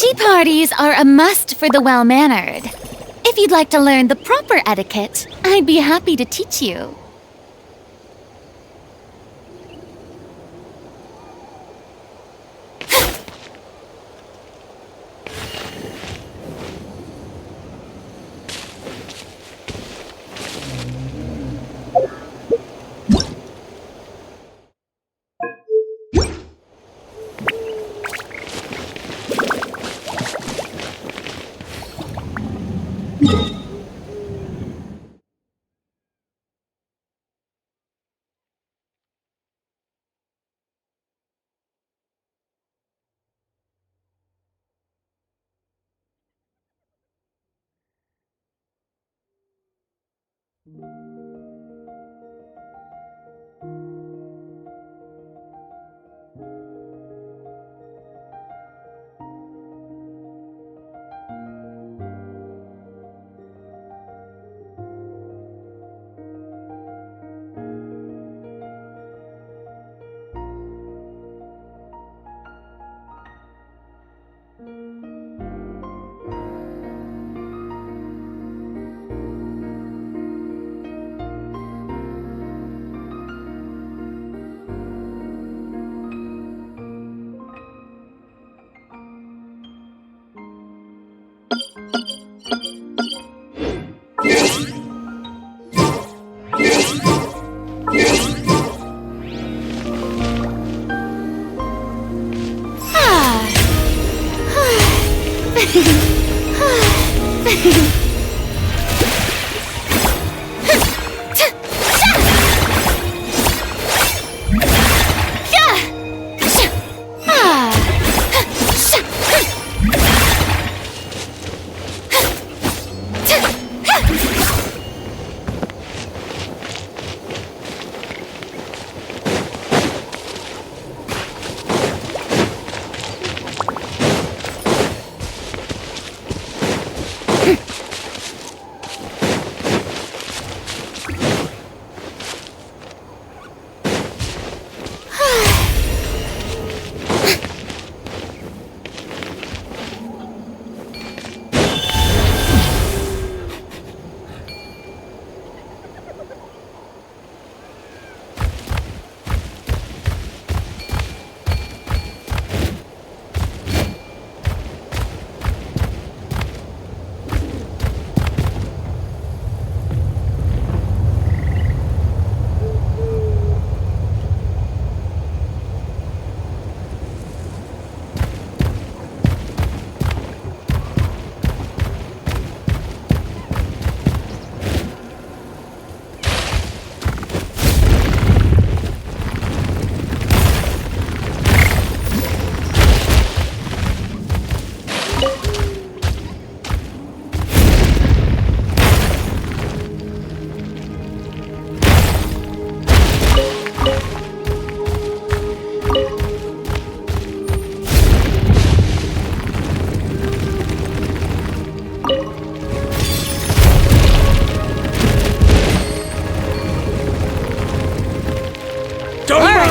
Tea parties are a must for the well-mannered. If you'd like to learn the proper etiquette, I'd be happy to teach you.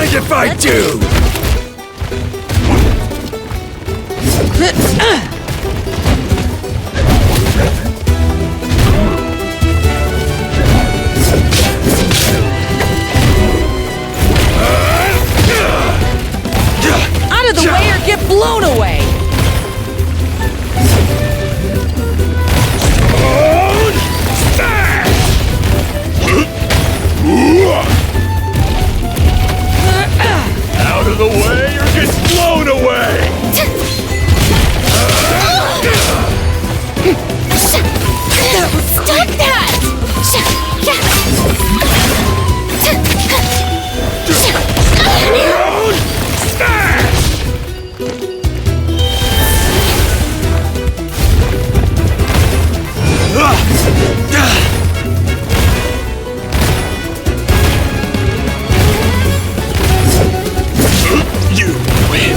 If I do! Out of the way or get blown away! Out of the way or get blown away! Stop that! You win!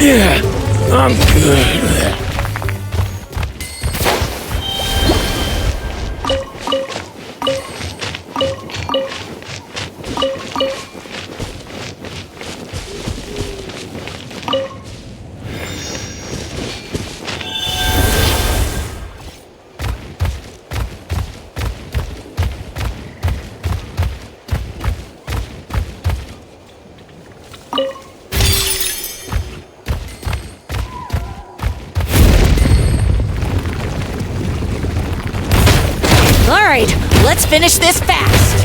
Yeah! I'm good. All right, let's finish this fast.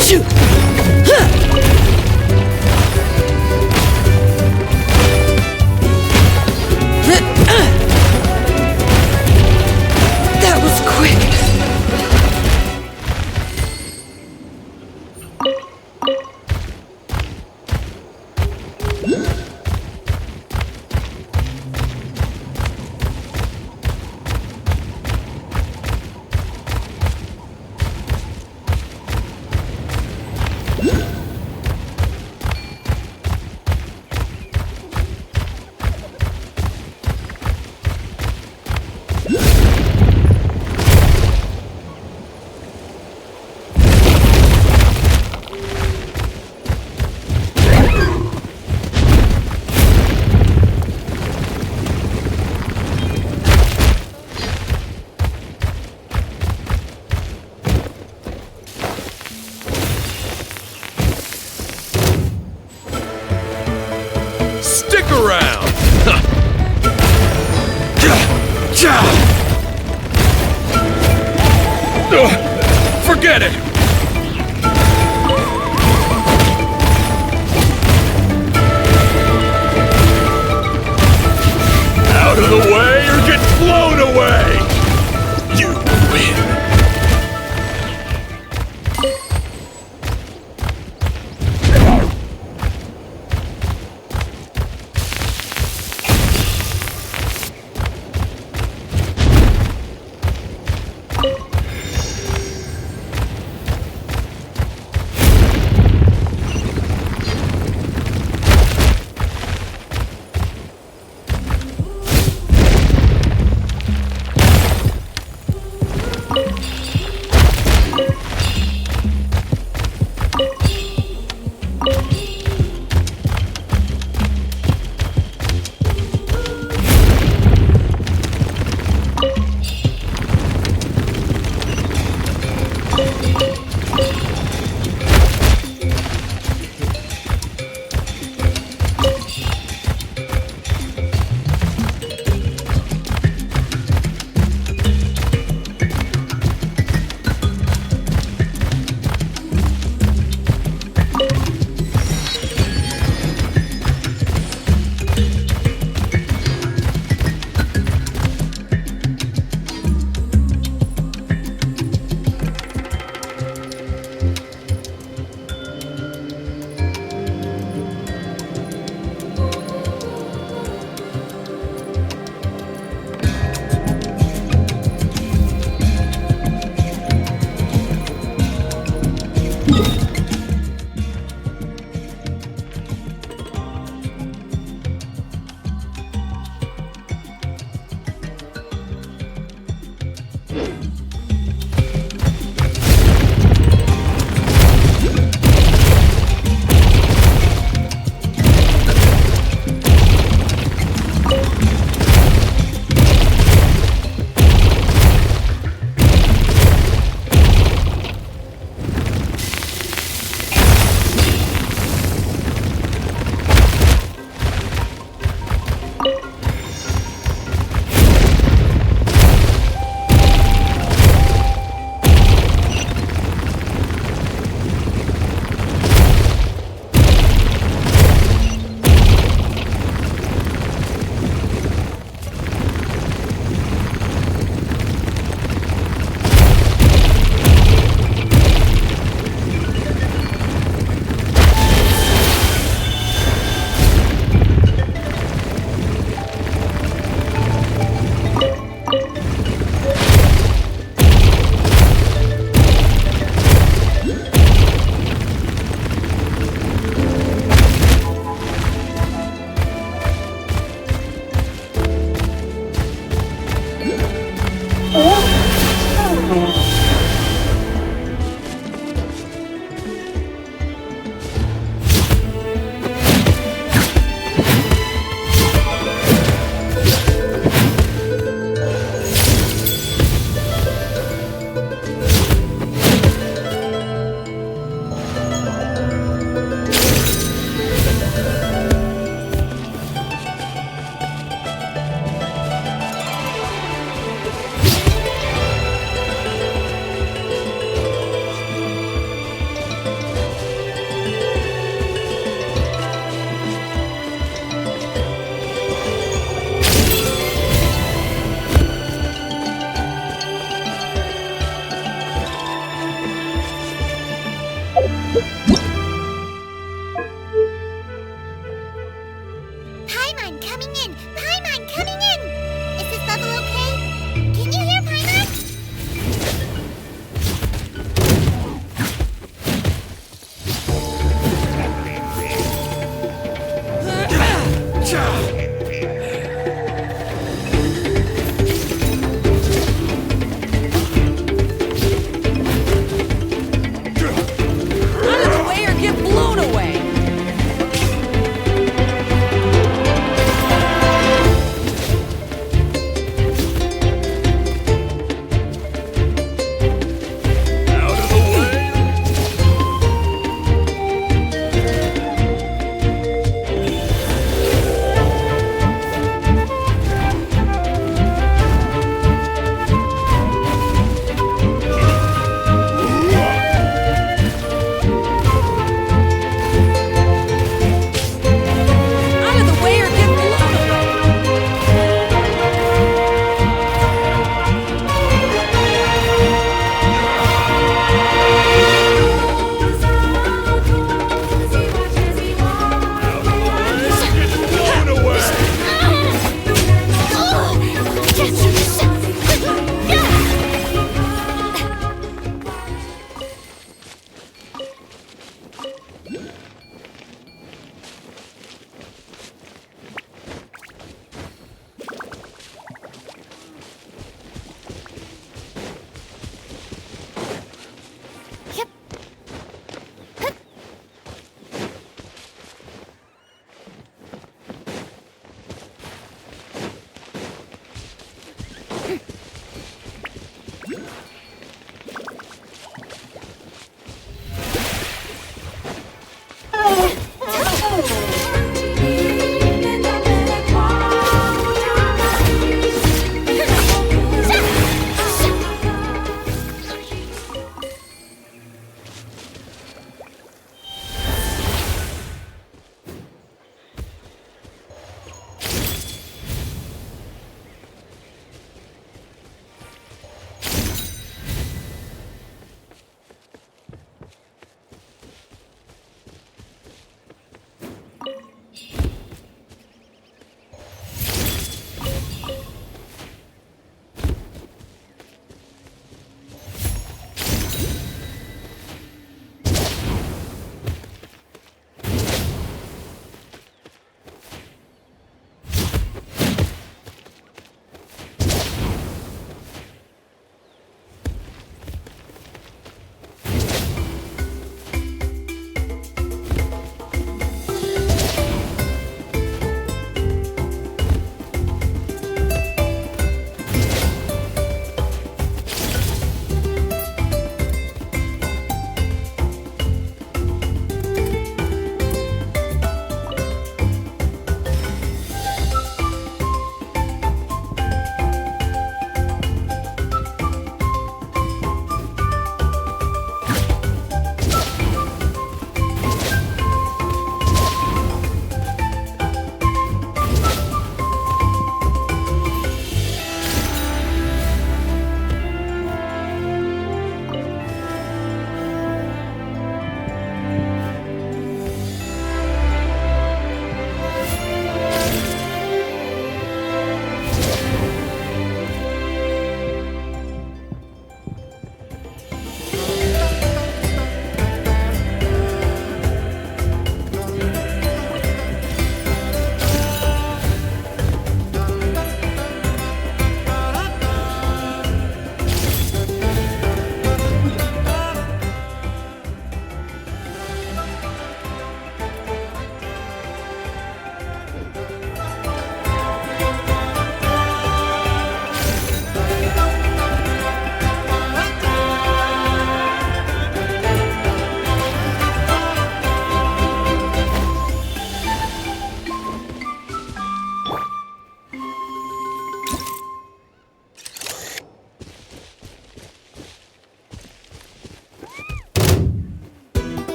Shoo. That was quick. Stick around! Forget it! Out of the way or get blown away! You win!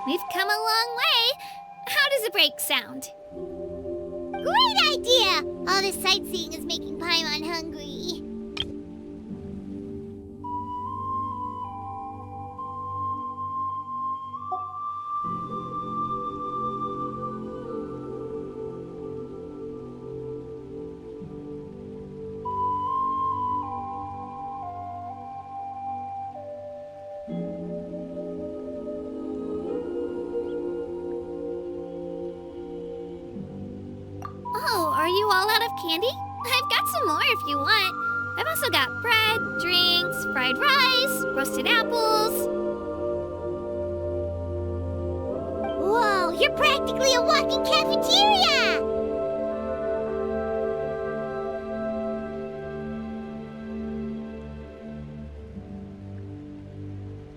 We've come a long way. How does a break sound? Great idea! All this sightseeing is making Paimon hungry. Oh, are you all out of candy? I've got some more if you want. I've also got bread, drinks, fried rice, roasted apples. Whoa, you're practically a walking cafeteria!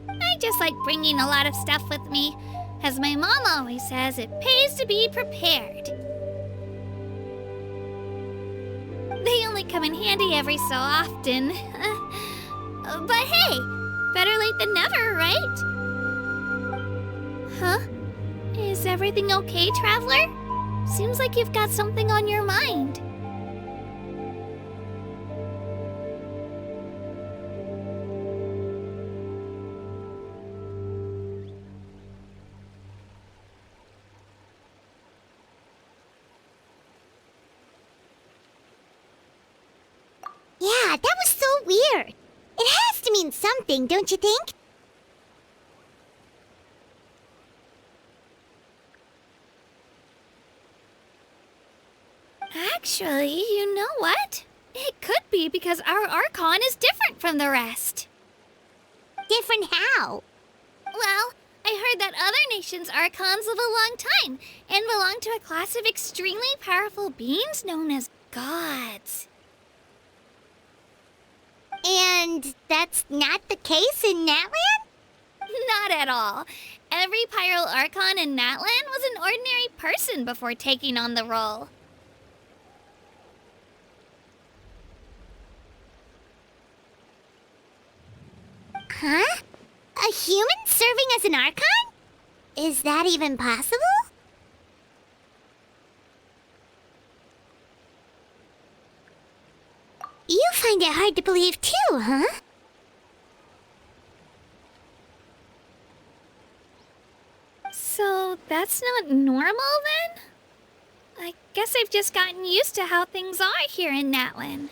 I just like bringing a lot of stuff with me. As my mom always says, it pays to be prepared. They only come in handy every so often. But hey, better late than never, right? Huh? Is everything okay, Traveler? Seems like you've got something on your mind. Yeah, that was so weird. It has to mean something, don't you think? Actually, you know what? It could be because our Archon is different from the rest. Different how? Well, I heard that other nations' Archons live a long time and belong to a class of extremely powerful beings known as gods. And that's not the case in Natlan? Not at all. Every Pyro Archon in Natlan was an ordinary person before taking on the role. Huh? A human serving as an Archon? Is that even possible? You find it hard to believe too, huh? So that's not normal then? I guess I've just gotten used to how things are here in Natlan.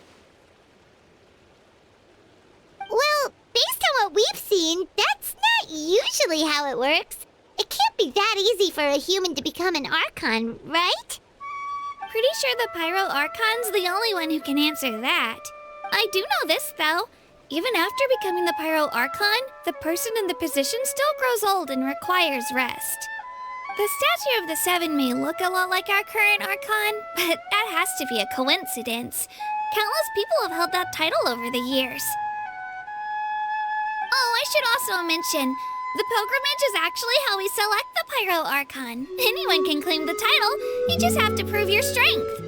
Well, based on what we've seen, that's not usually how it works. It can't be that easy for a human to become an Archon, right? Pretty sure the Pyro Archon's the only one who can answer that. I do know this, though. Even after becoming the Pyro Archon, the person in the position still grows old and requires rest. The statue of the Seven may look a lot like our current Archon, but that has to be a coincidence. Countless people have held that title over the years. Oh, I should also mention, the pilgrimage is actually how we select the Pyro Archon. Anyone can claim the title, you just have to prove your strength.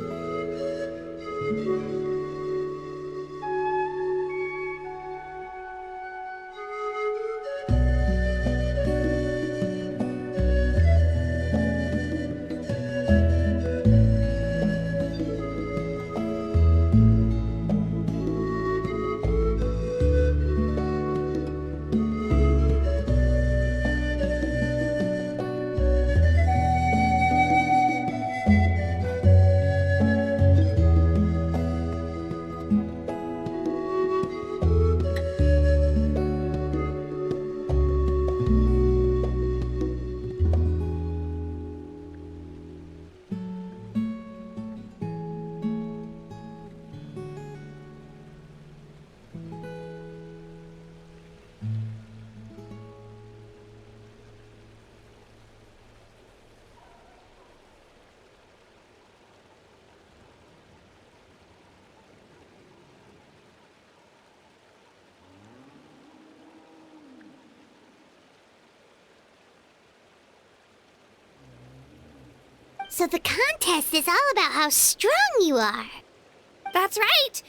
So the contest is all about how strong you are. That's right!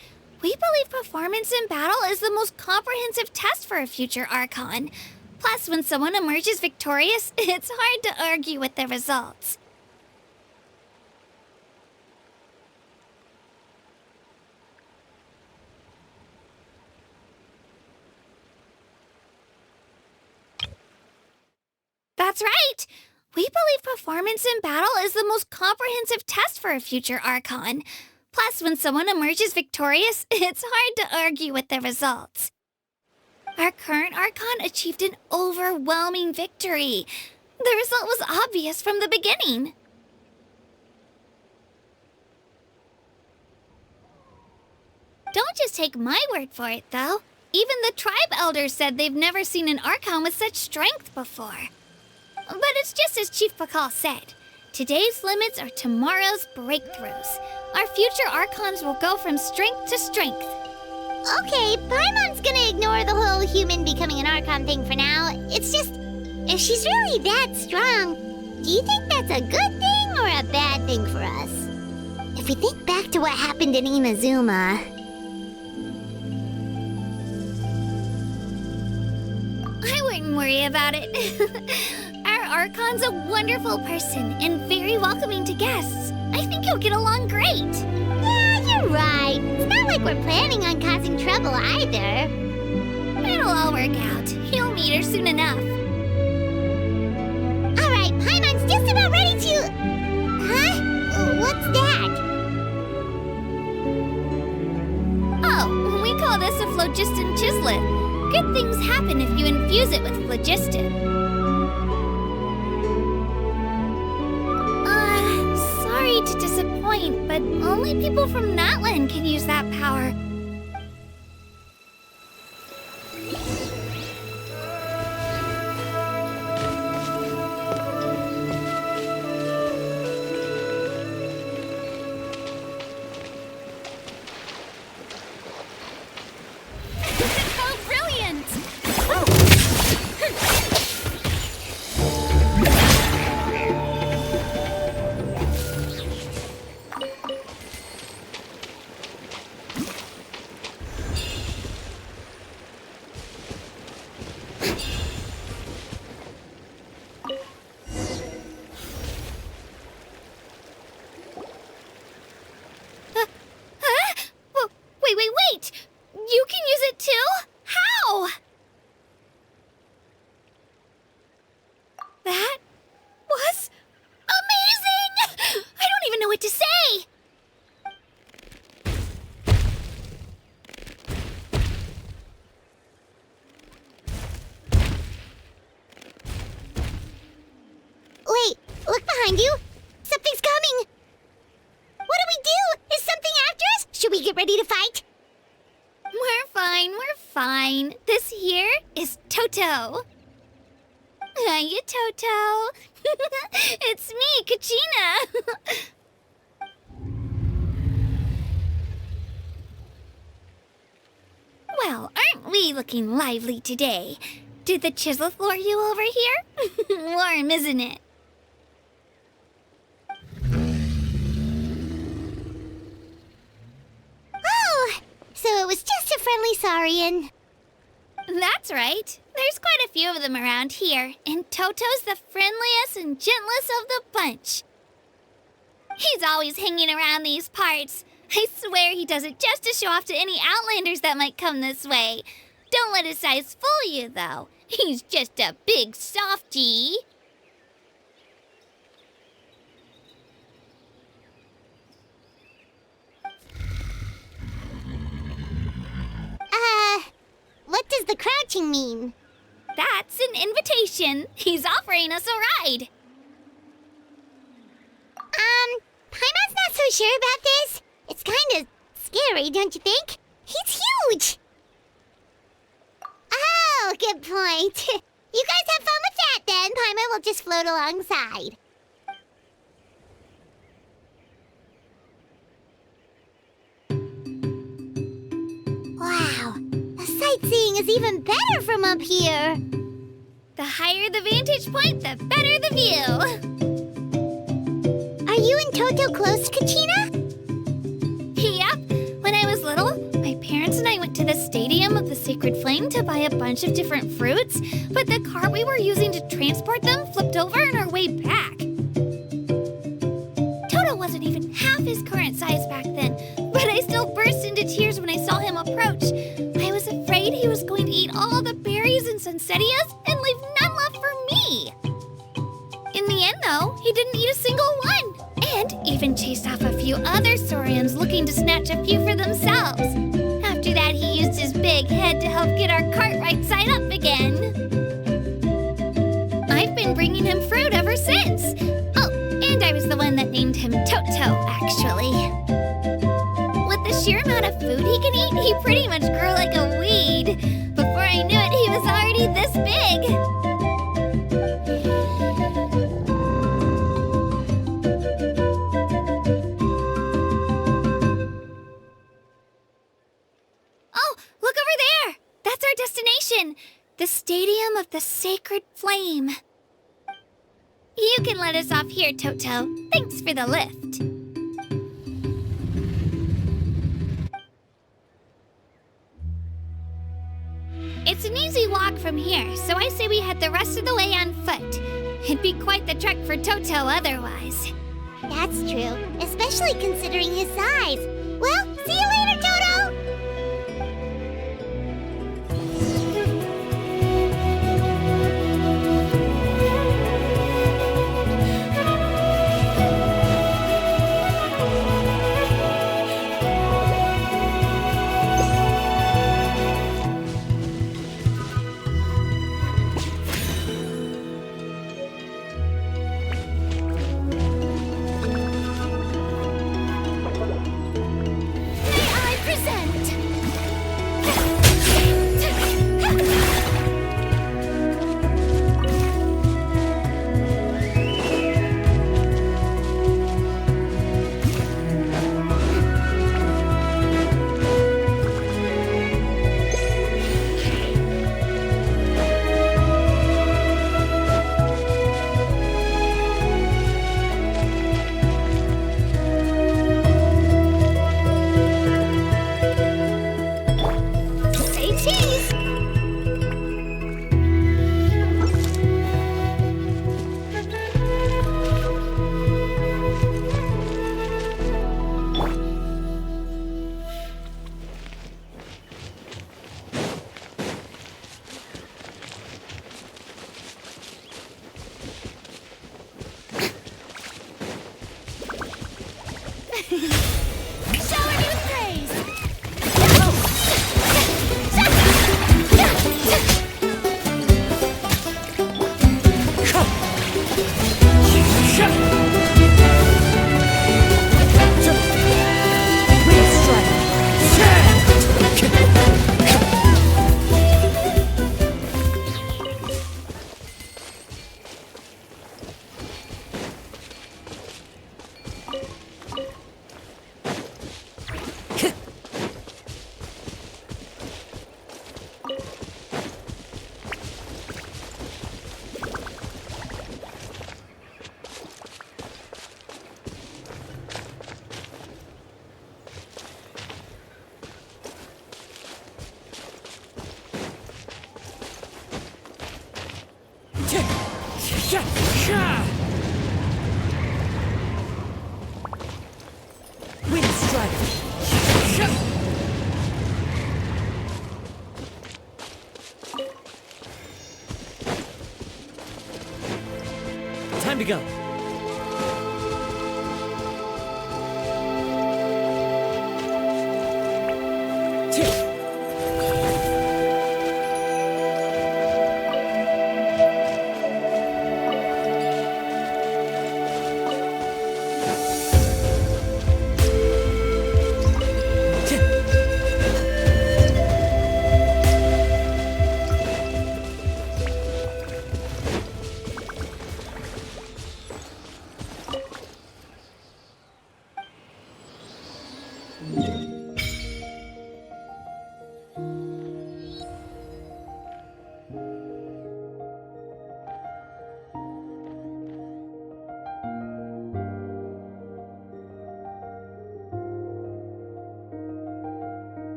We believe performance in battle is the most comprehensive test for a future Archon. Plus, when someone emerges victorious, it's hard to argue with the results. That's right! We believe performance in battle is the most comprehensive test for a future Archon. Plus, when someone emerges victorious, it's hard to argue with the results. Our current Archon achieved an overwhelming victory. The result was obvious from the beginning. Don't just take my word for it, though. Even the tribe elders said they've never seen an Archon with such strength before. But it's just as Chief Pakal said. Today's limits are tomorrow's breakthroughs. Our future Archons will go from strength to strength. Okay, Paimon's gonna ignore the whole human becoming an Archon thing for now. It's just, if she's really that strong, do you think that's a good thing or a bad thing for us? If we think back to what happened in Inazuma... I wouldn't worry about it. Our Archon's a wonderful person and very welcoming to guests. I think you'll get along great. Yeah, you're right. It's not like we're planning on causing trouble either. It'll all work out. You'll meet her soon enough. Alright, Paimon's just about ready to... Huh? What's that? Oh, we call this a phlogiston chislet. Good things happen if you infuse it with phlogiston. Sorry to disappoint, but only people from Natlan can use that power. How brilliant! Wait! You can use it too? How? That was amazing! I don't even know what to say! Wait, look behind you. Something's coming. What do we do? Is something after us? Should we get ready to fight? We're fine. This here is Toto. Hiya, Toto. It's me, Kachina. Well, aren't we looking lively today? Did the chisel lure you over here? Warm, isn't it? Oh, so it was just a friendly saurian. That's right. There's quite a few of them around here, and Toto's the friendliest and gentlest of the bunch. He's always hanging around these parts. I swear he does it just to show off to any Outlanders that might come this way. Don't let his size fool you, though. He's just a big softie. What does the crouching mean? That's an invitation. He's offering us a ride. Paimon's not so sure about this. It's kind of scary, don't you think? He's huge. Oh, good point. You guys have fun with that then. Paimon will just float alongside. Wow, the sightseeing is even better from up here. The higher the vantage point, the better the view. Are you and Toto close, Kachina? Yep. When I was little, my parents and I went to the stadium of the Sacred Flame to buy a bunch of different fruits, but the cart we were using to transport them flipped over on our way back. Toto wasn't even half his current size back then, but I still burst into tears when I saw him approach. I was afraid he was going to eat all the berries and sunsettias and leave none left for me. In the end, though, he didn't eat a single one, and even chased off a few other saurians looking to snatch a few for themselves. After that, he used his big head to help get our cart right side up again. I've been bringing him fruit ever since. Oh, and I was the one that named him Toto, actually. With the sheer amount of food he can eat, he pretty much grew like a weed. Before I knew it, he was already this big. Oh, look over there! That's our destination! The Stadium of the Sacred Flame. You can let us off here, Toto. Thanks for the lift. It's an easy walk from here, so I say we head the rest of the way on foot. It'd be quite the trek for Toto otherwise. That's true, especially considering his size. Well, see you later, Toto! Time to go.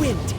wind.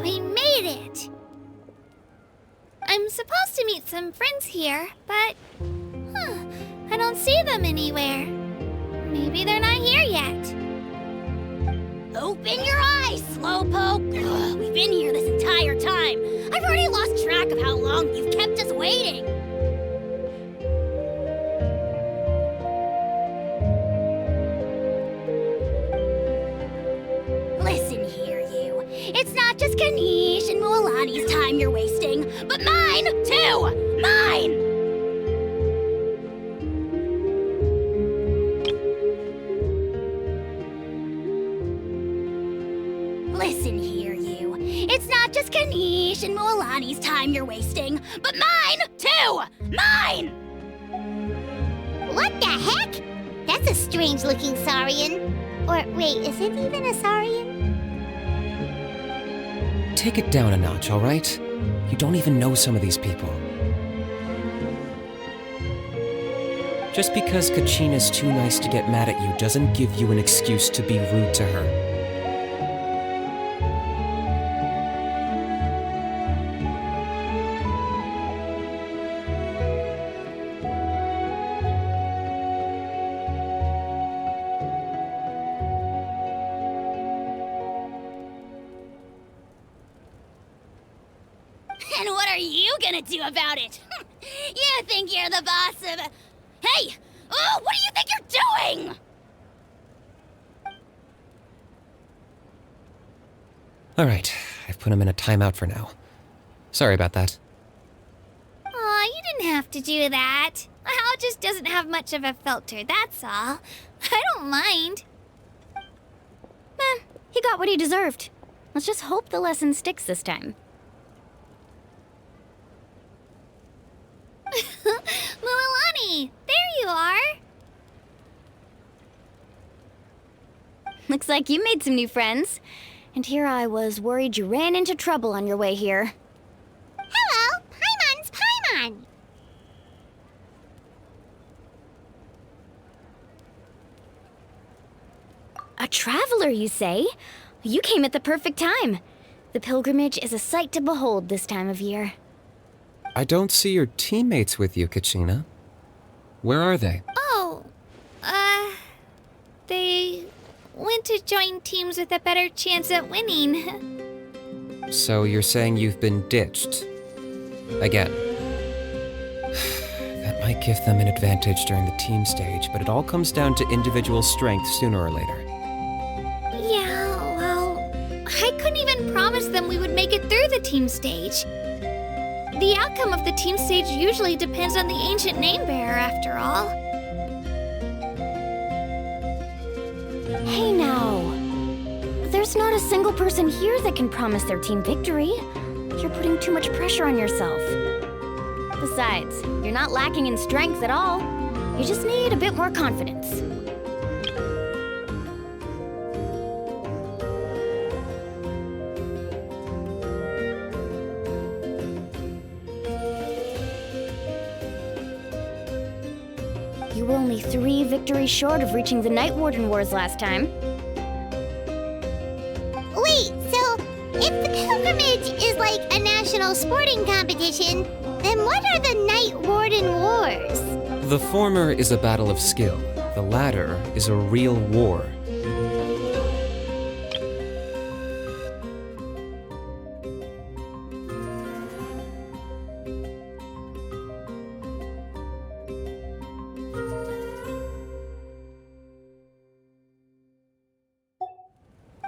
We made it! I'm supposed to meet some friends here, but I don't see them anywhere. Maybe they're not here yet. Open your eyes, Slowpoke! Ugh, we've been here this entire time. I've already lost track of how long you've kept us waiting. Listen here, you. It's not just Kanish and Mualani's time you're wasting, but mine, too! Mine! Listen here, you. It's not just Kanish and Mualani's time you're wasting, but mine, too! Mine! What the heck? That's a strange-looking Saurian. Or, wait, is it even a Saurian? Take it down a notch, all right? You don't even know some of these people. Just because Kachina's too nice to get mad at you doesn't give you an excuse to be rude to her. And what are you gonna do about it? You think you're the boss of... Hey! Oh, what do you think you're doing? All right, I've put him in a timeout for now. Sorry about that. Aw, you didn't have to do that. Hal just doesn't have much of a filter, that's all. I don't mind. He got what he deserved. Let's just hope the lesson sticks this time. Mualani, there you are. Looks like you made some new friends. And here I was worried you ran into trouble on your way here. Hello, Paimon's Paimon. A traveler, you say? You came at the perfect time. The pilgrimage is a sight to behold this time of year. I don't see your teammates with you, Kachina. Where are they? Oh, they went to join teams with a better chance at winning. So you're saying you've been ditched? Again. That might give them an advantage during the team stage, but it all comes down to individual strength sooner or later. Yeah, well, I couldn't even promise them we would make it through the team stage. The outcome of the team stage usually depends on the ancient name bearer, after all. Hey now. There's not a single person here that can promise their team victory. You're putting too much pressure on yourself. Besides, you're not lacking in strength at all. You just need a bit more confidence. You were only 3 victories short of reaching the Night Warden Wars last time. Wait, so if the pilgrimage is like a national sporting competition, then what are the Night Warden Wars? The former is a battle of skill. The latter is a real war.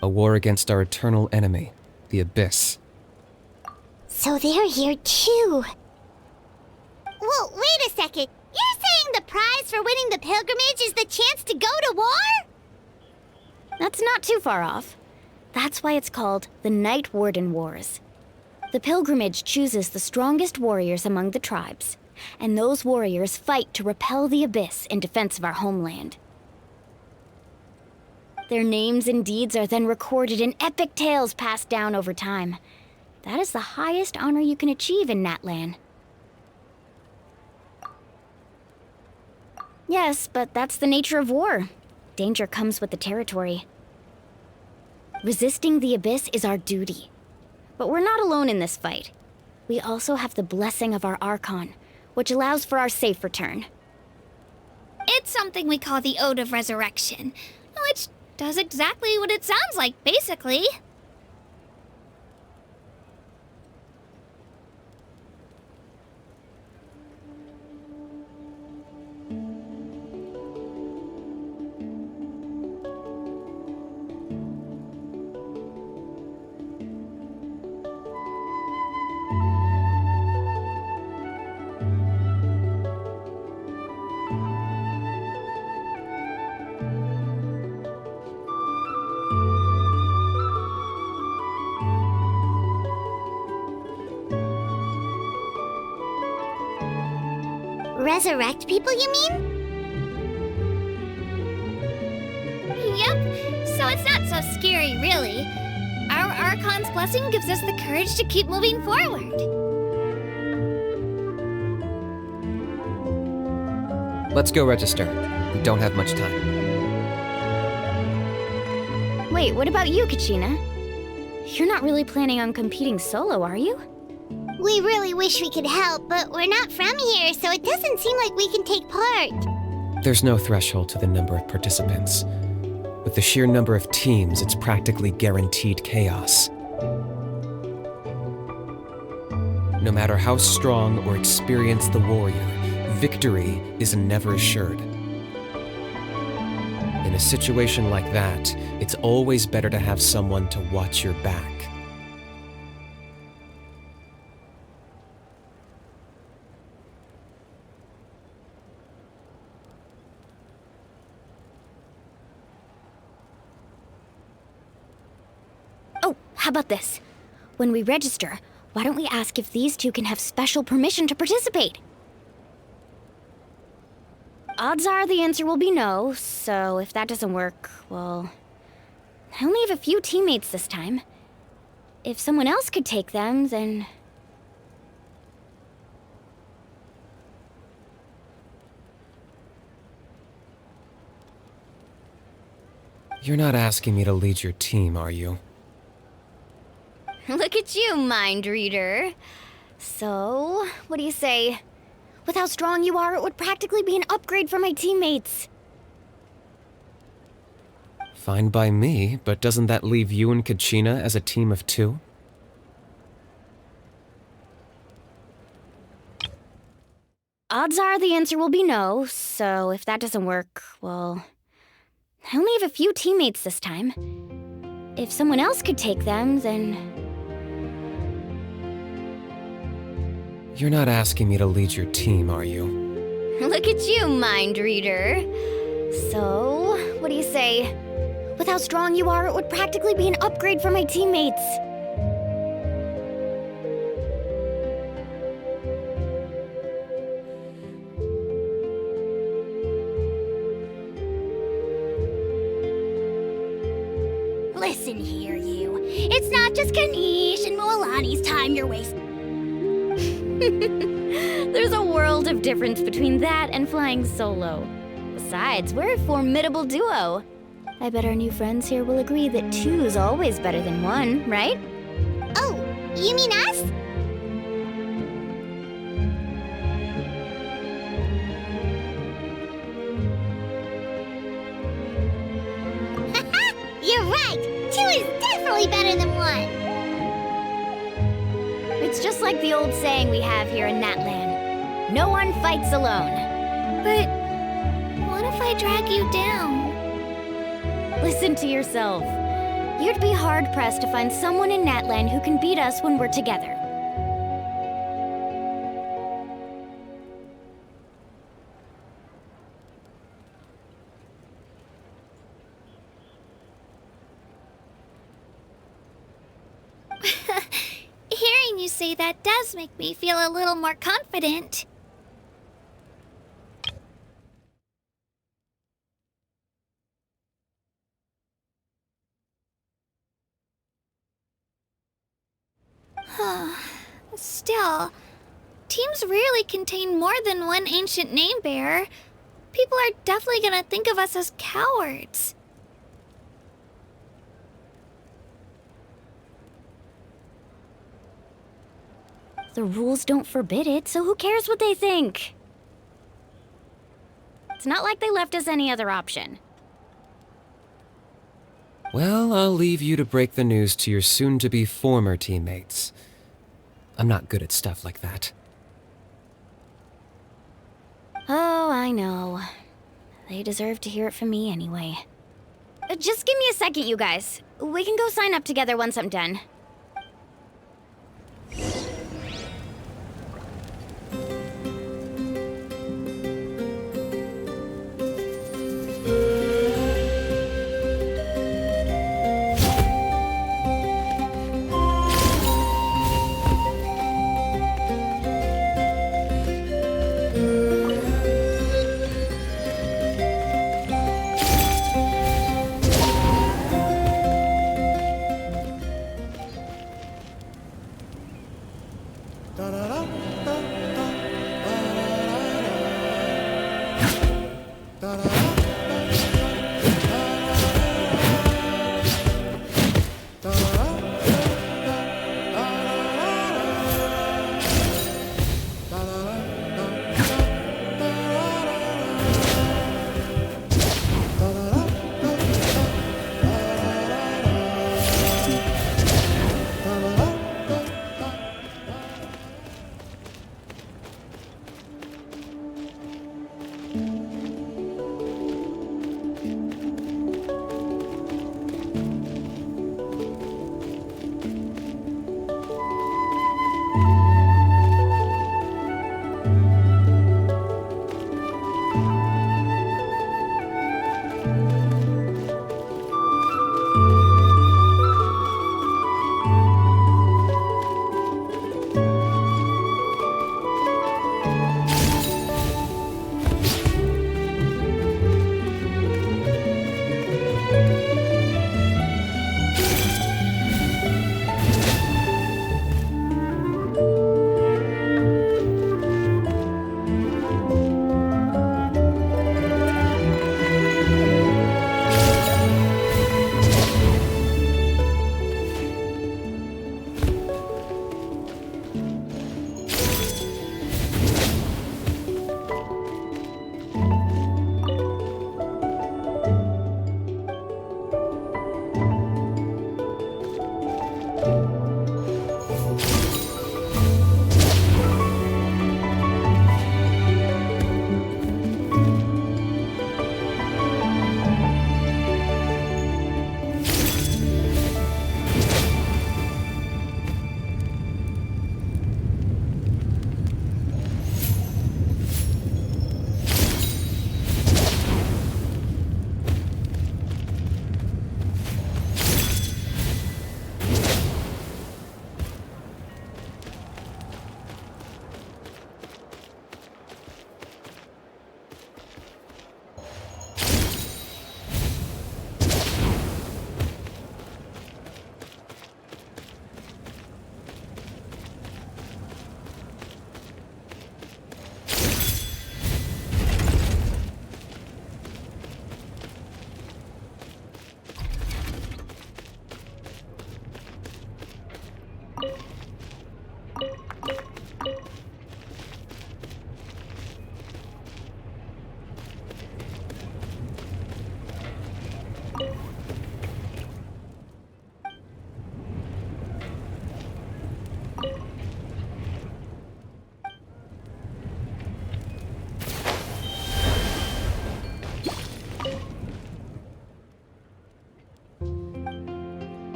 A war against our eternal enemy, the Abyss. So they're here too. Whoa, wait a second. You're saying the prize for winning the pilgrimage is the chance to go to war? That's not too far off. That's why it's called the Night Warden Wars. The pilgrimage chooses the strongest warriors among the tribes, and those warriors fight to repel the Abyss in defense of our homeland. Their names and deeds are then recorded in epic tales passed down over time. That is the highest honor you can achieve in Natlan. Yes, but that's the nature of war. Danger comes with the territory. Resisting the Abyss is our duty. But we're not alone in this fight. We also have the blessing of our Archon, which allows for our safe return. It's something we call the Ode of Resurrection, which does exactly what it sounds like, basically. Resurrect people, you mean? Yep, so it's not so scary, really. Our Archon's blessing gives us the courage to keep moving forward. Let's go register. We don't have much time. Wait, what about you, Kachina? You're not really planning on competing solo, are you? We really wish we could help, but we're not from here, so it doesn't seem like we can take part. There's no threshold to the number of participants. With the sheer number of teams, it's practically guaranteed chaos. No matter how strong or experienced the warrior, victory is never assured. In a situation like that, it's always better to have someone to watch your back. Oh, how about this? When we register, why don't we ask if these two can have special permission to participate? Odds are the answer will be no, so if that doesn't work, well, I only have a few teammates this time. If someone else could take them, then... You're not asking me to lead your team, are you? Look at you, mind reader. So, what do you say? With how strong you are, it would practically be an upgrade for my teammates. Fine by me, but doesn't that leave you and Kachina as a team of 2? Odds are the answer will be no, so if that doesn't work, well, I only have a few teammates this time. If someone else could take them, then... You're not asking me to lead your team, are you? Look at you, mind reader. So, what do you say? With how strong you are, it would practically be an upgrade for my teammates. Listen here, you. It's not just Kanish and Moalani's time you're wasting. There's a world of difference between that and flying solo. Besides, we're a formidable duo. I bet our new friends here will agree that two's always better than one, right? Oh, you mean us? You're right! Two is definitely better than one! It's just like the old saying we have here in Natlan. No one fights alone. But what if I drag you down? Listen to yourself. You'd be hard-pressed to find someone in Natlan who can beat us when we're together. Hearing you say that does make me feel a little more confident. Still, teams rarely contain more than one ancient name bearer. People are definitely gonna think of us as cowards. The rules don't forbid it, so who cares what they think? It's not like they left us any other option. Well, I'll leave you to break the news to your soon-to-be former teammates. I'm not good at stuff like that. Oh, I know. They deserve to hear it from me anyway. Just give me a second, you guys. We can go sign up together once I'm done.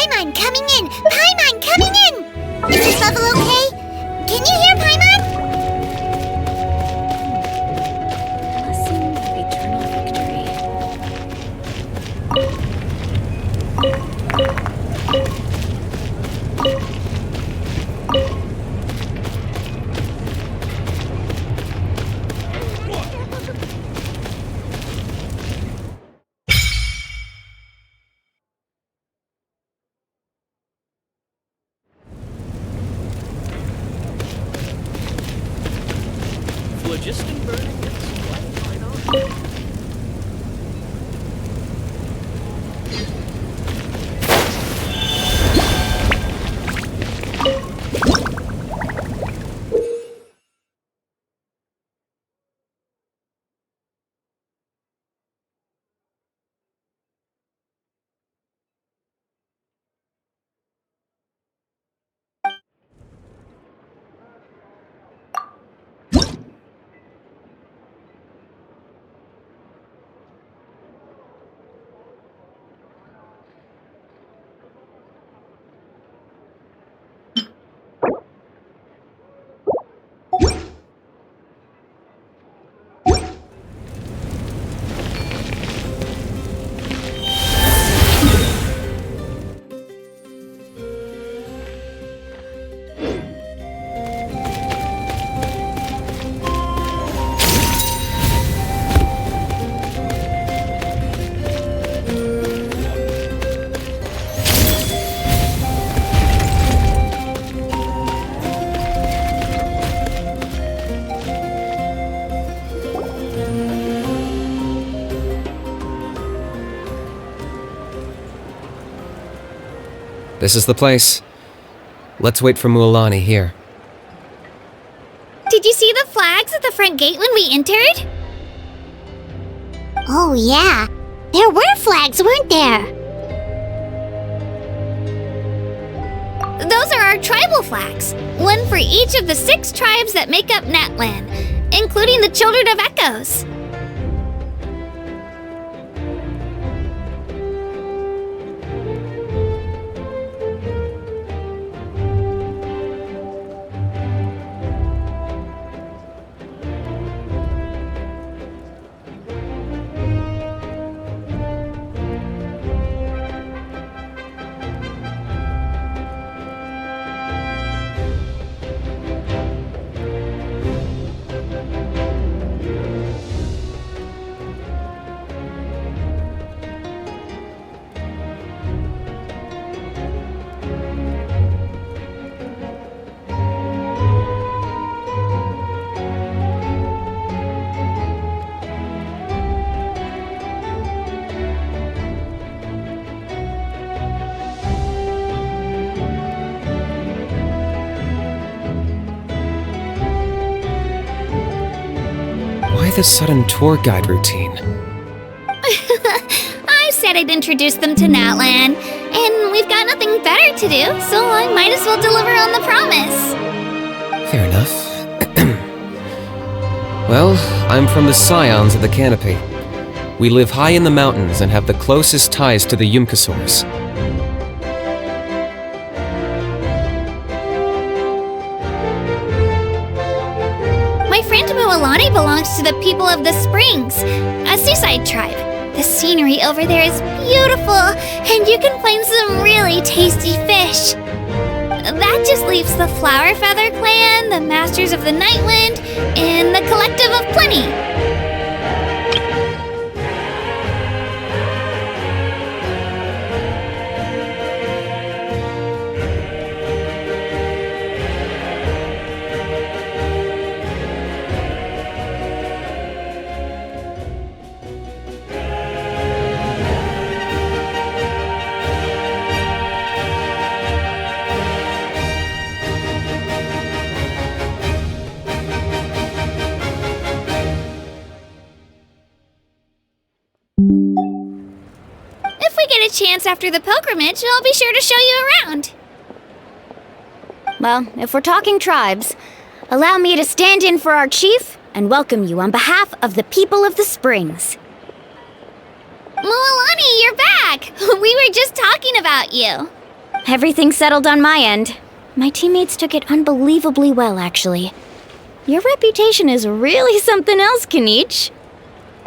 Paimon coming in! Paimon coming in! Is this level okay? Can you hear Paimon? Blessing of eternal victory. Phlogiston burning gets some light on. This is the place. Let's wait for Mualani here. Did you see the flags at the front gate when we entered? Oh, yeah. There were flags, weren't there? Those are our tribal flags. One for each of the 6 tribes that make up Natlan, including the Children of Echoes. Why the sudden tour guide routine? I said I'd introduce them to Natlan, and we've got nothing better to do, so I might as well deliver on the promise. Fair enough. Well, I'm from the Scions of the Canopy. We live high in the mountains and have the closest ties to the Yumkasaurs. My friend Mualani belongs to the people of the Springs, a seaside tribe. The scenery over there is beautiful, and you can find some really tasty fish. That just leaves the Flower Feather Clan, the Masters of the Nightwind, and the Collective of Plenty. If we get a chance after the pilgrimage, I'll be sure to show you around. Well, if we're talking tribes, allow me to stand in for our chief and welcome you on behalf of the people of the Springs. Mualani, you're back! We were just talking about you. everything's settled on my end. My teammates took it unbelievably well, actually. Your reputation is really something else, Kanich.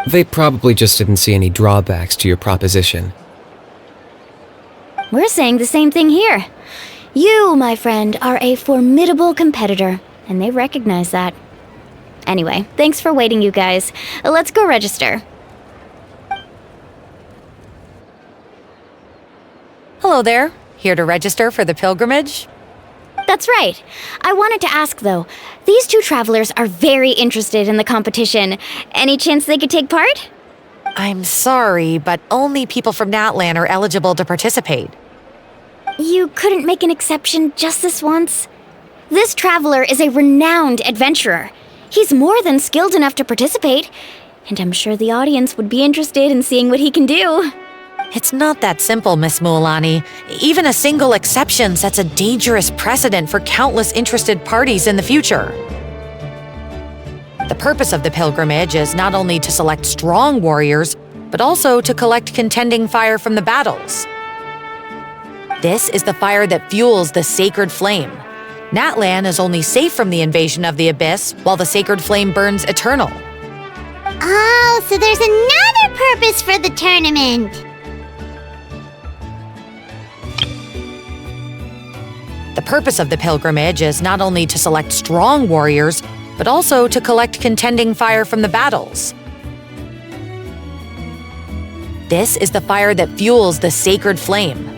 They probably just didn't see any drawbacks to your proposition. We're saying the same thing here. You, my friend, are a formidable competitor, and they recognize that. Anyway, thanks for waiting, you guys. Let's go register. Hello there. Here to register for the pilgrimage? That's right. I wanted to ask, though. These two travelers are very interested in the competition. Any chance they could take part? I'm sorry, but only people from Natlan are eligible to participate. You couldn't make an exception just this once? This traveler is a renowned adventurer. He's more than skilled enough to participate, and I'm sure the audience would be interested in seeing what he can do. It's not that simple, Miss Mualani. Even a single exception sets a dangerous precedent for countless interested parties in the future. The purpose of the pilgrimage is not only to select strong warriors, but also to collect contending fire from the battles. This is the fire that fuels the sacred flame. Natlan is only safe from the invasion of the Abyss, while the sacred flame burns eternal. Oh, so there's another purpose for the tournament. The purpose of the pilgrimage is not only to select strong warriors, but also to collect contending fire from the battles. This is the fire that fuels the sacred flame.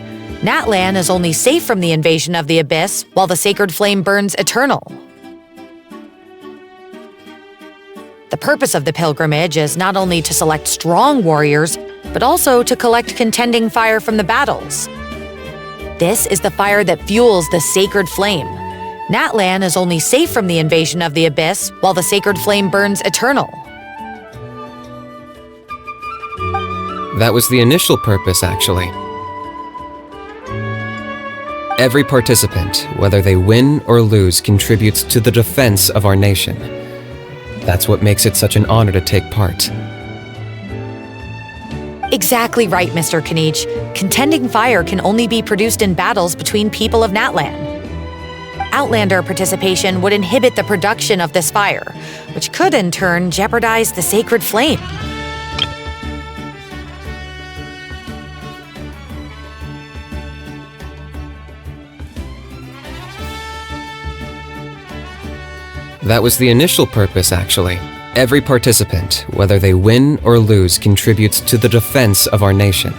Natlan is only safe from the invasion of the Abyss, while the sacred flame burns eternal. The purpose of the pilgrimage is not only to select strong warriors, but also to collect contending fire from the battles. This is the fire that fuels the sacred flame. Natlan is only safe from the invasion of the Abyss, while the sacred flame burns eternal. That was the initial purpose, actually. Every participant, whether they win or lose, contributes to the defense of our nation. That's what makes it such an honor to take part. Exactly right, Mr. Kanich. Contending fire can only be produced in battles between people of Natlan. Outlander participation would inhibit the production of this fire, which could in turn jeopardize the sacred flame. That was the initial purpose, actually. Every participant, whether they win or lose, contributes to the defense of our nation.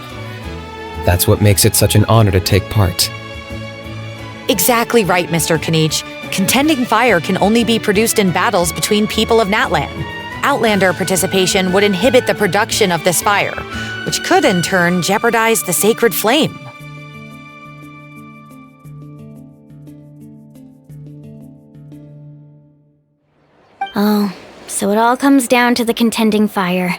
That's what makes it such an honor to take part. Exactly right, Mr. Kanich. Contending fire can only be produced in battles between people of Natlan. Outlander participation would inhibit the production of this fire, which could in turn jeopardize the sacred flame. Oh, so it all comes down to the contending fire.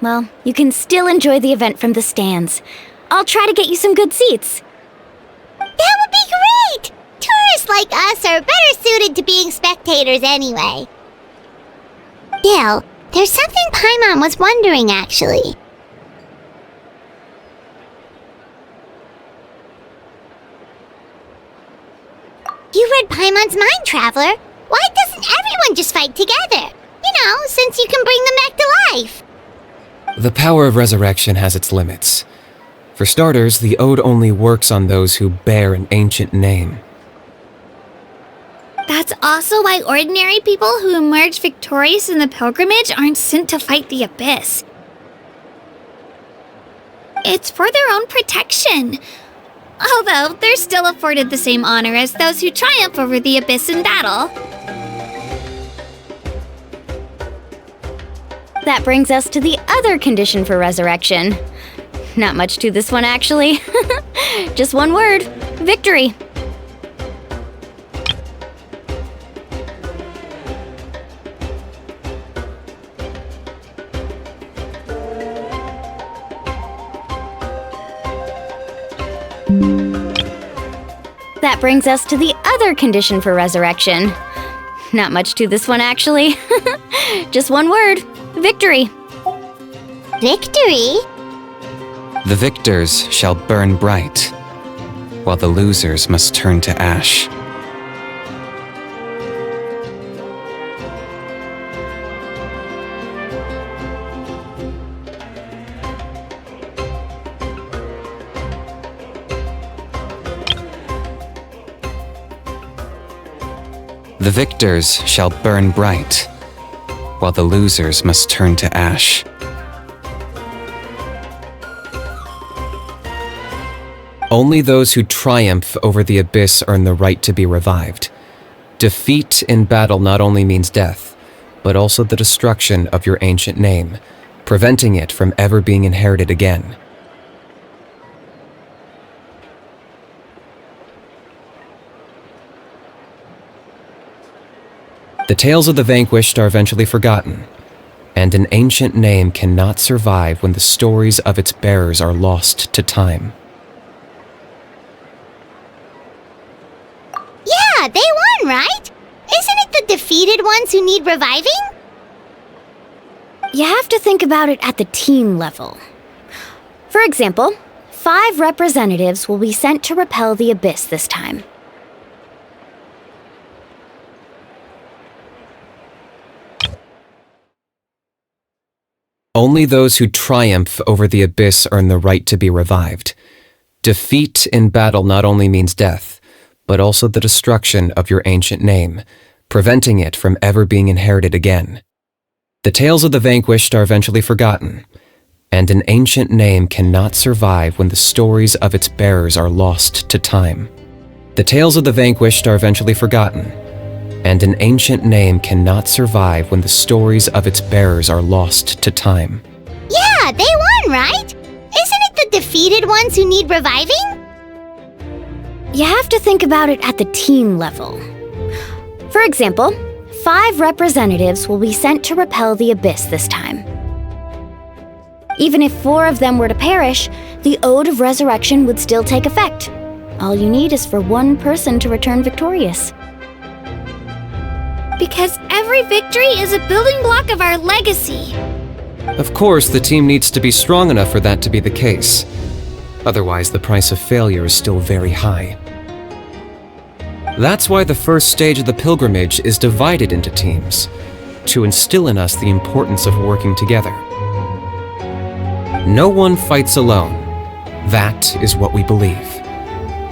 Well, you can still enjoy the event from the stands. I'll try to get you some good seats. That would be great! Tourists like us are better suited to being spectators anyway. Bill, there's something Paimon was wondering, actually. You read Paimon's mind, Traveler. Why doesn't everyone just fight together? You know, since you can bring them back to life. The power of resurrection has its limits. For starters, the Ode only works on those who bear an ancient name. That's also why ordinary people who emerge victorious in the pilgrimage aren't sent to fight the Abyss. It's for their own protection. Although, they're still afforded the same honor as those who triumph over the Abyss in battle. That brings us to the other condition for resurrection. Not much to this one, actually. Just one word: victory. That brings us to the other condition for resurrection. Not much to this one, actually. Just one word: victory. Victory? The victors shall burn bright, while the losers must turn to ash. The victors shall burn bright, while the losers must turn to ash. Only those who triumph over the abyss earn the right to be revived. Defeat in battle not only means death, but also the destruction of your ancient name, preventing it from ever being inherited again. The tales of the vanquished are eventually forgotten, and an ancient name cannot survive when the stories of its bearers are lost to time. Yeah, they won, right? Isn't it the defeated ones who need reviving? You have to think about it at the team level. For example, 5 representatives will be sent to repel the abyss this time. Only those who triumph over the abyss earn the right to be revived. Defeat in battle not only means death, but also the destruction of your ancient name, preventing it from ever being inherited again. The tales of the vanquished are eventually forgotten, and an ancient name cannot survive when the stories of its bearers are lost to time. The tales of the vanquished are eventually forgotten, and an ancient name cannot survive when the stories of its bearers are lost to time. Yeah, they won, right? Isn't it the defeated ones who need reviving? You have to think about it at the team level. For example, 5 representatives will be sent to repel the abyss this time. Even if 4 of them were to perish, the Ode of Resurrection would still take effect. All you need is for one person to return victorious. Because every victory is a building block of our legacy. Of course, the team needs to be strong enough for that to be the case. Otherwise, the price of failure is still very high. That's why the first stage of the pilgrimage is divided into teams, to instill in us the importance of working together. No one fights alone. That is what we believe.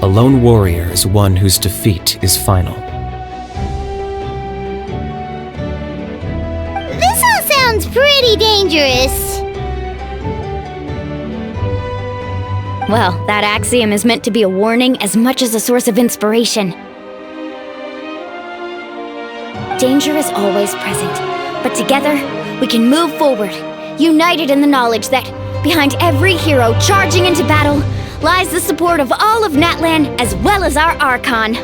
A lone warrior is one whose defeat is final. This all sounds pretty dangerous. Well, that axiom is meant to be a warning as much as a source of inspiration. Danger is always present, but together, we can move forward, united in the knowledge that behind every hero charging into battle lies the support of all of Natlan as well as our Archon.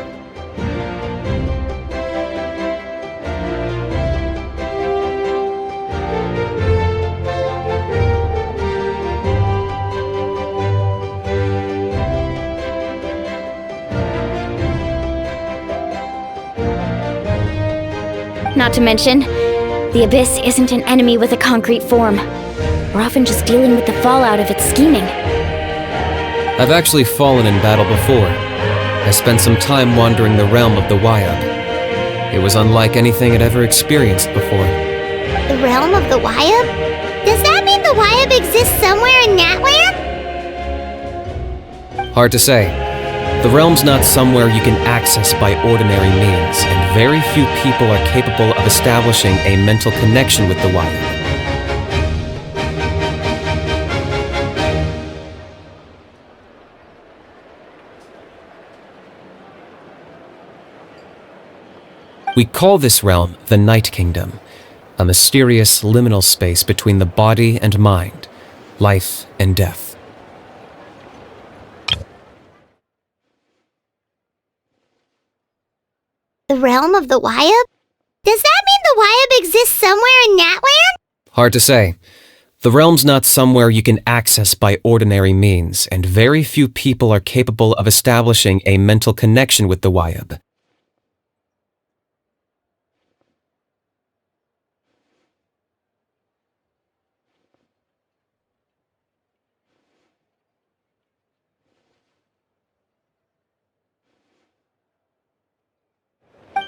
Not to mention, the Abyss isn't an enemy with a concrete form. We're often just dealing with the fallout of its scheming. I've actually fallen in battle before. I spent some time wandering the realm of the Wyab. It was unlike anything I'd ever experienced before. The realm of the Wyab? Does that mean the Wyab exists somewhere in Natlan? Hard to say. The realm's not somewhere you can access by ordinary means, and very few people are capable of establishing a mental connection with the Wyab. We call this realm the Night Kingdom, a mysterious liminal space between the body and mind, life and death. The realm of the Wyab? Does that mean the Wyab exists somewhere in Natlan? Hard to say. The realm's not somewhere you can access by ordinary means, and very few people are capable of establishing a mental connection with the Wyab.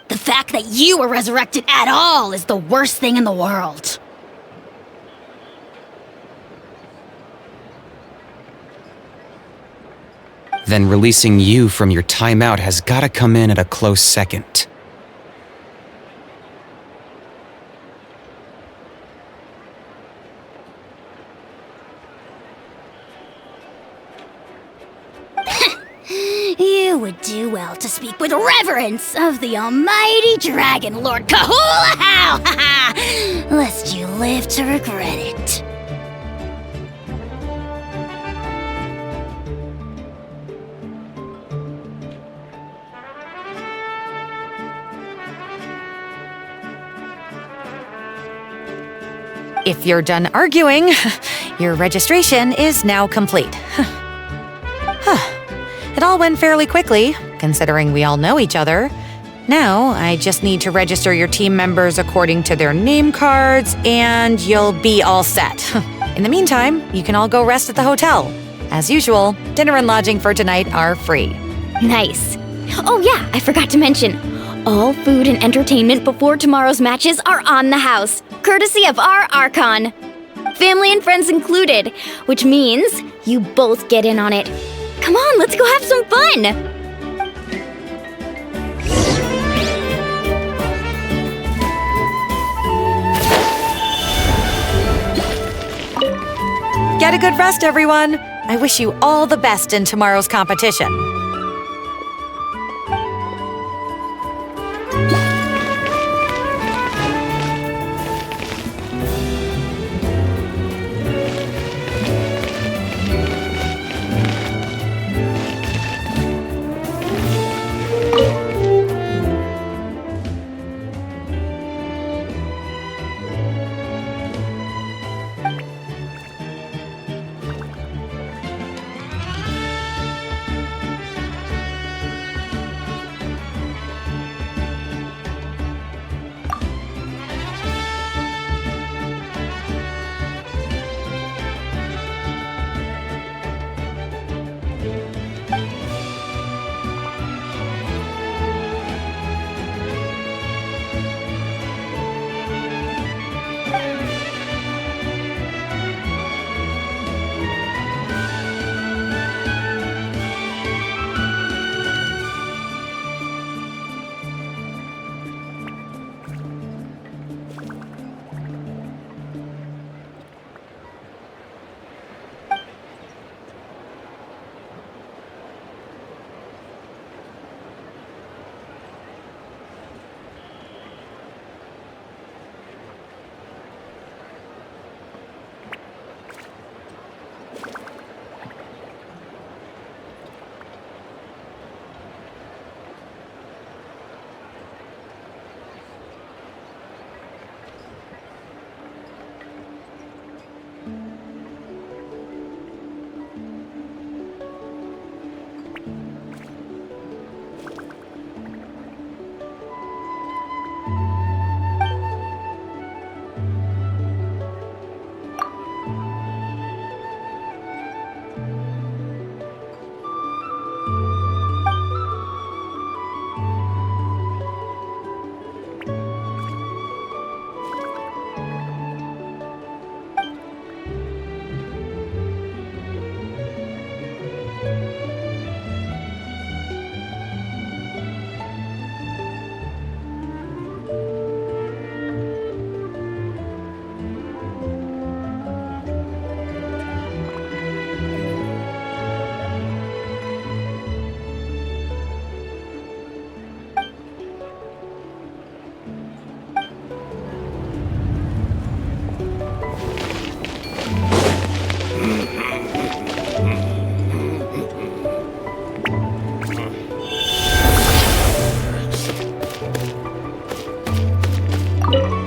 The fact that you were resurrected at all is the worst thing in the world. Then releasing you from your timeout has gotta come in at a close second. You would do well to speak with reverence of the almighty Dragon Lord Kahula-How, lest you live to regret it. If you're done arguing, your registration is now complete. It all went fairly quickly, considering we all know each other. Now, I just need to register your team members according to their name cards, and you'll be all set. In the meantime, you can all go rest at the hotel. As usual, dinner and lodging for tonight are free. Nice. Oh yeah, I forgot to mention. All food and entertainment before tomorrow's matches are on the house, courtesy of our Archon. Family and friends included, which means you both get in on it. Come on, let's go have some fun! Get a good rest, everyone. I wish you all the best in tomorrow's competition.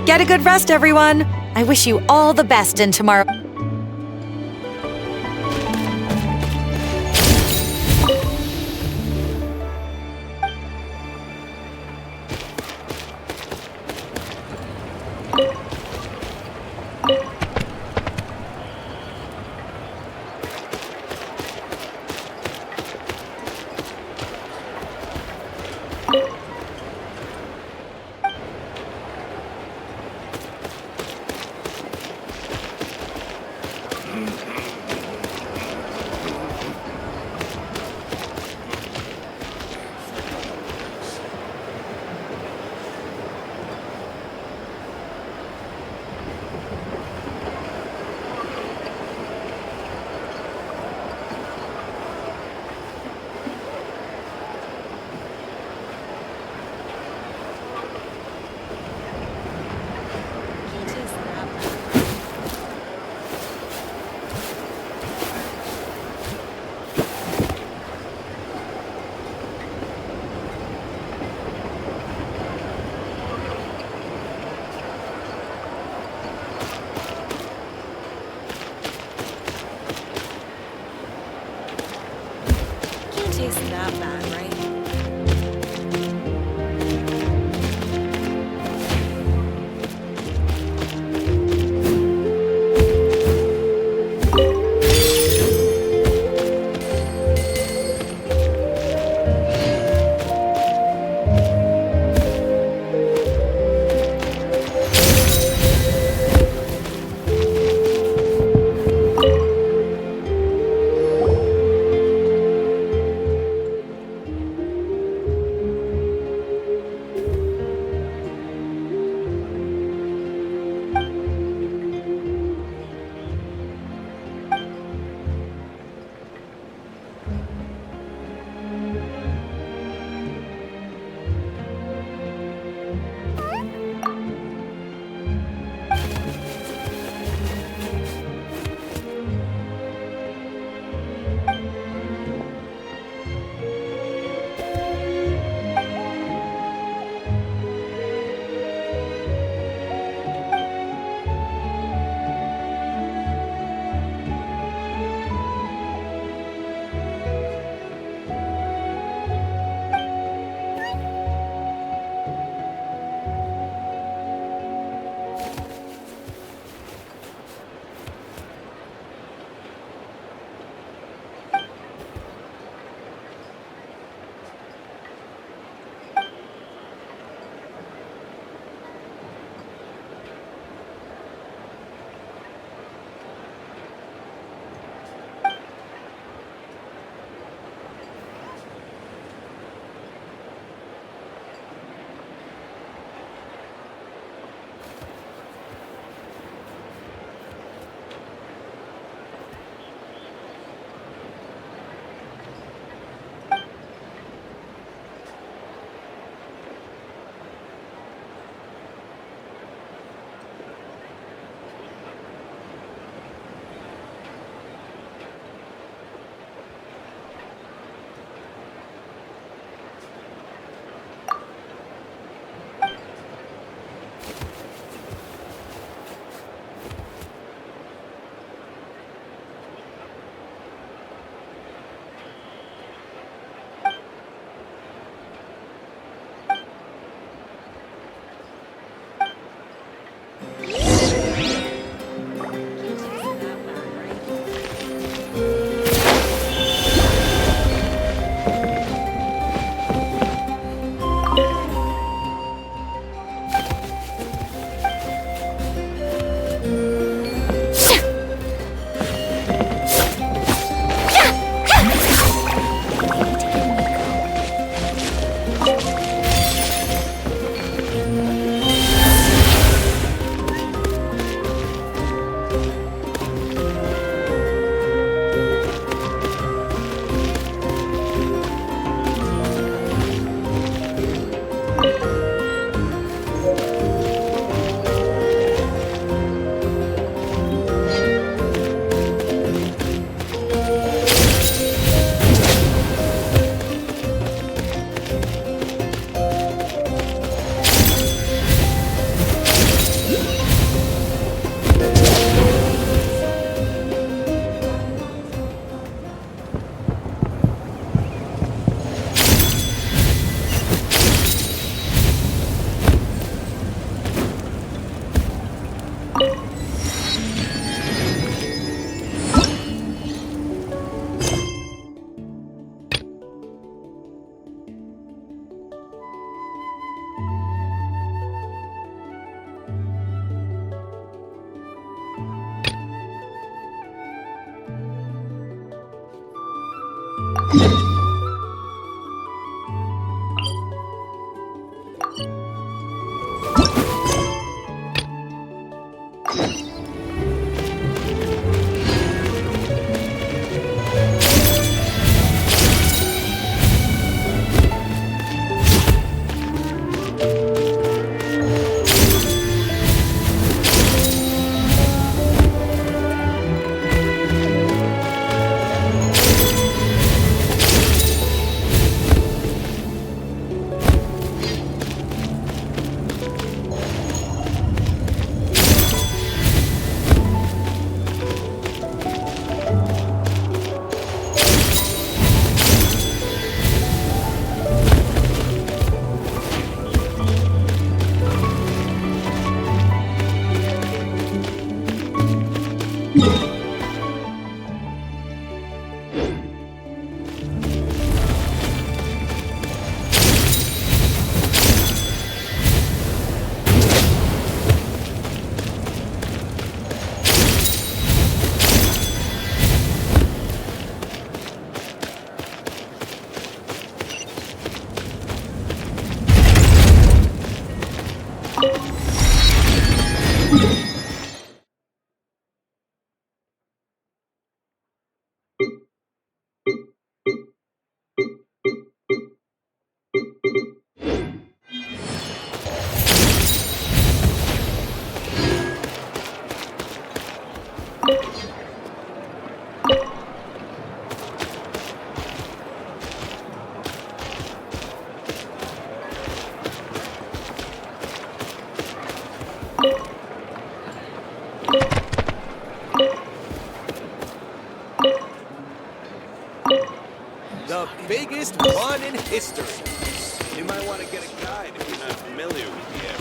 Get a good rest, everyone. I wish you all the best in tomorrow. Taste that bad, right? The biggest one in history. You might want to get a guide if you're not familiar with the area.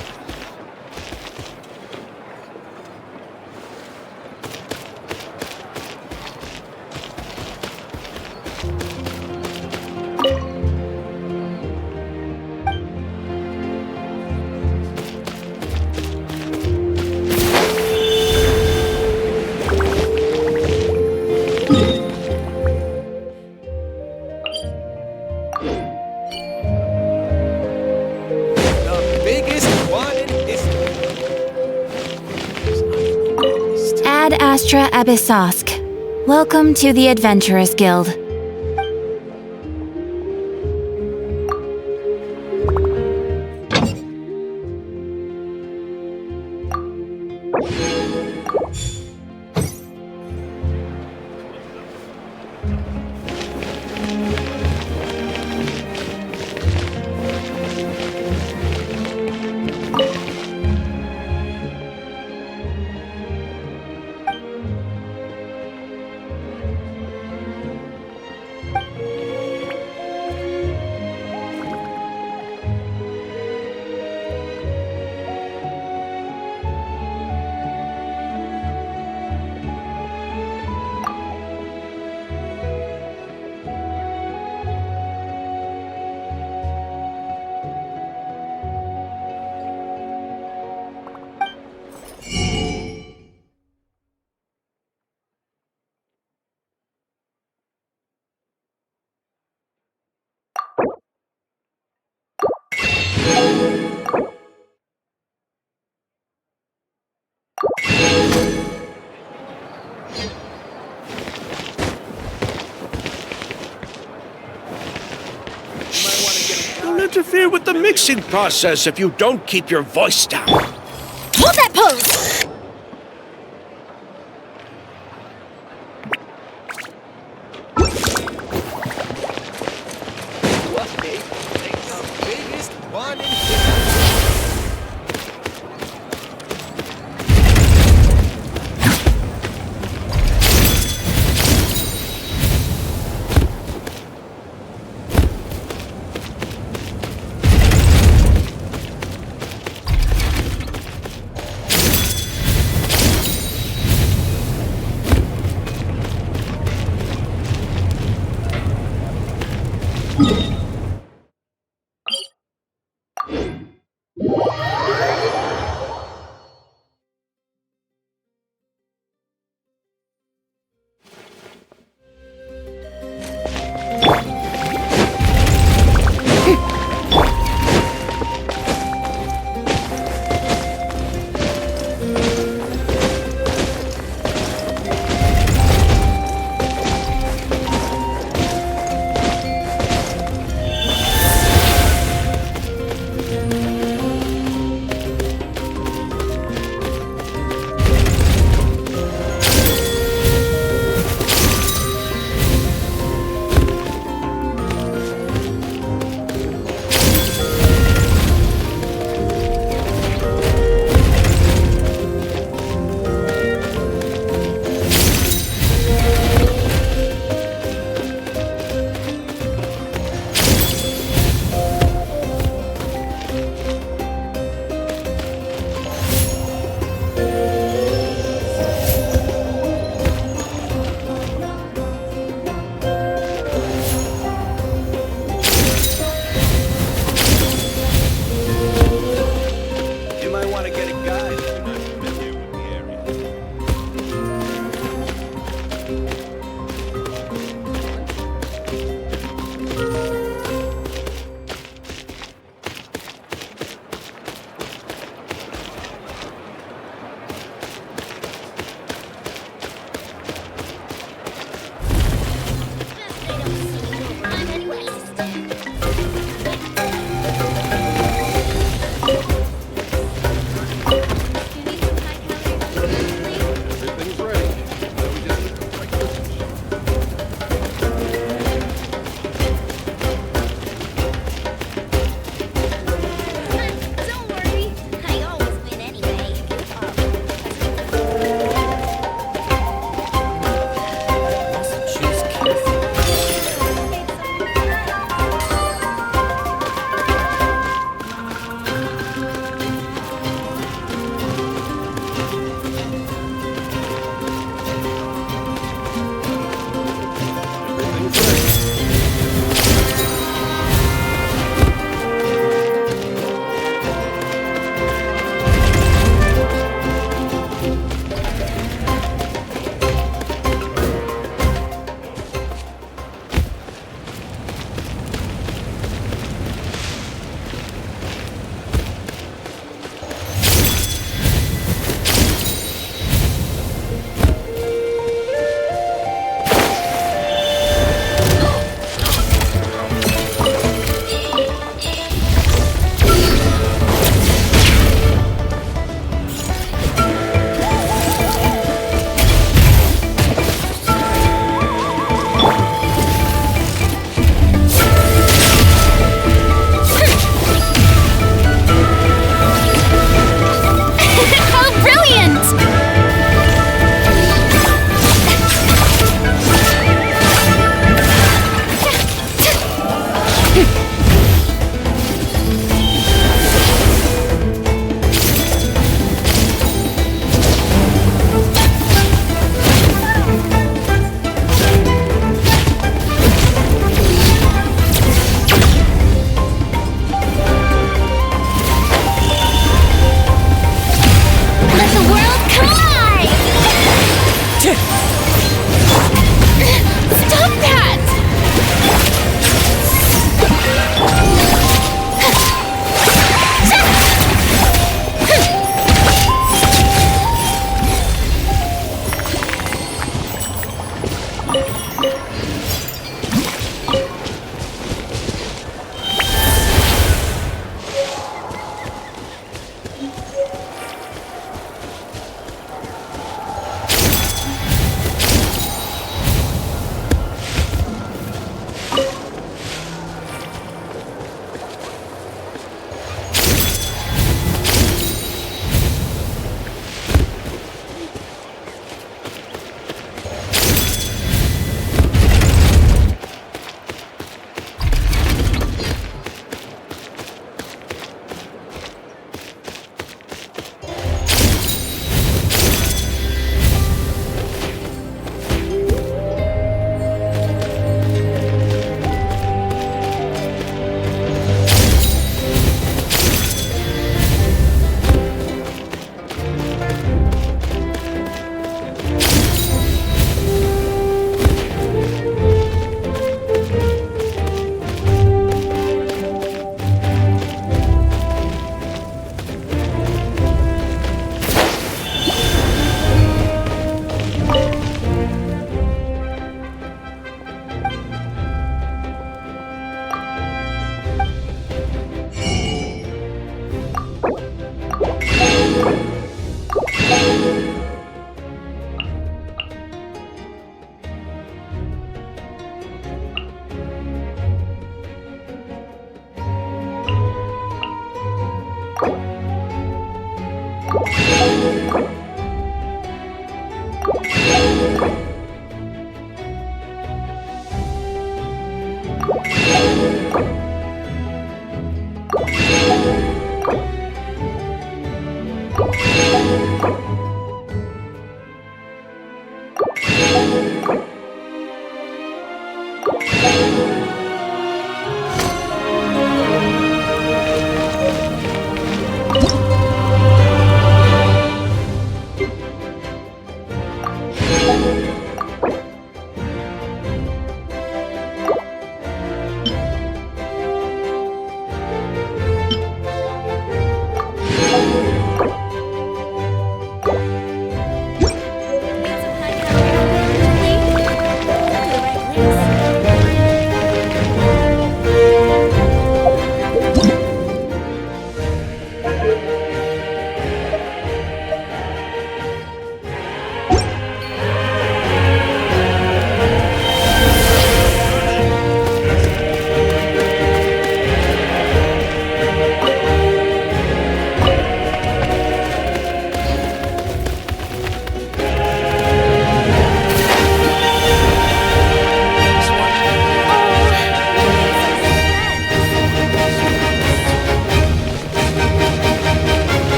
Ad Astra Abyssosk. Welcome to the Adventurers Guild. Don't interfere with the mixing process if you don't keep your voice down. Hold that pose! The biggest one in history.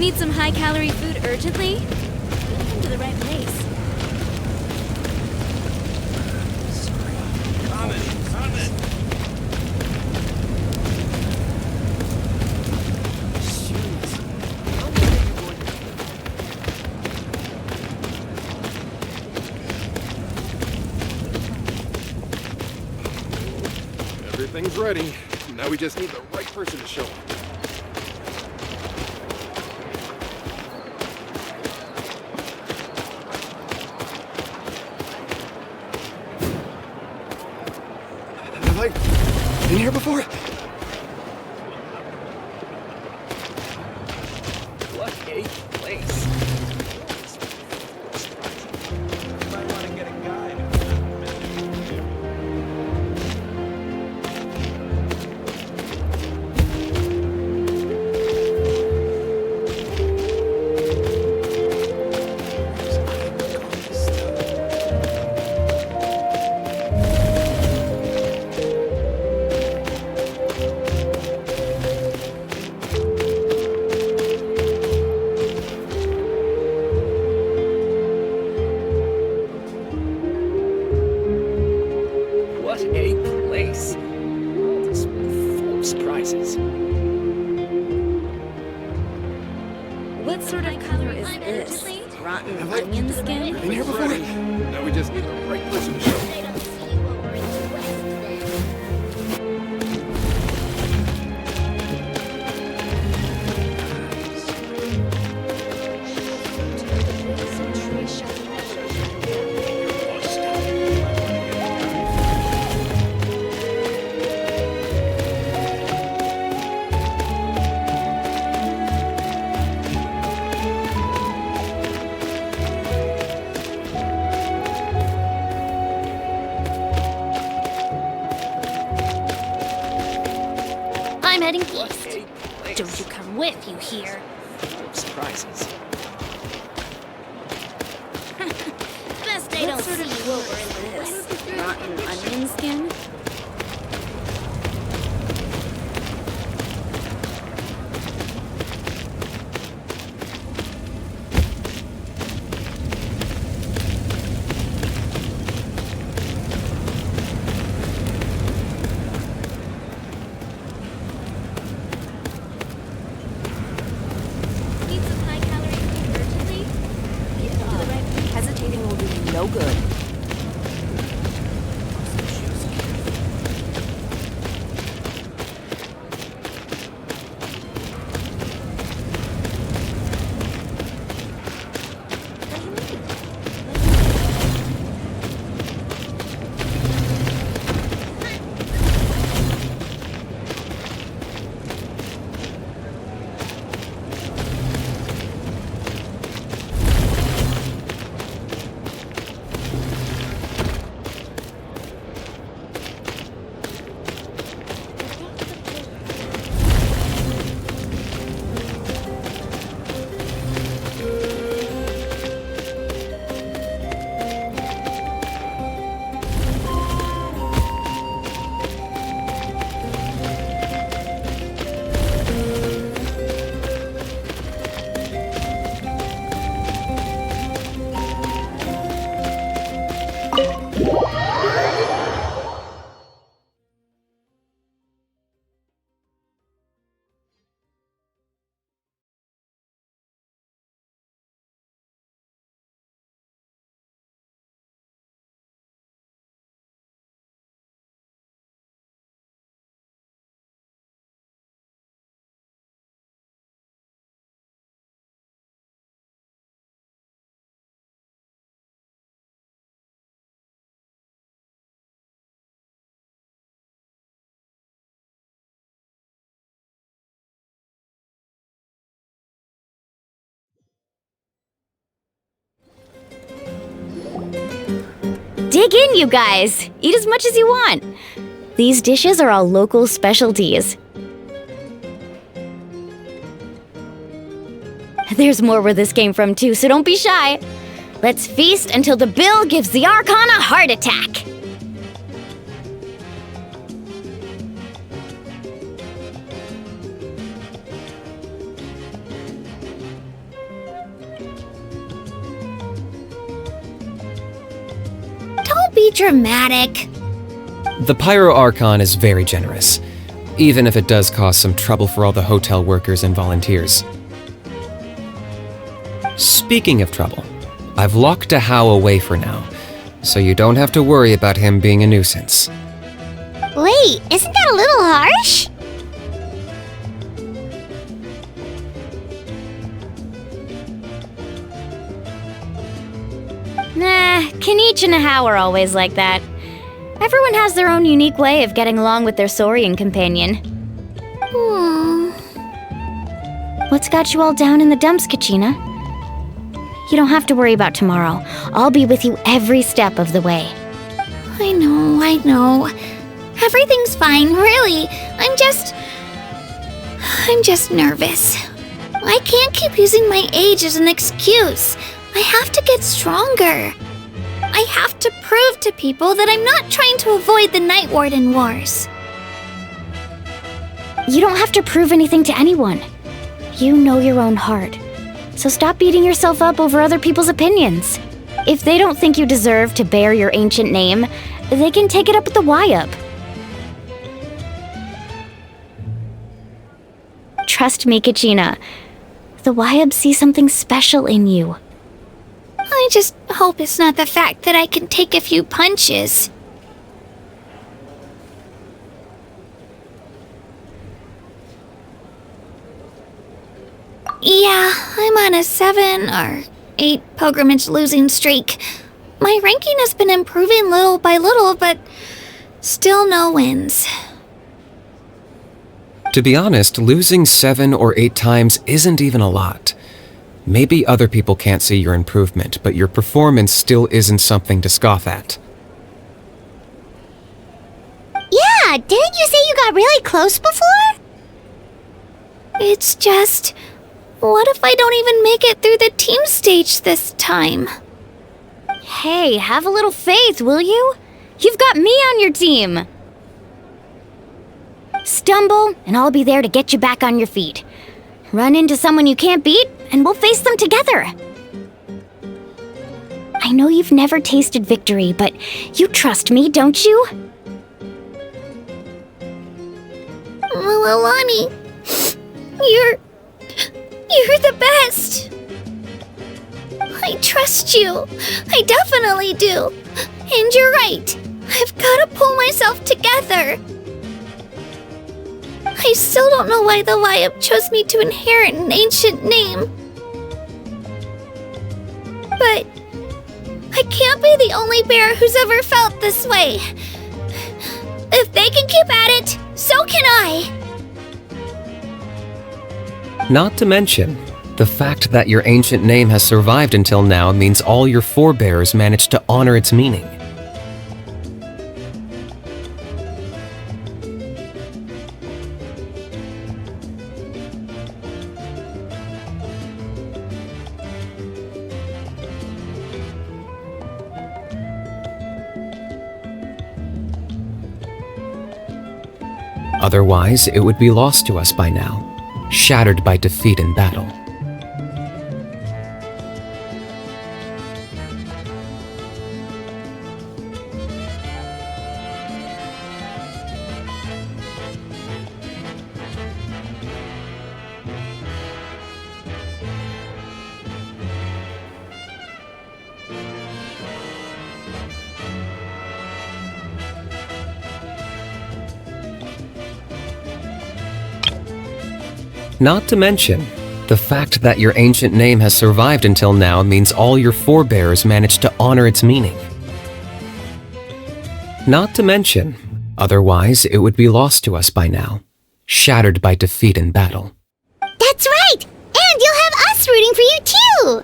Need some high-calorie food urgently? You've come to the right place. Everything's ready. Now we just need the right person to show up. Have I been here before? What a place. You might want to get a guide. What a place. All this full of surprises. What sort of color is this? Rotten Have I onion skin? been here before? Now we just need the right person to show up. I don't see what we're into west then. I'm heading What east. a place. Don't you come with, you hear? Full of surprises. Best I don't see you over into this. Rotten onion skin? Need some high-calorie food urgently? You've come to the right place. Hesitating will do you no good. Dig in, you guys! Eat as much as you want! These dishes are all local specialties. There's more where this came from too, so don't be shy. Let's feast until the bill gives the Archon a heart attack. be dramatic. The Pyro Archon is very generous, even if it does cause some trouble for all the hotel workers and volunteers. Speaking of trouble, I've locked Ahau away for now, so you don't have to worry about him being a nuisance. Wait, isn't that a little harsh? Nah, Kanich and Ahau are always like that. Everyone has their own unique way of getting along with their Saurian companion. What's got you all down in the dumps, Kachina? You don't have to worry about tomorrow. I'll be with you every step of the way. I know. Everything's fine, really. I'm just nervous. I can't keep using my age as an excuse. I have to get stronger. I have to prove to people that I'm not trying to avoid the Night Warden Wars. You don't have to prove anything to anyone. You know your own heart. So stop beating yourself up over other people's opinions. If they don't think you deserve to bear your ancient name, they can take it up with the YUP. Trust me, Kachina. The YUP see something special in you. I just hope it's not the fact that I can take a few punches. Yeah, I'm on a 7 or 8 pilgrimage losing streak. My ranking has been improving little by little, but still no wins. To be honest, losing 7 or 8 times isn't even a lot. Maybe other people can't see your improvement, but your performance still isn't something to scoff at. Yeah, didn't you say you got really close before? It's just, what if I don't even make it through the team stage this time? Hey, have a little faith, will you? You've got me on your team. Stumble, and I'll be there to get you back on your feet. Run into someone you can't beat, and we'll face them together. I know you've never tasted victory, but you trust me, don't you? Mililani, you're the best. I trust you. I definitely do. And you're right. I've got to pull myself together. I still don't know why the YUP chose me to inherit an ancient name. But I can't be the only bear who's ever felt this way. If they can keep at it, so can I. Not to mention, the fact that your ancient name has survived until now means all your forebears managed to honor its meaning. Otherwise, it would be lost to us by now, shattered by defeat in battle. Not to mention, the fact that your ancient name has survived until now means all your forebears managed to honor its meaning. Not to mention, otherwise it would be lost to us by now, shattered by defeat in battle. That's right! And you'll have us rooting for you too!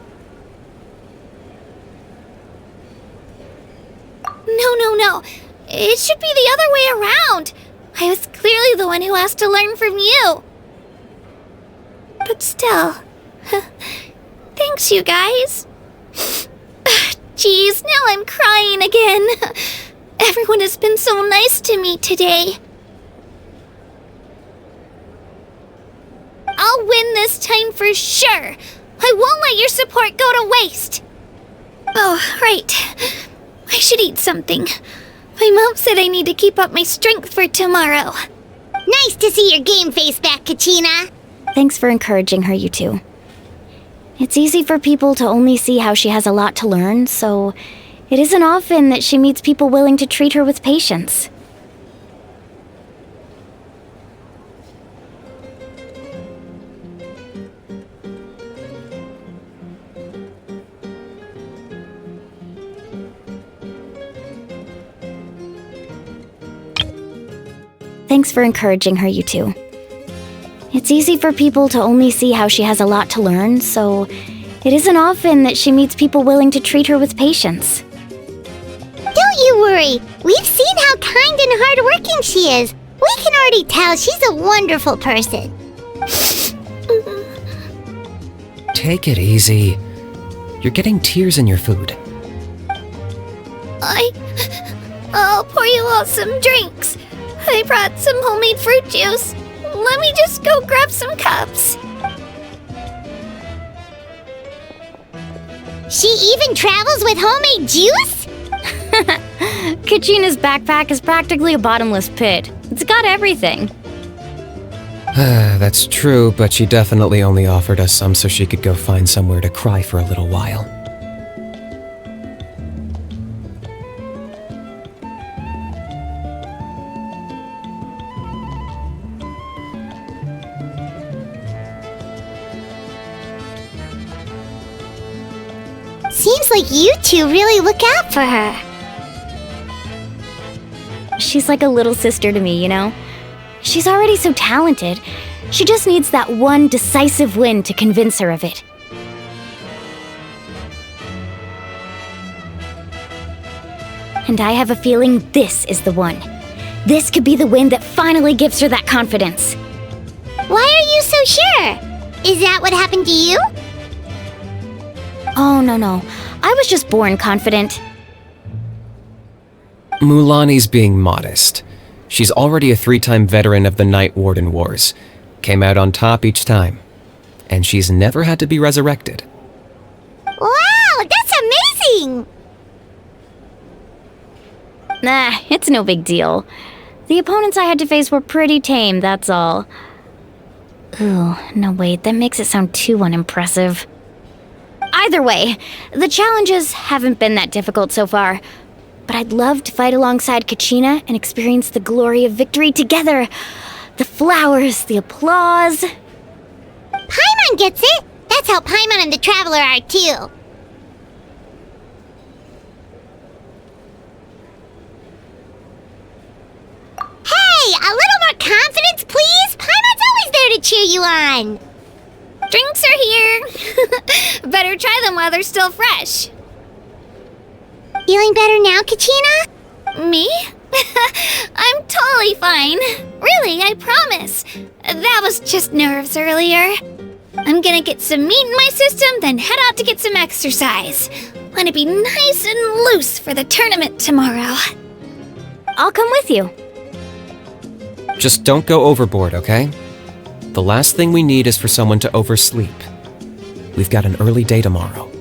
No. It should be the other way around. I was clearly the one who asked to learn from you. But still, thanks you guys. Geez, now I'm crying again. Everyone has been so nice to me today. I'll win this time for sure. I won't let your support go to waste. Oh, right. I should eat something. My mom said I need to keep up my strength for tomorrow. Nice to see your game face back, Kachina. Thanks for encouraging her, you two. It's easy for people to only see how she has a lot to learn, so it isn't often that she meets people willing to treat her with patience. Thanks for encouraging her, you two. It's easy for people to only see how she has a lot to learn, so it isn't often that she meets people willing to treat her with patience. Don't you worry. We've seen how kind and hardworking she is. We can already tell she's a wonderful person. Take it easy. You're getting tears in your food. I'll pour you all some drinks. I brought some homemade fruit juice. Let me just go grab some cups. She even travels with homemade juice? Kachina's backpack is practically a bottomless pit. It's got everything. That's true, but she definitely only offered us some so she could go find somewhere to cry for a little while. Seems like you two really look out for her. She's like a little sister to me, you know? She's already so talented. She just needs that one decisive win to convince her of it. And I have a feeling this is the one. This could be the win that finally gives her that confidence. Why are you so sure? Is that what happened to you? Oh, no. I was just born confident. Mulani's being modest. She's already a 3-time veteran of the Night Warden Wars. Came out on top each time. And she's never had to be resurrected. Wow, that's amazing! Nah, it's no big deal. The opponents I had to face were pretty tame, that's all. Ooh, no wait, that makes it sound too unimpressive. Either way, the challenges haven't been that difficult so far. But I'd love to fight alongside Kachina and experience the glory of victory together. The flowers, the applause. Paimon gets it! That's how Paimon and the Traveler are too. Hey, a little more confidence, please! Paimon's always there to cheer you on! Drinks are here. Better try them while they're still fresh. Feeling better now, Kachina? Me? I'm totally fine. Really, I promise. That was just nerves earlier. I'm gonna get some meat in my system, then head out to get some exercise. Want to be nice and loose for the tournament tomorrow. I'll come with you. Just don't go overboard, okay? The last thing we need is for someone to oversleep. We've got an early day tomorrow.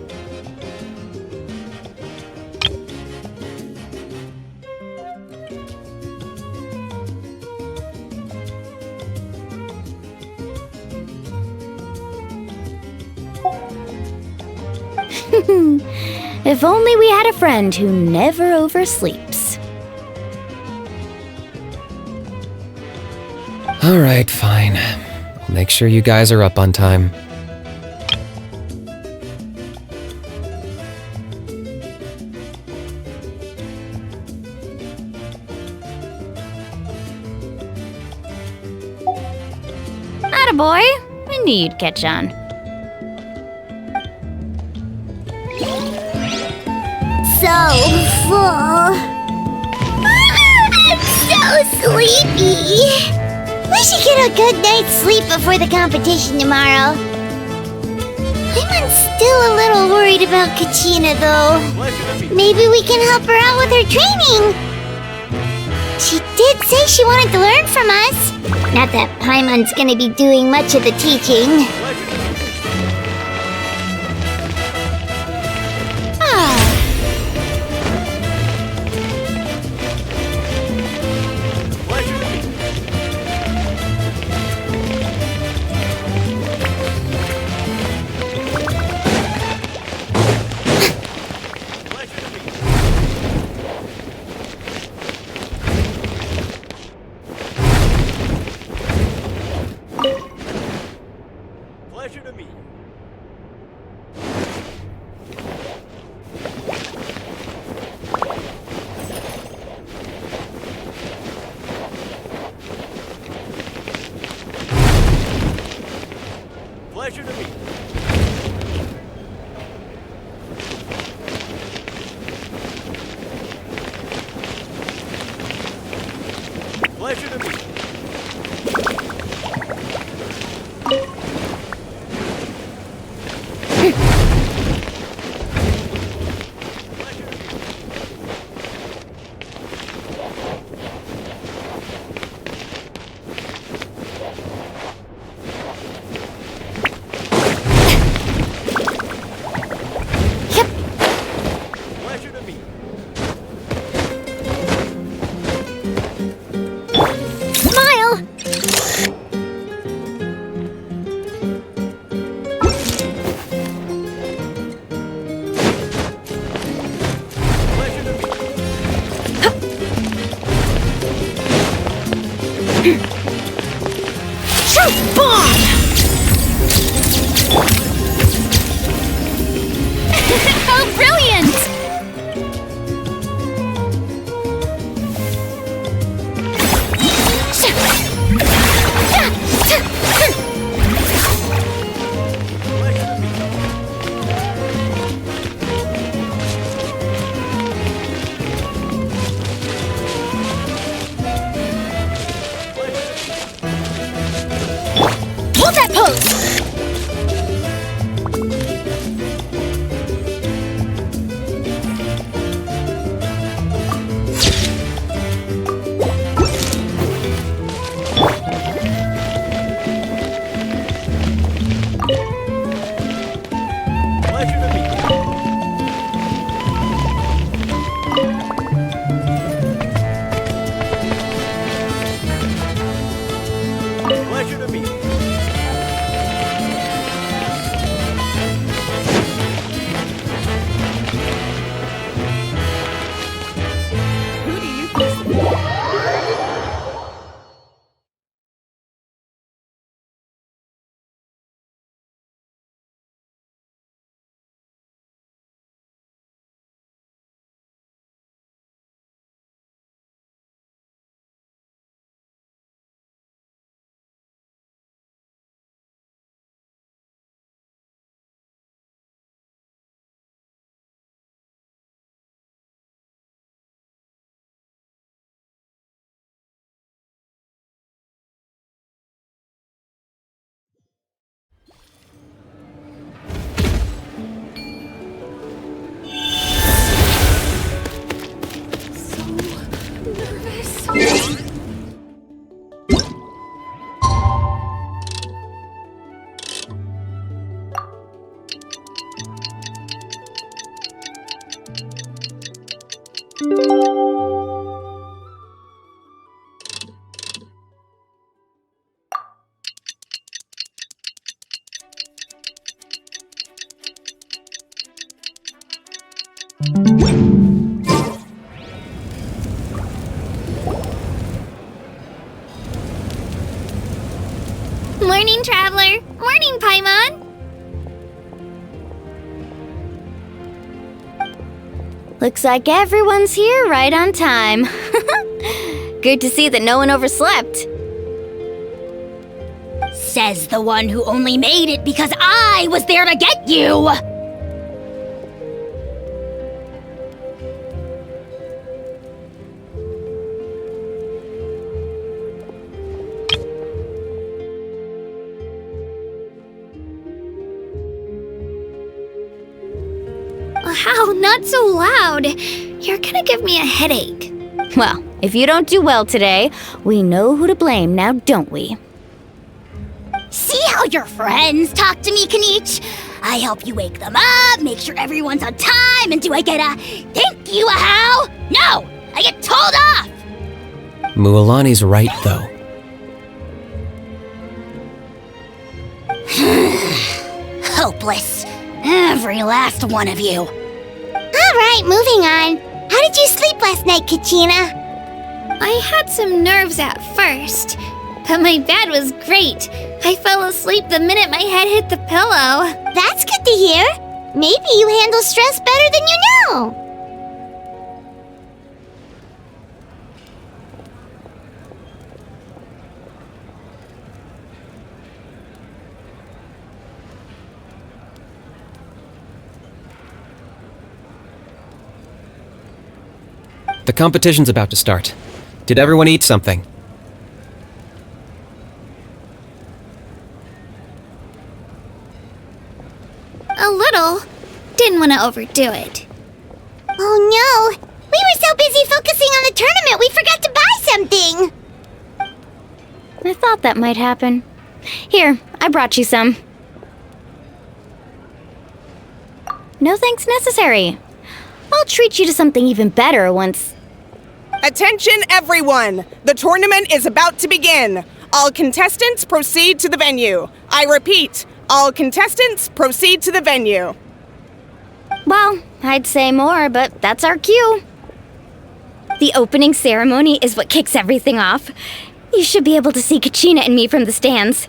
If only we had a friend who never oversleeps. Alright, fine. I'll make sure you guys are up on time. Attaboy! I knew you'd catch on. So full. I'm so sleepy. We should get a good night's sleep before the competition tomorrow. I'm still a little worried about Kachina, though. Maybe we can help her out with her training. She did say she wanted to learn from us. Not that Paimon's gonna be doing much of the teaching. Pleasure to meet you. Pleasure to meet you. Pleasure to meet you. Smile! Pleasure to meet you. Shoot bomb! Oh, brilliant! Hold that pose! Pleasure to meet you. Pleasure to meet you. Who do you think? Morning, Traveler. Morning, Paimon. Looks like everyone's here right on time. Good to see that no one overslept. Says the one who only made it because I was there to get you! How? Not so loud. You're gonna give me a headache. Well, if you don't do well today, we know who to blame now, don't we? See how your friends talk to me, Kanich? I help you wake them up, make sure everyone's on time, and do I get a thank you, a how? No! I get told off! Mualani's right, though. Hopeless. Every last one of you. All right, moving on. How did you sleep last night, Kachina? I had some nerves at first, but my bed was great. I fell asleep the minute my head hit the pillow. That's good to hear. Maybe you handle stress better than you know. The competition's about to start. Did everyone eat something? A little. Didn't want to overdo it. Oh no! We were so busy focusing on the tournament we forgot to buy something! I thought that might happen. Here, I brought you some. No thanks necessary. I'll treat you to something even better once... Attention everyone! The tournament is about to begin. All contestants proceed to the venue. I repeat, all contestants proceed to the venue. Well, I'd say more, but that's our cue. The opening ceremony is what kicks everything off. You should be able to see Kachina and me from the stands.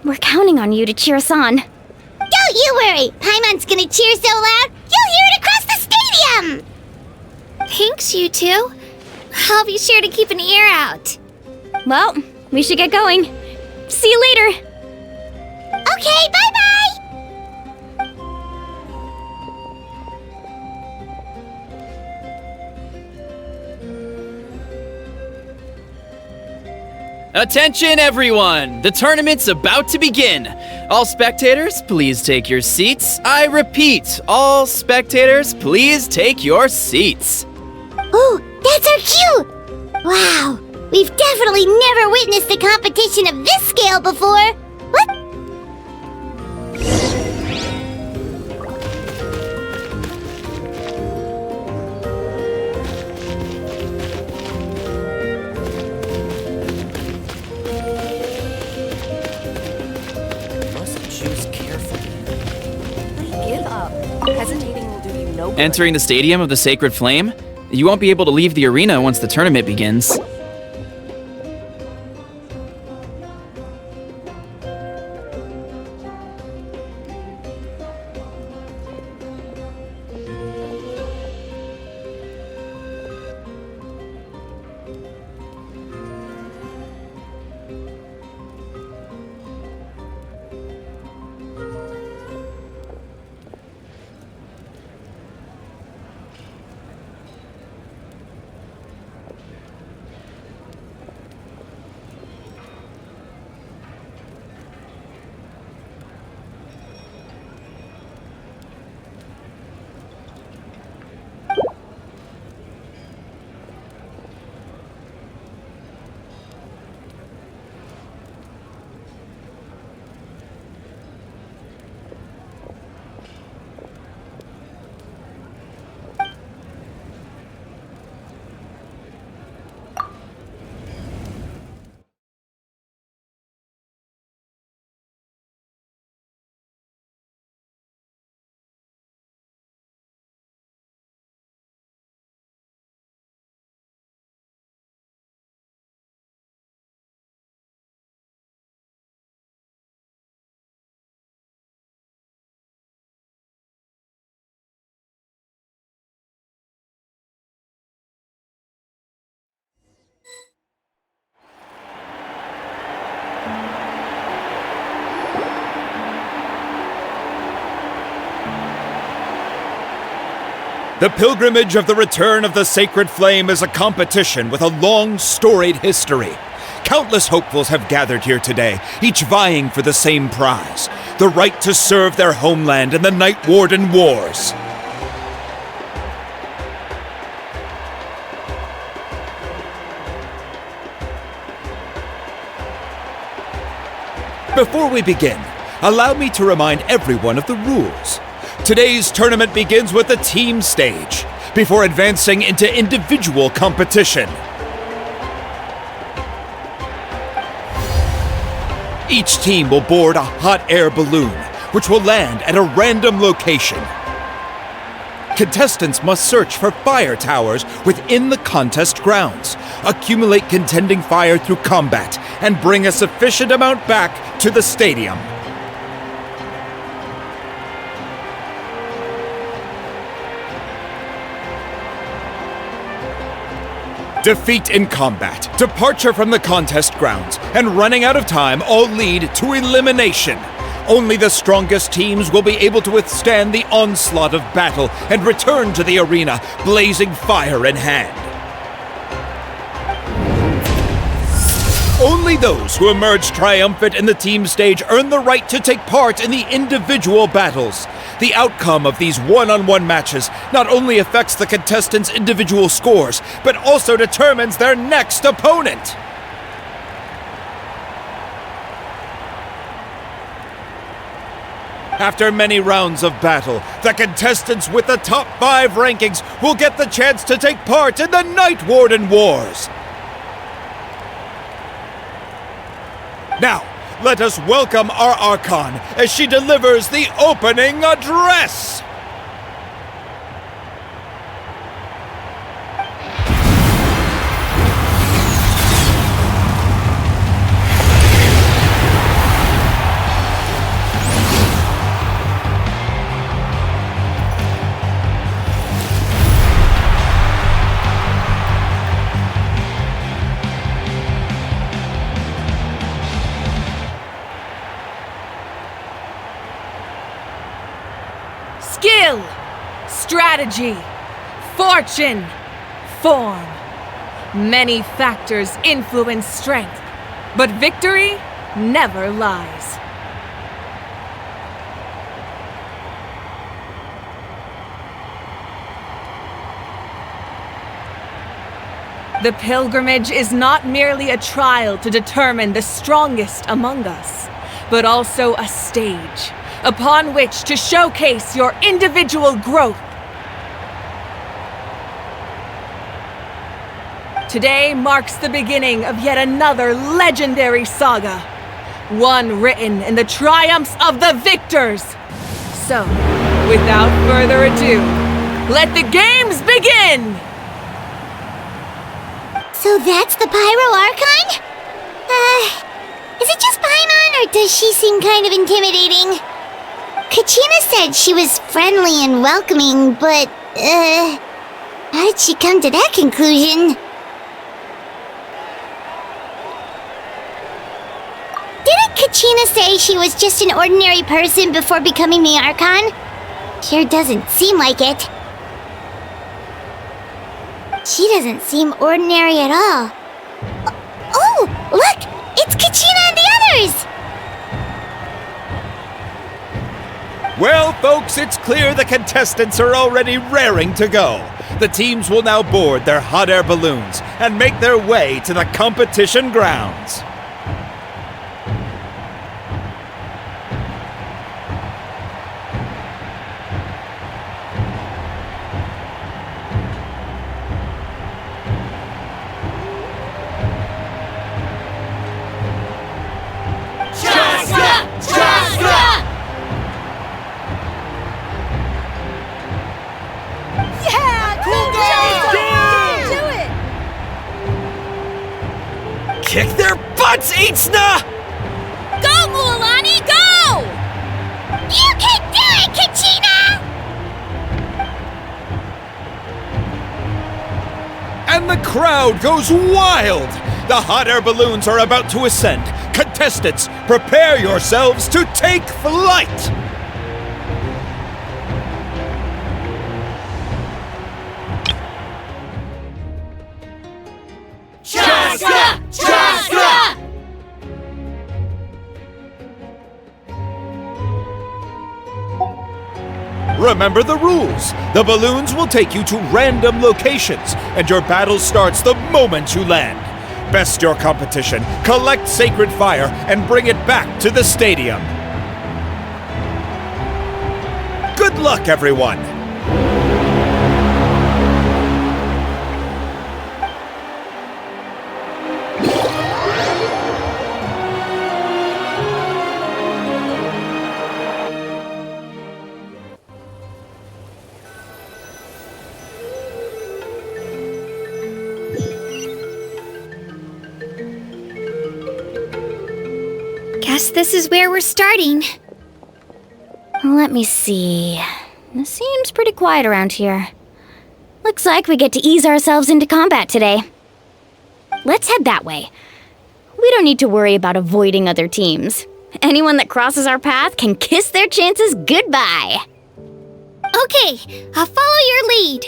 We're counting on you to cheer us on. Don't you worry! Paimon's gonna cheer so loud, you'll hear it across the stadium! Thanks, you two. I'll be sure to keep an ear out. Well, we should get going. See you later. Okay, bye-bye! Attention everyone! The tournament's about to begin! All spectators, please take your seats. I repeat, all spectators, please take your seats. Ooh, that's our cue! Wow, we've definitely never witnessed a competition of this scale before! What? Entering the Stadium of the Sacred Flame? You won't be able to leave the arena once the tournament begins. The pilgrimage of the return of the Sacred Flame is a competition with a long, storied history. Countless hopefuls have gathered here today, each vying for the same prize, the right to serve their homeland in the Night Warden Wars. Before we begin, allow me to remind everyone of the rules. Today's tournament begins with the team stage, before advancing into individual competition. Each team will board a hot air balloon, which will land at a random location. Contestants must search for fire towers within the contest grounds, accumulate contending fire through combat, and bring a sufficient amount back to the stadium. Defeat in combat, departure from the contest grounds, and running out of time all lead to elimination. Only the strongest teams will be able to withstand the onslaught of battle and return to the arena, blazing fire in hand. Only those who emerge triumphant in the team stage earn the right to take part in the individual battles. The outcome of these one-on-one matches not only affects the contestants' individual scores, but also determines their next opponent. After many rounds of battle, the contestants with the top 5 rankings will get the chance to take part in the Night Warden Wars. Now, let us welcome our Archon as she delivers the opening address! Skill, strategy, fortune, form. Many factors influence strength, but victory never lies. The pilgrimage is not merely a trial to determine the strongest among us, but also a stage upon which to showcase your individual growth. Today marks the beginning of yet another legendary saga, one written in the triumphs of the victors. So, without further ado, let the games begin! So that's the Pyro Archon? Is it just Paimon, or does she seem kind of intimidating? Kachina said she was friendly and welcoming, but, how did she come to that conclusion? Didn't Kachina say she was just an ordinary person before becoming the Archon? Sure doesn't seem like it. She doesn't seem ordinary at all. Oh, look! It's Kachina and the others! Well, folks, it's clear the contestants are already raring to go. The teams will now board their hot air balloons and make their way to the competition grounds. Kick their butts, Itzna! Go, Mualani, go! You can do it, Kachina! And the crowd goes wild! The hot air balloons are about to ascend. Contestants, prepare yourselves to take flight! Remember the rules. The balloons will take you to random locations, and your battle starts the moment you land. Best your competition, collect sacred fire, and bring it back to the stadium. Good luck, everyone! Guess this is where we're starting. Let me see. It seems pretty quiet around here. Looks like we get to ease ourselves into combat today. Let's head that way. We don't need to worry about avoiding other teams. Anyone that crosses our path can kiss their chances goodbye. Okay, I'll follow your lead.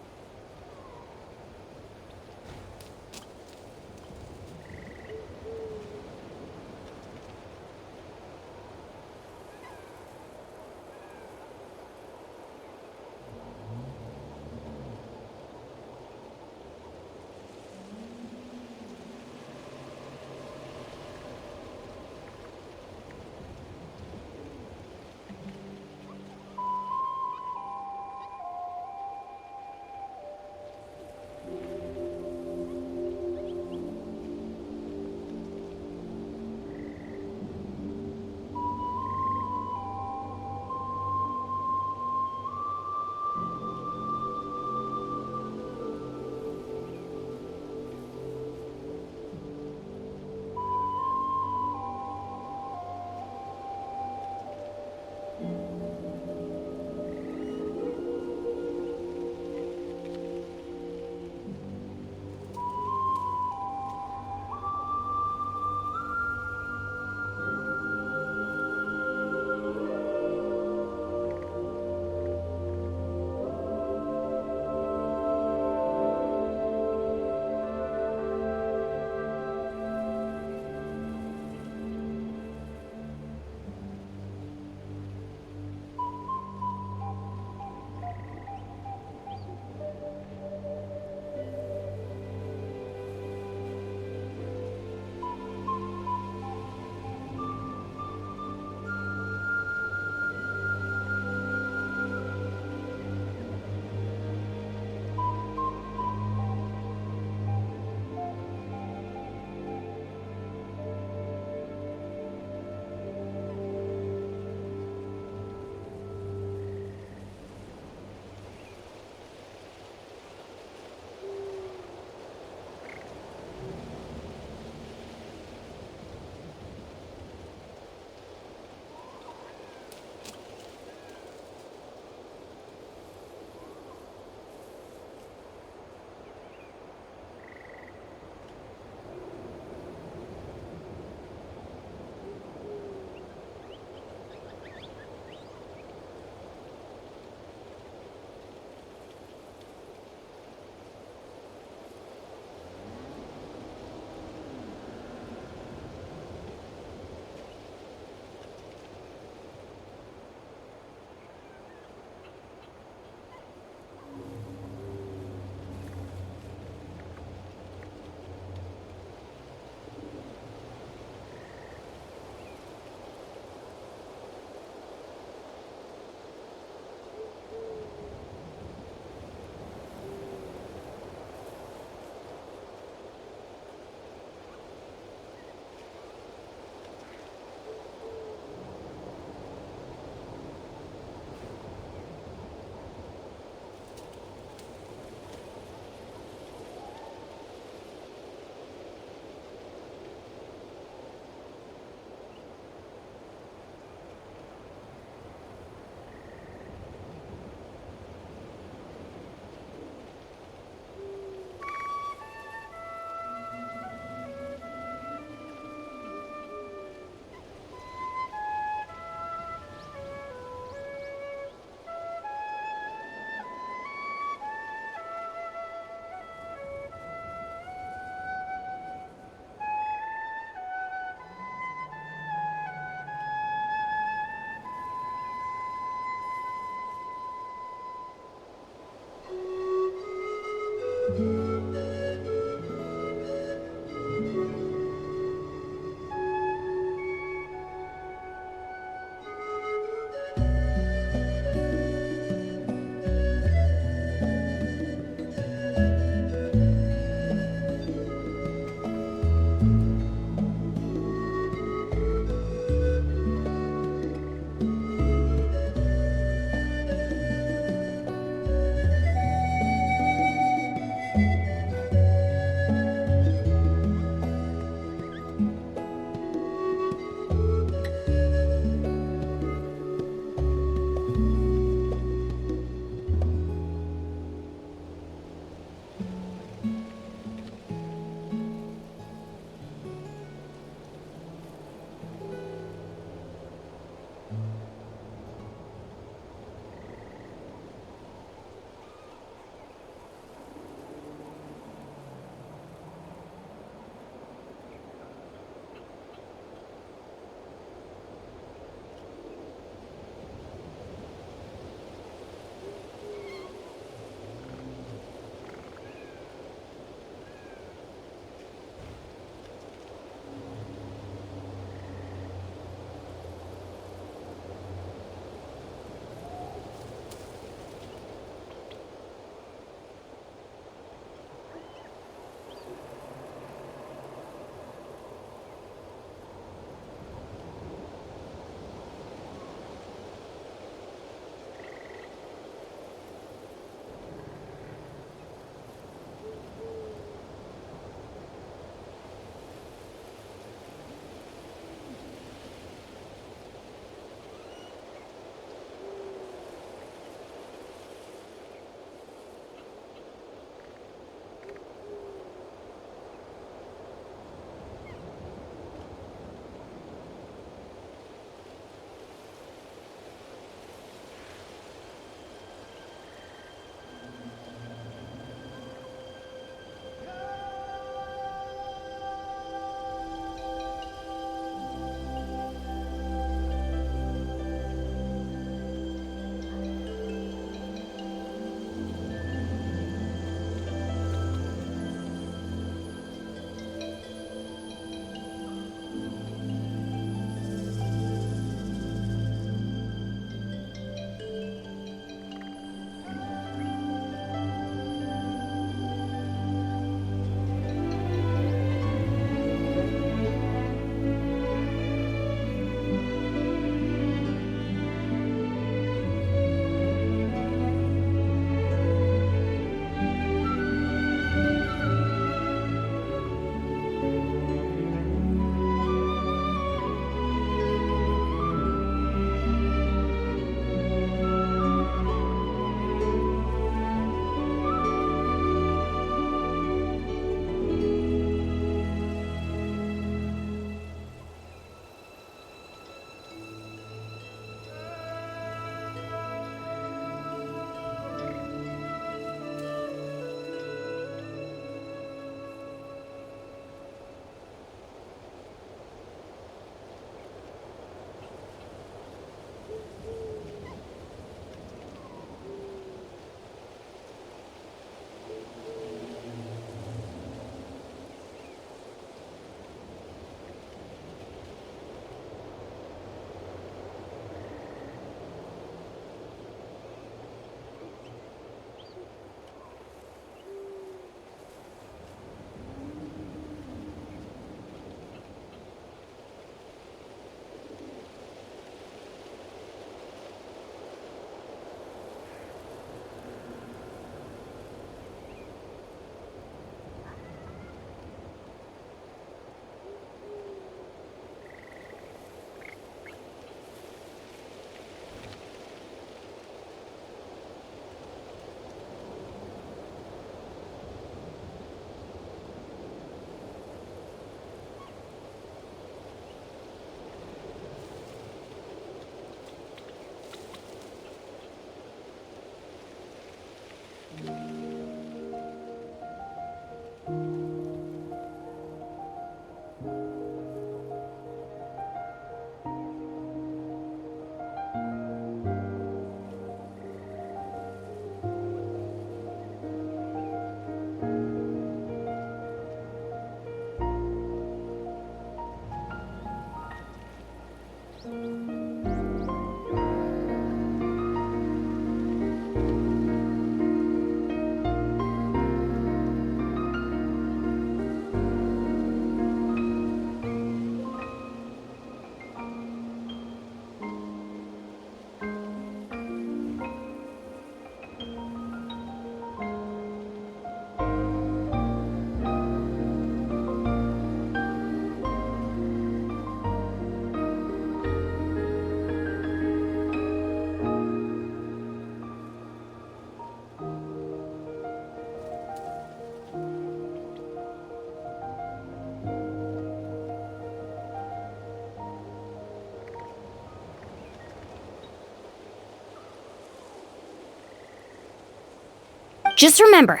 Just remember,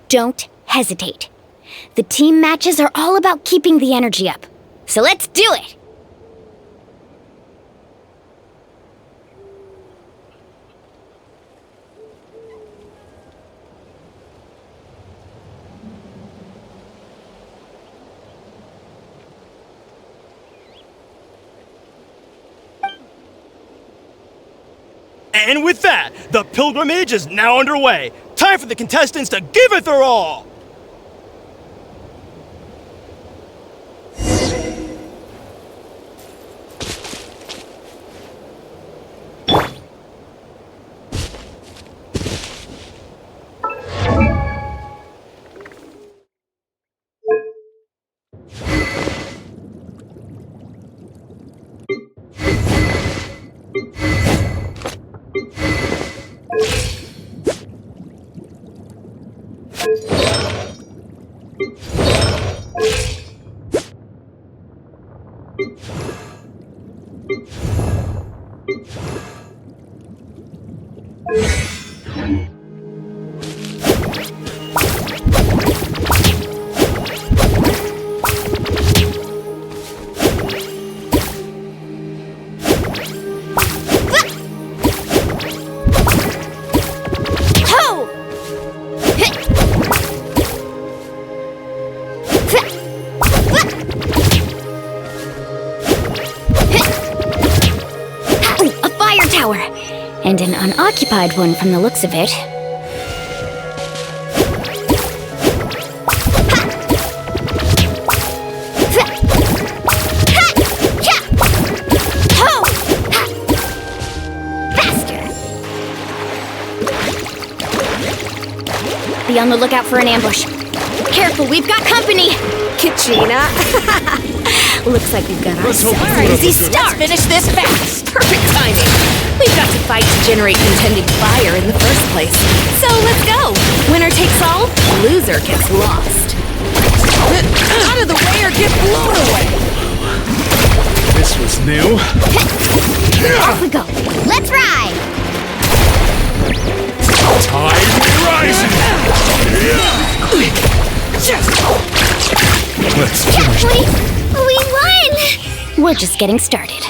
don't hesitate. The team matches are all about keeping the energy up. So let's do it! And with that, the pilgrimage is now underway. Time for the contestants to give it their all! And an unoccupied one from the looks of it. Faster! Be on the lookout for an ambush. Careful, we've got company! Kachina. Looks like we've got ourselves. Alright, easy start. Let's finish this fast. Perfect timing. We've got to fight to generate contending fire in the first place. So let's go. Winner takes all, loser gets lost. Out of the way or get blown away. This was new. Off we go. Let's ride! Tide rising! Let's finish. We won! We're just getting started.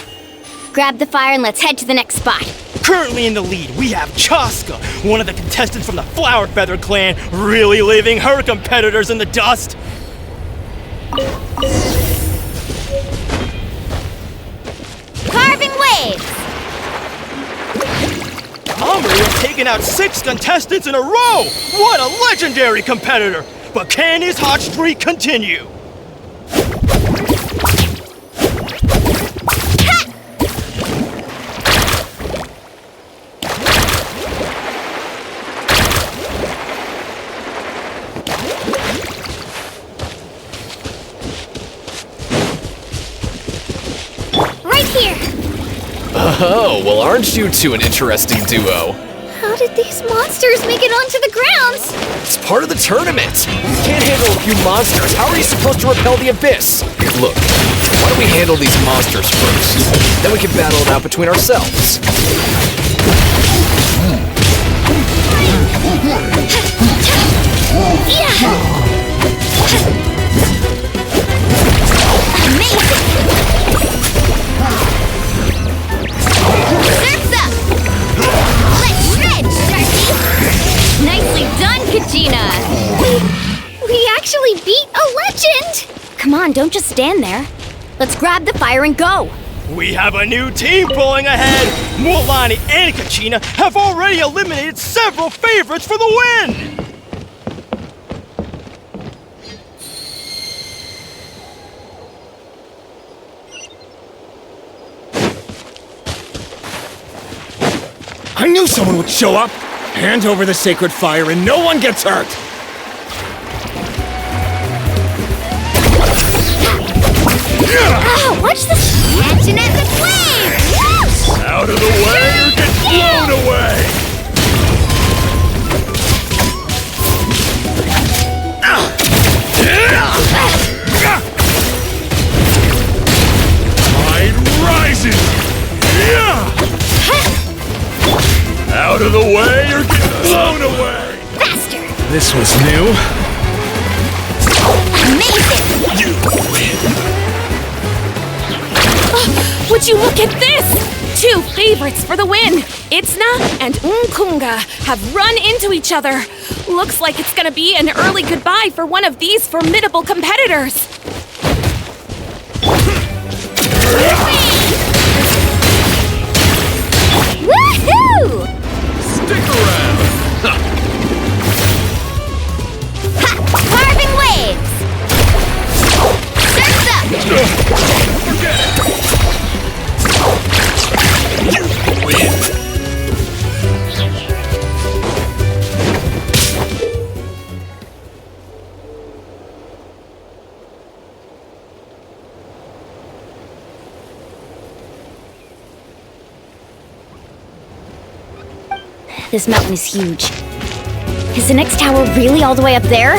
Grab the fire and let's head to the next spot. Currently in the lead, we have Chaska, one of the contestants from the Flower Feather clan, really leaving her competitors in the dust. Carving waves! Omri has taken out 6 contestants in a row! What a legendary competitor! But can his hot streak continue? Oh, well, aren't you two an interesting duo? How did these monsters make it onto the grounds? It's part of the tournament. You can't handle a few monsters. How are you supposed to repel the abyss? Look, why don't we handle these monsters first? Then we can battle it out between ourselves. Come on, don't just stand there. Let's grab the fire and go. We have a new team pulling ahead! Mulani and Kachina have already eliminated several favorites for the win! I knew someone would show up! Hand over the sacred fire and no one gets hurt! Oh, watch this! Catching at the flames! Woo! Out of the way or get blown away! Tide rises! Out of the way or get blown away! Faster! This was new. Amazing! You win! Would you look at this? 2 favorites for the win. Itzna and Unkunga have run into each other. Looks like it's gonna be an early goodbye for one of these formidable competitors. Woohoo! Stick around! Carving waves! Surf's up! Forget it! You win! This mountain is huge. Is the next tower really all the way up there?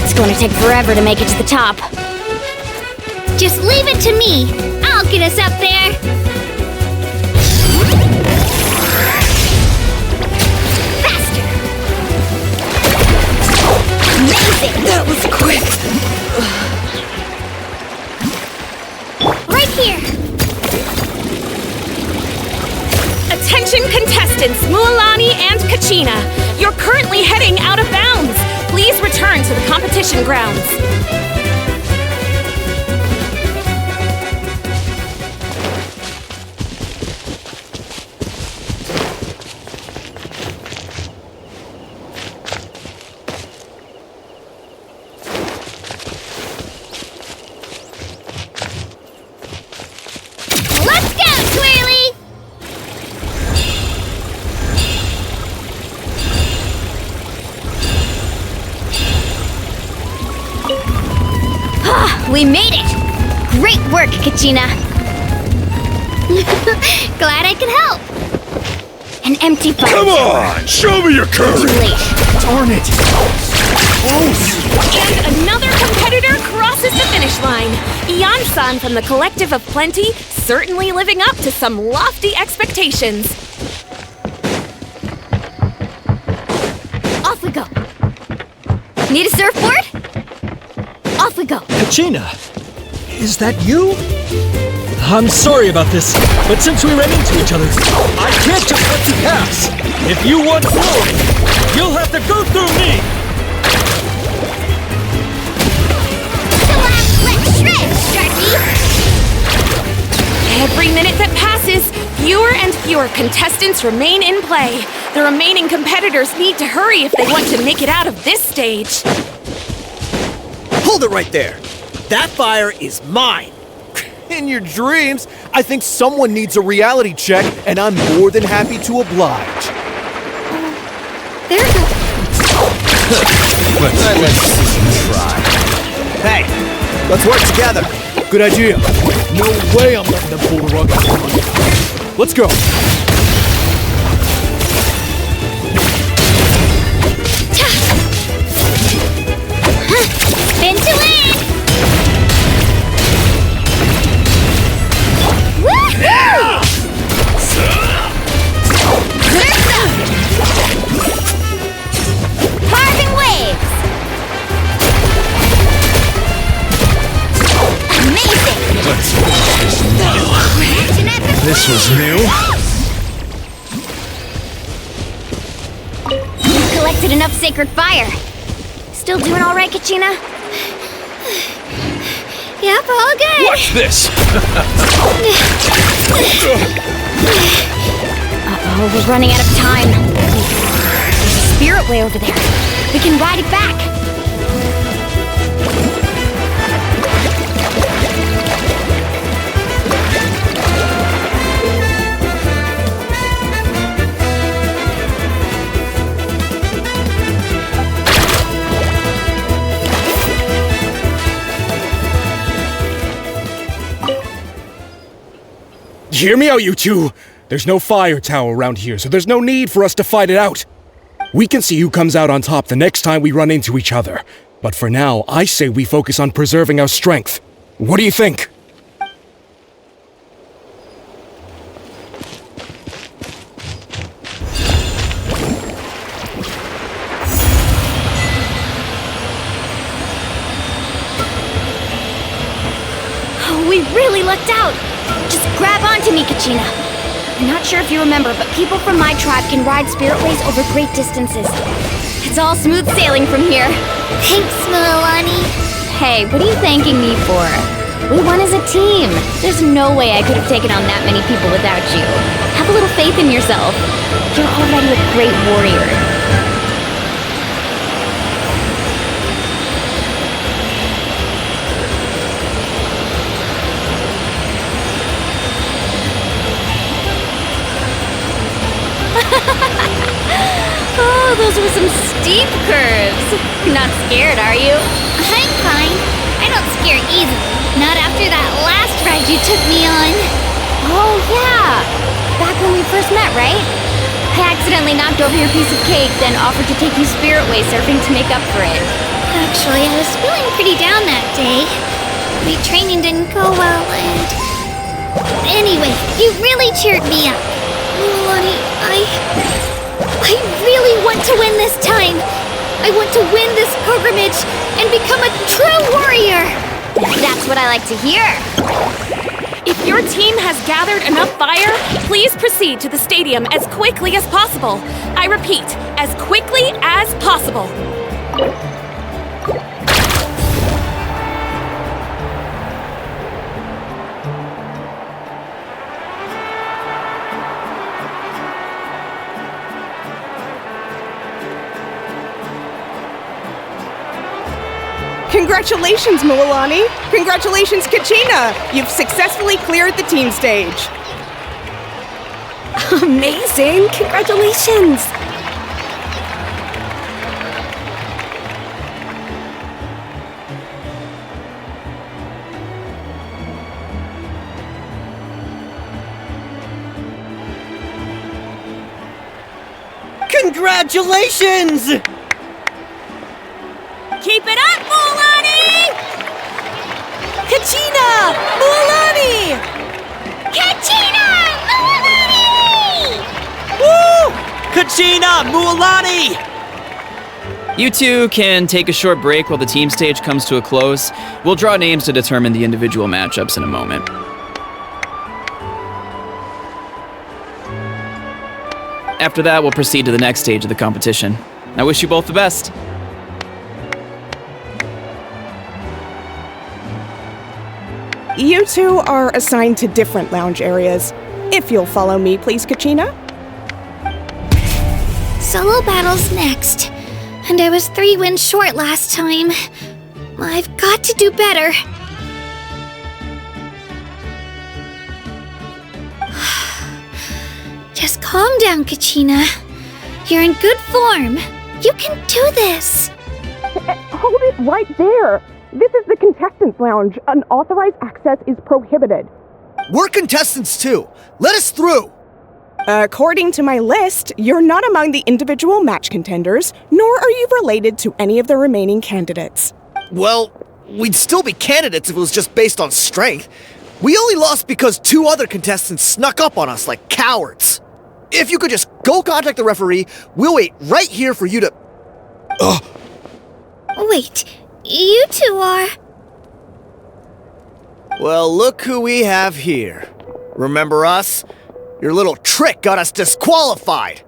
It's going to take forever to make it to the top. Just leave it to me. I'll get us up there. Faster! Amazing! That was quick. Right here. Attention contestants, Mualani and Kachina. You're currently heading out of bounds. Please return to the competition grounds. Let's go, Twirly! We made it! Great work, Kachina! Glad I could help. An empty fire. Come on! Show me your courage! Too late. Darn it! And another competitor crosses the finish line. Ian-san from the Collective of Plenty, certainly living up to some lofty expectations. Off we go. Need a surfboard? Off we go. Kachina, is that you? I'm sorry about this, but since we ran into each other, I can't just let you pass. If you want glory, you'll have to go through me. Let's shred, Sharky! Every minute that passes, fewer and fewer contestants remain in play. The remaining competitors need to hurry if they want to make it out of this stage. Hold it right there. That fire is mine. In your dreams, I think someone needs a reality check, and I'm more than happy to oblige. There it goes. Let's try. Hey, let's work together. Good idea. No way I'm letting them pull the rug out from under me. Let's go. Spin to win! Woohoo! Carving waves! Amazing! Let's finish this. This was new. You've collected enough sacred fire. Still doing all right, Kachina? Yep, all good. Watch this! Uh-oh, we're running out of time. There's a spirit way over there. We can ride it back. Hear me out, you two! There's no fire tower around here, so there's no need for us to fight it out. We can see who comes out on top the next time we run into each other. But for now, I say we focus on preserving our strength. What do you think? Oh, we really lucked out. Just grab onto me, Kachina. I'm not sure if you remember, but people from my tribe can ride spiritways over great distances. It's all smooth sailing from here. Thanks, Milani. Hey, what are you thanking me for? We won as a team. There's no way I could have taken on that many people without you. Have a little faith in yourself. You're already a great warrior. Oh, those were some steep curves. You're not scared, are you? I'm fine. I don't scare easily. Not after that last ride you took me on. Oh, yeah. Back when we first met, right? I accidentally knocked over your piece of cake, then offered to take you spiritway surfing to make up for it. Actually, I was feeling pretty down that day. My training didn't go well, and... Anyway, you really cheered me up. Milani, I really want to win this time. I want to win this pilgrimage and become a true warrior. That's what I like to hear. If your team has gathered enough fire, please proceed to the stadium as quickly as possible. I repeat, as quickly as possible. Congratulations, Milani! Congratulations, Kachina! You've successfully cleared the team stage. Amazing! Congratulations! Congratulations! Keep it up, Milani! Kachina! Milani! Kachina! Milani! Woo! Kachina! Milani! You two can take a short break while the team stage comes to a close. We'll draw names to determine the individual matchups in a moment. After that, we'll proceed to the next stage of the competition. I wish you both the best. You two are assigned to different lounge areas. If you'll follow me, please, Kachina. Solo battle's next. And I was 3 wins short last time. I've got to do better. Just calm down, Kachina. You're in good form. You can do this. Hold it right there. This is the contestants' lounge. Unauthorized access is prohibited. We're contestants too. Let us through. According to my list, you're not among the individual match contenders, nor are you related to any of the remaining candidates. Well, we'd still be candidates if it was just based on strength. We only lost because 2 other contestants snuck up on us like cowards. If you could just go contact the referee, we'll wait right here for you to... Wait, you two are... Well, look who we have here. Remember us? Your little trick got us disqualified.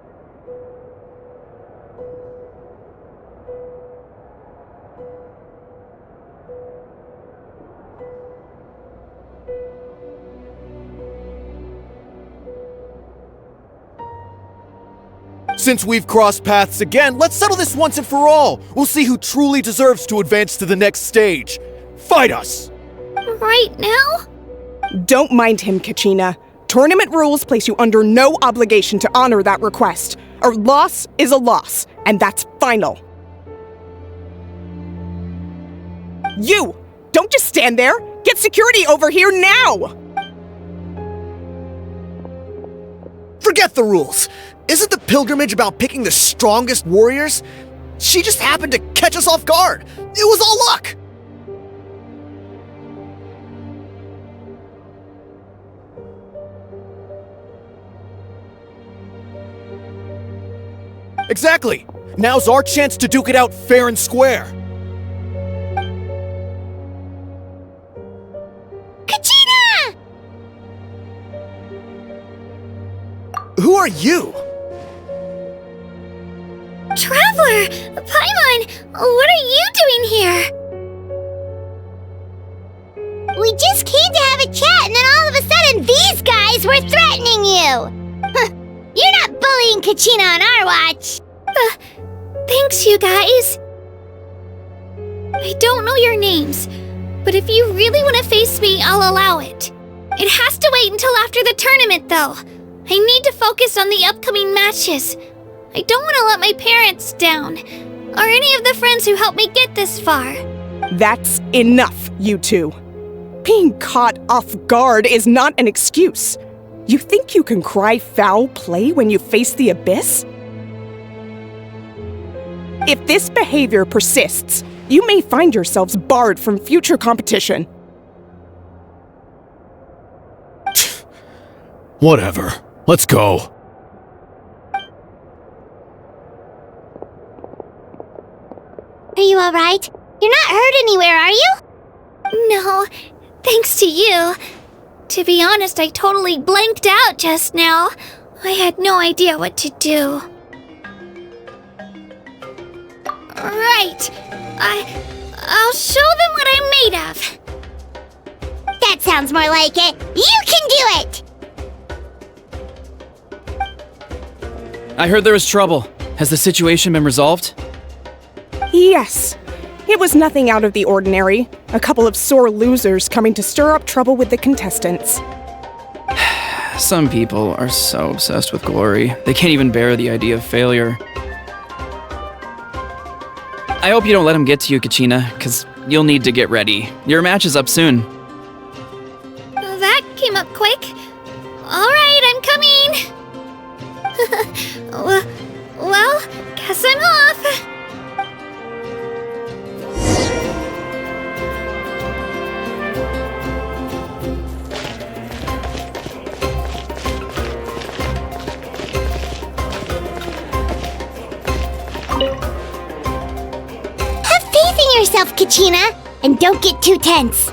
Since we've crossed paths again, let's settle this once and for all. We'll see who truly deserves to advance to the next stage. Fight us! Right now? Don't mind him, Kachina. Tournament rules place you under no obligation to honor that request. A loss is a loss, and that's final. You! Don't just stand there! Get security over here now! Forget the rules. Isn't the pilgrimage about picking the strongest warriors? She just happened to catch us off guard. It was all luck. Exactly. Now's our chance to duke it out fair and square. Kachina! Who are you? Traveler! Paimon! What are you doing here? We just came to have a chat, and then all of a sudden these guys were threatening you! Huh, you're not bullying Kachina on our watch! Thanks, you guys. I don't know your names, but if you really want to face me, I'll allow it. It has to wait until after the tournament, though. I need to focus on the upcoming matches. I don't want to let my parents down, or any of the friends who helped me get this far. That's enough, you two. Being caught off guard is not an excuse. You think you can cry foul play when you face the abyss? If this behavior persists, you may find yourselves barred from future competition. Whatever. Let's go. Are you alright? You're not hurt anywhere, are you? No, thanks to you. To be honest, I totally blanked out just now. I had no idea what to do. Right. I'll show them what I'm made of. That sounds more like it. You can do it! I heard there was trouble. Has the situation been resolved? Yes. It was nothing out of the ordinary. A couple of sore losers coming to stir up trouble with the contestants. Some people are so obsessed with glory, they can't even bear the idea of failure. I hope you don't let him get to you, Kachina, because you'll need to get ready. Your match is up soon. That came up quick. Alright, I'm coming. Well, guess I'm off. Have faith in yourself, Kachina, and don't get too tense.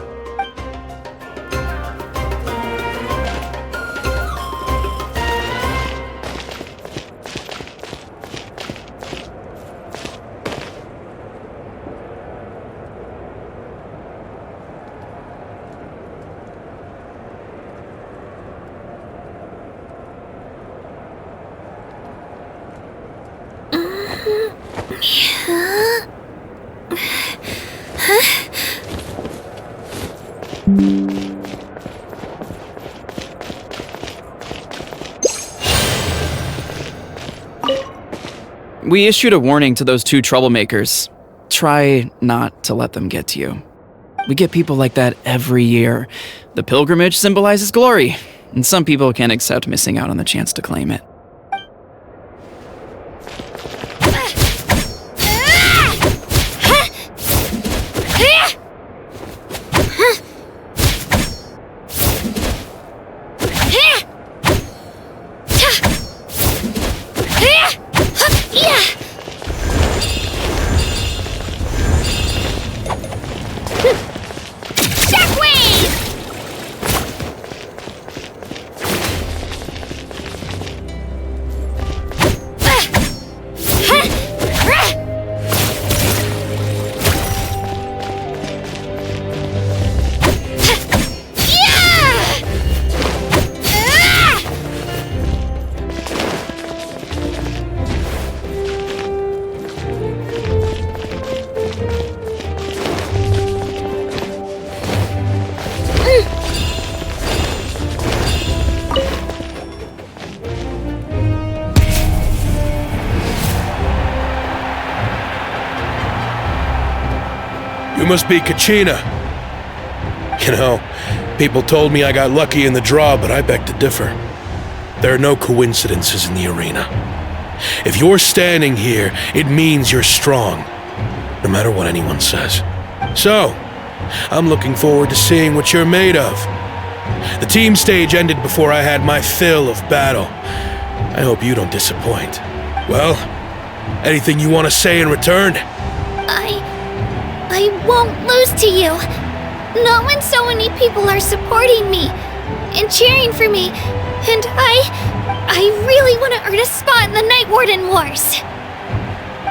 We issued a warning to those two troublemakers. Try not to let them get to you. We get people like that every year. The pilgrimage symbolizes glory, and some people can't accept missing out on the chance to claim it. You must be Kachina. You know, people told me I got lucky in the draw, but I beg to differ. There are no coincidences in the arena. If you're standing here, it means you're strong, no matter what anyone says. So, I'm looking forward to seeing what you're made of. The team stage ended before I had my fill of battle. I hope you don't disappoint. Well, anything you want to say in return? I won't lose to you. Not when so many people are supporting me and cheering for me. And I really want to earn a spot in the Night Warden Wars.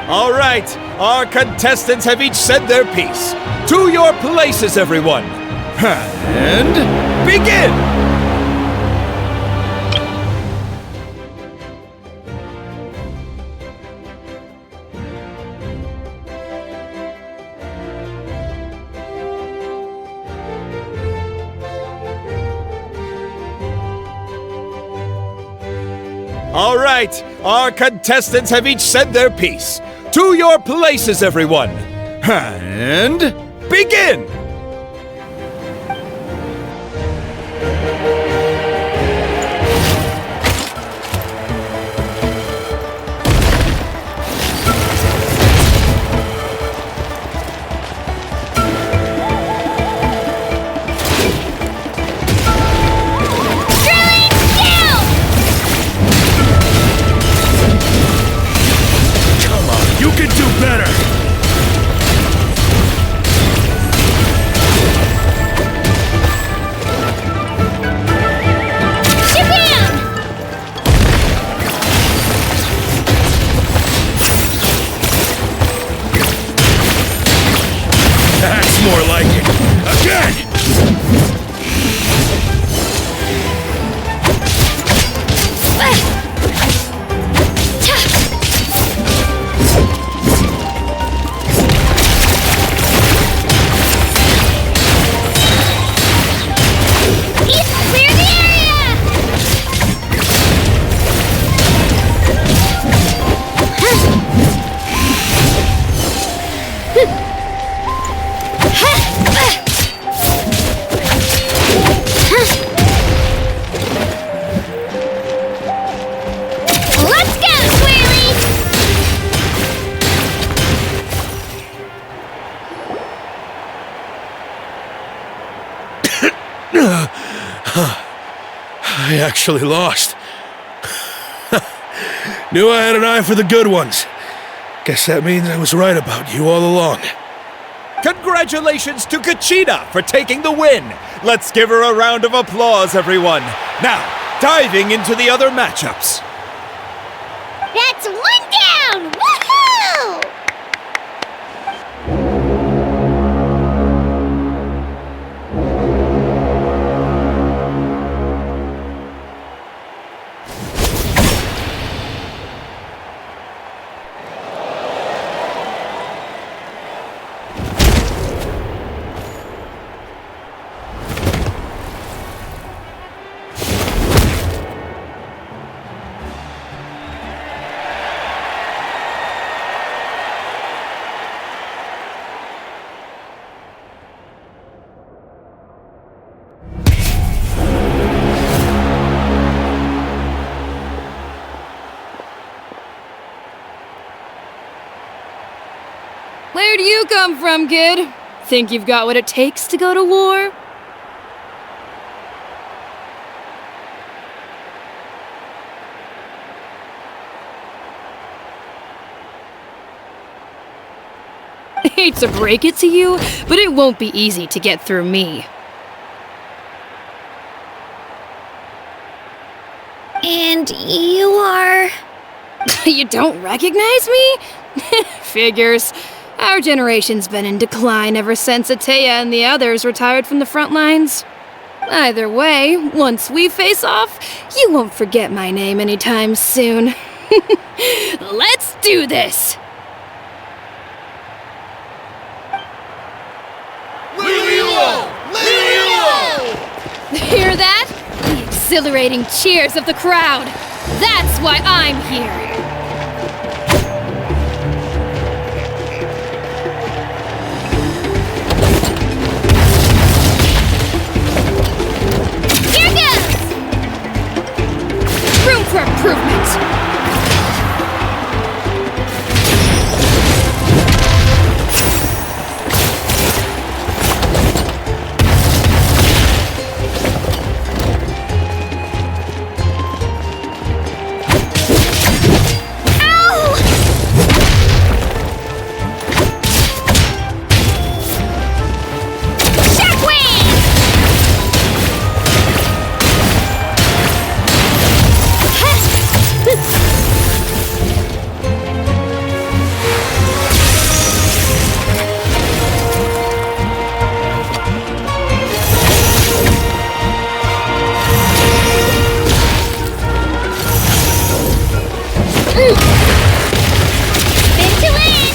All right, our contestants have each said their piece. To your places, everyone. And begin! All right, our contestants have each said their piece. To your places, everyone. And begin! More like it. Again! Clear the area! Let's go, Swirly! I actually lost. Knew I had an eye for the good ones. Guess that means I was right about you all along. Congratulations to Kachina for taking the win. Let's give her a round of applause, everyone. Now, diving into the other matchups. That's one down! Woohoo! Where do you come from, kid? Think you've got what it takes to go to war? Hate to break it to you, but it won't be easy to get through me. And you are... You don't recognize me? Figures. Our generation's been in decline ever since Atea and the others retired from the front lines. Either way, once we face off, you won't forget my name anytime soon. Let's do this! Hear that? The exhilarating cheers of the crowd. That's why I'm here. to win!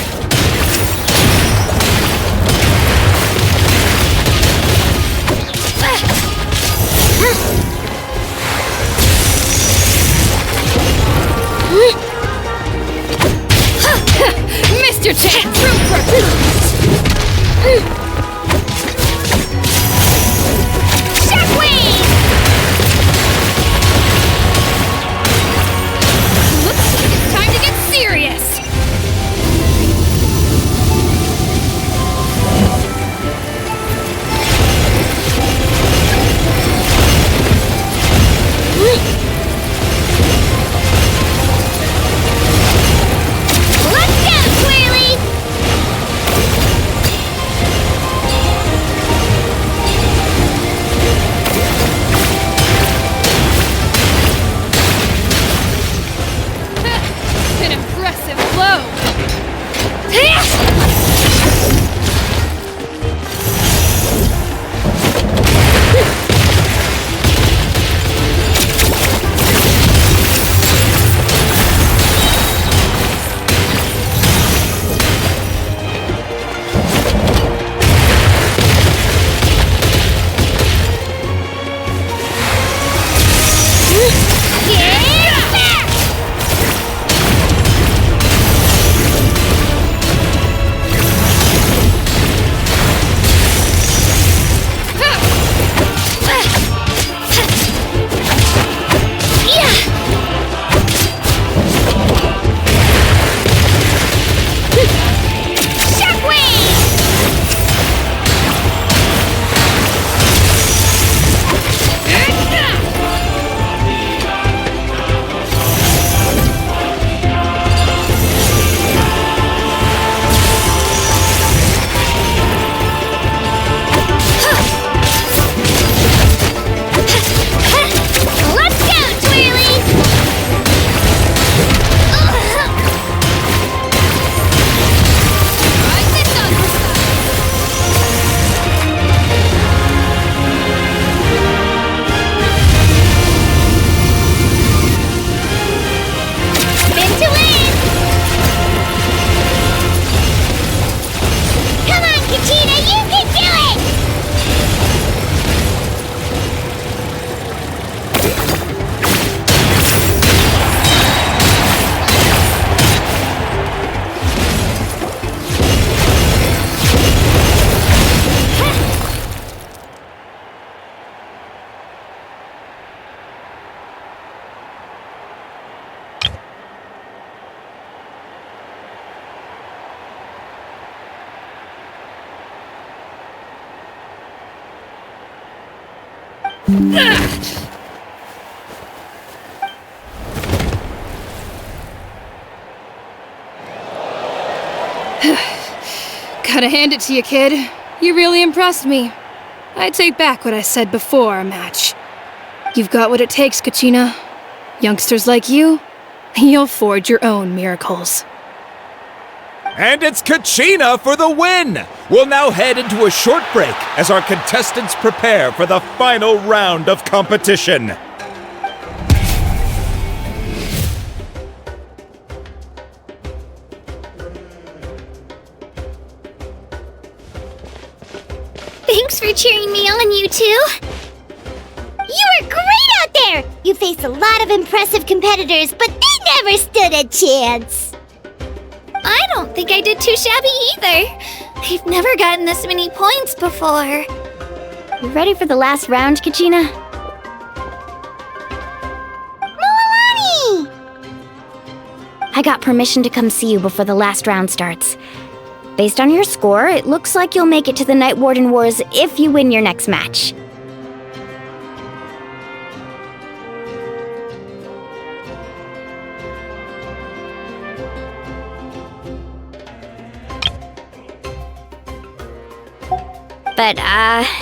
Mr. Chance! Shockwave! Looks like it's time to get serious! Let's go, Twirly! An impressive blow! Let's go, Twirly! Spin to win! Come on, Kachina, you can do it! Gotta hand it to you, kid. You really impressed me. I take back what I said before our match. You've got what it takes, Kachina. Youngsters like you, you'll forge your own miracles. And it's Kachina for the win! We'll now head into a short break as our contestants prepare for the final round of competition. Thanks for cheering me on, you two! You were great out there! You faced a lot of impressive competitors, but they never stood a chance! I don't think I did too shabby either. I've never gotten this many points before. You ready for the last round, Kachina? Moalani! I got permission to come see you before the last round starts. Based on your score, it looks like you'll make it to the Night Warden Wars if you win your next match. But,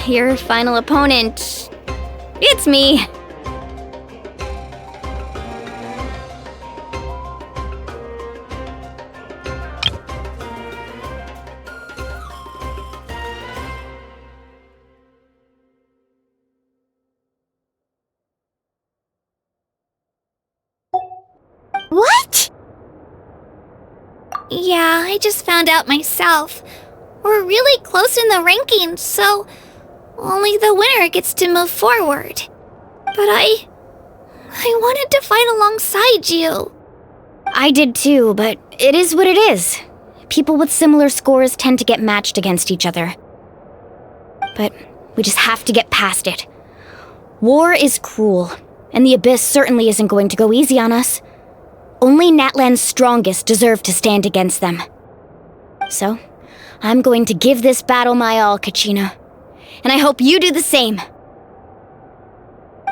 your final opponent... It's me. What? Yeah, I just found out myself. We're really close in the rankings, so only the winner gets to move forward. But I wanted to fight alongside you. I did too, but it is what it is. People with similar scores tend to get matched against each other. But we just have to get past it. War is cruel, and the Abyss certainly isn't going to go easy on us. Only Natlan's strongest deserve to stand against them. So, I'm going to give this battle my all, Kachina. And I hope you do the same.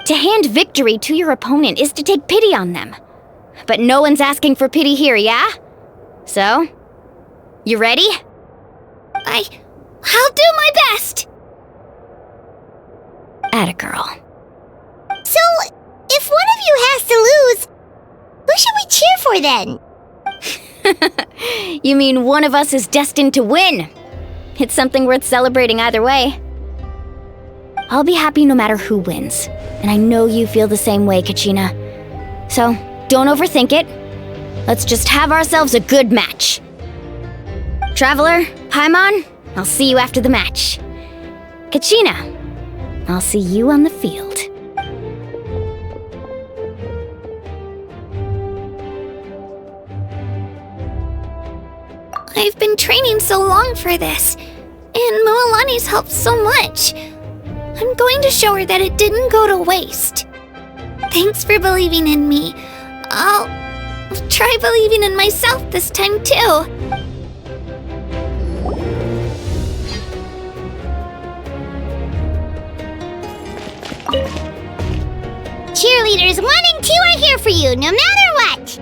To hand victory to your opponent is to take pity on them. But no one's asking for pity here, yeah? So, you ready? I'll do my best! Atta girl. So, if one of you has to lose, who should we cheer for then? You mean one of us is destined to win? It's something worth celebrating either way. I'll be happy no matter who wins, and I know you feel the same way, Kachina. So, don't overthink it. Let's just have ourselves a good match. Traveler, Paimon, I'll see you after the match. Kachina, I'll see you on the field. I've been training so long for this, and Mualani's helped so much. I'm going to show her that it didn't go to waste. Thanks for believing in me. I'll try believing in myself this time too. Cheerleaders 1 and 2 are here for you, no matter what!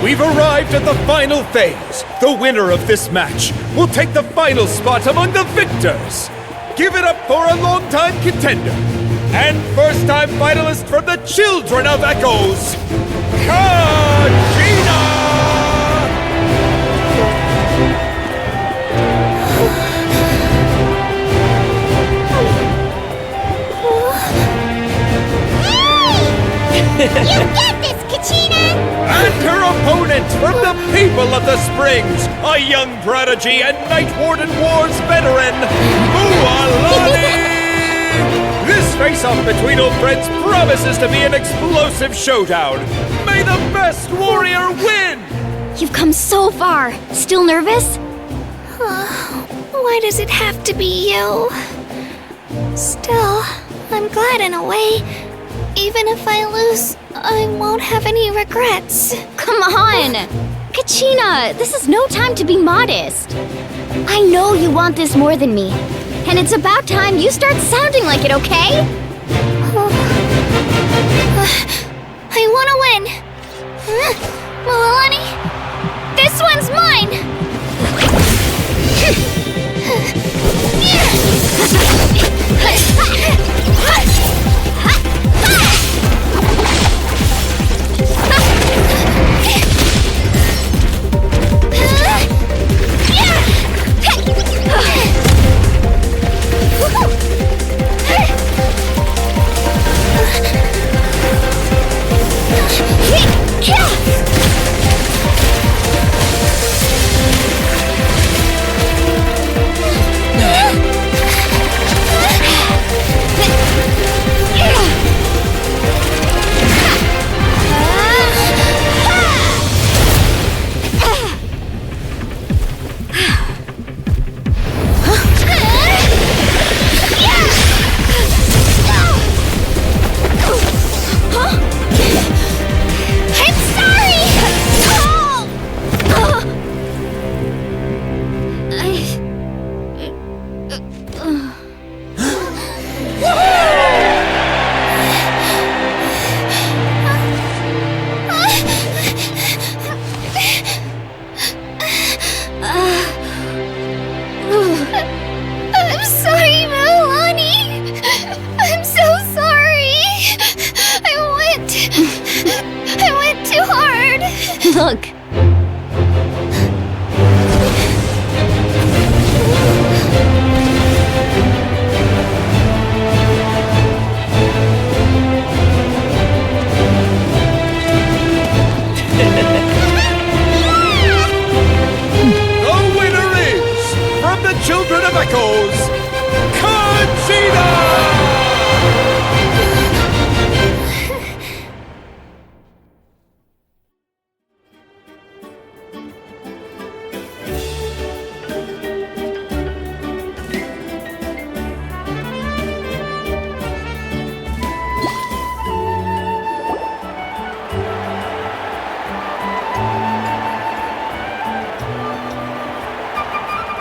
We've arrived at the final phase. The winner of this match will take the final spot among the victors. Give it up for a long-time contender and first-time finalist from the Children of Echoes, Kachina! You get this, Kachina! And her opponent from the people of the Springs, a young prodigy and Night Warden Wars veteran, Mualani! This face-off between old friends promises to be an explosive showdown. May the best warrior win! You've come so far. Still nervous? Why does it have to be you? Still, I'm glad in a way. Even if I lose, I won't have any regrets. Come on! Kachina, this is no time to be modest. I know you want this more than me, and it's about time you start sounding like it, okay? I want to win. Mualani, this one's mine! Look. The winner is, from the Children of Echoes, Conchita!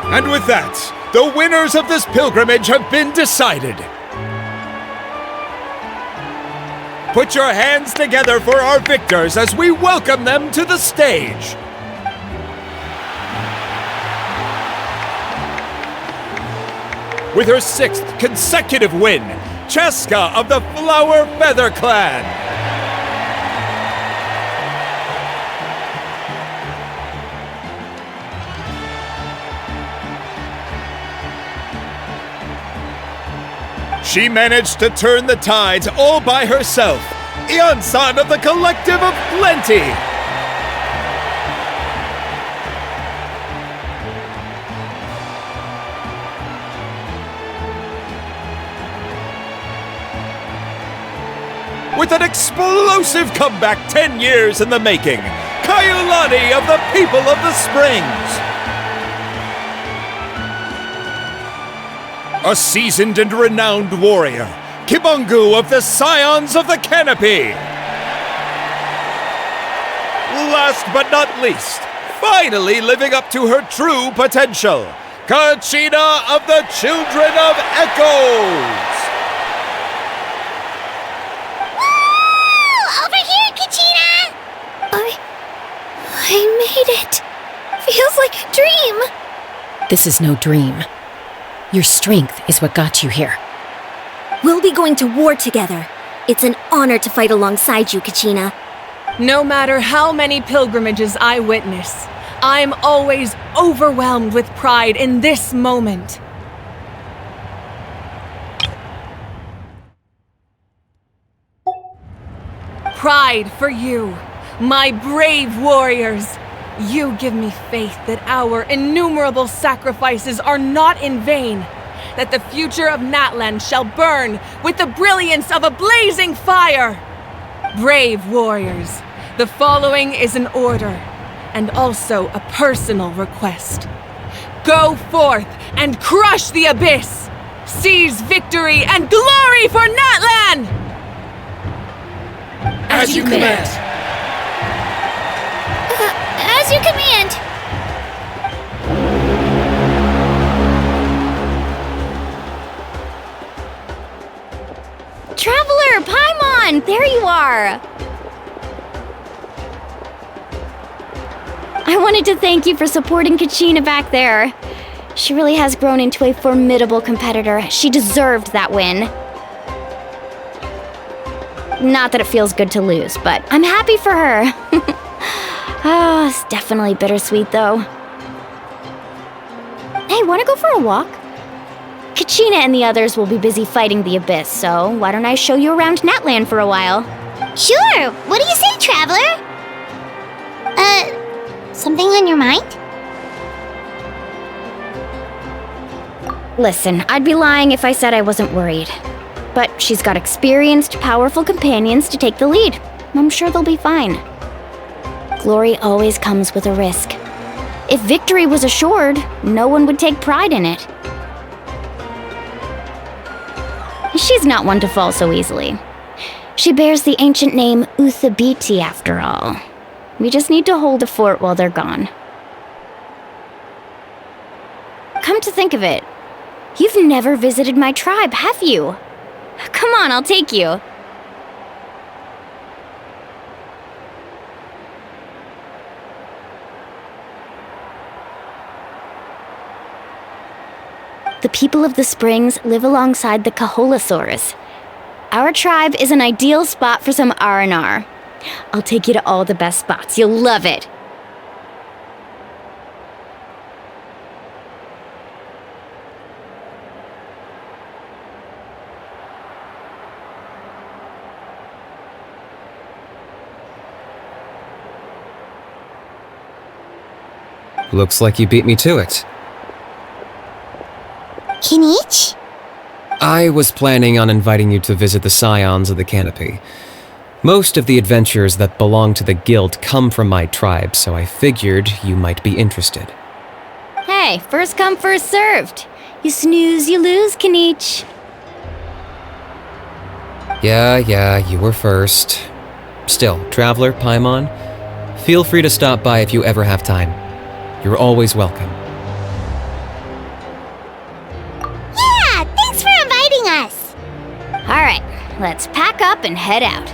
And with that, the winners of this pilgrimage have been decided. Put your hands together for our victors as we welcome them to the stage. With her 6th consecutive win, Cheska of the Flower Feather Clan. She managed to turn the tides all by herself. Iansan of the Collective of Plenty. With an explosive comeback 10 years in the making, Kaiulani of the People of the Springs. A seasoned and renowned warrior, Kibungu of the Scions of the Canopy. Last but not least, finally living up to her true potential, Kachina of the Children of Echoes. Woo! Over here, Kachina! I made it. Feels like a dream. This is no dream. Your strength is what got you here. We'll be going to war together. It's an honor to fight alongside you, Kachina. No matter how many pilgrimages I witness, I'm always overwhelmed with pride in this moment. Pride for you, my brave warriors. You give me faith that our innumerable sacrifices are not in vain, that the future of Natlan shall burn with the brilliance of a blazing fire. Brave warriors, the following is an order, and also a personal request. Go forth and crush the abyss! Seize victory and glory for Natlan! As you command. As you command! Traveler, Paimon, there you are! I wanted to thank you for supporting Kachina back there. She really has grown into a formidable competitor. She deserved that win. Not that it feels good to lose, but I'm happy for her. Oh, it's definitely bittersweet, though. Hey, wanna go for a walk? Kachina and the others will be busy fighting the Abyss, so why don't I show you around Natlan for a while? Sure! What do you say, Traveler? Something on your mind? Listen, I'd be lying if I said I wasn't worried. But she's got experienced, powerful companions to take the lead. I'm sure they'll be fine. Glory always comes with a risk. If victory was assured, no one would take pride in it. She's not one to fall so easily. She bears the ancient name Uthabiti after all. We just need to hold the fort while they're gone. Come to think of it, you've never visited my tribe, have you? Come on, I'll take you. The people of the Springs live alongside the Kaholasaurus. Our tribe is an ideal spot for some R&R. I'll take you to all the best spots. You'll love it. Looks like you beat me to it. Kinich? I was planning on inviting you to visit the Scions of the Canopy. Most of the adventurers that belong to the guild come from my tribe, so I figured you might be interested. Hey, first come, first served. You snooze, you lose, Kinich. Yeah, you were first. Still, Traveler, Paimon, feel free to stop by if you ever have time. You're always welcome. Yeah, thanks for inviting us. All right, let's pack up and head out.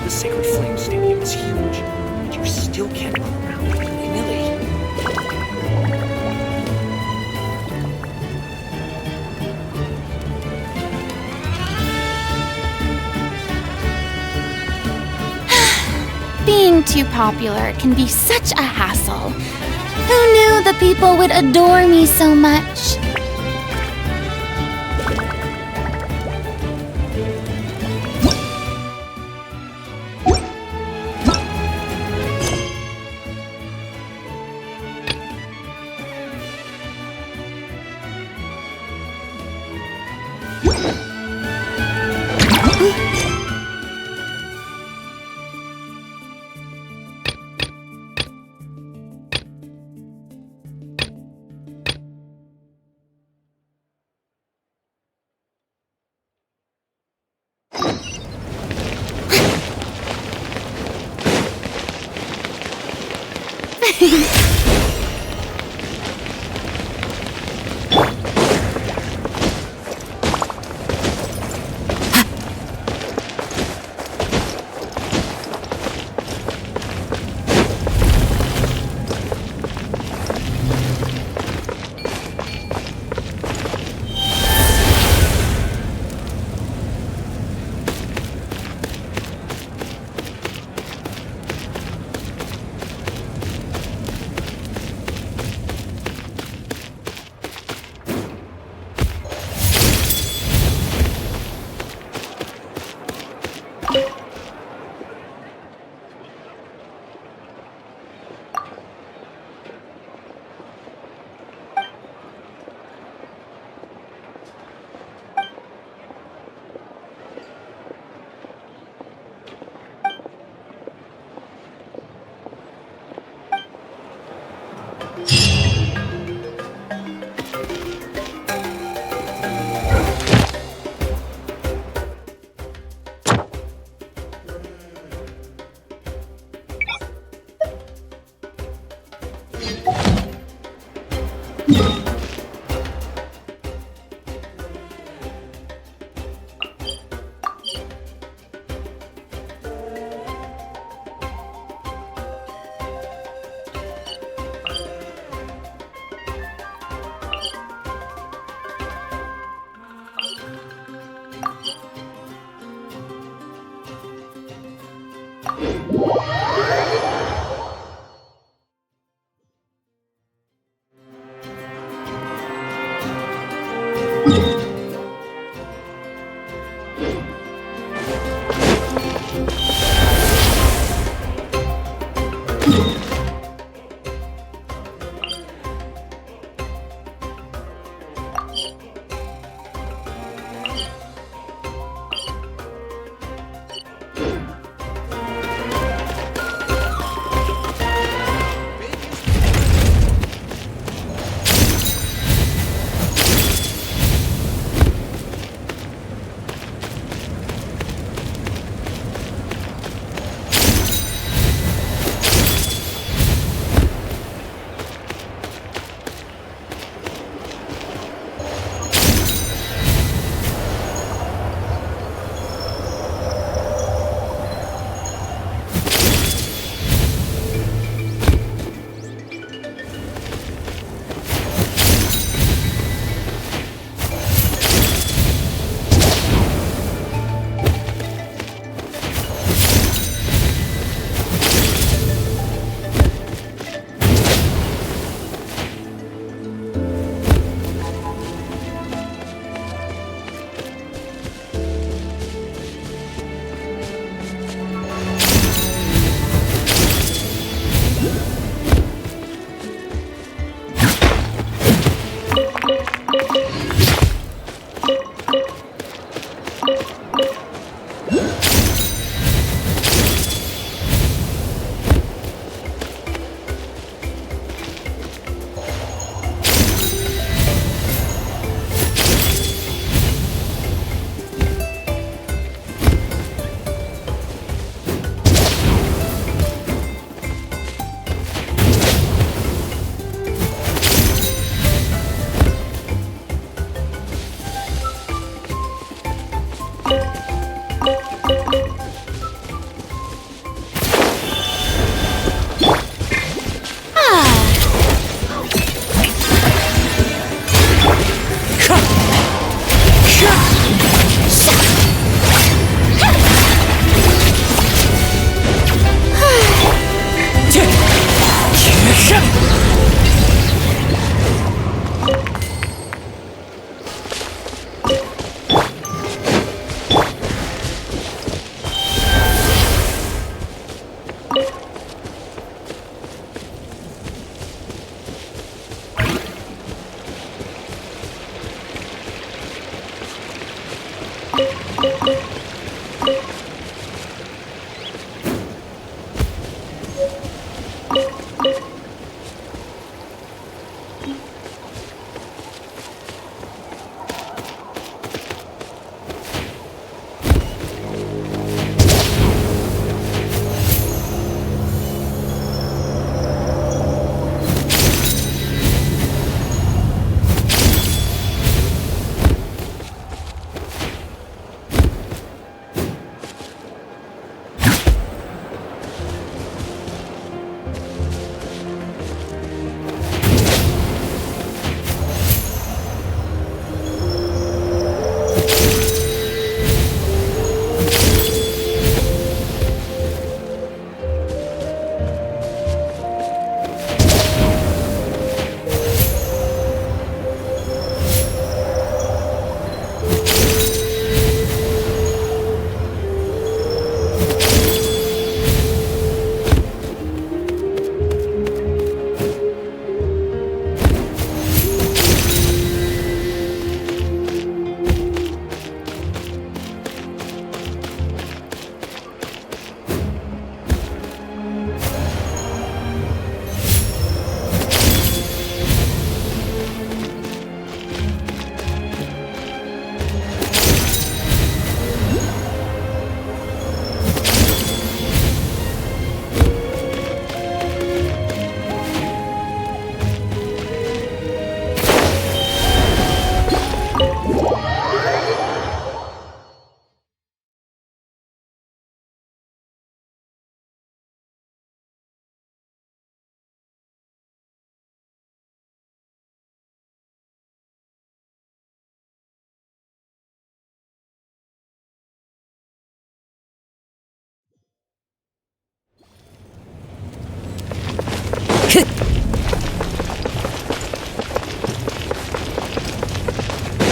The Sacred Flame Stadium is huge, but you still can't run around willy-nilly. Being too popular can be such a hassle. Who knew the people would adore me so much?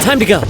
Time to go.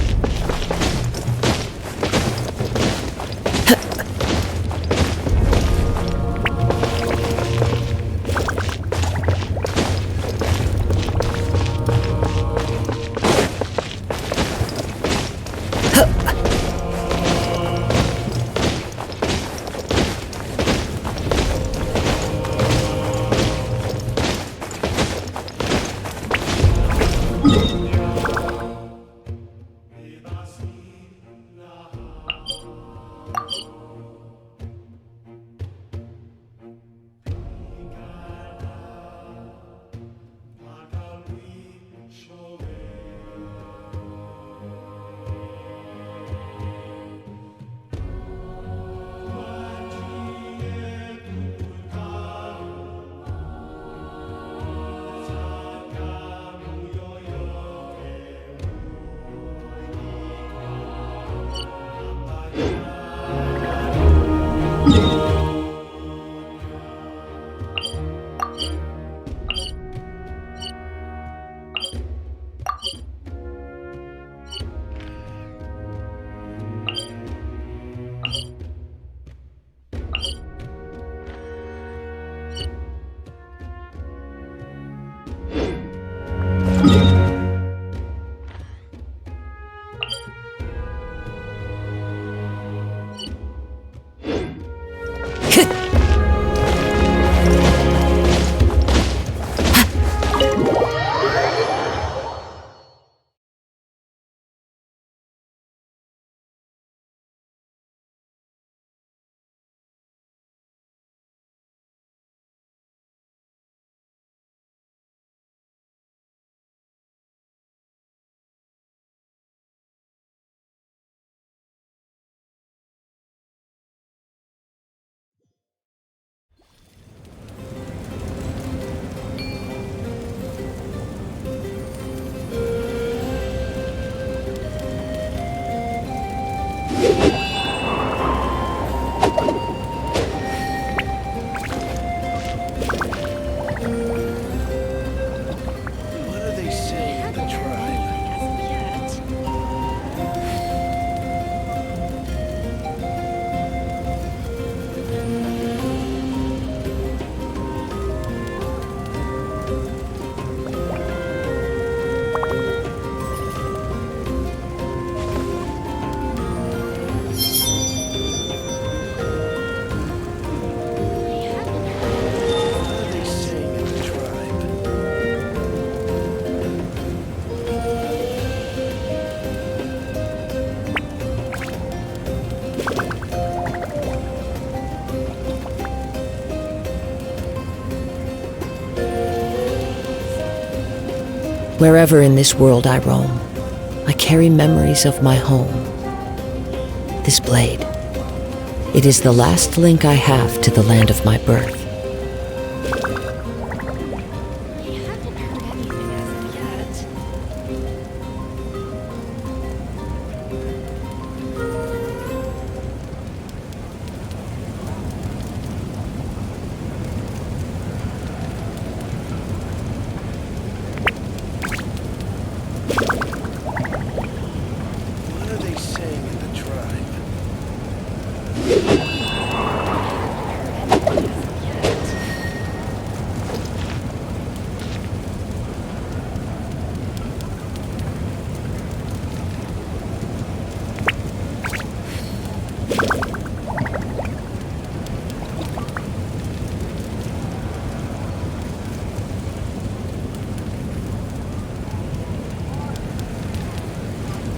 Wherever in this world I roam, I carry memories of my home. This blade, it is the last link I have to the land of my birth.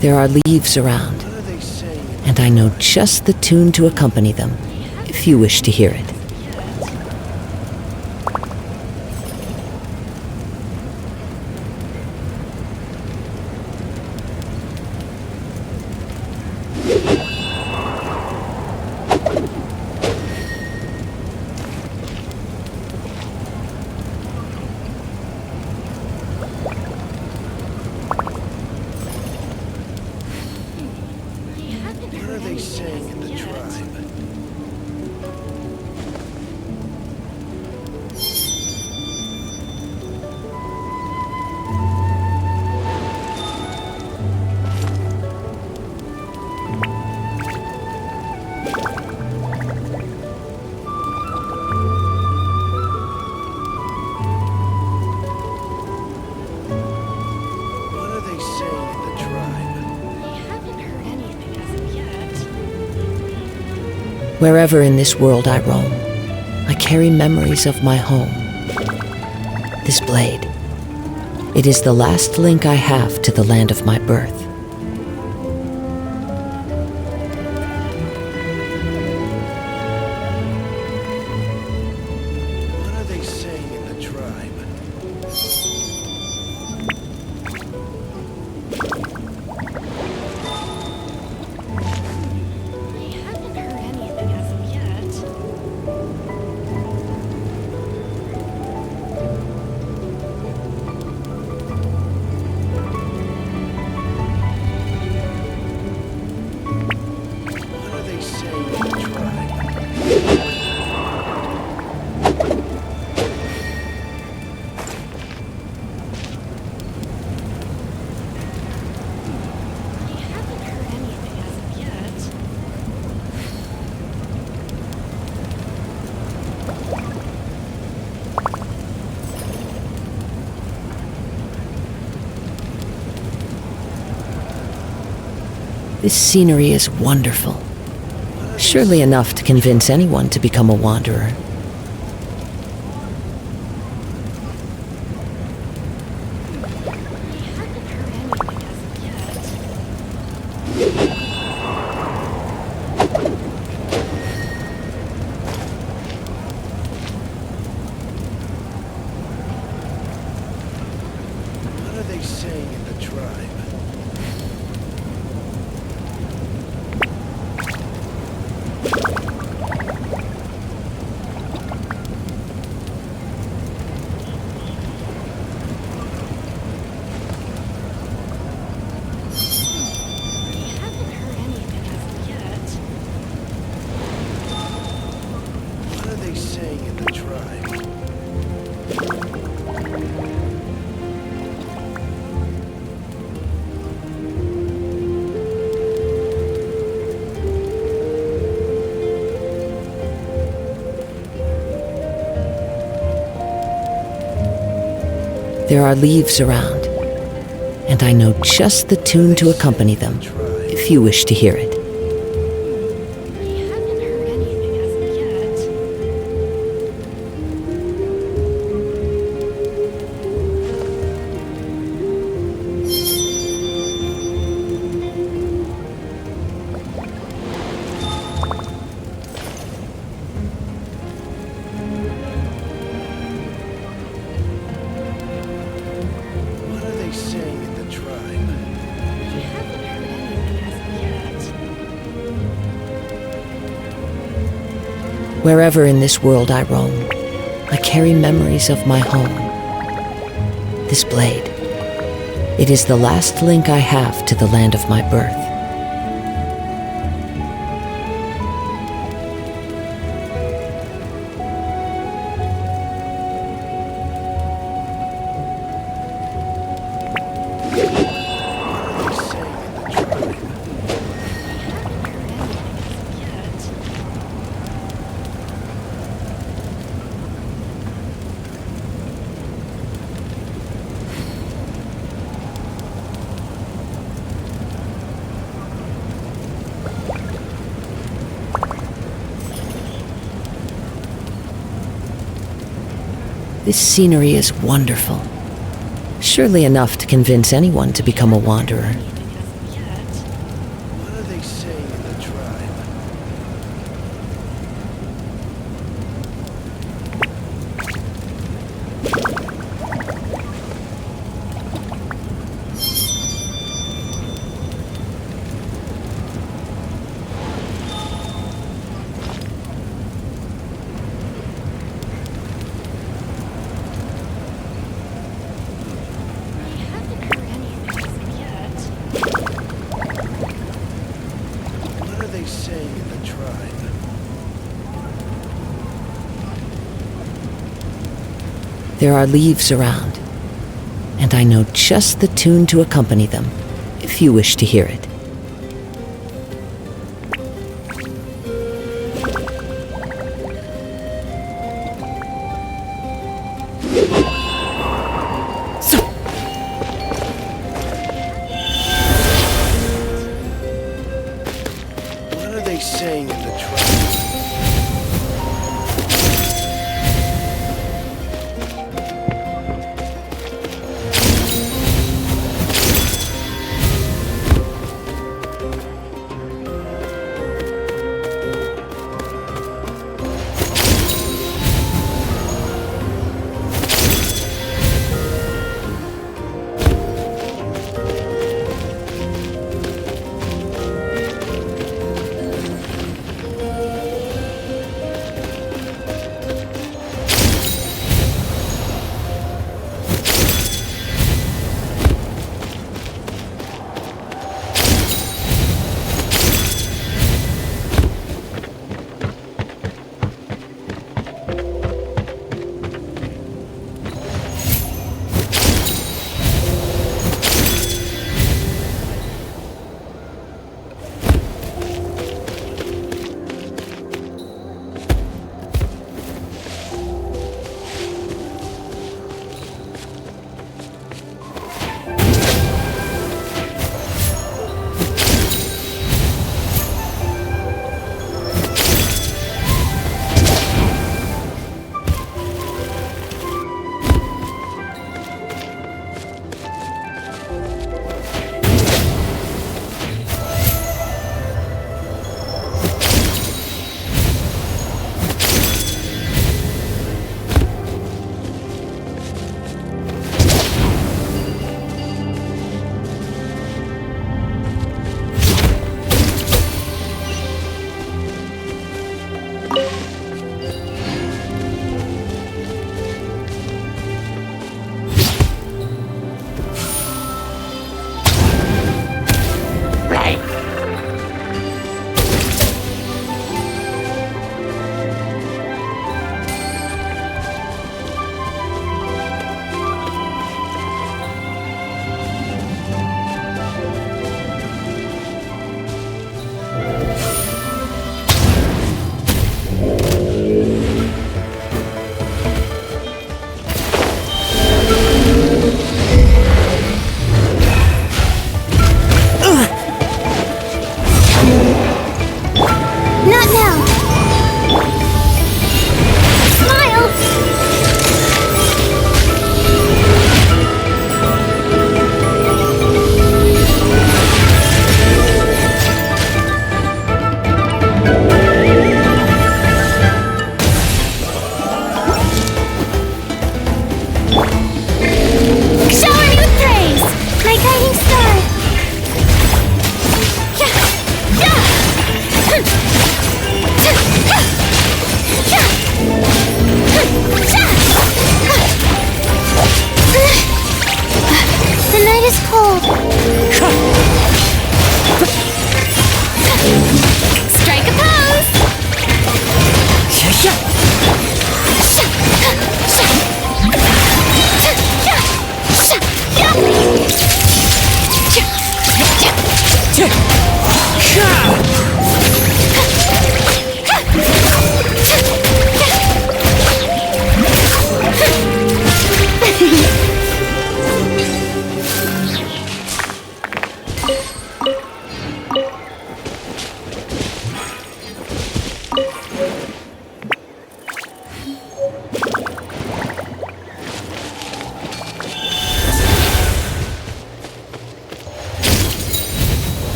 There are leaves around, and I know just the tune to accompany them, if you wish to hear it. Wherever in this world I roam, I carry memories of my home. This blade, it is the last link I have to the land of my birth. What are they saying in the tribe? This scenery is wonderful. Surely enough to convince anyone to become a wanderer. What are they saying in the tribe? What are they saying in the tribe? There are leaves around, and I know just the tune to accompany them, if you wish to hear it. What are they saying in the tribe? Wherever in this world I roam, I carry memories of my home. This blade, it is the last link I have to the land of my birth. This scenery is wonderful. Surely enough to convince anyone to become a wanderer. What are they saying in the tribe? What are they saying in the tribe? There are leaves around, and I know just the tune to accompany them, if you wish to hear it. What are they saying in the tribe?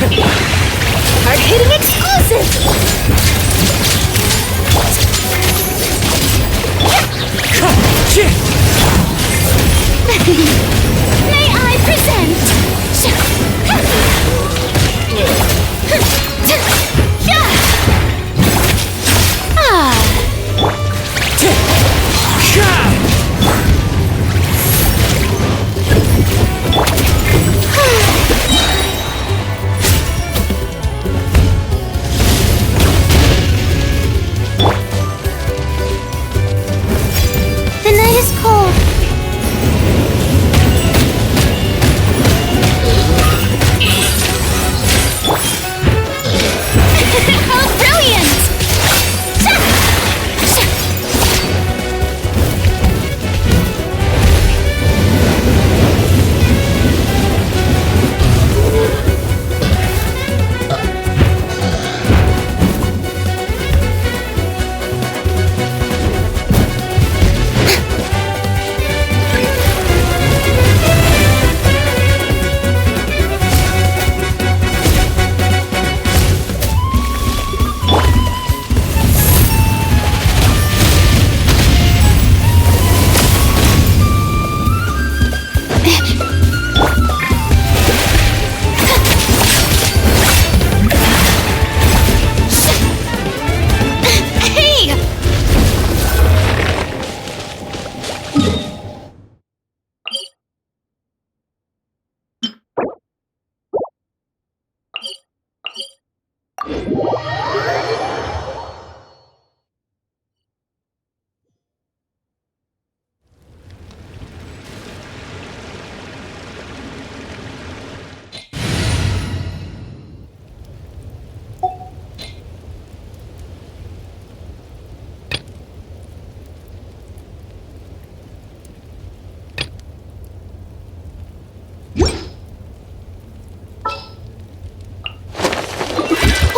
Hard-hitting exclusive! May I present? The night is cold. How brilliant!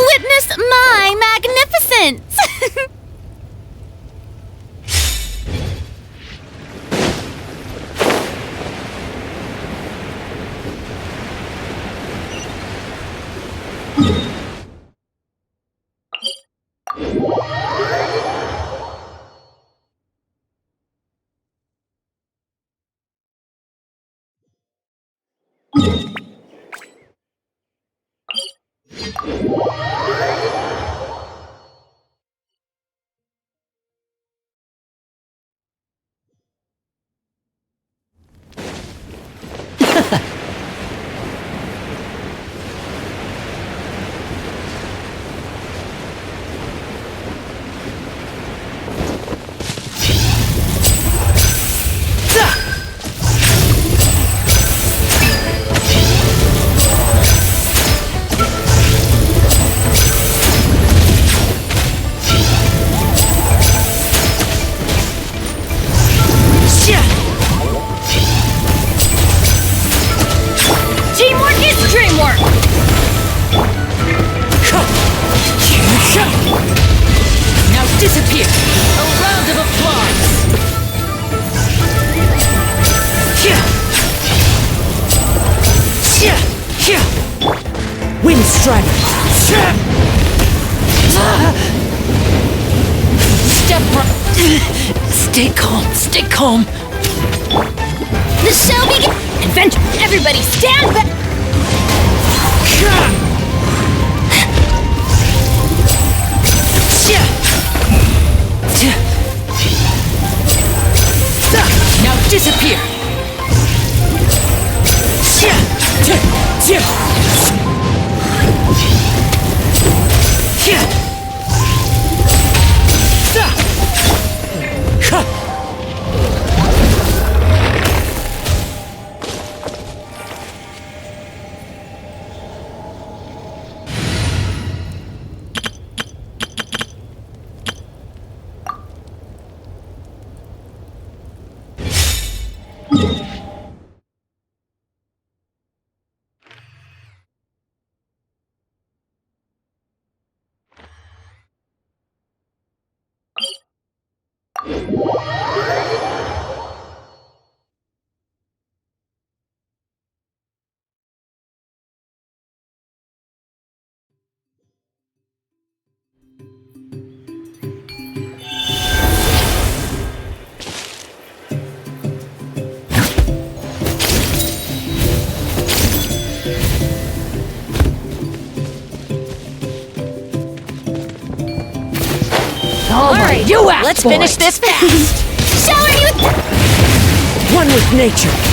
Witness my magnificence! Teamwork is dreamwork! Now disappear! A round of applause! Wind Strider! Stay calm, stay calm. The show begins! Adventure! Everybody stand back! Now disappear! right, you asked let's for finish it. this fast. Shower you with... One with nature.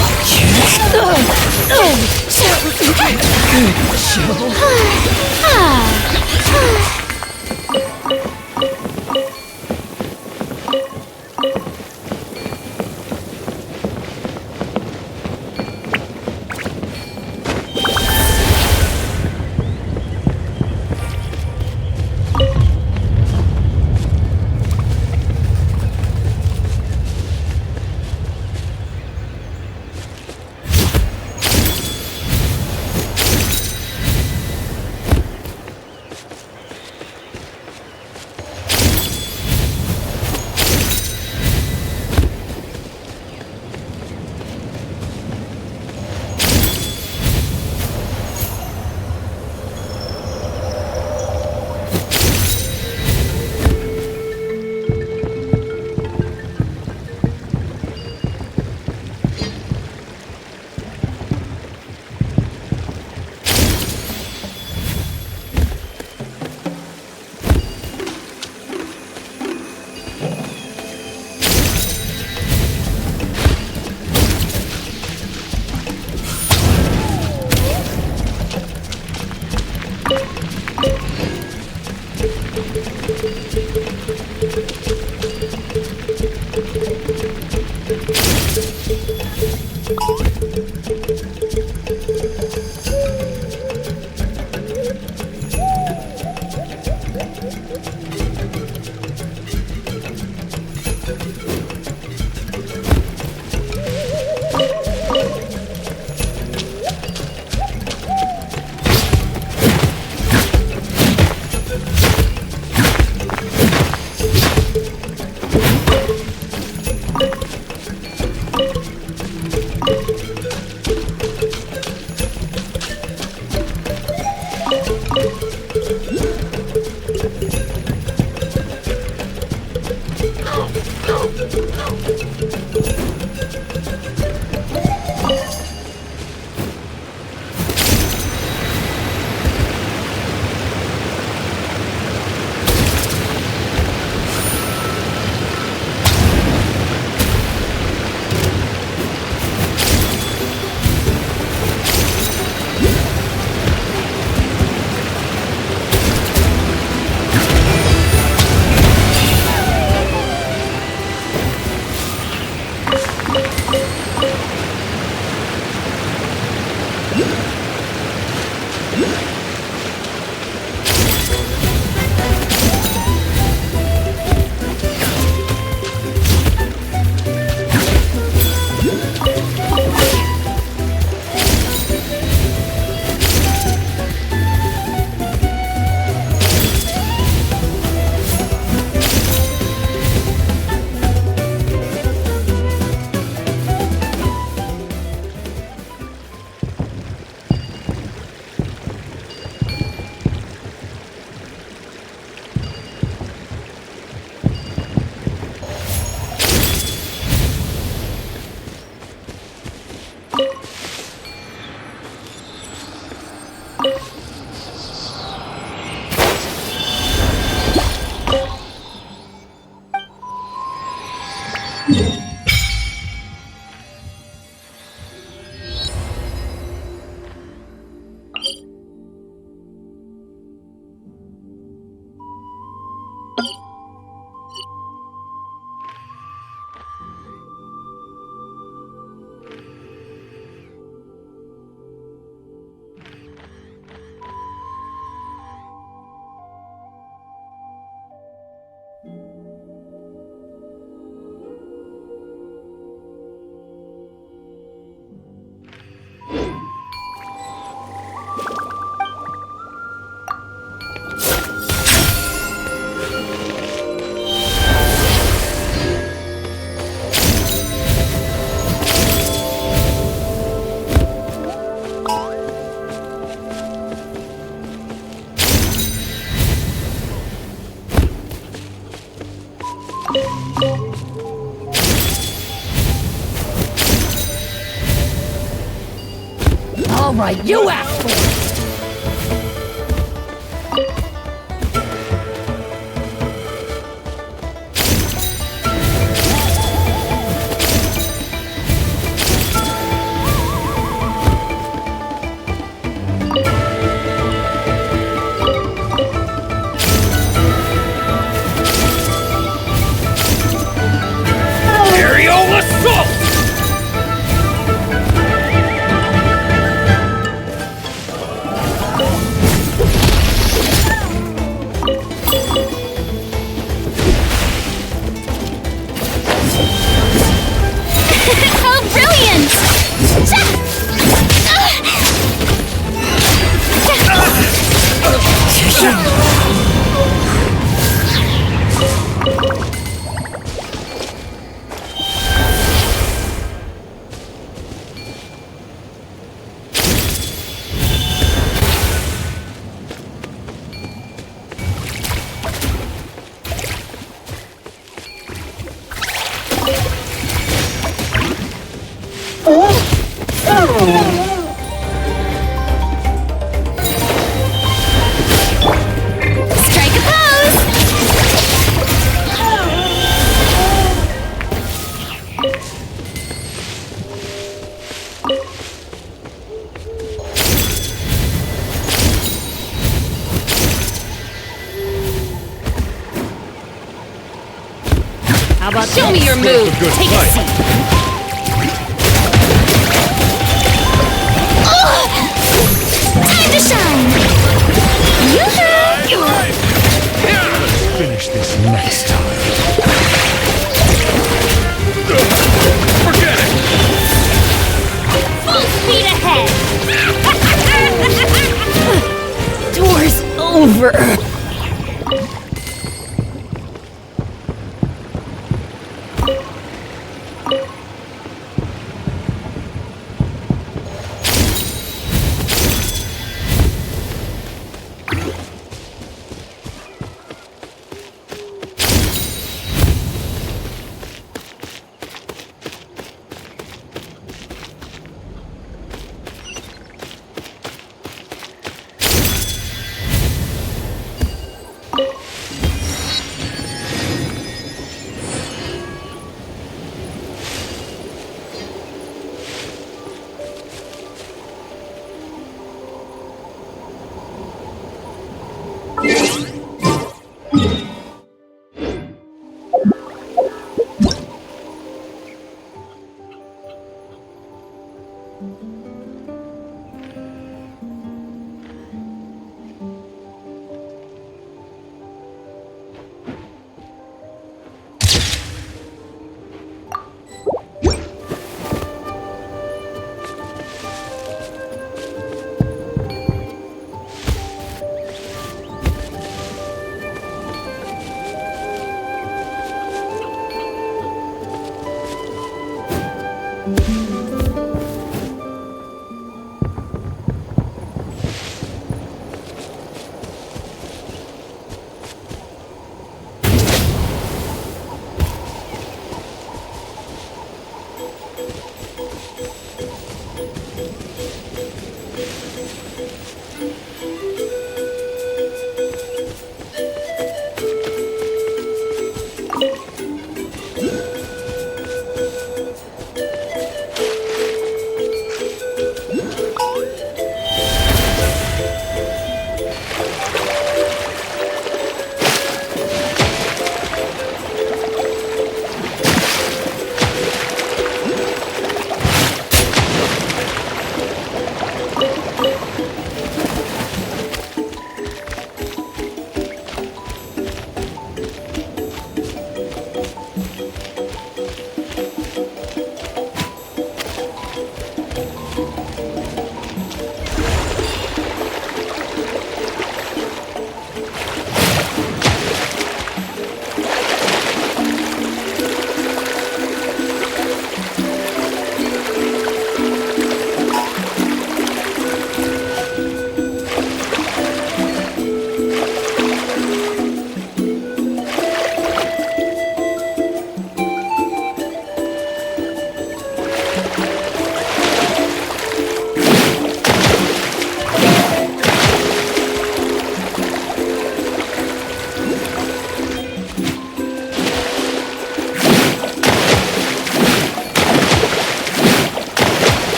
All right, you asked for it. Strike a pose! How about show me your move? Take a seat. Time to shine! Finish this next time. Forget it! Full speed ahead! Tour's over.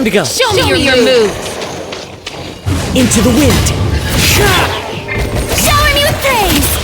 Time to go. Show me your move. Into the wind. Shower me with praise!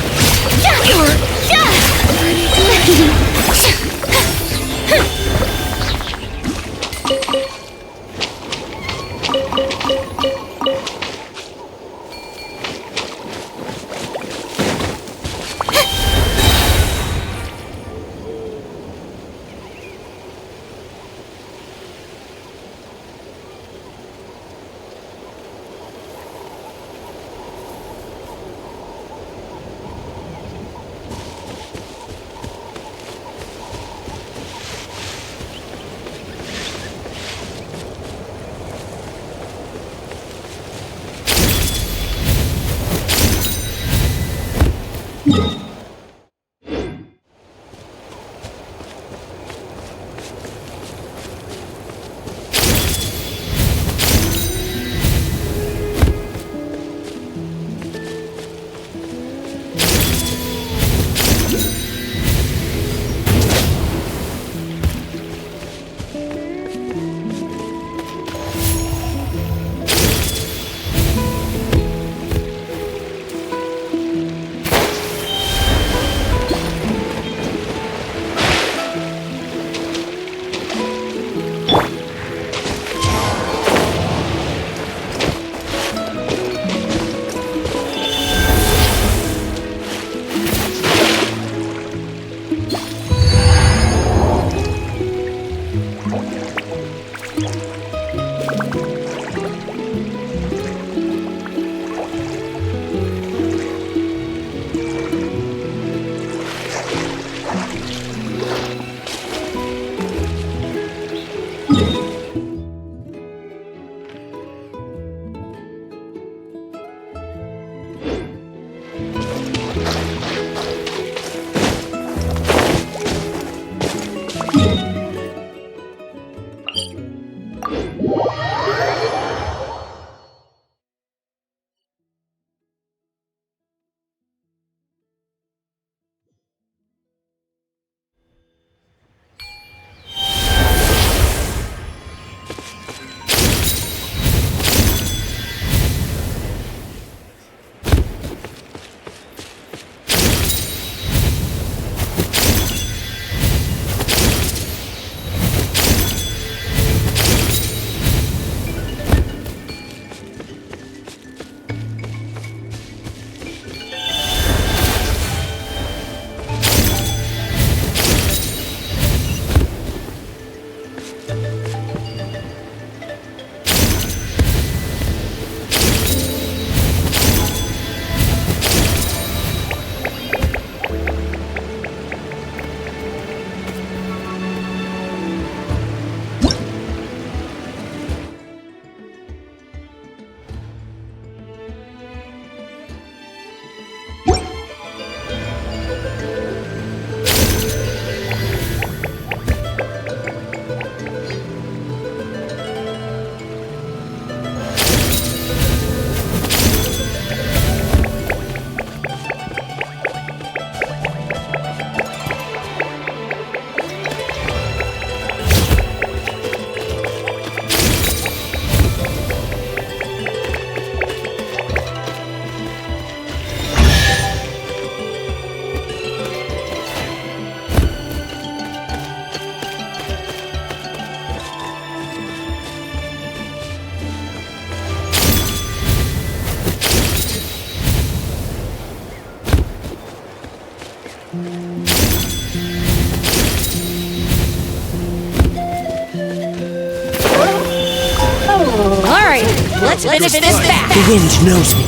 Let's finish this back. The wind knows me.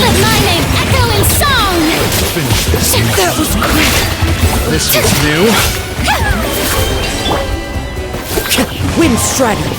Let my name echo in song! Finish this. That was quick. This was new. Wind strategy.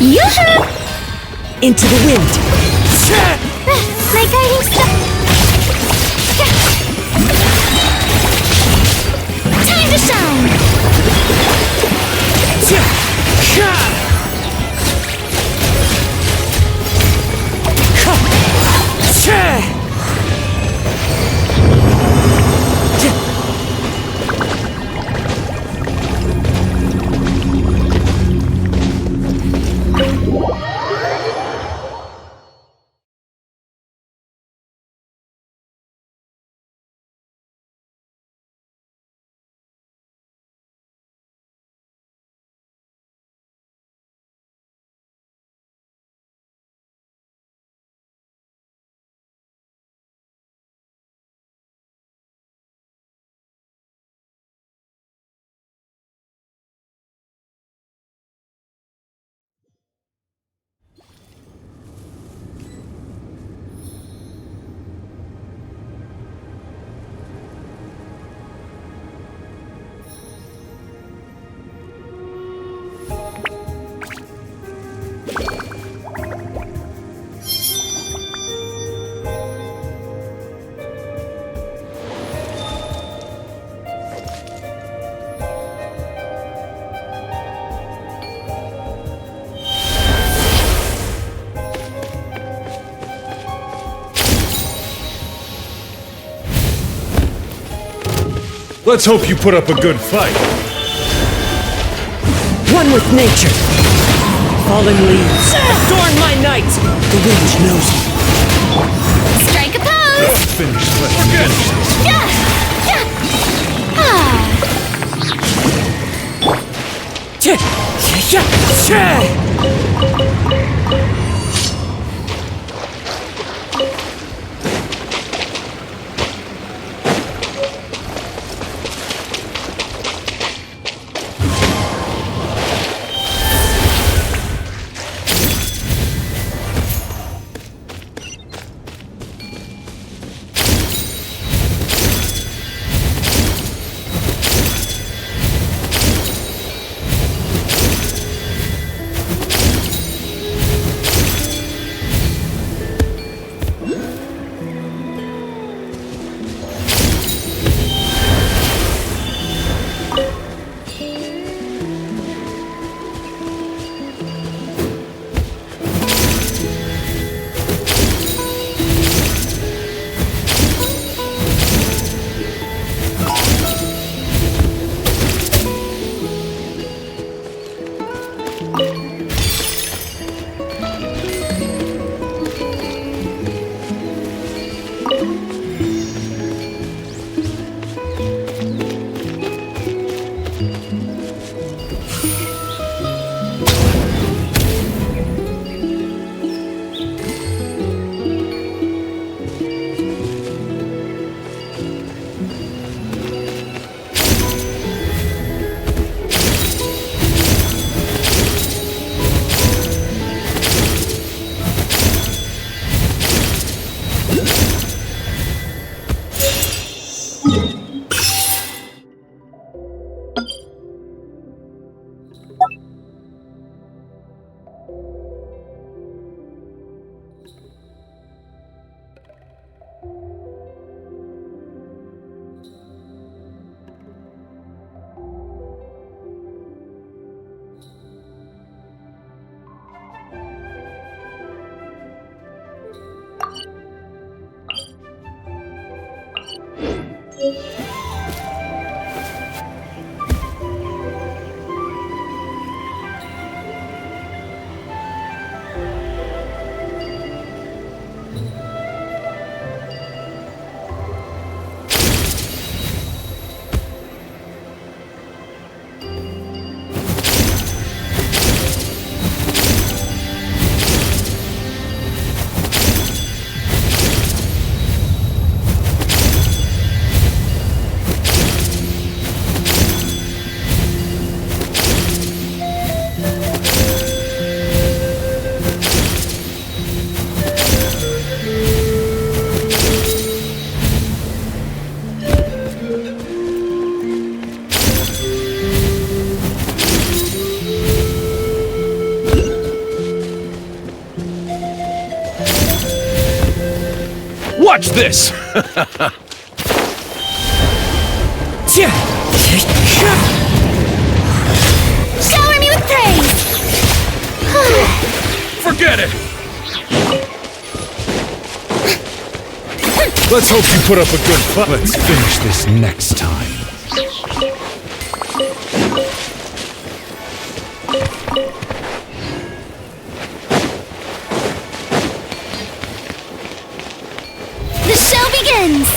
Yoo-hoo! Into the wind. My guiding star. Time to shine! Let's hope you put up a good fight. One with nature. Falling leaves. Adorn my night. The wind knows me. Strike a pose! Finish this. Yeah! Ah! Watch this! Shower me with praise! Forget it! Let's hope you put up a good fight. Let's finish this next time. The show begins!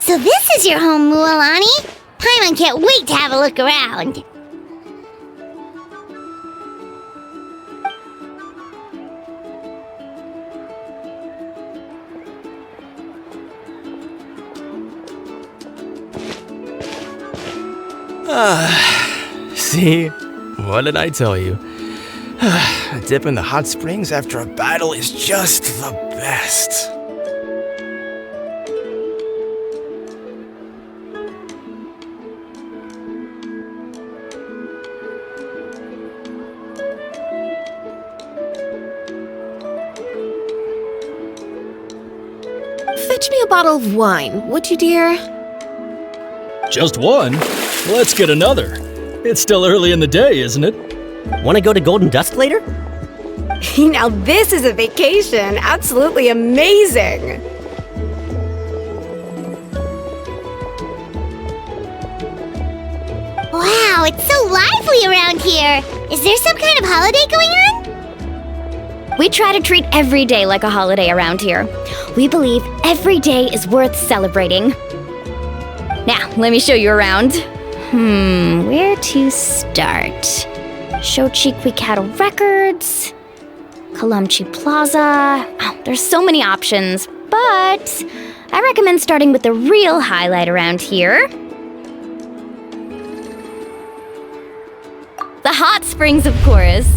So this is your home, Mualani? Paimon can't wait to have a look around. See? What did I tell you? A dip in the hot springs after a battle is just the best. Fetch me a bottle of wine, would you, dear? Just one? Let's get another. It's still early in the day, isn't it? Want to go to Golden Dusk later? Now this is a vacation. Absolutely amazing. Wow, it's so lively around here. Is there some kind of holiday going on? We try to treat every day like a holiday around here. We believe every day is worth celebrating. Now, let me show you around. Where to start? Shochiqui Cattle Records, Kalamchi Plaza. Oh, there's so many options, but I recommend starting with the real highlight around here. The hot springs, of course.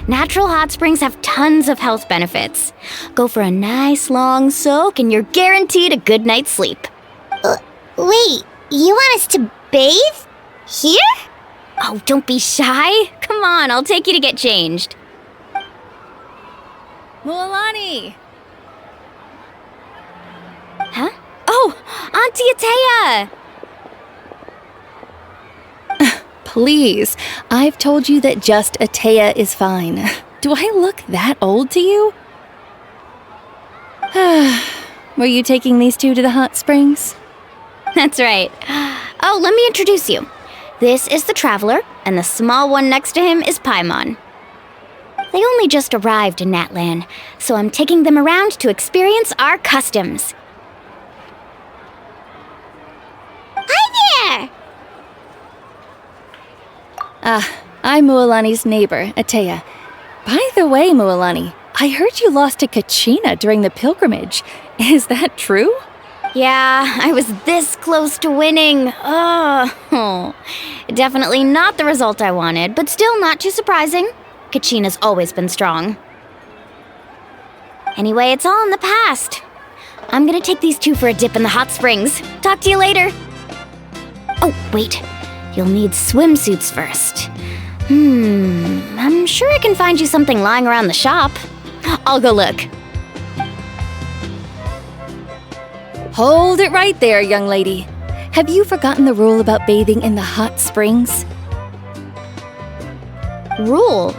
Natural hot springs have tons of health benefits. Go for a nice long soak and you're guaranteed a good night's sleep. Wait, you want us to bathe? Here? Oh, don't be shy. Come on, I'll take you to get changed. Mualani! Huh? Oh, Auntie Atea! Please, I've told you that just Atea is fine. Do I look that old to you? Were you taking these two to the hot springs? That's right. Oh, let me introduce you. This is the Traveler, and the small one next to him is Paimon. They only just arrived in Natlan, so I'm taking them around to experience our customs. Hi there! I'm Mualani's neighbor, Atea. By the way, Mualani, I heard you lost to Kachina during the pilgrimage. Is that true? Yeah, I was this close to winning. Oh, definitely not the result I wanted, but still not too surprising. Kachina's always been strong. Anyway, it's all in the past. I'm gonna take these two for a dip in the hot springs. Talk to you later. Oh, wait. You'll need swimsuits first. I'm sure I can find you something lying around the shop. I'll go look. Hold it right there, young lady. Have you forgotten the rule about bathing in the hot springs? Rule?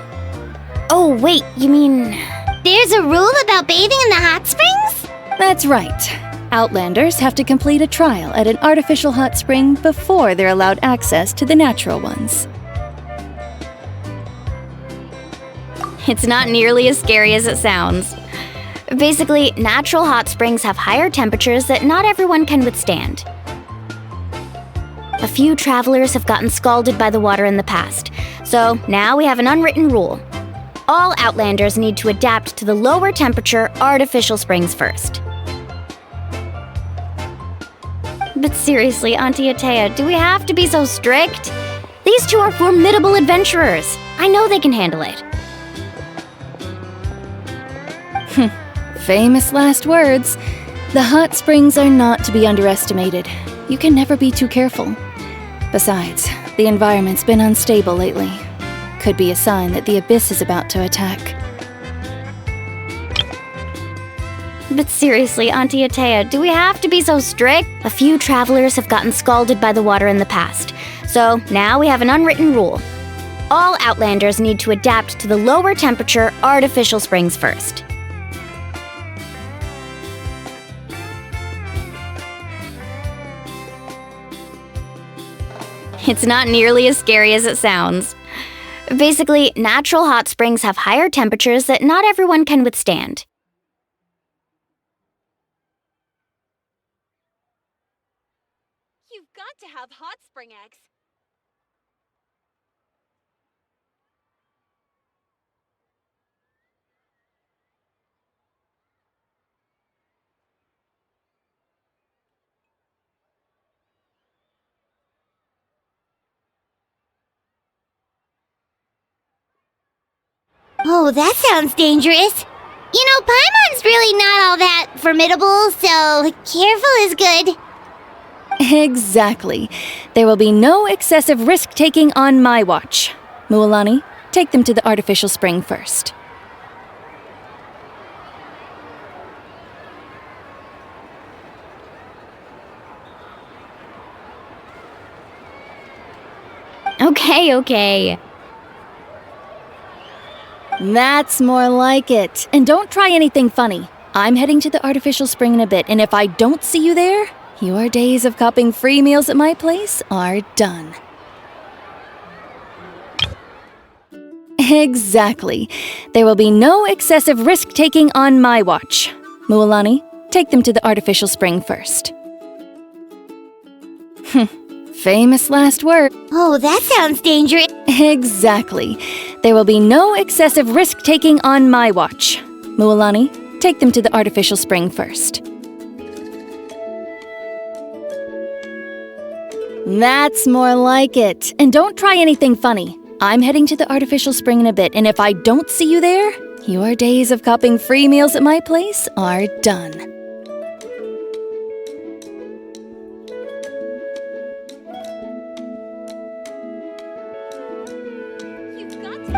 Oh, wait, you mean... There's a rule about bathing in the hot springs? That's right. Outlanders have to complete a trial at an artificial hot spring before they're allowed access to the natural ones. It's not nearly as scary as it sounds. Basically, natural hot springs have higher temperatures that not everyone can withstand. A few travelers have gotten scalded by the water in the past, so now we have an unwritten rule. All Outlanders need to adapt to the lower temperature artificial springs first. But seriously, Auntie Atea, do we have to be so strict? These two are formidable adventurers. I know they can handle it. Famous last words. The hot springs are not to be underestimated. You can never be too careful. Besides, the environment's been unstable lately. Could be a sign that the abyss is about to attack. But seriously, Auntie Atea, do we have to be so strict? A few travelers have gotten scalded by the water in the past, so now we have an unwritten rule. All Outlanders need to adapt to the lower temperature artificial springs first. It's not nearly as scary as it sounds. Basically, natural hot springs have higher temperatures that not everyone can withstand. to have hot spring eggs. Oh, that sounds dangerous. You know, Paimon's really not all that formidable, so careful is good. Exactly. There will be no excessive risk-taking on my watch. Mualani, take them to the artificial spring first. Okay. That's more like it. And don't try anything funny. I'm heading to the artificial spring in a bit, and if I don't see you there, your days of copping free meals at my place are done. Exactly. There will be no excessive risk-taking on my watch. Mualani, take them to the artificial spring first. Famous last word. Oh, that sounds dangerous. Exactly. There will be no excessive risk-taking on my watch. Mualani, take them to the artificial spring first. That's more like it. And don't try anything funny. I'm heading to the artificial spring in a bit, and if I don't see you there, your days of copping free meals at my place are done.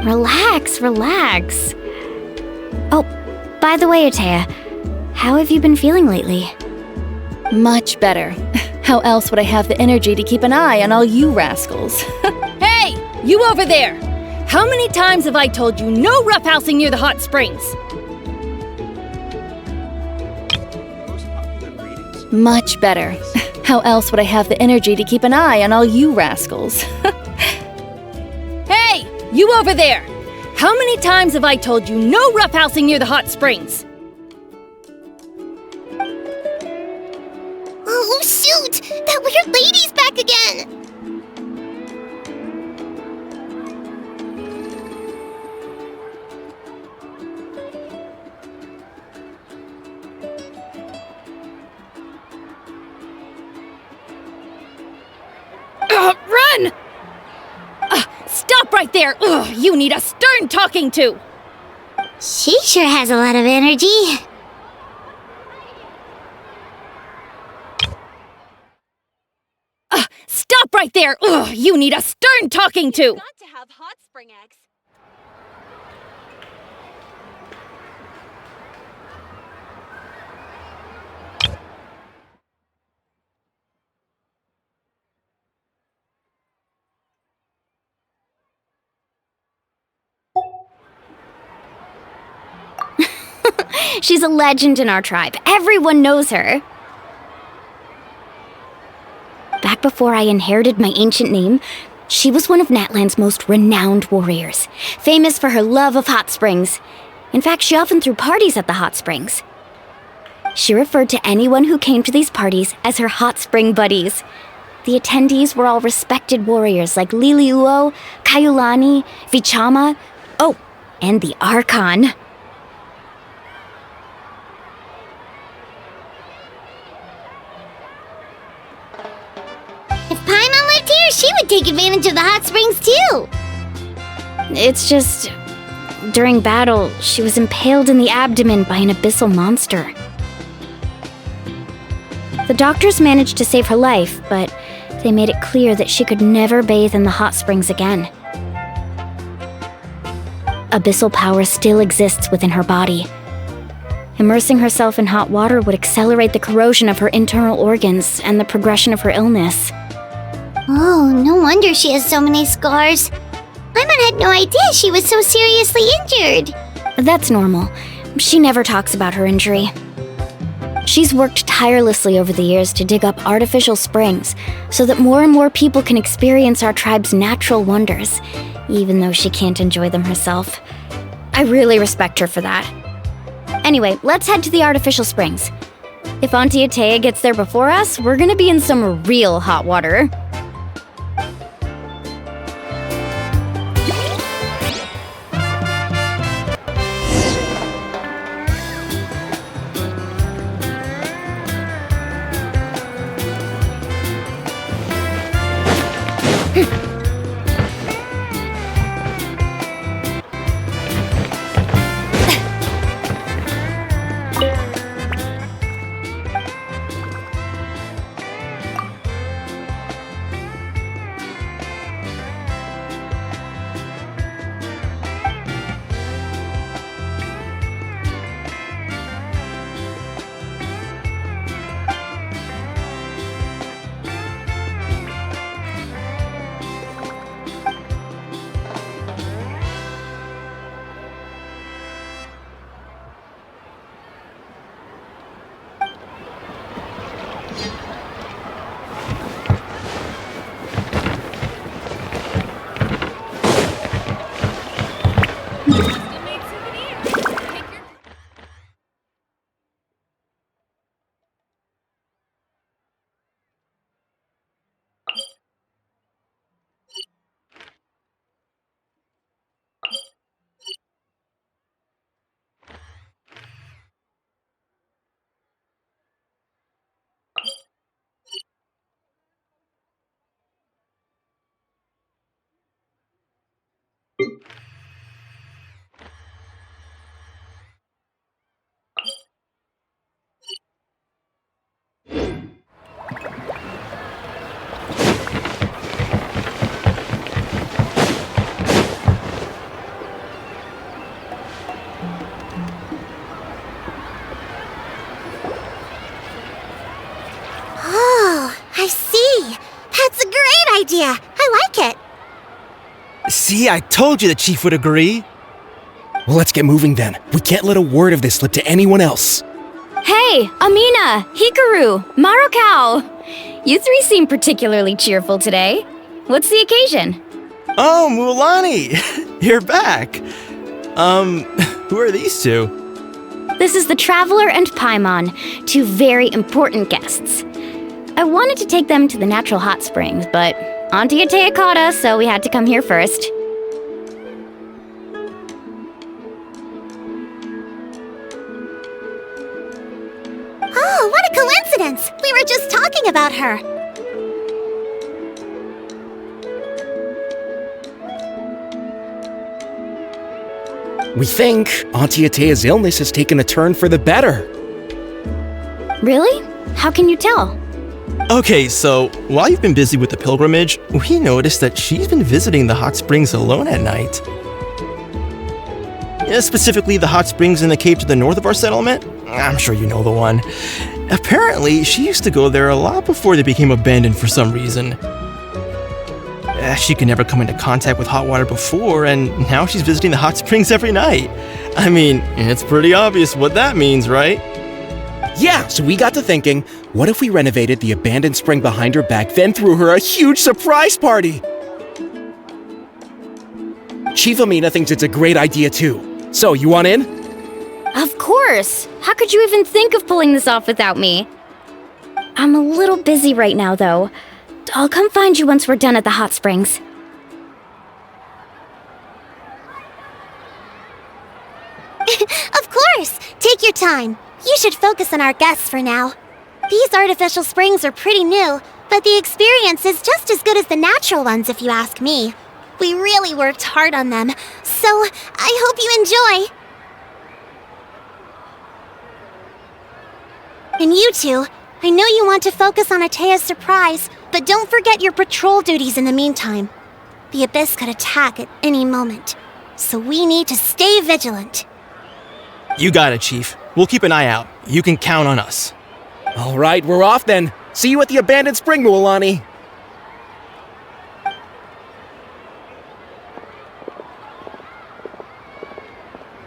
Relax. Oh, by the way, Atea, how have you been feeling lately? Much better. How else would I have the energy to keep an eye on all you rascals? Hey, you over there! How many times have I told you no roughhousing near the hot springs? Much better. How else would I have the energy to keep an eye on all you rascals? Hey, you over there! How many times have I told you no roughhousing near the hot springs? Oh, shoot! That weird lady's back again! Run! Stop right there! Ugh, you need a stern talking to! She sure has a lot of energy. Stop right there! Ugh, you need a stern talking to! Got to have hot spring eggs. She's a legend in our tribe. Everyone knows her. Back before I inherited my ancient name, she was one of Natlan's most renowned warriors, famous for her love of hot springs. In fact, she often threw parties at the hot springs. She referred to anyone who came to these parties as her hot spring buddies. The attendees were all respected warriors like Liliuo, Kaiulani, Vichama, and the Archon. If Paimon lived here, she would take advantage of the hot springs too. It's just, during battle, she was impaled in the abdomen by an abyssal monster. The doctors managed to save her life, but they made it clear that she could never bathe in the hot springs again. Abyssal power still exists within her body. Immersing herself in hot water would accelerate the corrosion of her internal organs and the progression of her illness. Oh, no wonder she has so many scars. Paimon had no idea she was so seriously injured. That's normal. She never talks about her injury. She's worked tirelessly over the years to dig up artificial springs so that more and more people can experience our tribe's natural wonders, even though she can't enjoy them herself. I really respect her for that. Anyway, let's head to the artificial springs. If Auntie Atea gets there before us, we're gonna be in some real hot water. idea. I like it. See, I told you the chief would agree. Well, let's get moving then. We can't let a word of this slip to anyone else. Hey, Amina, Hikaru, Marukao. You three seem particularly cheerful today. What's the occasion? Oh, Mulani, you're back. Who are these two? This is the Traveler and Paimon, two very important guests. I wanted to take them to the natural hot springs, but Auntie Atea caught us, so we had to come here first. Oh, what a coincidence! We were just talking about her. We think Auntie Atea's illness has taken a turn for the better. Really? How can you tell? Okay, so while you've been busy with the pilgrimage, we noticed that she's been visiting the hot springs alone at night. Yeah, specifically the hot springs in the cave to the north of our settlement. I'm sure you know the one. Apparently, she used to go there a lot before they became abandoned for some reason. She could never come into contact with hot water before, and now she's visiting the hot springs every night. I mean, it's pretty obvious what that means, right? Yeah, so we got to thinking, what if we renovated the abandoned spring behind her back, then threw her a huge surprise party? Chief Amina thinks it's a great idea too. So, you want in? Of course! How could you even think of pulling this off without me? I'm a little busy right now, though. I'll come find you once we're done at the hot springs. Of course! Take your time. You should focus on our guests for now. These artificial springs are pretty new, but the experience is just as good as the natural ones if you ask me. We really worked hard on them, so I hope you enjoy. And you two, I know you want to focus on Atea's surprise, but don't forget your patrol duties in the meantime. The Abyss could attack at any moment, so we need to stay vigilant. You got it, Chief. We'll keep an eye out. You can count on us. All right, we're off then. See you at the abandoned spring, Mulani.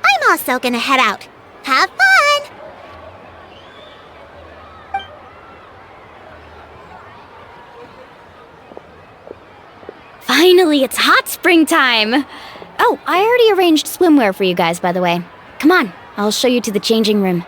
I'm also gonna head out. Have fun! Finally, it's hot spring time! Oh, I already arranged swimwear for you guys, by the way. Come on, I'll show you to the changing room.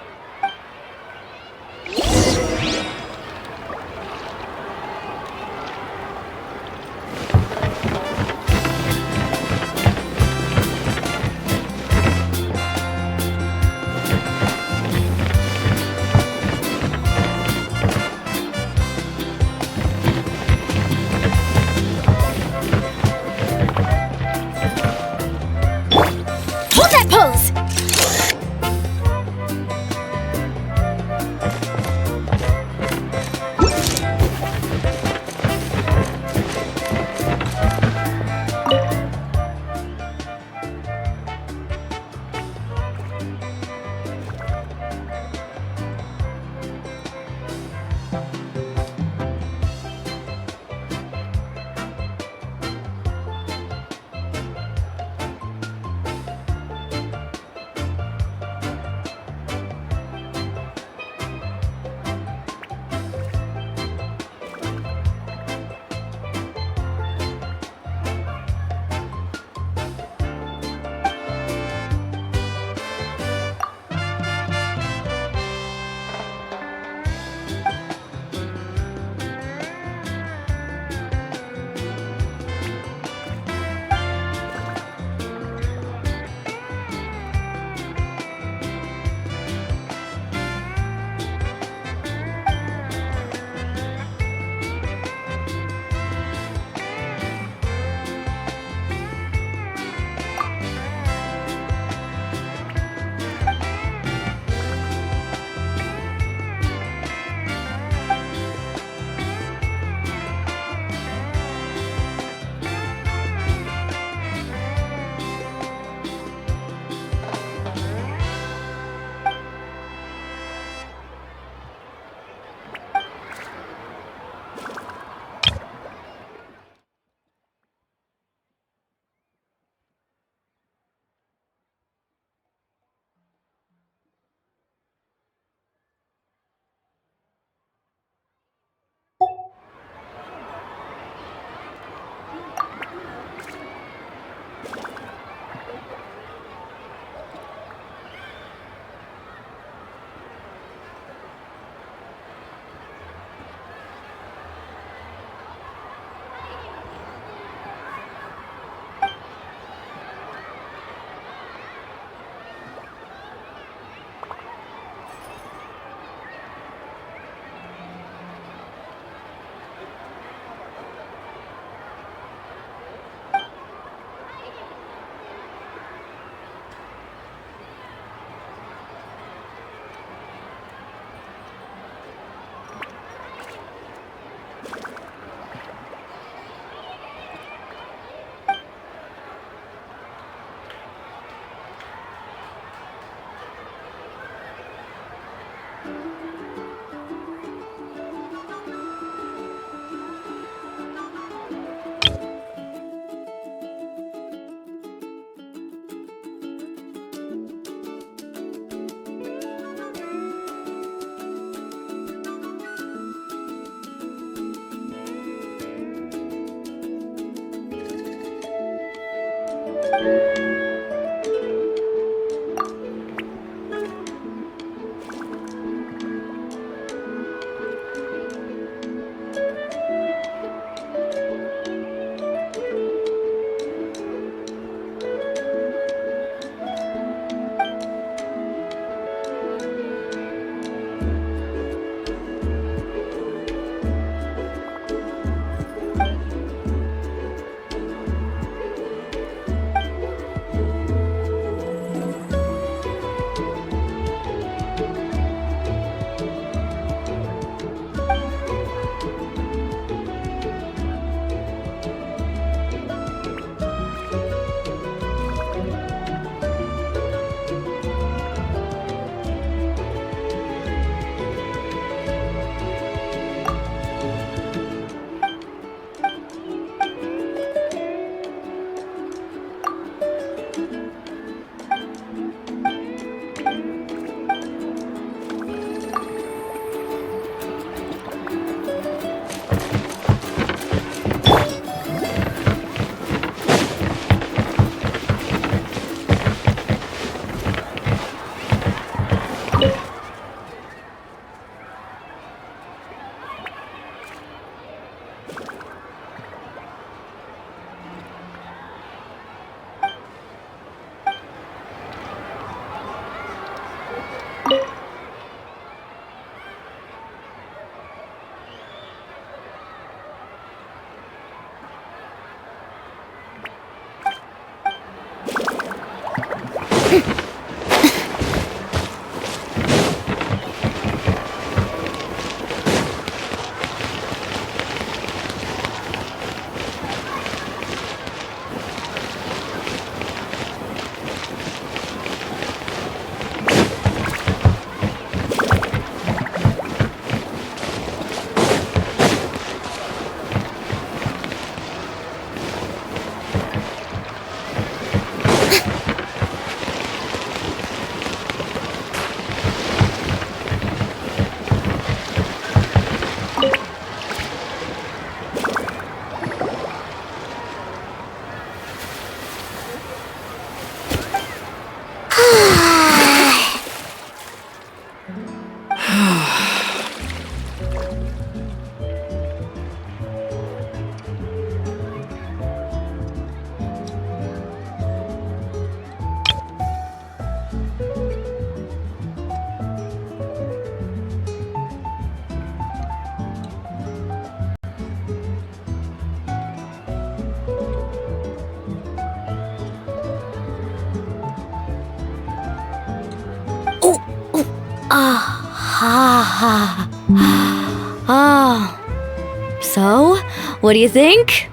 So, what do you think?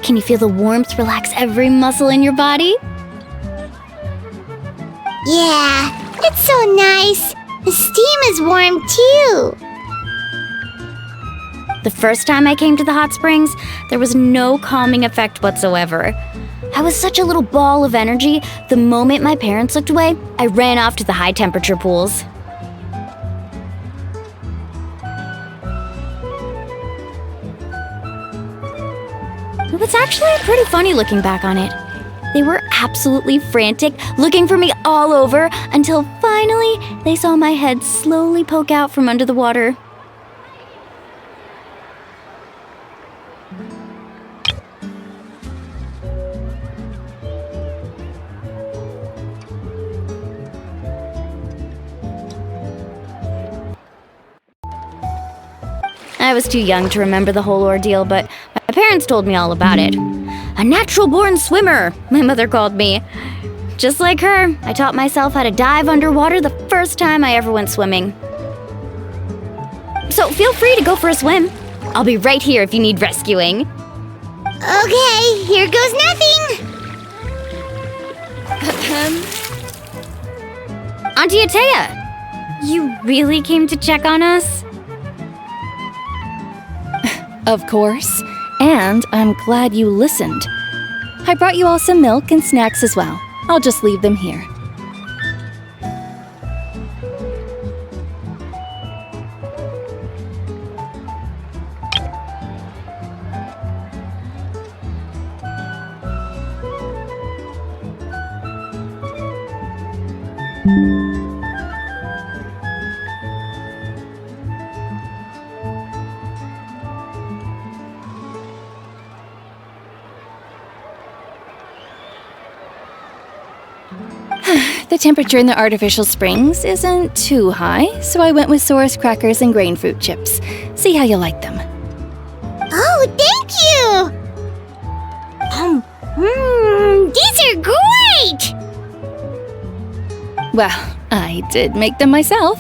Can you feel the warmth relax every muscle in your body? Yeah, it's so nice. The steam is warm too. The first time I came to the hot springs, there was no calming effect whatsoever. I was such a little ball of energy, the moment my parents looked away, I ran off to the high temperature pools. It was actually pretty funny looking back on it. They were absolutely frantic, looking for me all over, until finally they saw my head slowly poke out from under the water. I was too young to remember the whole ordeal, but my parents told me all about it. A natural-born swimmer, my mother called me. Just like her, I taught myself how to dive underwater the first time I ever went swimming. So feel free to go for a swim. I'll be right here if you need rescuing. Okay, here goes nothing. Auntie Atea, you really came to check on us? Of course. And I'm glad you listened. I brought you all some milk and snacks as well. I'll just leave them here. The temperature in the artificial springs isn't too high, so I went with Saurus crackers and grain fruit chips. See how you like them. Oh, thank you! These are great! Well, I did make them myself.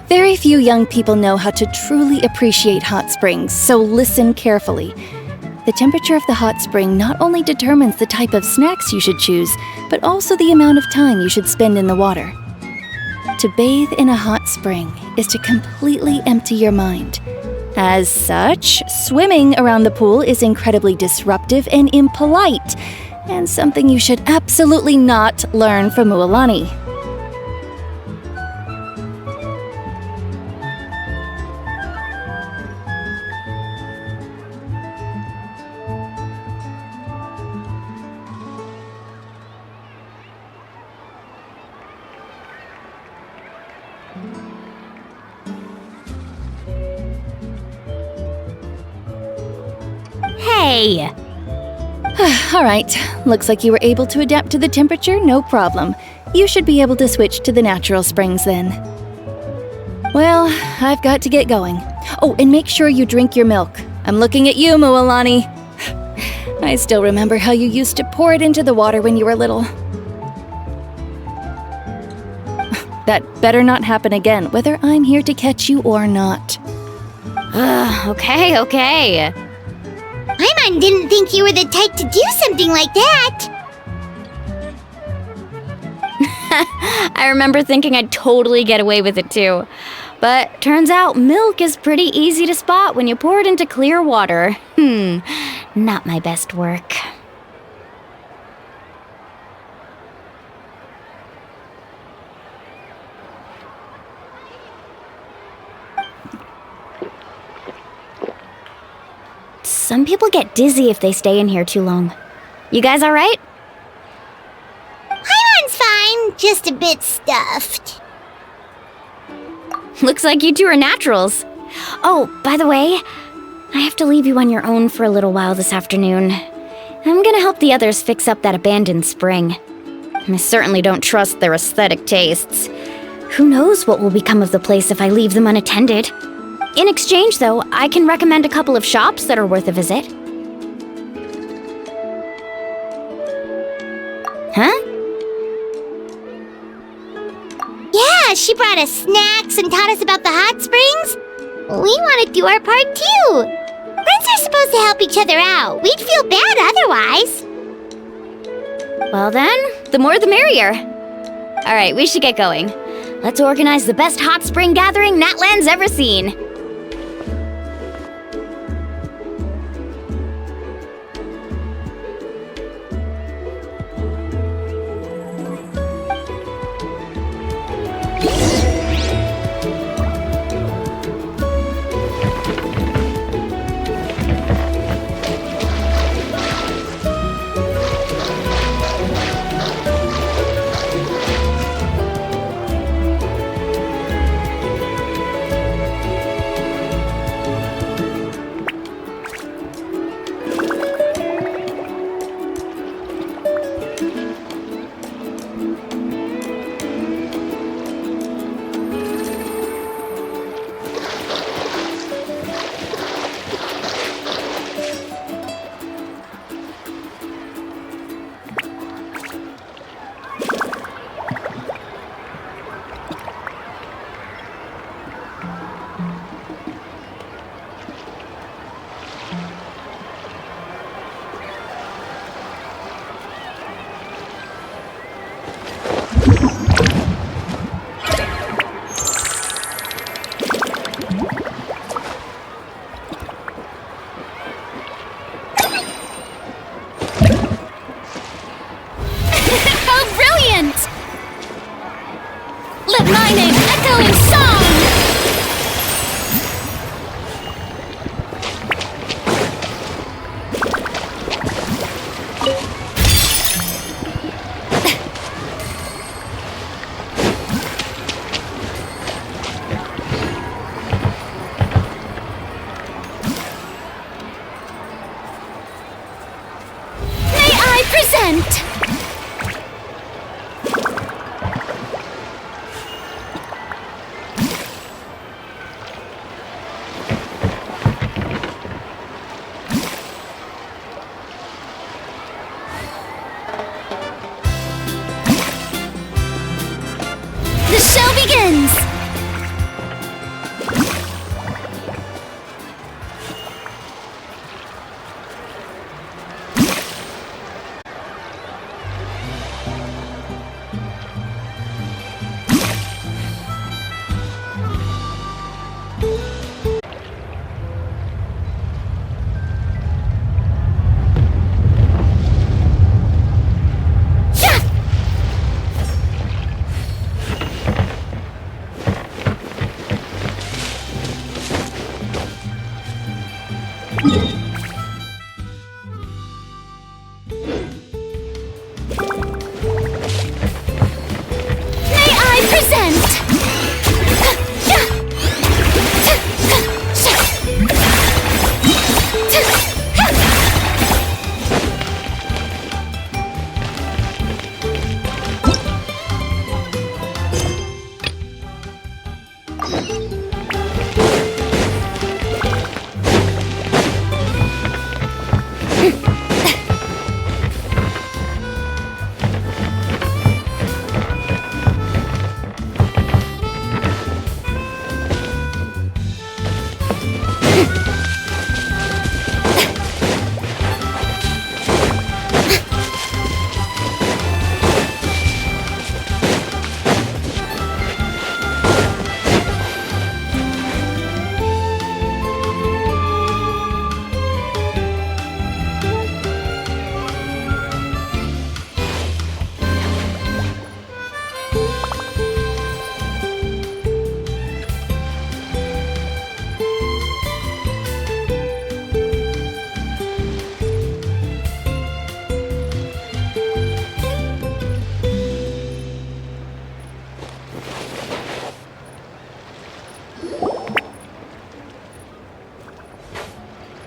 Very few young people know how to truly appreciate hot springs, so listen carefully. The temperature of the hot spring not only determines the type of snacks you should choose, but also the amount of time you should spend in the water. To bathe in a hot spring is to completely empty your mind. As such, swimming around the pool is incredibly disruptive and impolite, and something you should absolutely not learn from Mualani. Hey! All right. Looks like you were able to adapt to the temperature, no problem. You should be able to switch to the natural springs then. Well, I've got to get going. Oh, and make sure you drink your milk. I'm looking at you, Mualani. I still remember how you used to pour it into the water when you were little. That better not happen again, whether I'm here to catch you or not. Okay. Paimon didn't think you were the type to do something like that. I remember thinking I'd totally get away with it too. But turns out milk is pretty easy to spot when you pour it into clear water. Not my best work. Some people get dizzy if they stay in here too long. You guys all right? Paimon's fine, just a bit stuffed. Looks like you two are naturals. Oh, by the way, I have to leave you on your own for a little while this afternoon. I'm gonna help the others fix up that abandoned spring. I certainly don't trust their aesthetic tastes. Who knows what will become of the place if I leave them unattended? In exchange, though, I can recommend a couple of shops that are worth a visit. Huh? Yeah, she brought us snacks and taught us about the hot springs. We want to do our part too. Friends are supposed to help each other out. We'd feel bad otherwise. Well then, the more the merrier. All right, we should get going. Let's organize the best hot spring gathering Natlan's ever seen. Let my name echo in song! May I present...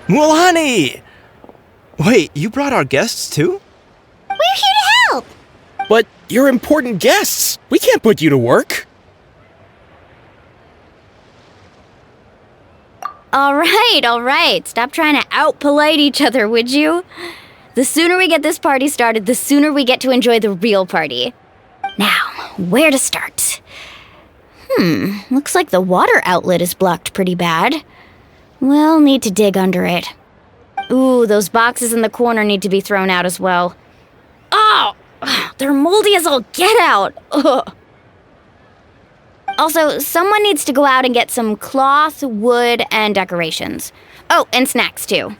Mulani! Wait, you brought our guests too? We're here to help! But you're important guests. We can't put you to work. All right. Stop trying to out-polite each other, would you? The sooner we get this party started, the sooner we get to enjoy the real party. Now, where to start? Looks like the water outlet is blocked pretty bad. We'll need to dig under it. Ooh, those boxes in the corner need to be thrown out as well. Oh, they're moldy as all get out. Ugh. Also, someone needs to go out and get some cloth, wood, and decorations. Oh, and snacks too.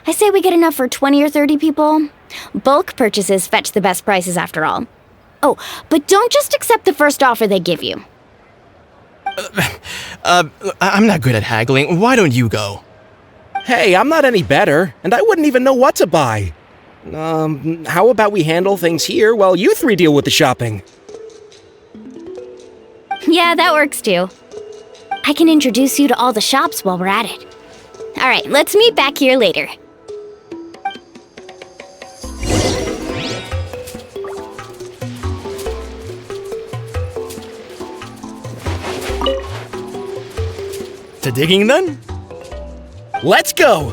I say we get enough for 20 or 30 people. Bulk purchases fetch the best prices after all. Oh, but don't just accept the first offer they give you. I'm not good at haggling. Why don't you go? Hey, I'm not any better, and I wouldn't even know what to buy. How about we handle things here while you three deal with the shopping? Yeah, that works too. I can introduce you to all the shops while we're at it. All right, let's meet back here later. To digging then? Let's go!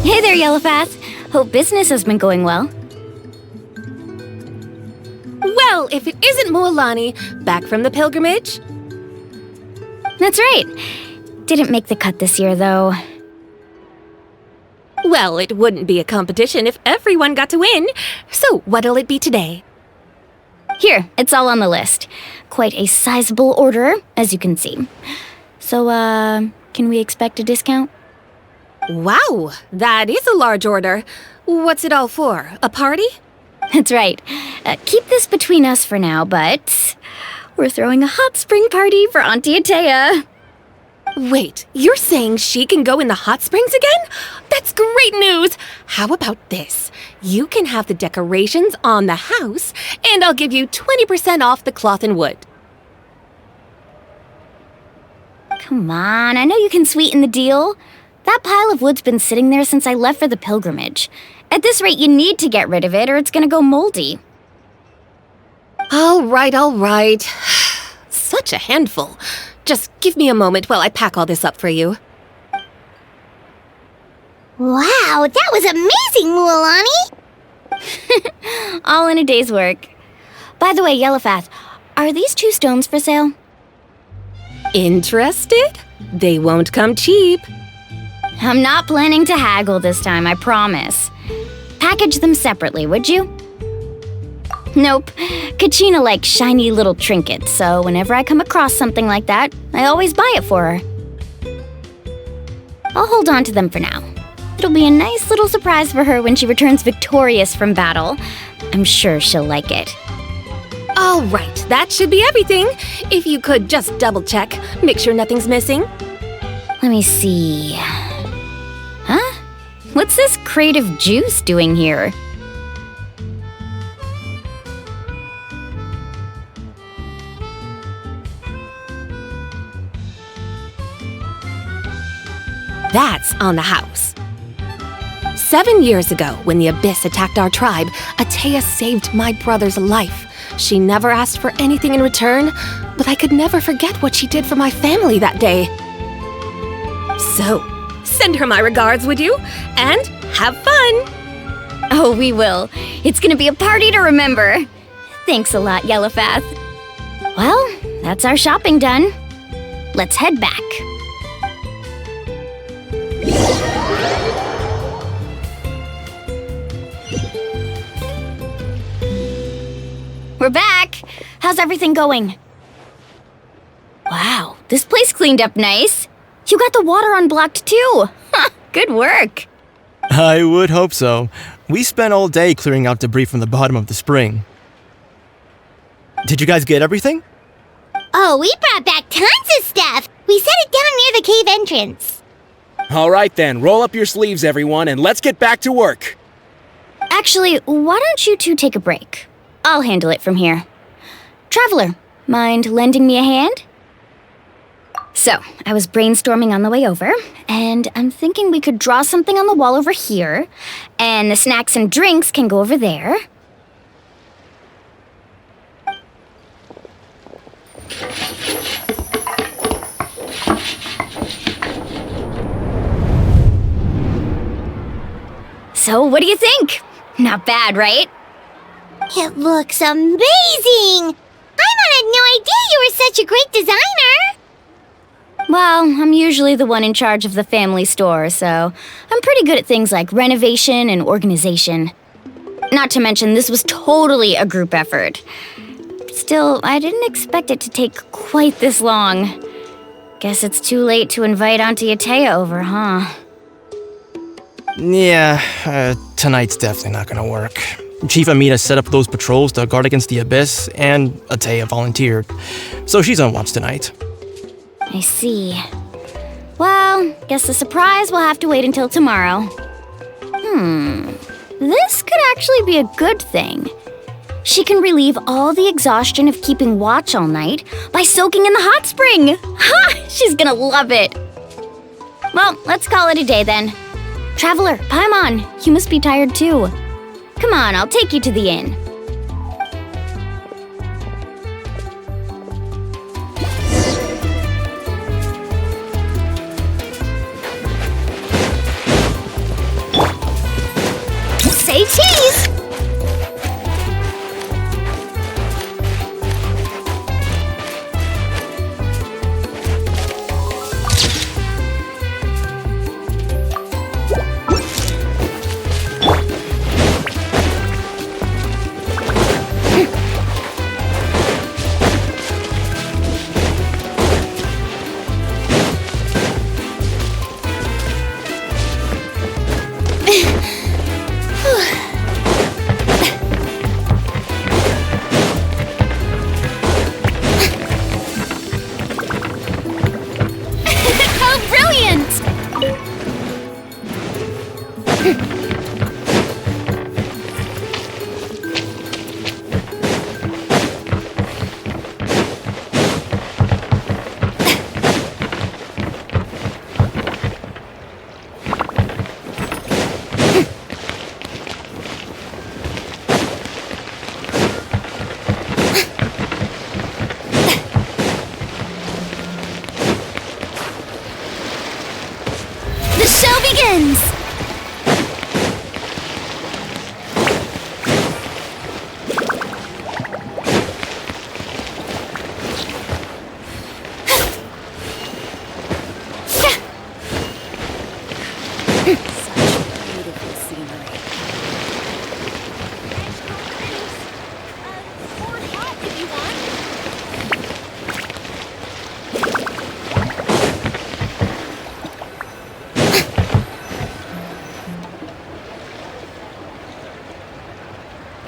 Hey there, Yellowfath. Hope business has been going well. Well, if it isn't Mualani, back from the pilgrimage? That's right. Didn't make the cut this year, though. Well, it wouldn't be a competition if everyone got to win. So, what'll it be today? Here, it's all on the list. Quite a sizable order, as you can see. So, can we expect a discount? Wow, that is a large order. What's it all for? A party? That's right. Keep this between us for now, but we're throwing a hot spring party for Auntie Atea. Wait, you're saying she can go in the hot springs again? That's great news! How about this? You can have the decorations on the house, and I'll give you 20% off the cloth and wood. Come on, I know you can sweeten the deal. That pile of wood's been sitting there since I left for the pilgrimage. At this rate, you need to get rid of it or it's gonna go moldy. All right. Such a handful. Just give me a moment while I pack all this up for you. Wow, that was amazing, Mualani! All in a day's work. By the way, Yellowfath, are these 2 stones for sale? Interested? They won't come cheap. I'm not planning to haggle this time, I promise. Package them separately, would you? Nope. Kachina likes shiny little trinkets, so whenever I come across something like that, I always buy it for her. I'll hold on to them for now. It'll be a nice little surprise for her when she returns victorious from battle. I'm sure she'll like it. All right, that should be everything. If you could just double check, make sure nothing's missing. Let me see. Huh? What's this creative juice doing here? That's on the house. 7 years ago, when the Abyss attacked our tribe, Atea saved my brother's life. She never asked for anything in return, but I could never forget what she did for my family that day. So, send her my regards, would you? And have fun! Oh, we will. It's gonna be a party to remember. Thanks a lot, Yellowfath. Well, that's our shopping done. Let's head back. We're back! How's everything going? Wow, this place cleaned up nice. You got the water unblocked too. Good work. I would hope so. We spent all day clearing out debris from the bottom of the spring. Did you guys get everything? Oh, we brought back tons of stuff. We set it down near the cave entrance. All right then, roll up your sleeves, everyone, and let's get back to work. Actually, why don't you two take a break? I'll handle it from here. Traveler, mind lending me a hand? So, I was brainstorming on the way over, and I'm thinking we could draw something on the wall over here, and the snacks and drinks can go over there. So, what do you think? Not bad, right? It looks amazing! Paimon had no idea you were such a great designer! Well, I'm usually the one in charge of the family store, so I'm pretty good at things like renovation and organization. Not to mention, this was totally a group effort. Still, I didn't expect it to take quite this long. Guess it's too late to invite Auntie Atea over, huh? Yeah, tonight's definitely not gonna work. Chief Amita set up those patrols to guard against the Abyss, and Atea volunteered. So she's on watch tonight. I see. Well, guess the surprise will have to wait until tomorrow. This could actually be a good thing. She can relieve all the exhaustion of keeping watch all night by soaking in the hot spring. Ha! She's gonna love it. Well, let's call it a day then. Traveler, Paimon, you must be tired too. Come on, I'll take you to the inn. Say cheese!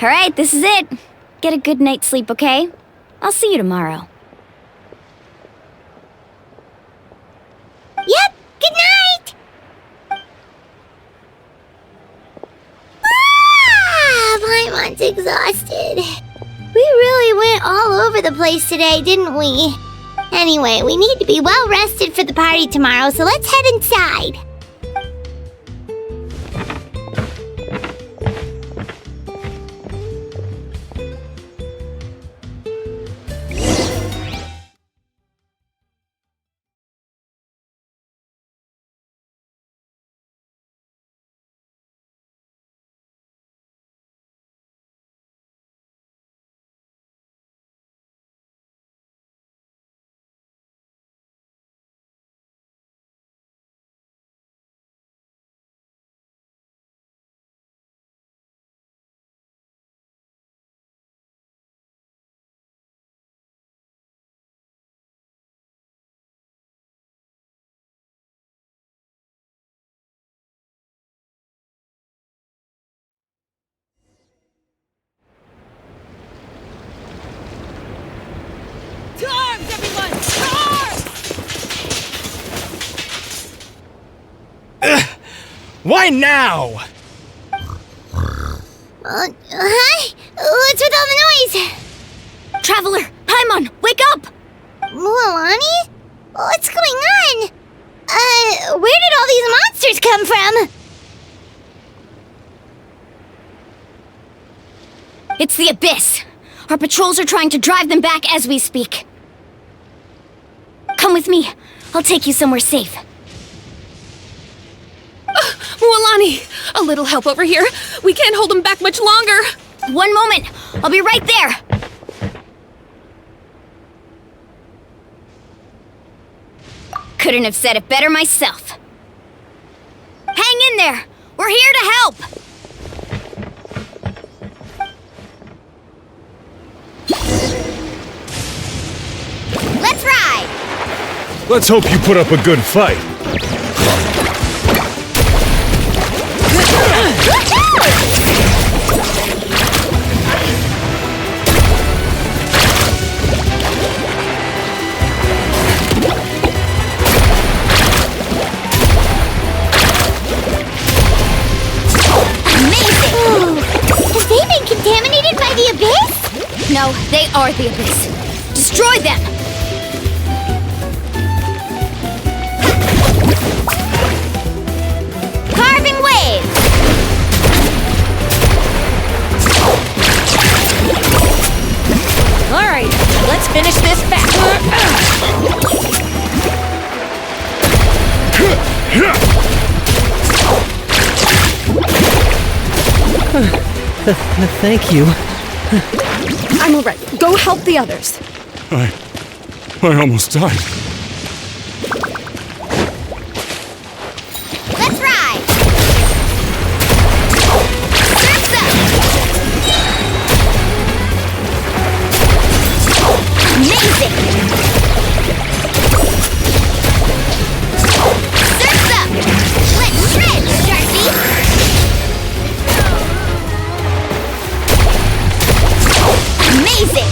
All right, this is it. Get a good night's sleep, okay? I'll see you tomorrow. Yep, good night! Paimon's exhausted. We really went all over the place today, didn't we? Anyway, we need to be well rested for the party tomorrow, so let's head inside. Why now? Huh? What's with all the noise? Traveler, Paimon, wake up! Mualani? What's going on? Where did all these monsters come from? It's the Abyss. Our patrols are trying to drive them back as we speak. Come with me. I'll take you somewhere safe. Mualani, a little help over here. We can't hold them back much longer. One moment. I'll be right there. Couldn't have said it better myself. Hang in there. We're here to help. Let's ride. Let's hope you put up a good fight. Have they been contaminated by the Abyss? No, they are the Abyss. Destroy them! Carving wave! Alright, let's finish this fast. Thank you. I'm alright. Go help the others. I almost died. Let's ride! Surf's up! Amazing! Surf's up! Let's shred, Sharky! Amazing!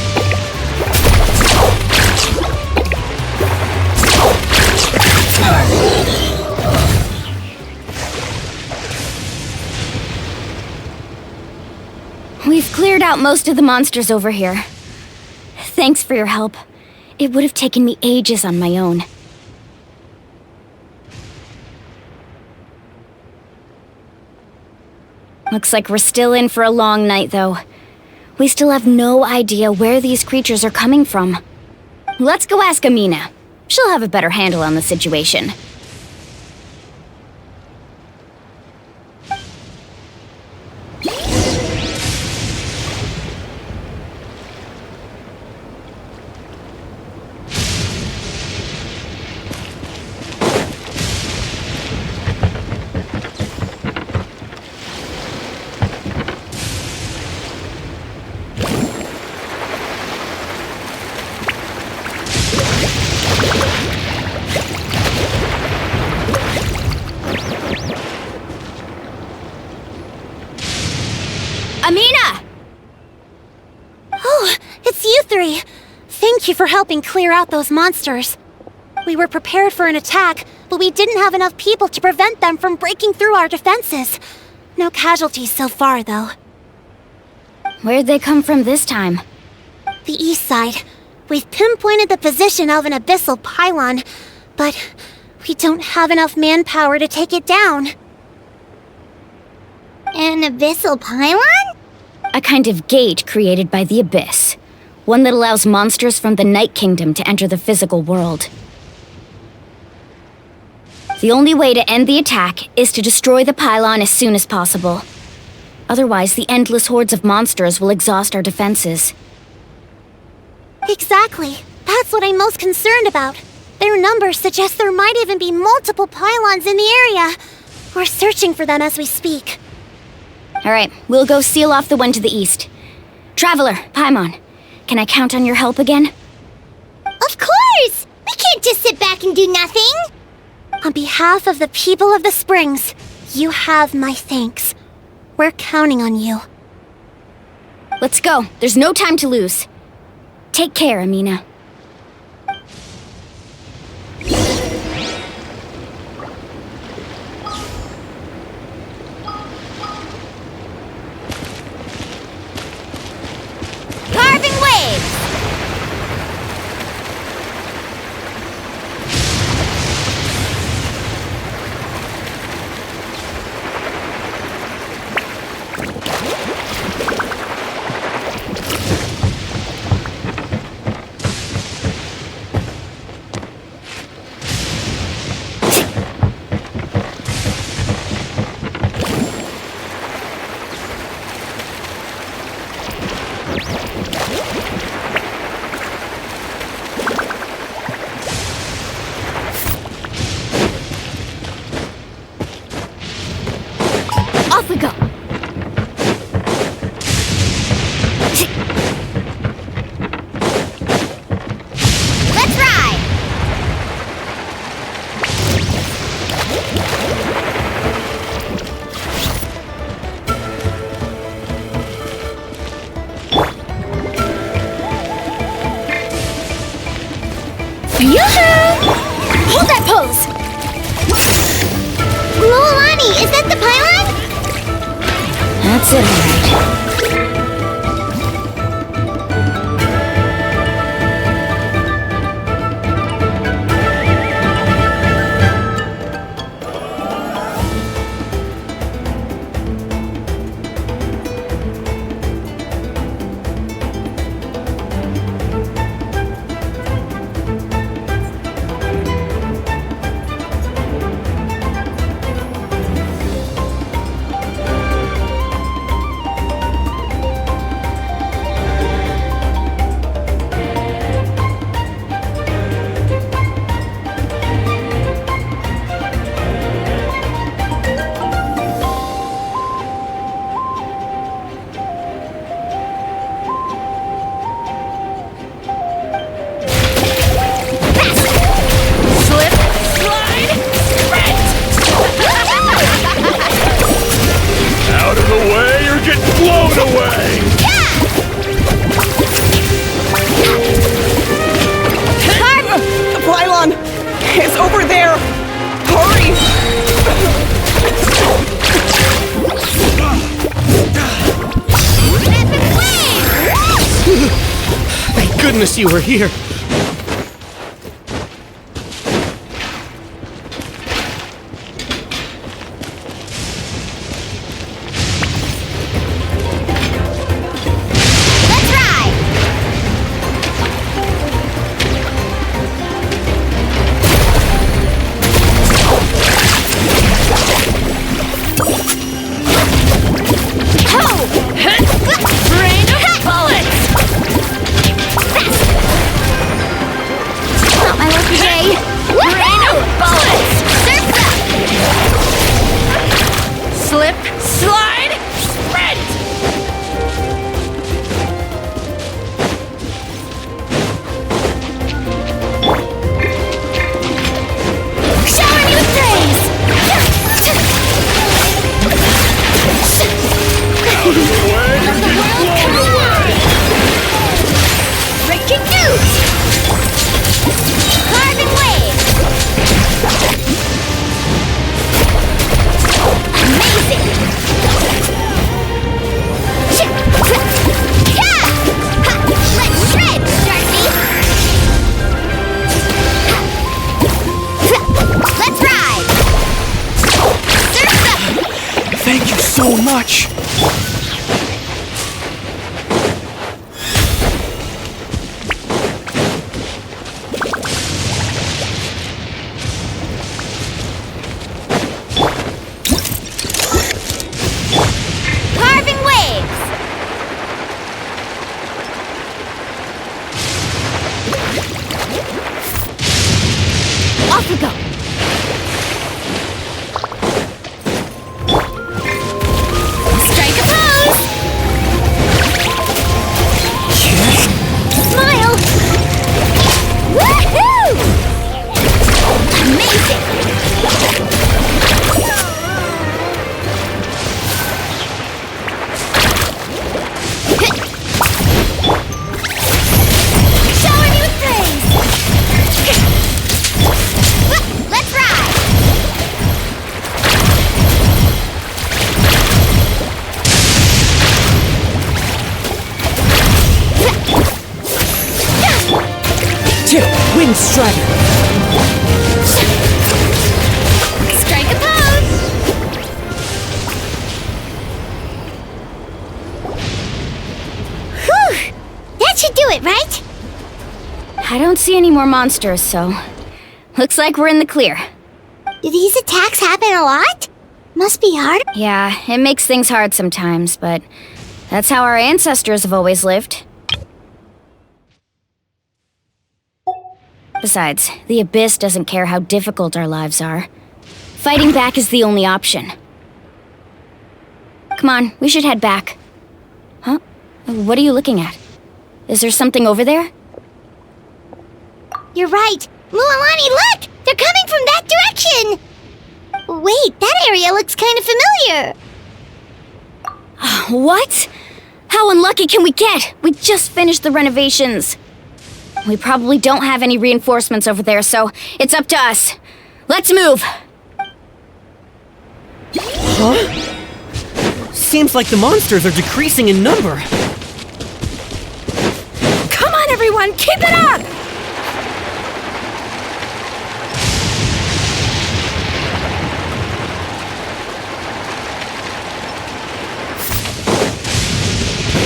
We've cleared out most of the monsters over here. Thanks for your help. It would have taken me ages on my own. Looks like we're still in for a long night, though. We still have no idea where these creatures are coming from. Let's go ask Amina. She'll have a better handle on the situation. Amina! Oh, it's you three. Thank you for helping clear out those monsters. We were prepared for an attack, but we didn't have enough people to prevent them from breaking through our defenses. No casualties so far, though. Where'd they come from this time? The east side. We've pinpointed the position of an abyssal pylon, but we don't have enough manpower to take it down. An abyssal pylon? A kind of gate created by the Abyss. One that allows monsters from the Night Kingdom to enter the physical world. The only way to end the attack is to destroy the pylon as soon as possible. Otherwise, the endless hordes of monsters will exhaust our defenses. Exactly. That's what I'm most concerned about. Their numbers suggest there might even be multiple pylons in the area. We're searching for them as we speak. Alright, we'll go seal off the one to the east. Traveler, Paimon, can I count on your help again? Of course! We can't just sit back and do nothing! On behalf of the people of the Springs, you have my thanks. We're counting on you. Let's go. There's no time to lose. Take care, Amina. Off we go. Let's ride! Yoo-hoo! Hold that pose! Loalani, is that the pylon? That's it, all right. Goodness, you were here. So much! Carving waves! Off we go! Wind Strider! Strike a pose! Whew! That should do it, right? I don't see any more monsters, so... Looks like we're in the clear. Do these attacks happen a lot? Must be hard. Yeah, it makes things hard sometimes, but... that's how our ancestors have always lived. Besides, the Abyss doesn't care how difficult our lives are. Fighting back is the only option. Come on, we should head back. Huh? What are you looking at? Is there something over there? You're right. Mualani, look! They're coming from that direction! Wait, that area looks kind of familiar. What? How unlucky can we get? We just finished the renovations. We probably don't have any reinforcements over there, so it's up to us. Let's move! Huh? Seems like the monsters are decreasing in number. Come on, everyone, keep it up!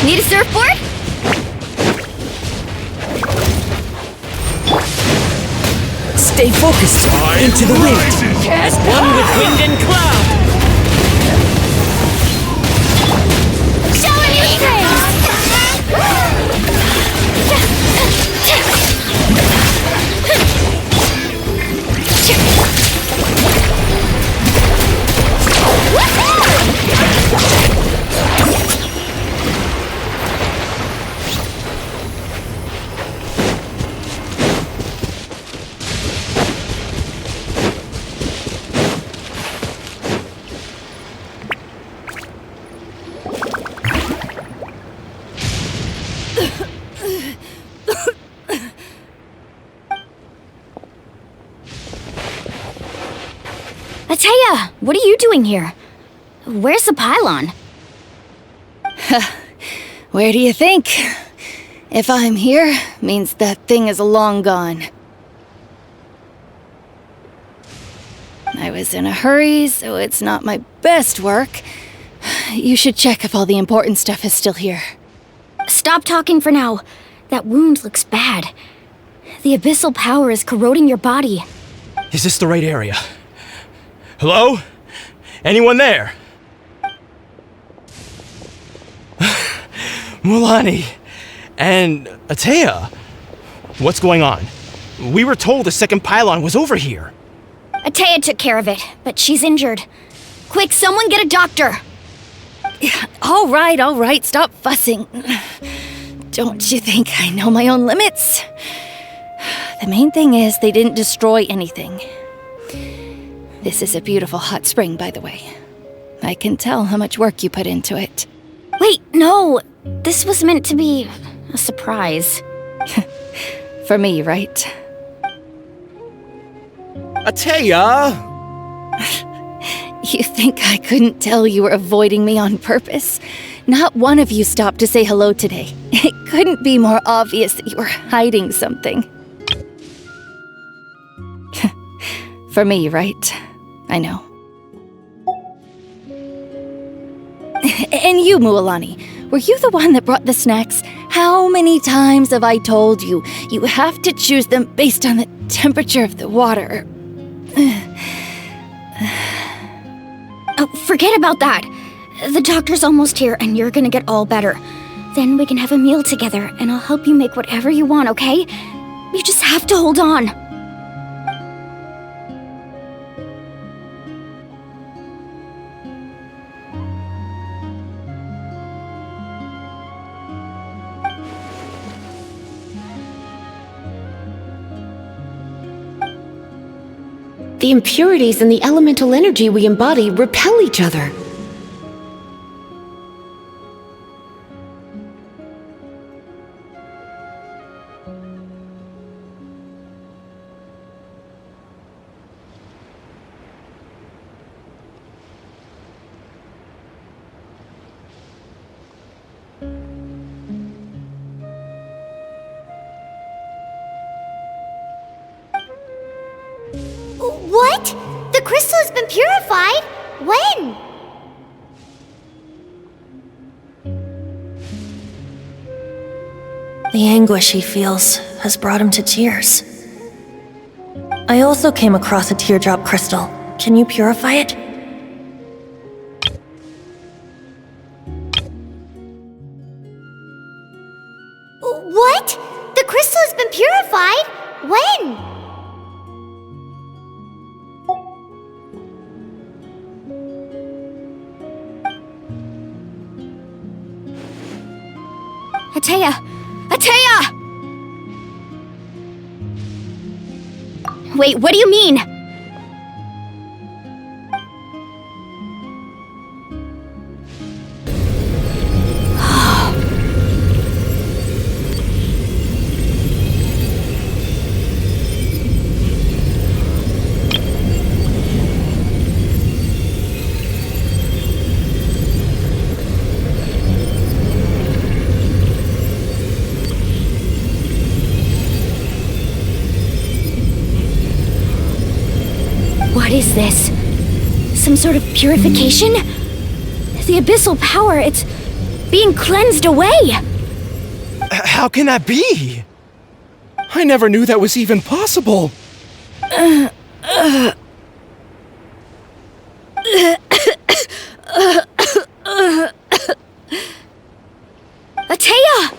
Need a surfboard? Stay focused. Into the wind. As one with wind and cloud. Showing you Ataya, what are you doing here? Where's the pylon? Where do you think? If I'm here, means that thing is long gone. I was in a hurry, so it's not my best work. You should check if all the important stuff is still here. Stop talking for now. That wound looks bad. The abyssal power is corroding your body. Is this the right area? Hello? Anyone there? Mulani and Ataya. What's going on? We were told the second pylon was over here. Ataya took care of it, but she's injured. Quick, someone get a doctor! All right, stop fussing. Don't you think I know my own limits? The main thing is they didn't destroy anything. This is a beautiful hot spring, by the way. I can tell how much work you put into it. Wait, no! This was meant to be a surprise. For me, right? Ataya! You think I couldn't tell you were avoiding me on purpose? Not one of you stopped to say hello today. It couldn't be more obvious that you were hiding something. For me, right? I know. And you, Mualani, were you the one that brought the snacks? How many times have I told you, you have to choose them based on the temperature of the water? Oh, forget about that. The doctor's almost here and you're gonna get all better. Then we can have a meal together and I'll help you make whatever you want, okay? You just have to hold on. The impurities in the elemental energy we embody repel each other. What? The crystal has been purified? When? The anguish he feels has brought him to tears. I also came across a teardrop crystal. Can you purify it? What? The crystal has been purified? When? Atea! Atea! Wait, what do you mean? What is this? Some sort of purification? The abyssal power, it's being cleansed away! How can that be? I never knew that was even possible. Atea!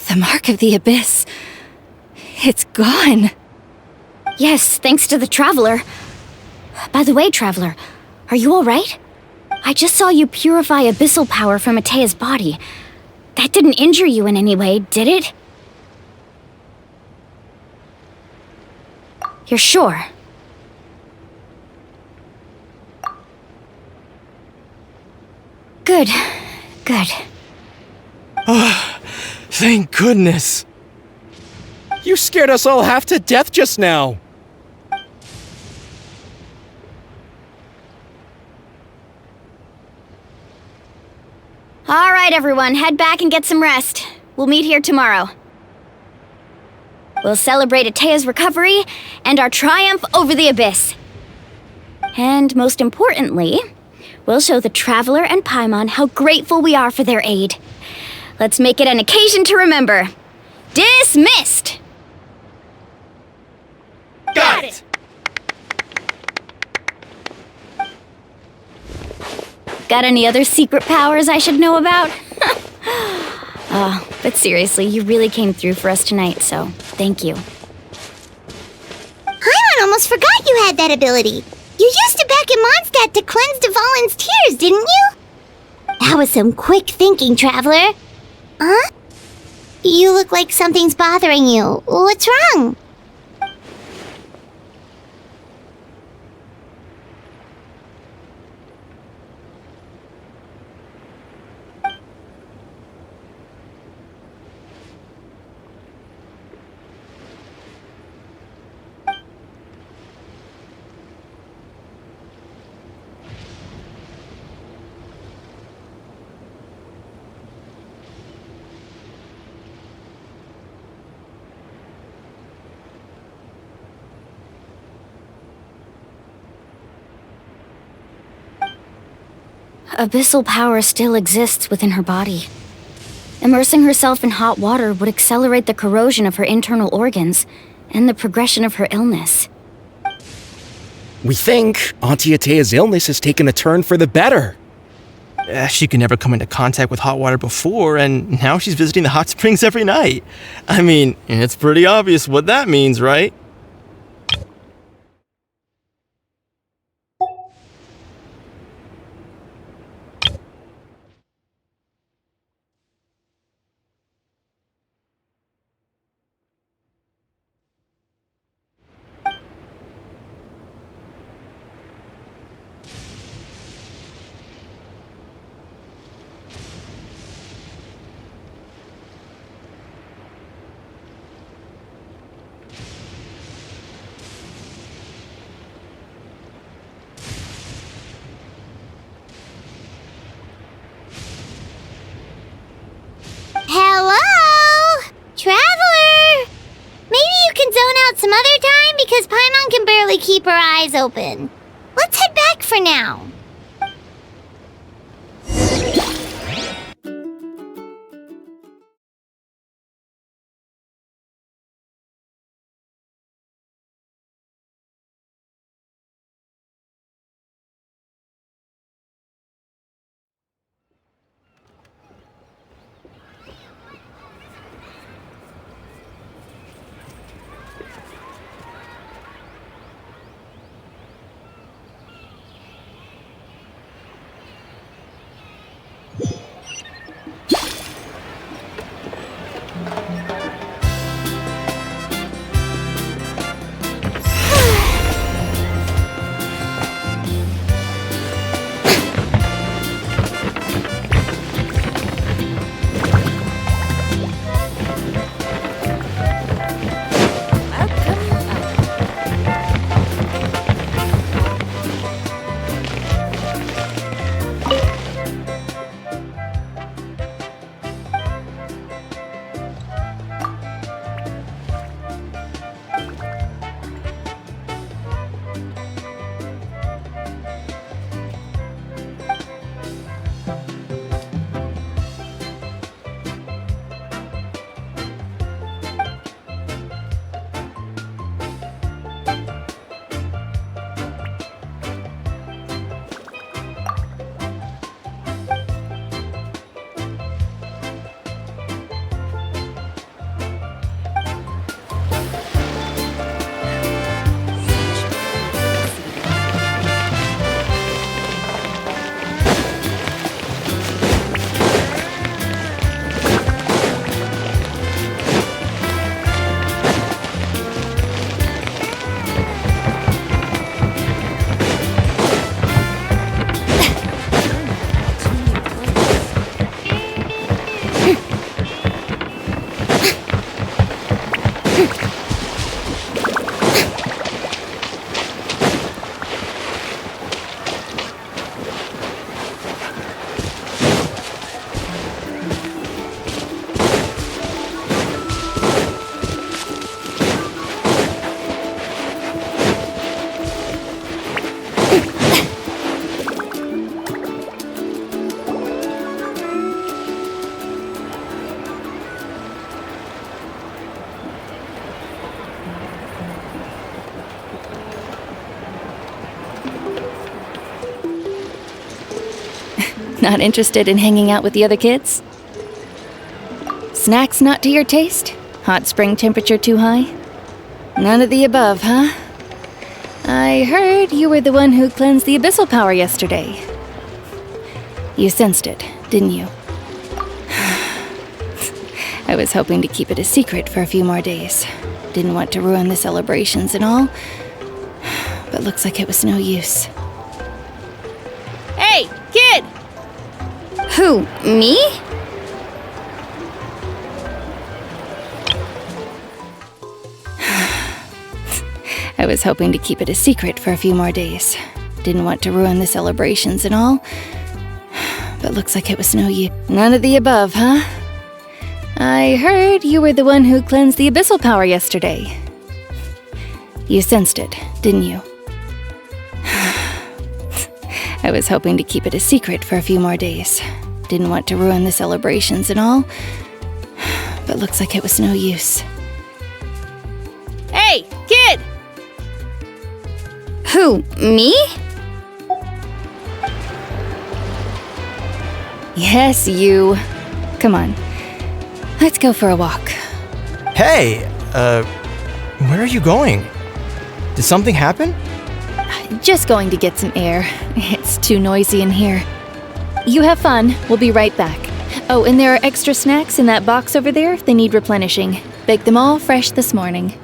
The mark of the abyss. It's gone. Yes, thanks to the Traveler. By the way, Traveler, are you alright? I just saw you purify abyssal power from Atea's body. That didn't injure you in any way, did it? You're sure? Good. Good. Oh, thank goodness. You scared us all half to death just now. All right, everyone, head back and get some rest. We'll meet here tomorrow. We'll celebrate Atea's recovery and our triumph over the abyss. And most importantly, we'll show the Traveler and Paimon how grateful we are for their aid. Let's make it an occasion to remember. Dismissed! Got it! Got any other secret powers I should know about? But seriously, you really came through for us tonight, so thank you. Paimon almost forgot you had that ability. You used it back in Mondstadt to cleanse Dvalin's tears, didn't you? That was some quick thinking, Traveler. Huh? You look like something's bothering you. What's wrong? Abyssal power still exists within her body. Immersing herself in hot water would accelerate the corrosion of her internal organs and the progression of her illness. We think Auntie Atea's illness has taken a turn for the better. She could never come into contact with hot water before, and now she's visiting the hot springs every night. I mean, it's pretty obvious what that means, right? Hello? Traveler? Maybe you can zone out some other time because Paimon can barely keep her eyes open. Let's head back for now. Not interested in hanging out with the other kids? Snacks not to your taste? Hot spring temperature too high? None of the above, huh? I heard you were the one who cleansed the abyssal power yesterday. You sensed it, didn't you? I was hoping to keep it a secret for a few more days. Didn't want to ruin the celebrations and all, but looks like it was no use. Hey, kid! Who, me? I was hoping to keep it a secret for a few more days. Didn't want to ruin the celebrations and all, but looks like it was no use. None of the above, huh? I heard you were the one who cleansed the abyssal power yesterday. You sensed it, didn't you? I was hoping to keep it a secret for a few more days. Didn't want to ruin the celebrations and all, but looks like it was no use. Hey, kid! Who, me? Yes, you. Come on. Let's go for a walk. Hey, where are you going? Did something happen? Just going to get some air. It's too noisy in here. You have fun. We'll be right back. Oh, and there are extra snacks in that box over there if they need replenishing. Baked them all fresh this morning.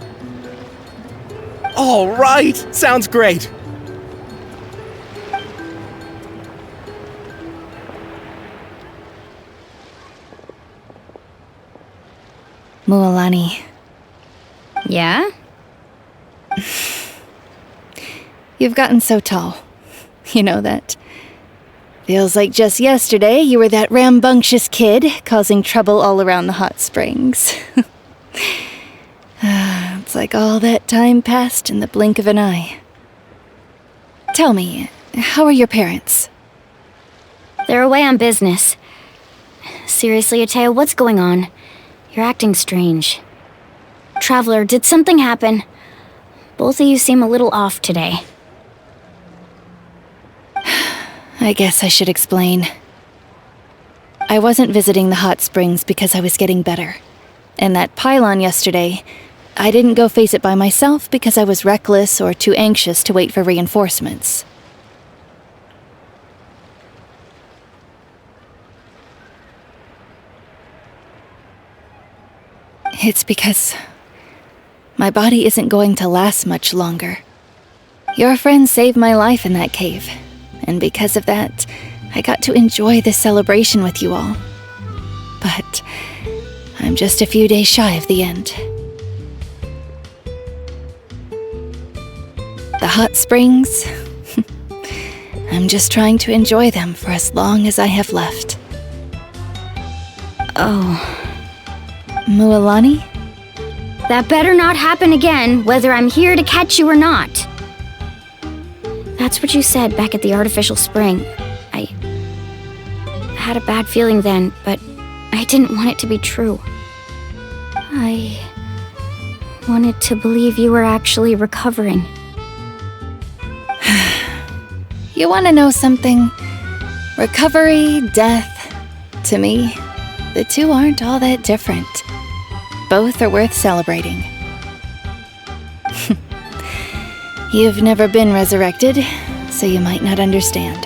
All right! Sounds great! Mualani. Yeah? You've gotten so tall. You know that. Feels like just yesterday you were that rambunctious kid causing trouble all around the hot springs. It's like all that time passed in the blink of an eye. Tell me, how are your parents? They're away on business. Seriously, Ateo, what's going on? You're acting strange. Traveler, did something happen? Both of you seem a little off today. I guess I should explain. I wasn't visiting the hot springs because I was getting better. And that pylon yesterday, I didn't go face it by myself because I was reckless or too anxious to wait for reinforcements. It's because my body isn't going to last much longer. Your friend saved my life in that cave, and because of that, I got to enjoy this celebration with you all. But I'm just a few days shy of the end. The hot springs, I'm just trying to enjoy them for as long as I have left. Oh. Mualani? That better not happen again, whether I'm here to catch you or not. That's what you said back at the artificial spring. I had a bad feeling then, but I didn't want it to be true. I wanted to believe you were actually recovering. You want to know something? Recovery, death, to me, the two aren't all that different. Both are worth celebrating. You've never been resurrected, so you might not understand.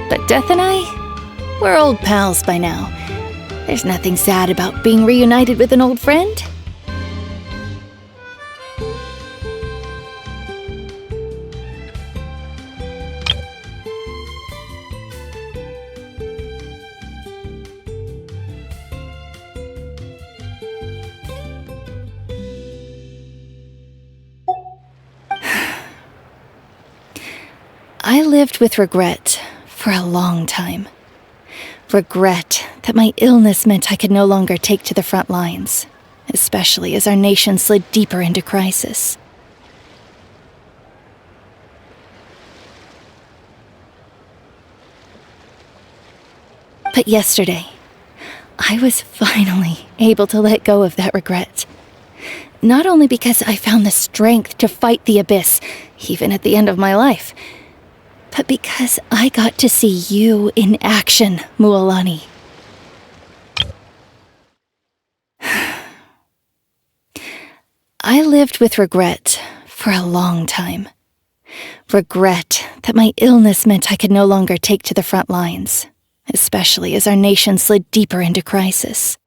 But Death and I, we're old pals by now. There's nothing sad about being reunited with an old friend. I lived with regret for a long time. Regret that my illness meant I could no longer take to the front lines, especially as our nation slid deeper into crisis. But yesterday, I was finally able to let go of that regret. Not only because I found the strength to fight the abyss, even at the end of my life, but because I got to see you in action, Mualani. I lived with regret for a long time. Regret that my illness meant I could no longer take to the front lines, especially as our nation slid deeper into crisis.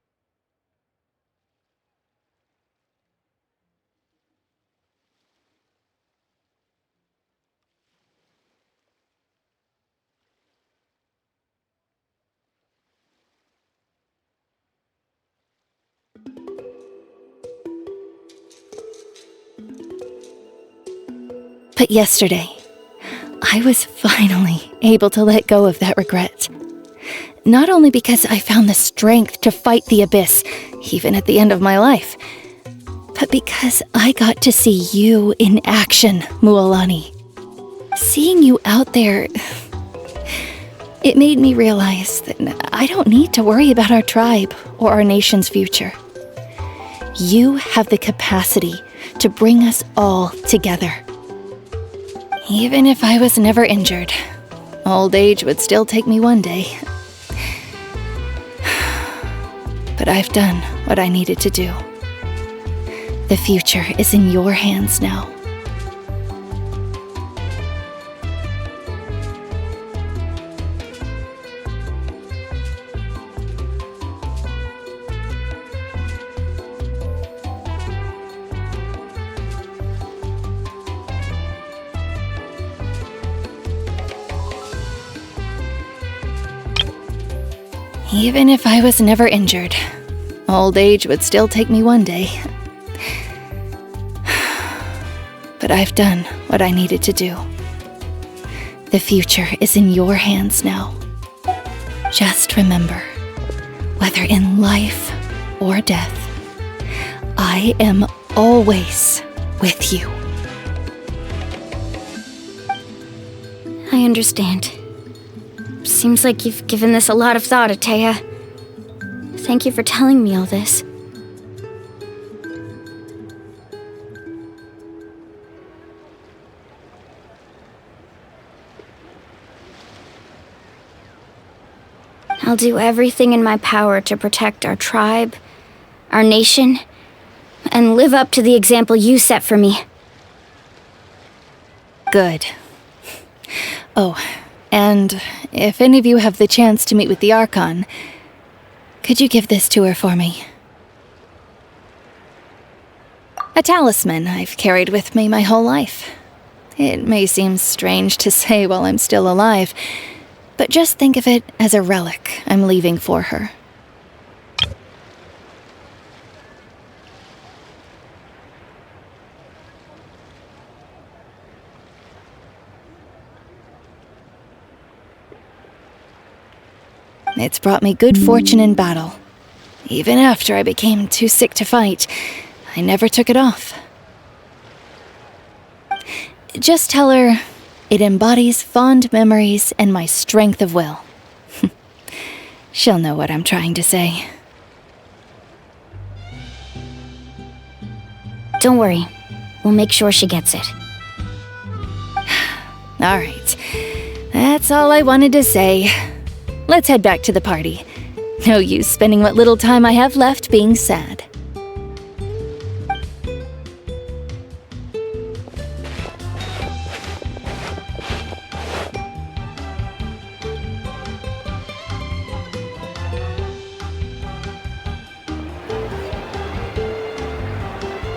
But yesterday, I was finally able to let go of that regret. Not only because I found the strength to fight the abyss, even at the end of my life, but because I got to see you in action, Mualani. Seeing you out there, it made me realize that I don't need to worry about our tribe or our nation's future. You have the capacity to bring us all together. Even if I was never injured, old age would still take me one day. But I've done what I needed to do. The future is in your hands now. Even if I was never injured, old age would still take me one day. But I've done what I needed to do. The future is in your hands now. Just remember, whether in life or death, I am always with you. I understand. Seems like you've given this a lot of thought, Atea. Thank you for telling me all this. I'll do everything in my power to protect our tribe, our nation, and live up to the example you set for me. Good. Oh, and if any of you have the chance to meet with the Archon, could you give this to her for me? A talisman I've carried with me my whole life. It may seem strange to say while I'm still alive, but just think of it as a relic I'm leaving for her. It's brought me good fortune in battle. Even after I became too sick to fight, I never took it off. Just tell her it embodies fond memories and my strength of will. She'll know what I'm trying to say. Don't worry. We'll make sure she gets it. All right. That's all I wanted to say. Let's head back to the party. No use spending what little time I have left being sad.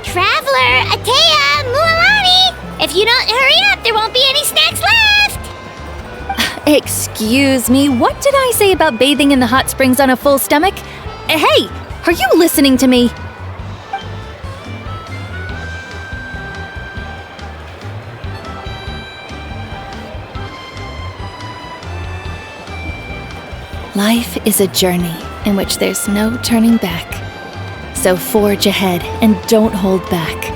Traveler, Atea, Mualani! If you don't hurry up, there won't be any snacks left! Excuse me, what did I say about bathing in the hot springs on a full stomach? Hey, are you listening to me? Life is a journey in which there's no turning back. So forge ahead and don't hold back.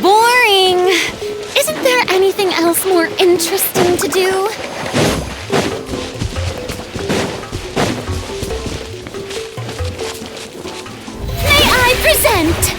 Boring! Isn't there anything else more interesting to do? May I present?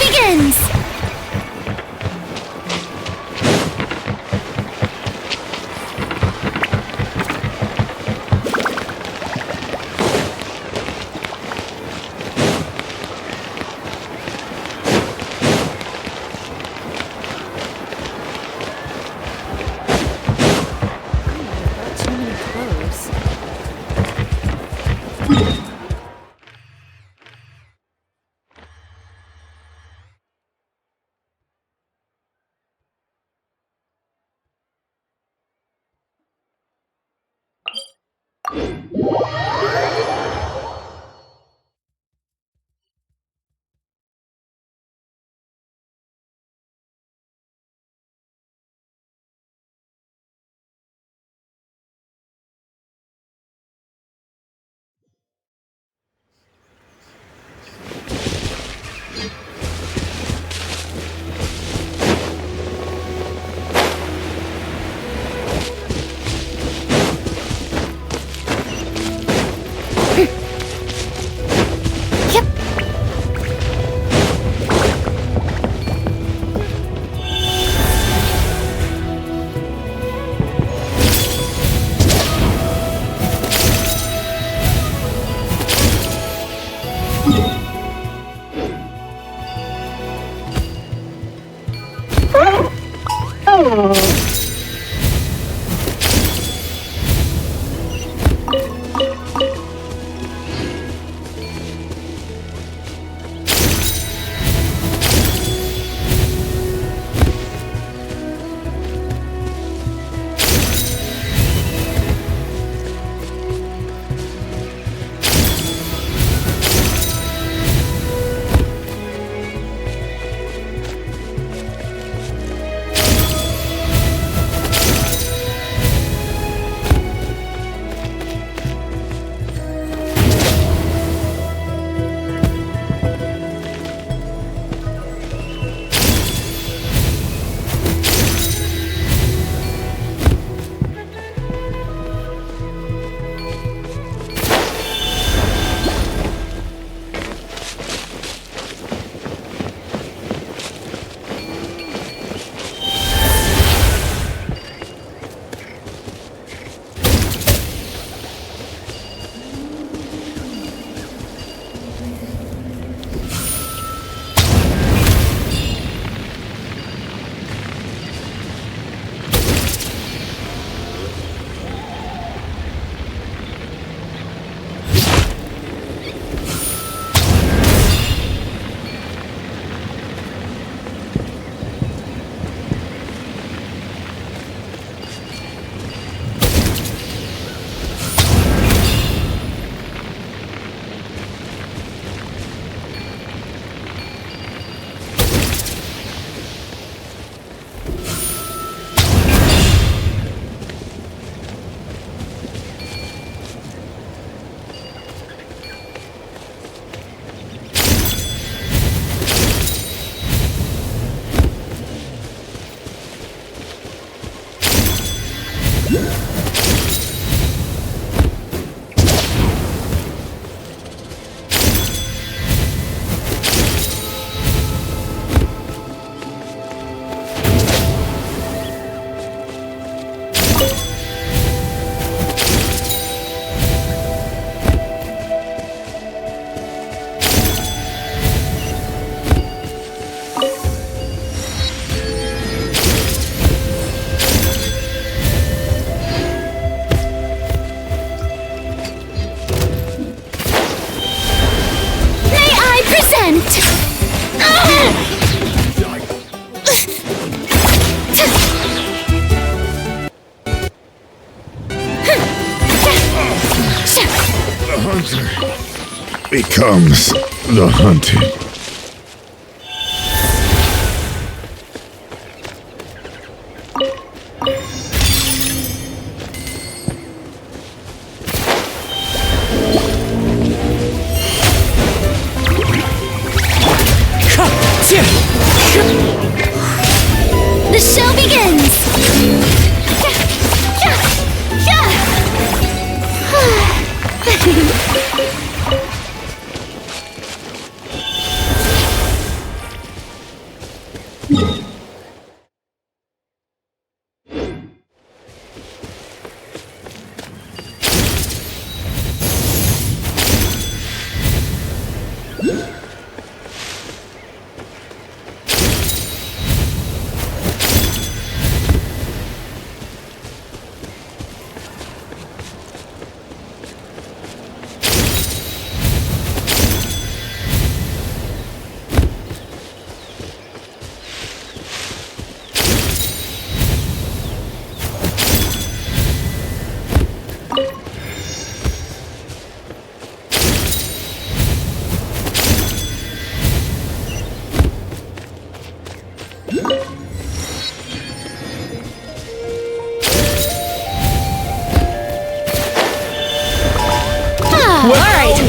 begins! Becomes the hunted. The show begins!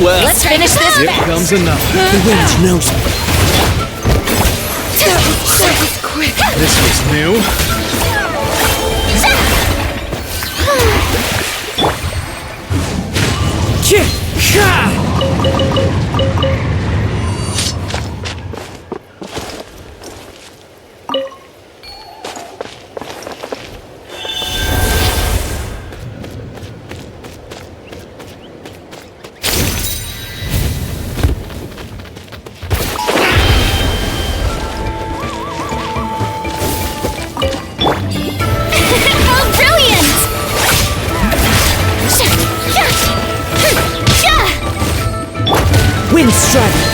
Well, Let's finish this Here fast. comes another. The wind knows me. That was quick. This was new. Oh, brilliant! Wind strike!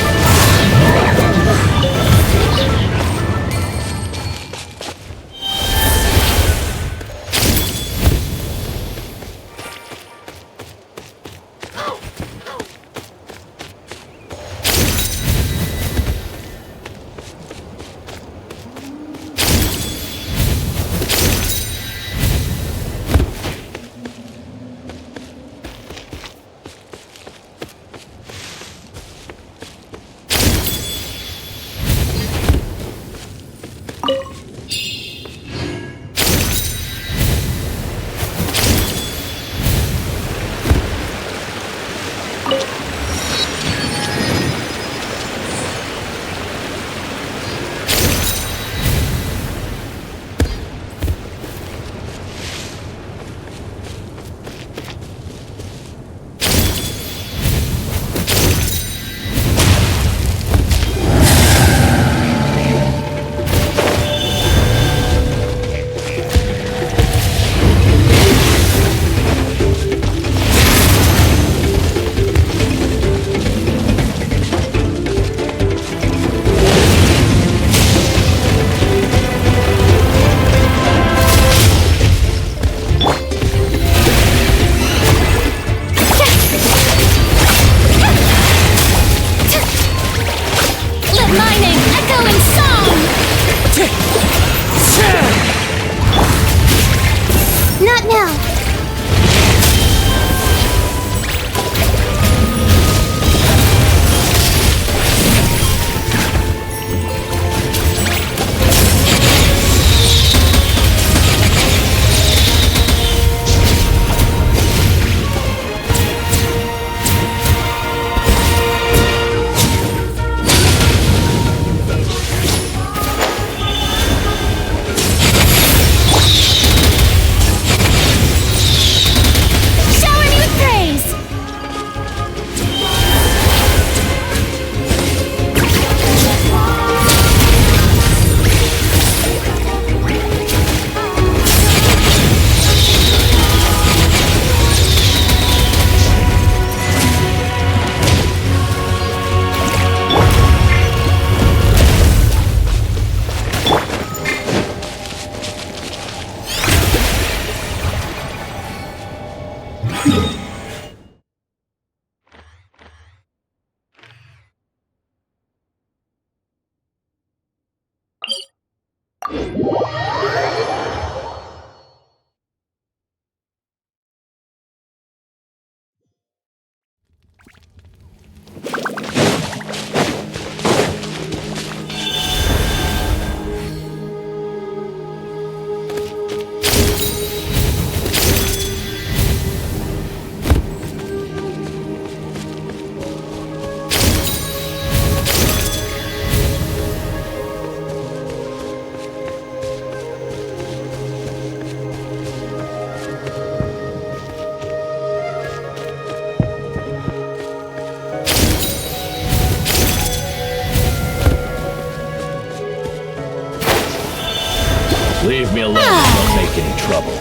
leave me alone and don't make any trouble.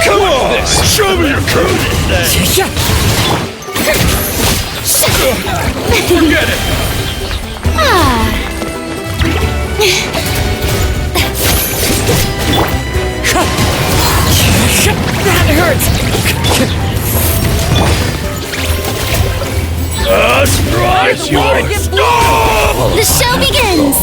Come on! Show me your courage! Forget it! That hurts! Strike yours! The show begins!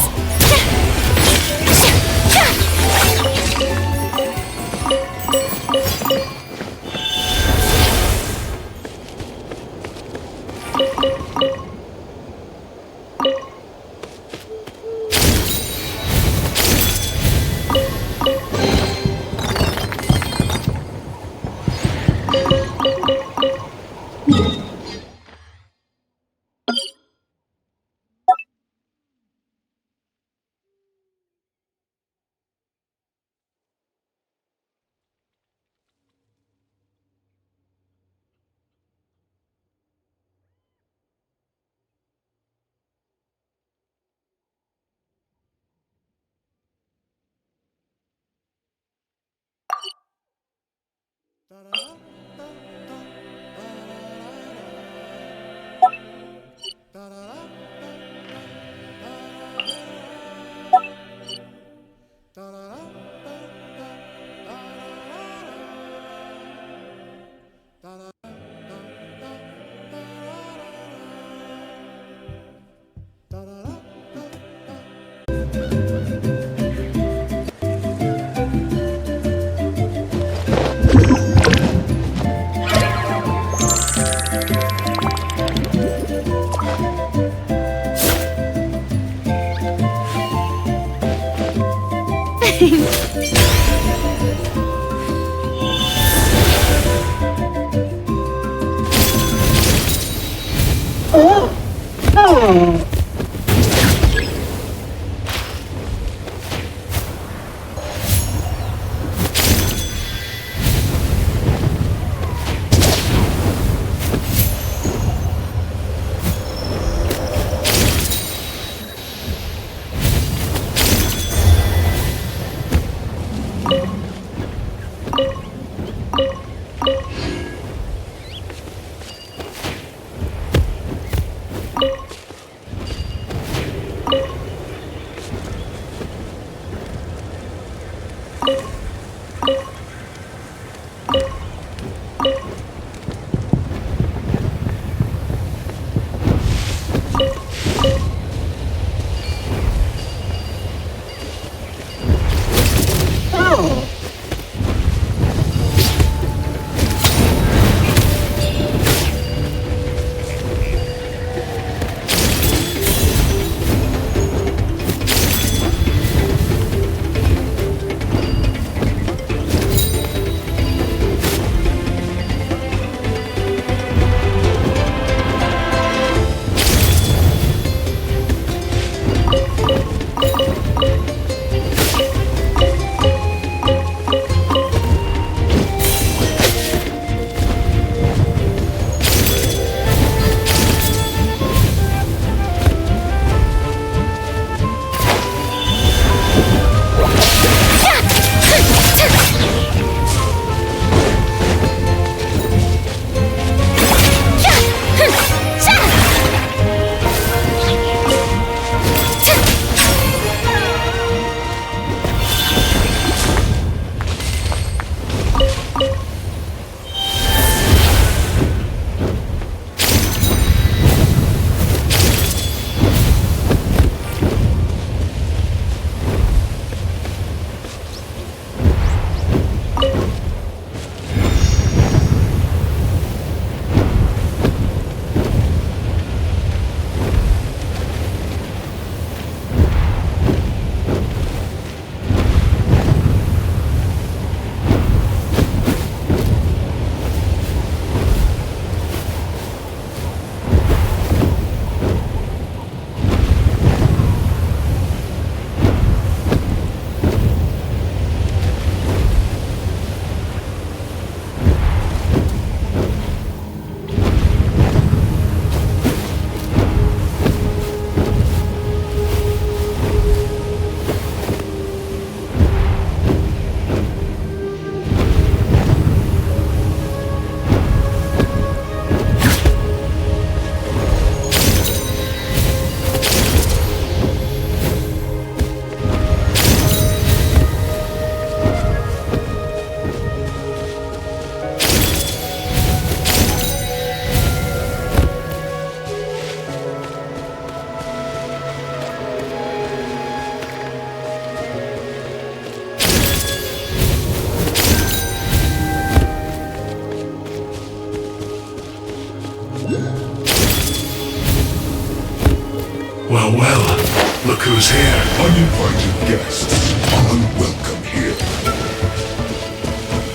Who's here? Uninvited guests are unwelcome here.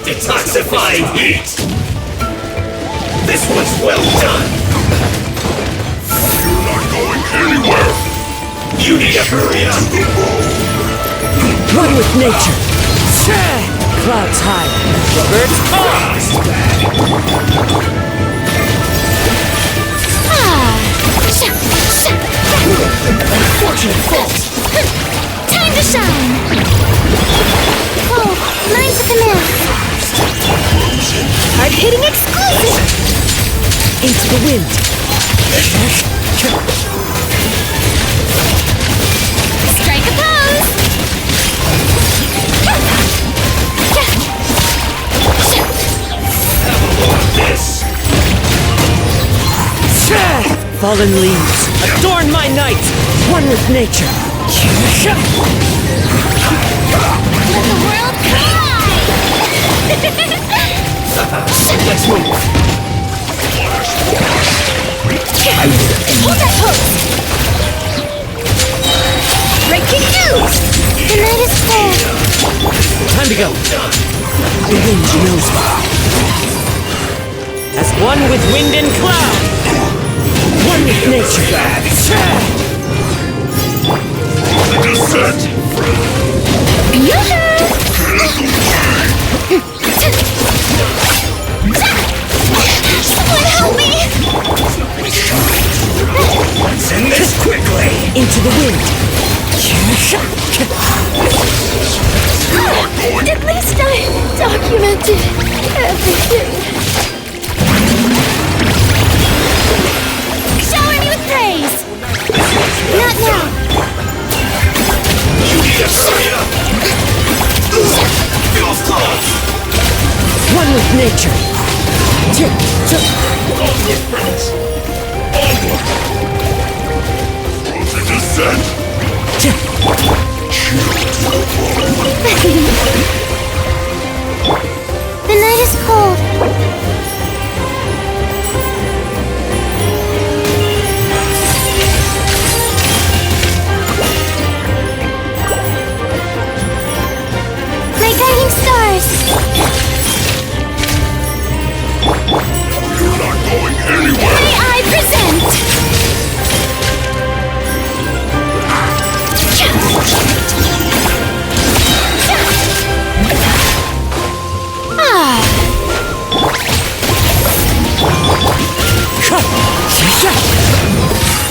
Detoxifying heat! This was well done! You're not going anywhere! You need to hurry up! Run with nature! Clouds high, the birds Unfortunate fault. Time to shine. Whoa, mine's the command. Hard hitting exclusive. into the wind! Strike a pose. This! Fallen leaves, adorn my night! One with nature! Let the world cry! Let's move! Hold that pose! Breaking news! The night is cold. Time to go! The wind knows me. As one with wind and cloud! One with nature! Descent! Someone help me! Send this quickly! Into the wind! At least I documented everything. Shower me with praise! Not now! You need to hurry up! Feels close! One with nature! Onward, friends! Onward! Frozen descent! The night is cold. My guiding stars. You're not going anywhere! May I present?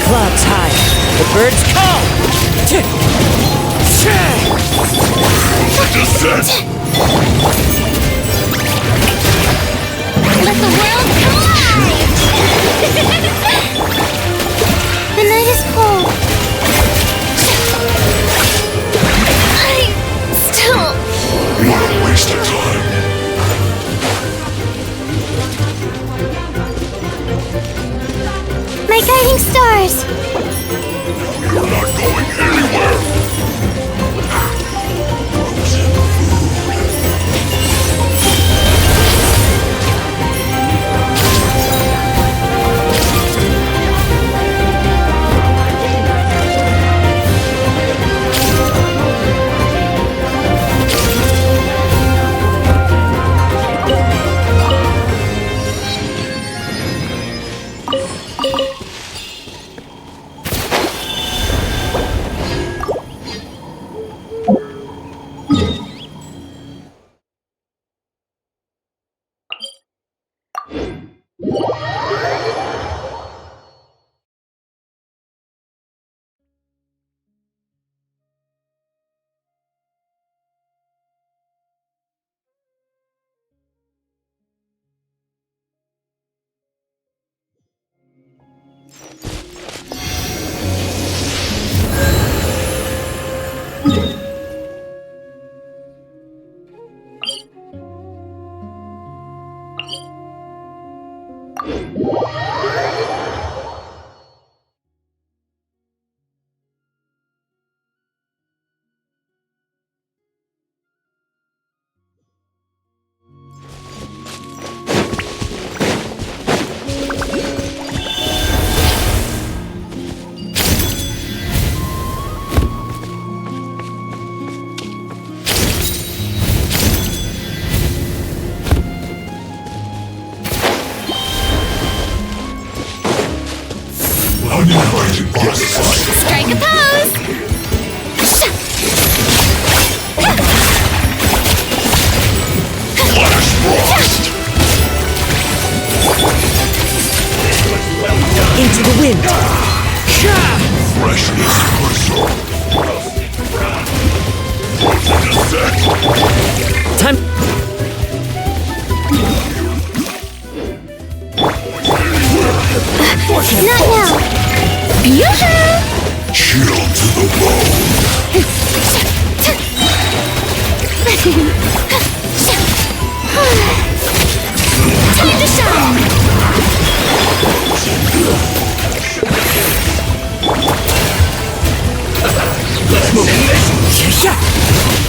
Clouds high, the birds call! Descent! Let the world collide! The night is cold. I still... What a waste of time! My guiding stars. You're not going anywhere! Frozen food! Time. Not now. Yoo-hoo! Chill to the bone. Time to shine!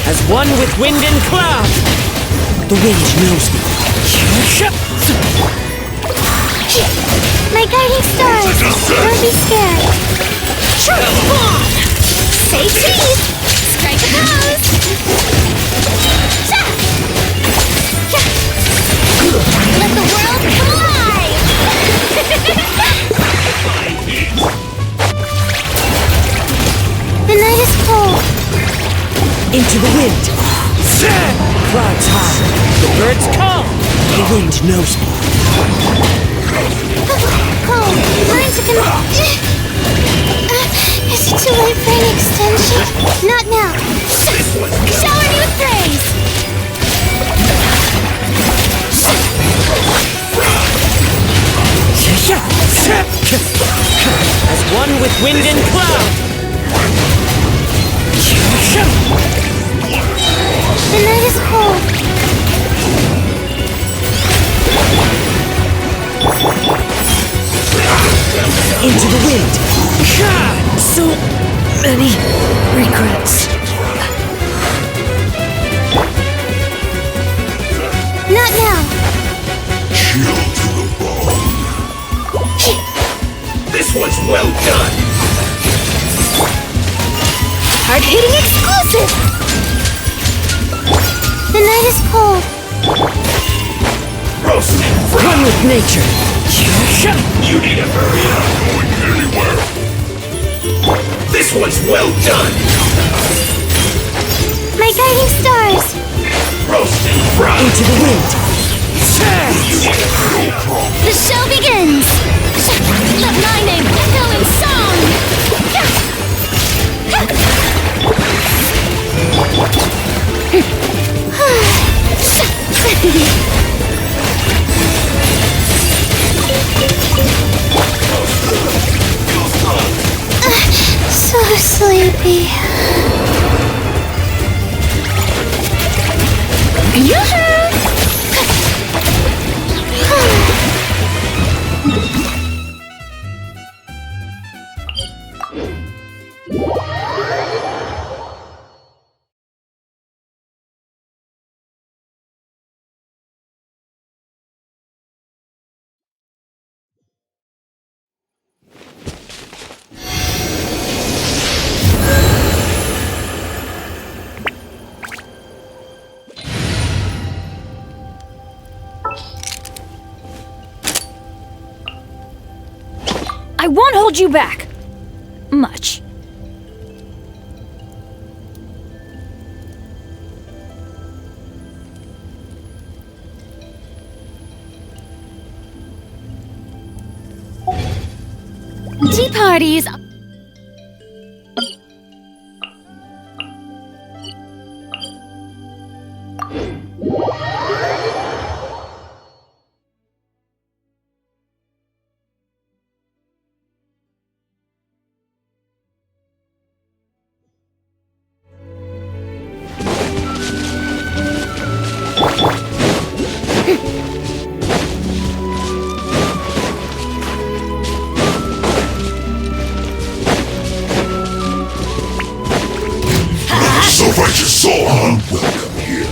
As one with wind and cloud. The wind knows me. My guiding stars, don't be scared. Say cheese! Strike a pose! Let the world come alive! The night is cold. Into the wind. Clouds high. The birds call. The wind knows me. Cold. Time to is it too late for an extension? Not now. Shower me with praise! As one with wind and cloud. The night is cold. Into the wind. So many regrets. Not now. Chill to the bone. This was well done. Hard-hitting exclusive! The night is cold. Roasting One with nature. You need to hurry up. Going anywhere. This was well done. My guiding stars. Roasting fried. Into the wind. The show begins. Let my name echo in song. So sleepy. I won't hold you back. Much. Tea parties. Self-righteous soul, unwelcome here.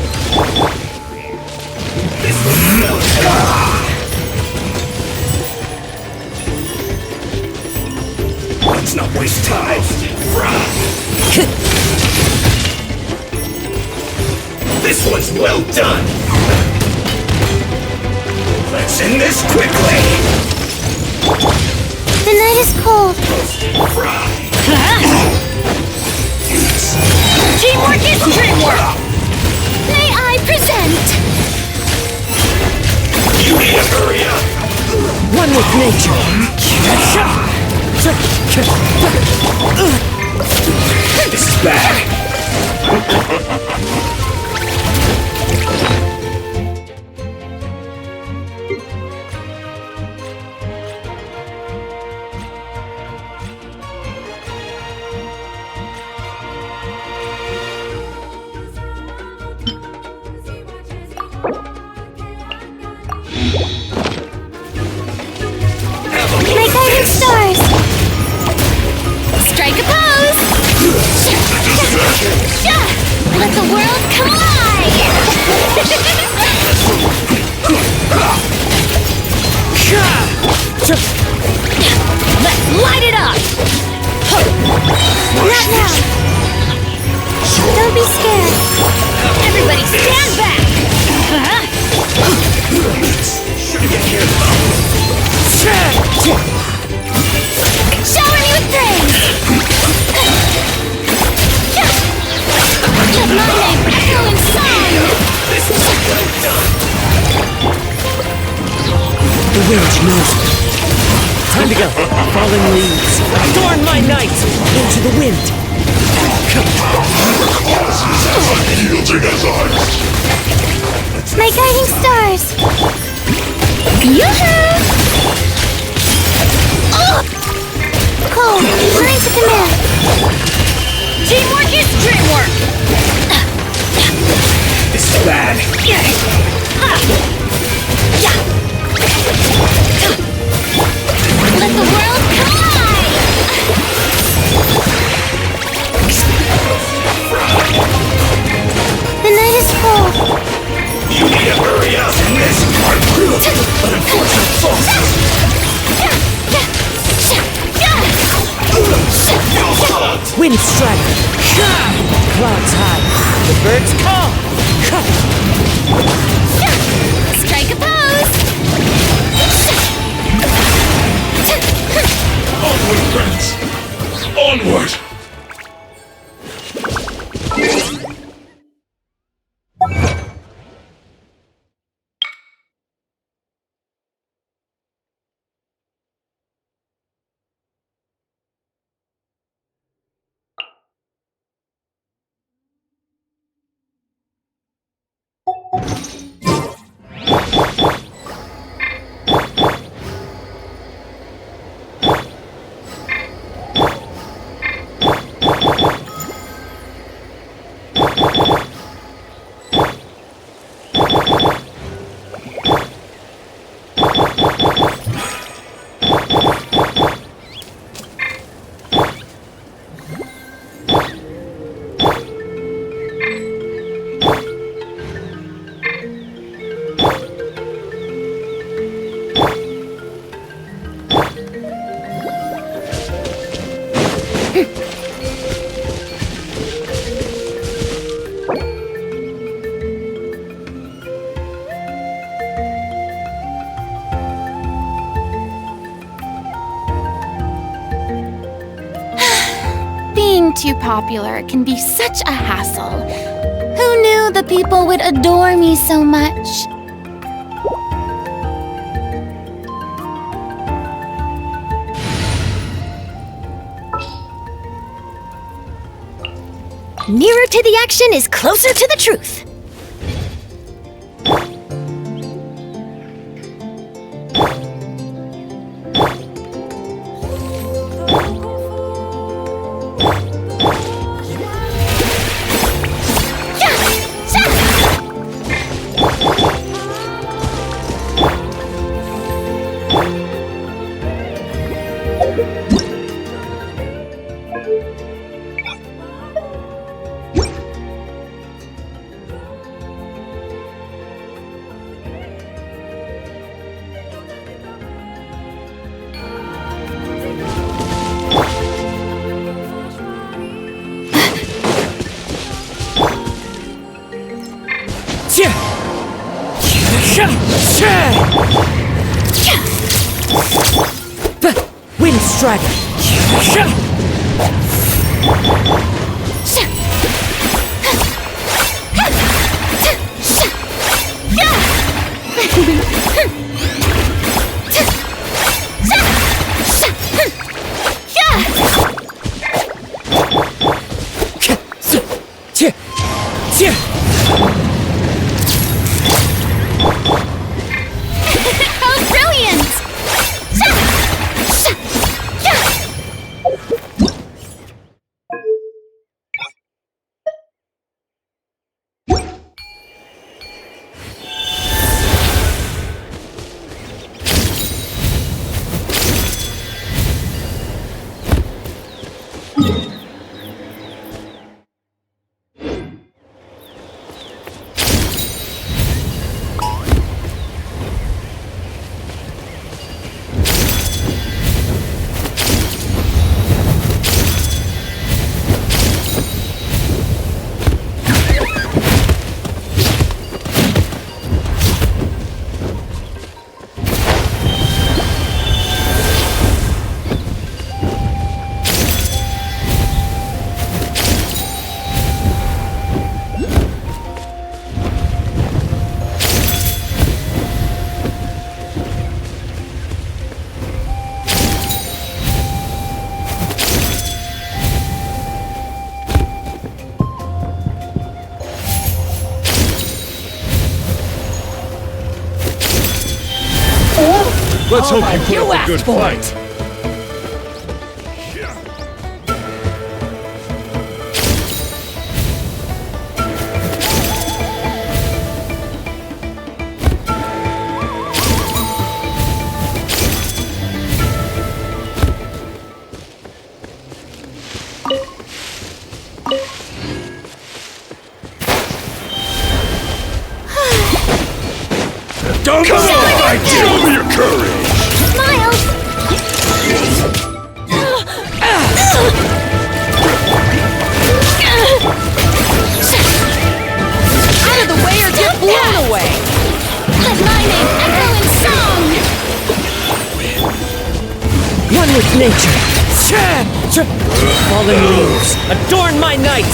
Let's not waste time. This was well done. Let's end this quickly. The night is cold. Teamwork is dreamwork! May I present? You need to hurry up. One with nature. This is bad. My guiding stars! Strike a pose! Let the world collide! Let's light it up! Not now! Don't be scared! Everybody stand back! Shower me with praise! Let my name echo in song! The wind knows me. Time to go. Falling leaves. Adorn my night into the wind. Unyielding as ice. My guiding stars! Yoo-hoo! Oh! Cold, running to command. Teamwork is dreamwork! This is bad. Let the world collide! The night is cold. You need to hurry up and miss my unfortunate folks. Wind strike. Clouds high. The birds call. Strike a pose! Onward, friends. Onward. Being too popular can be such a hassle. Who knew the people would adore me so much? Nearer to the action is closer to the truth. Wind strike. Oh, brilliant! Let's hope you put You up a asked good for fight. Don't come on! I feel your courage! Miles! Out of the way or get blown away! Let my name echo in song! One with nature. Fallen leaves, adorn my night.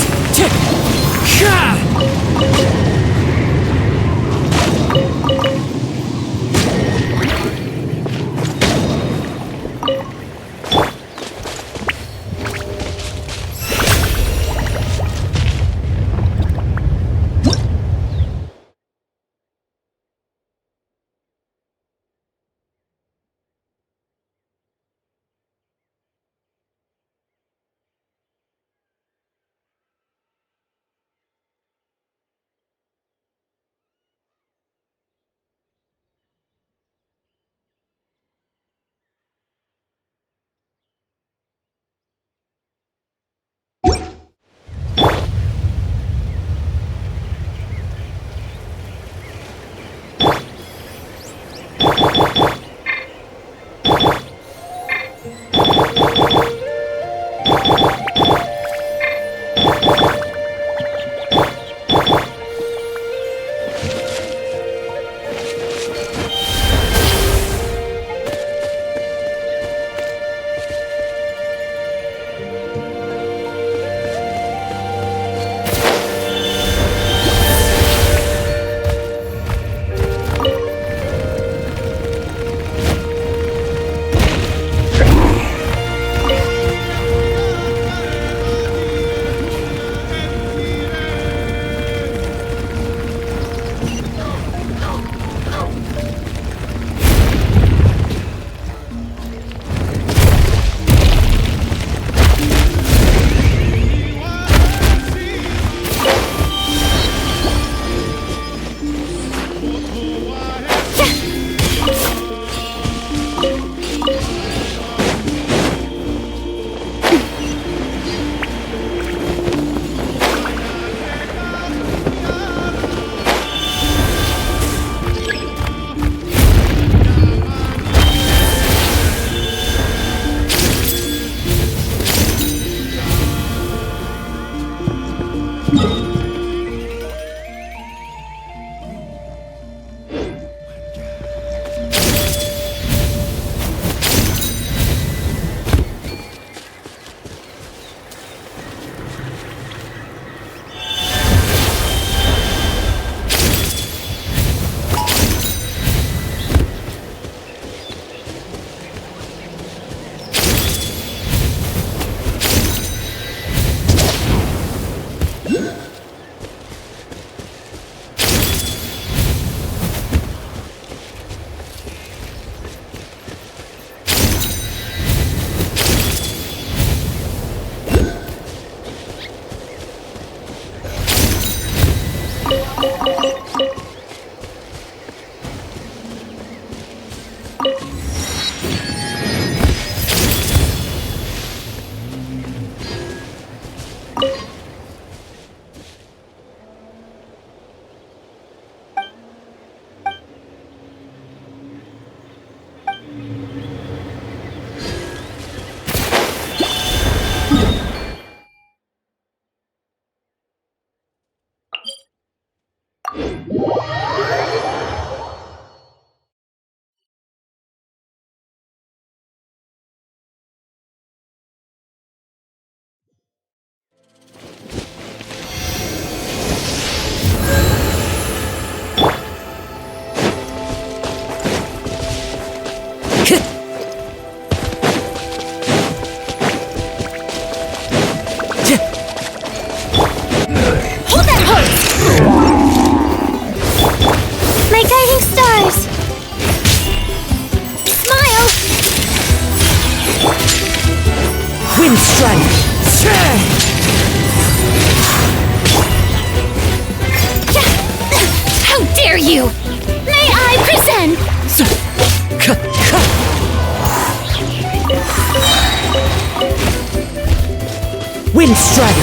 Hold that hose! My guiding stars! Smile! Wind strike! How dare you! May I present? Wind strike!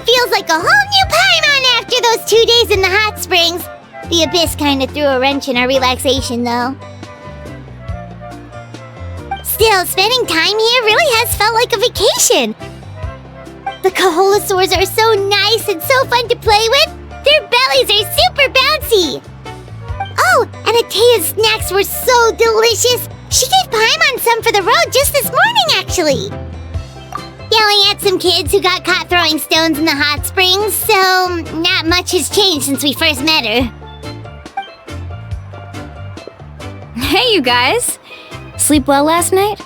Feels like a whole new Paimon after those 2 days in the hot springs. The abyss kind of threw a wrench in our relaxation, though. Still, spending time here really has felt like a vacation. The Kaholosaurs are so nice and so fun to play with. Their bellies are super bouncy. Oh, and Atea's snacks were so delicious. She gave Paimon some for the road just this morning, actually. Yelling at some kids who got caught throwing stones in the hot springs, so not much has changed since we first met her. Hey, you guys. Sleep well last night?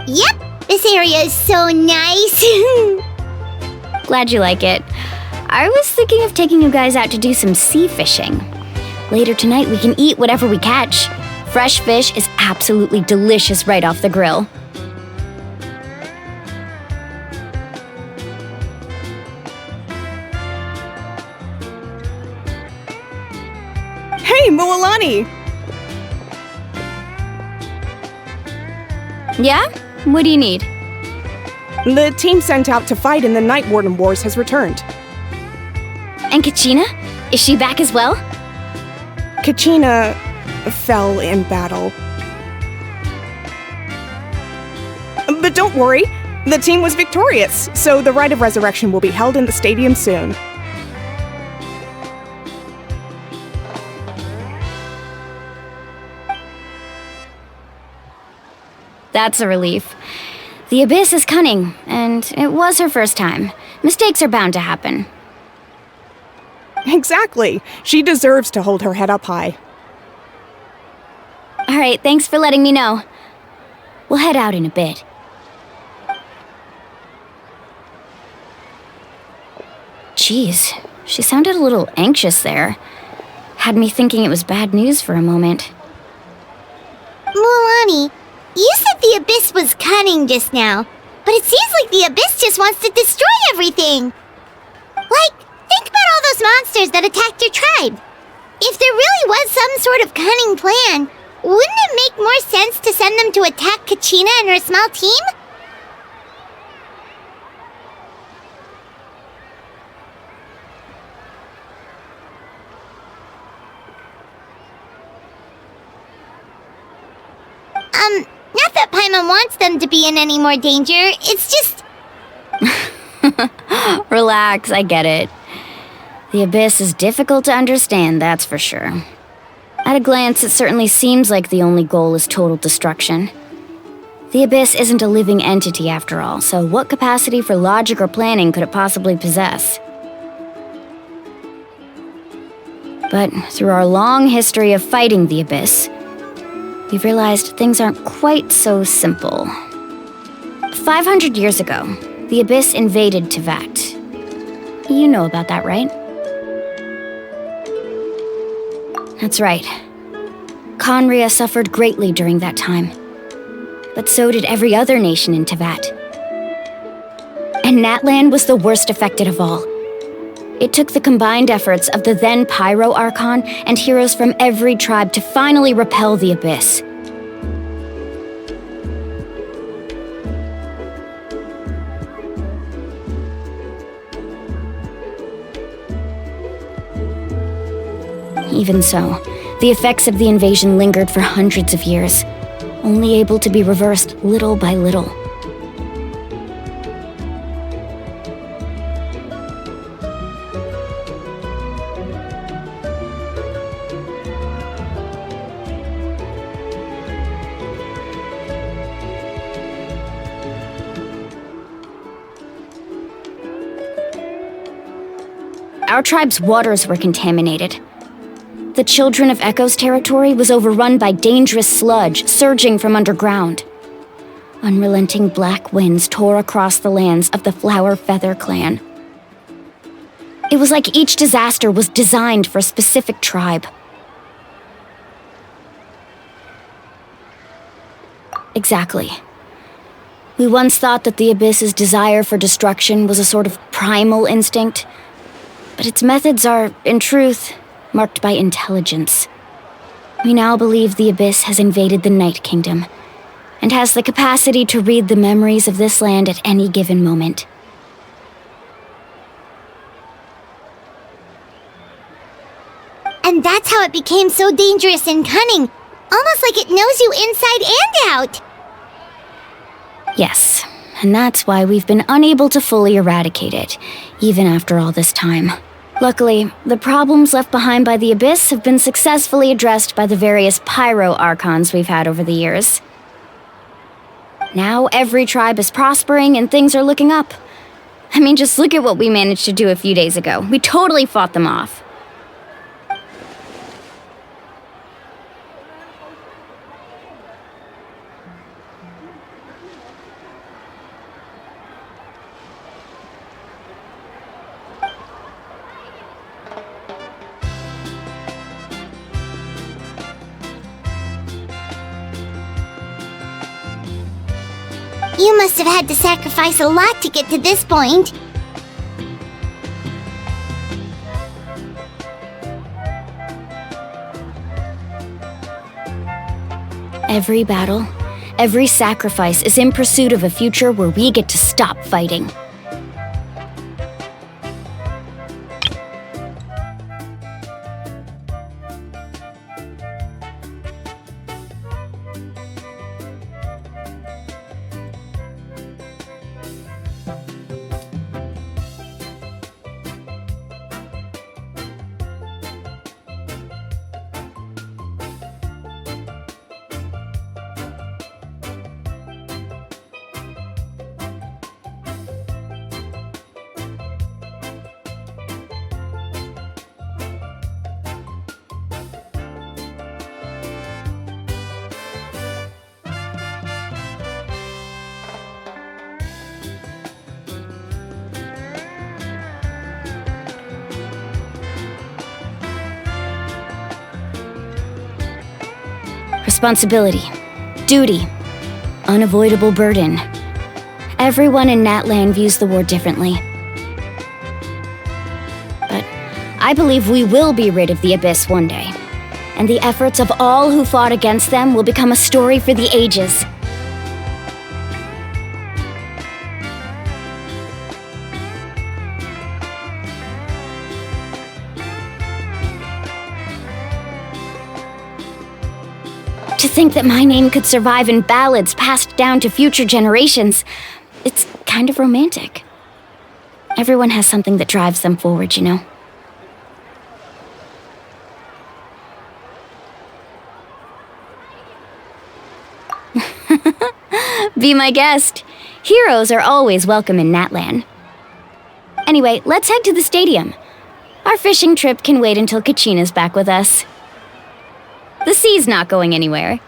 Yep, this area is so nice. Glad you like it. I was thinking of taking you guys out to do some sea fishing. Later tonight, we can eat whatever we catch. Fresh fish is absolutely delicious right off the grill. Hey, Mualani! Yeah? What do you need? The team sent out to fight in the Night Warden Wars has returned. And Kachina? Is she back as well? Kachina fell in battle. But don't worry, the team was victorious, so the rite of resurrection will be held in the stadium soon. That's a relief. The Abyss is cunning, and it was her first time. Mistakes are bound to happen. Exactly. She deserves to hold her head up high. All right, thanks for letting me know. We'll head out in a bit. Jeez, she sounded a little anxious there. Had me thinking it was bad news for a moment. Mualani, you said the Abyss was cunning just now, but it seems like the Abyss just wants to destroy everything. Like, think about all those monsters that attacked your tribe. If there really was some sort of cunning plan, wouldn't it make more sense to send them to attack Kachina and her small team? Not that Paimon wants them to be in any more danger, it's just... Relax, I get it. The Abyss is difficult to understand, that's for sure. At a glance, it certainly seems like the only goal is total destruction. The Abyss isn't a living entity after all, so what capacity for logic or planning could it possibly possess? But through our long history of fighting the Abyss, we've realized things aren't quite so simple. 500 years ago, the Abyss invaded Tevat. You know about that, right? That's right. Conria suffered greatly during that time. But so did every other nation in Tevat. And Natlan was the worst affected of all. It took the combined efforts of the then Pyro Archon and heroes from every tribe to finally repel the Abyss. Even so, the effects of the invasion lingered for hundreds of years, only able to be reversed little by little. Our tribe's waters were contaminated. The Children of Echo's territory was overrun by dangerous sludge surging from underground. Unrelenting black winds tore across the lands of the Flower Feather clan. It was like each disaster was designed for a specific tribe. Exactly. We once thought that the Abyss's desire for destruction was a sort of primal instinct, but its methods are, in truth, marked by intelligence. We now believe the Abyss has invaded the Night Kingdom, and has the capacity to read the memories of this land at any given moment. And that's how it became so dangerous and cunning, almost like it knows you inside and out. Yes, and that's why we've been unable to fully eradicate it, even after all this time. Luckily, the problems left behind by the Abyss have been successfully addressed by the various Pyro Archons we've had over the years. Now every tribe is prospering and things are looking up. I mean, just look at what we managed to do a few days ago. We totally fought them off. You must have had to sacrifice a lot to get to this point. Every battle, every sacrifice is in pursuit of a future where we get to stop fighting. Responsibility, duty, unavoidable burden. Everyone in Natlan views the war differently. But I believe we will be rid of the Abyss one day, and the efforts of all who fought against them will become a story for the ages. To think that my name could survive in ballads passed down to future generations, it's kind of romantic. Everyone has something that drives them forward, you know? Be my guest. Heroes are always welcome in Natlan. Anyway, let's head to the stadium. Our fishing trip can wait until Kachina's back with us. The sea's not going anywhere.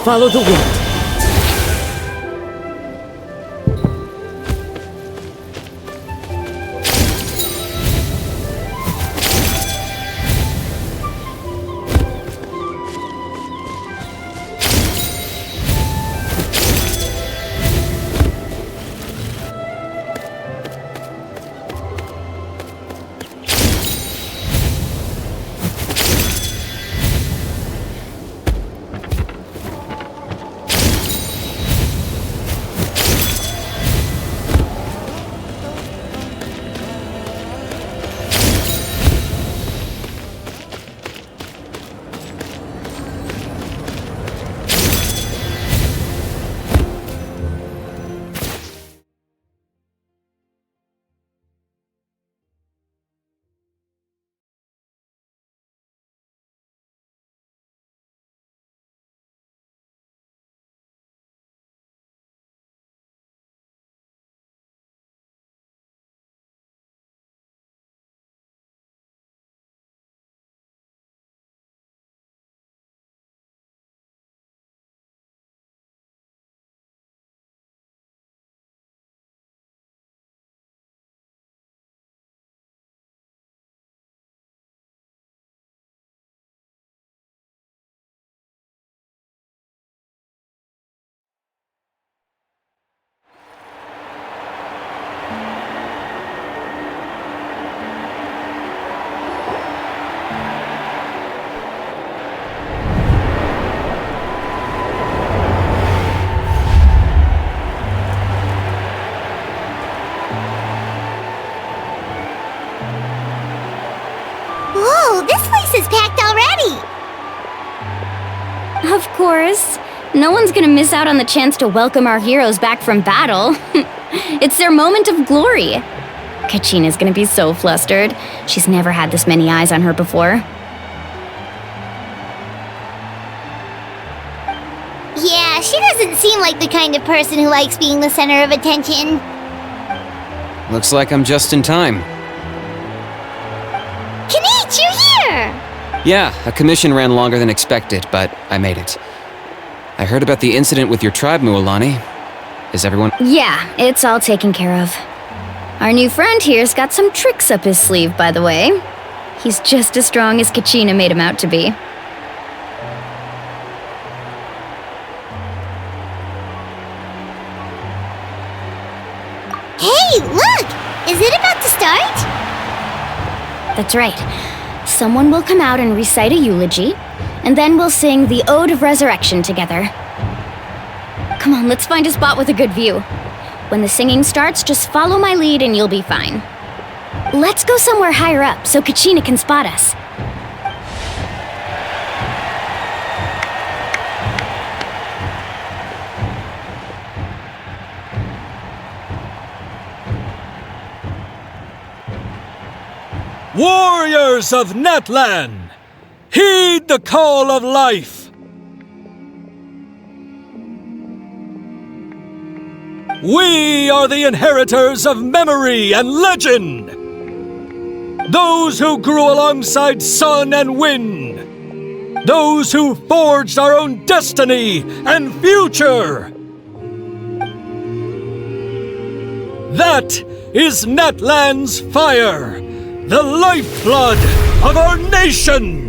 Follow the wind. Is packed already! Of course. No one's gonna miss out on the chance to welcome our heroes back from battle. It's their moment of glory. Kachina's gonna be so flustered. She's never had this many eyes on her before. Yeah, she doesn't seem like the kind of person who likes being the center of attention. Looks like I'm just in time. Kanich, you're here! Yeah, a commission ran longer than expected, but I made it. I heard about the incident with your tribe, Mualani. Is everyone— Yeah, it's all taken care of. Our new friend here's got some tricks up his sleeve, by the way. He's just as strong as Kachina made him out to be. Hey, look! Is it about to start? That's right. Someone will come out and recite a eulogy, and then we'll sing the Ode of Resurrection together. Come on, let's find a spot with a good view. When the singing starts, just follow my lead and you'll be fine. Let's go somewhere higher up so Kachina can spot us. Warriors of Natlan, heed the call of life. We are the inheritors of memory and legend. Those who grew alongside sun and wind. Those who forged our own destiny and future. That is Natlan's fire, the lifeblood of our nation!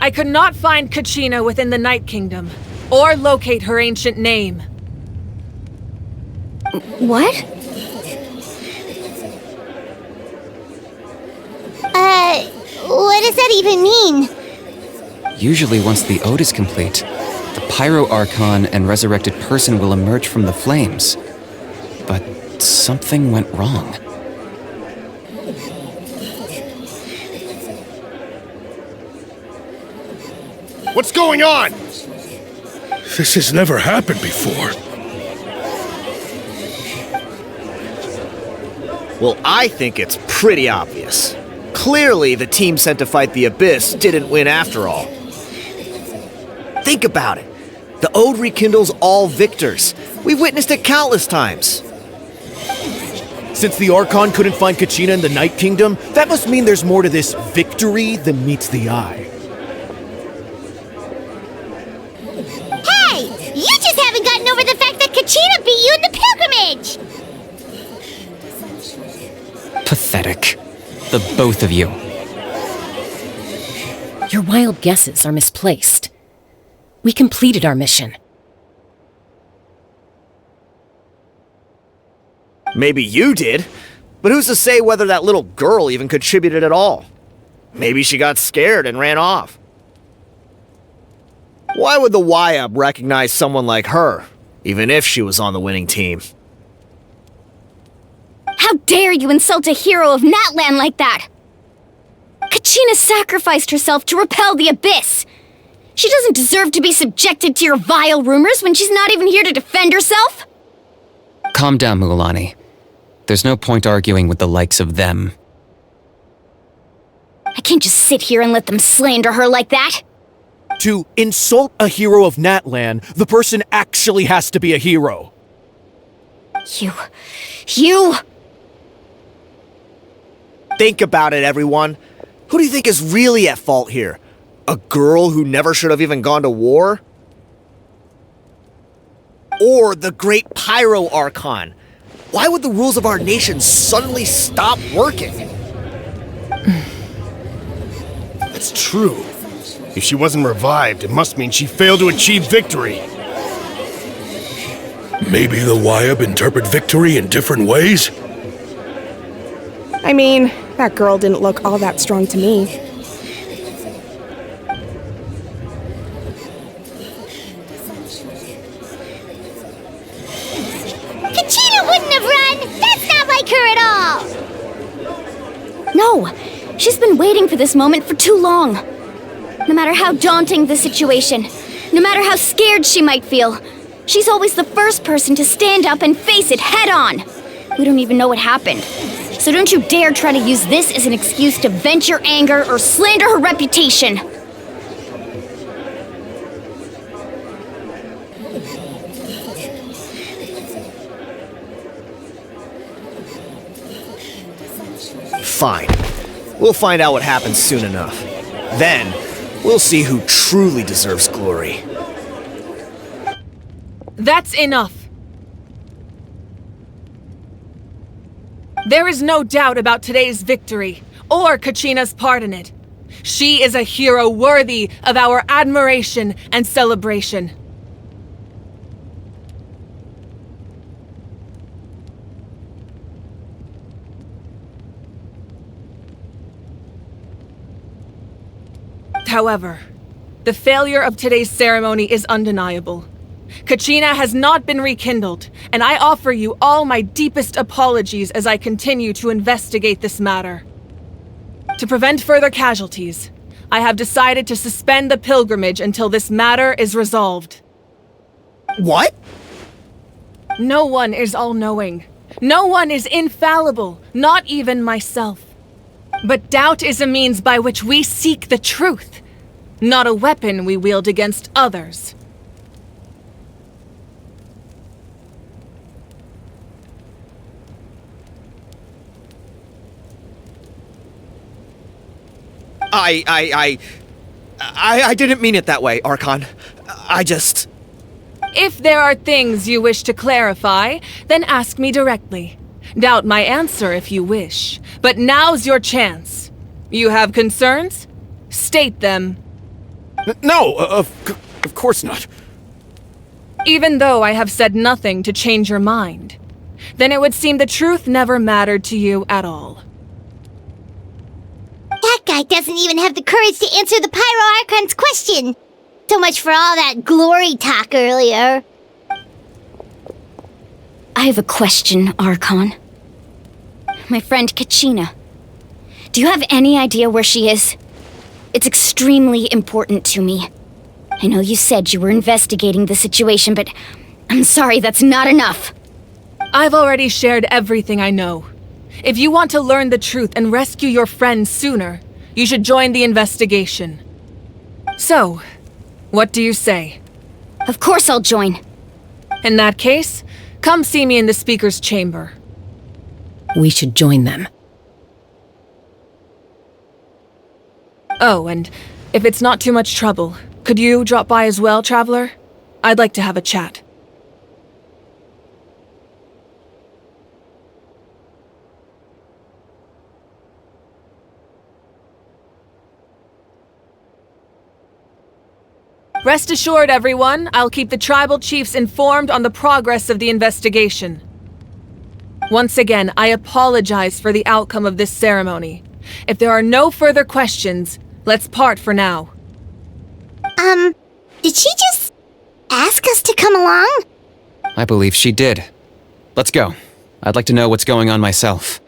I could not find Kachina within the Night Kingdom, or locate her ancient name. What? What does that even mean? Usually once the ode is complete, the Pyro Archon and resurrected person will emerge from the flames. But something went wrong. What's going on? This has never happened before. Well, I think it's pretty obvious. Clearly, the team sent to fight the Abyss didn't win after all. Think about it. The Ode rekindles all victors. We've witnessed it countless times. Since the Archon couldn't find Kachina in the Night Kingdom, that must mean there's more to this victory than meets the eye. Hey! You just haven't gotten over the fact that Kachina beat you in the pilgrimage! Pathetic. The both of you. Your wild guesses are misplaced. We completed our mission. Maybe you did, but who's to say whether that little girl even contributed at all? Maybe she got scared and ran off. Why would the YUB recognize someone like her, even if she was on the winning team? How dare you insult a hero of Natlan like that? Kachina sacrificed herself to repel the Abyss. She doesn't deserve to be subjected to your vile rumors when she's not even here to defend herself. Calm down, Mualani. There's no point arguing with the likes of them. I can't just sit here and let them slander her like that. To insult a hero of Natlan, the person actually has to be a hero. You... Think about it, everyone. Who do you think is really at fault here? A girl who never should have even gone to war? Or the great Pyro Archon? Why would the rules of our nation suddenly stop working? It's true. If she wasn't revived, it must mean she failed to achieve victory. Maybe the Wyab interpret victory in different ways? I mean, that girl didn't look all that strong to me. Kachina wouldn't have run! That's not like her at all! No! She's been waiting for this moment for too long. No matter how daunting the situation, no matter how scared she might feel, she's always the first person to stand up and face it head on. We don't even know what happened. So don't you dare try to use this as an excuse to vent your anger or slander her reputation. Fine. We'll find out what happens soon enough. Then, we'll see who truly deserves glory. That's enough. There is no doubt about today's victory, or Kachina's part in it. She is a hero worthy of our admiration and celebration. However, the failure of today's ceremony is undeniable. Kachina has not been rekindled, and I offer you all my deepest apologies as I continue to investigate this matter. To prevent further casualties, I have decided to suspend the pilgrimage until this matter is resolved. What? No one is all-knowing. No one is infallible, not even myself. But doubt is a means by which we seek the truth, not a weapon we wield against others. I didn't mean it that way, Archon. I just... If there are things you wish to clarify, then ask me directly. Doubt my answer if you wish, but now's your chance. You have concerns? State them. No, of course not. Even though I have said nothing to change your mind, then it would seem the truth never mattered to you at all. That guy doesn't even have the courage to answer the Pyro Archon's question. So much for all that glory talk earlier. I have a question, Archon. My friend Kachina. Do you have any idea where she is? It's extremely important to me. I know you said you were investigating the situation, but I'm sorry, that's not enough. I've already shared everything I know. If you want to learn the truth and rescue your friends sooner, you should join the investigation. So, what do you say? Of course I'll join. In that case, come see me in the speaker's chamber. We should join them. Oh, and if it's not too much trouble, could you drop by as well, Traveler? I'd like to have a chat. Rest assured, everyone, I'll keep the tribal chiefs informed on the progress of the investigation. Once again, I apologize for the outcome of this ceremony. If there are no further questions, let's part for now. Did she just ask us to come along? I believe she did. Let's go. I'd like to know what's going on myself.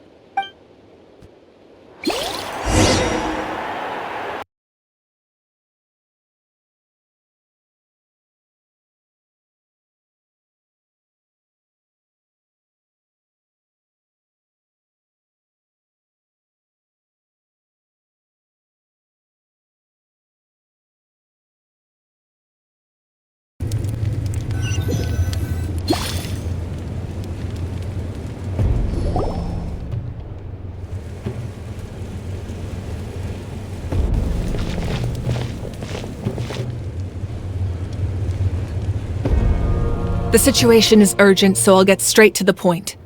The situation is urgent, so I'll get straight to the point.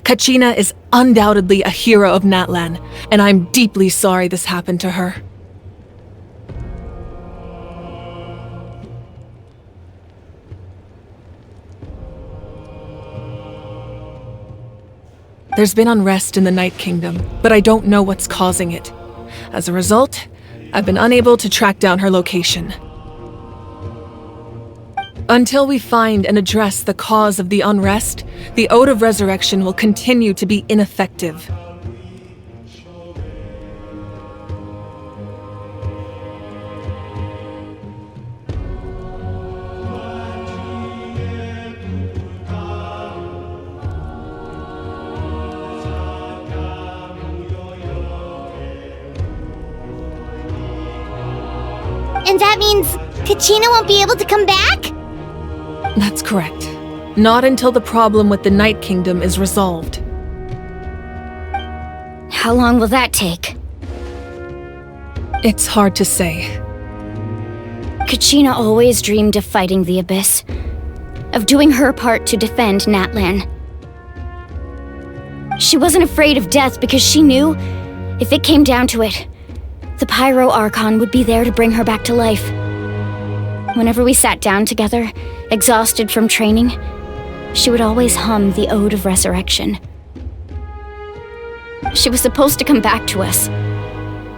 Kachina is undoubtedly a hero of Natlan, and I'm deeply sorry this happened to her. There's been unrest in the Night Kingdom, but I don't know what's causing it. As a result, I've been unable to track down her location. Until we find and address the cause of the unrest, the Ode of Resurrection will continue to be ineffective. And that means Kachina won't be able to come back? That's correct. Not until the problem with the Night Kingdom is resolved. How long will that take? It's hard to say. Kachina always dreamed of fighting the Abyss, of doing her part to defend Natlan. She wasn't afraid of death because she knew, if it came down to it, the Pyro Archon would be there to bring her back to life. Whenever we sat down together, exhausted from training, she would always hum the Ode of Resurrection. She was supposed to come back to us.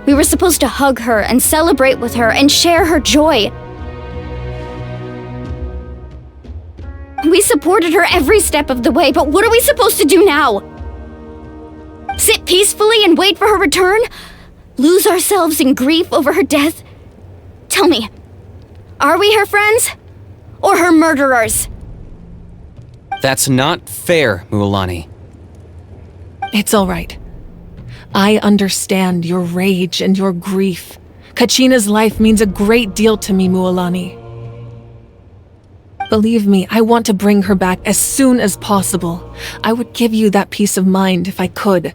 We were supposed to hug her and celebrate with her and share her joy. We supported her every step of the way, but what are we supposed to do now? Sit peacefully and wait for her return? Lose ourselves in grief over her death? Tell me, are we her friends? Or her murderers? That's not fair, Mualani. It's all right. I understand your rage and your grief. Kachina's life means a great deal to me, Mualani. Believe me, I want to bring her back as soon as possible. I would give you that peace of mind if I could.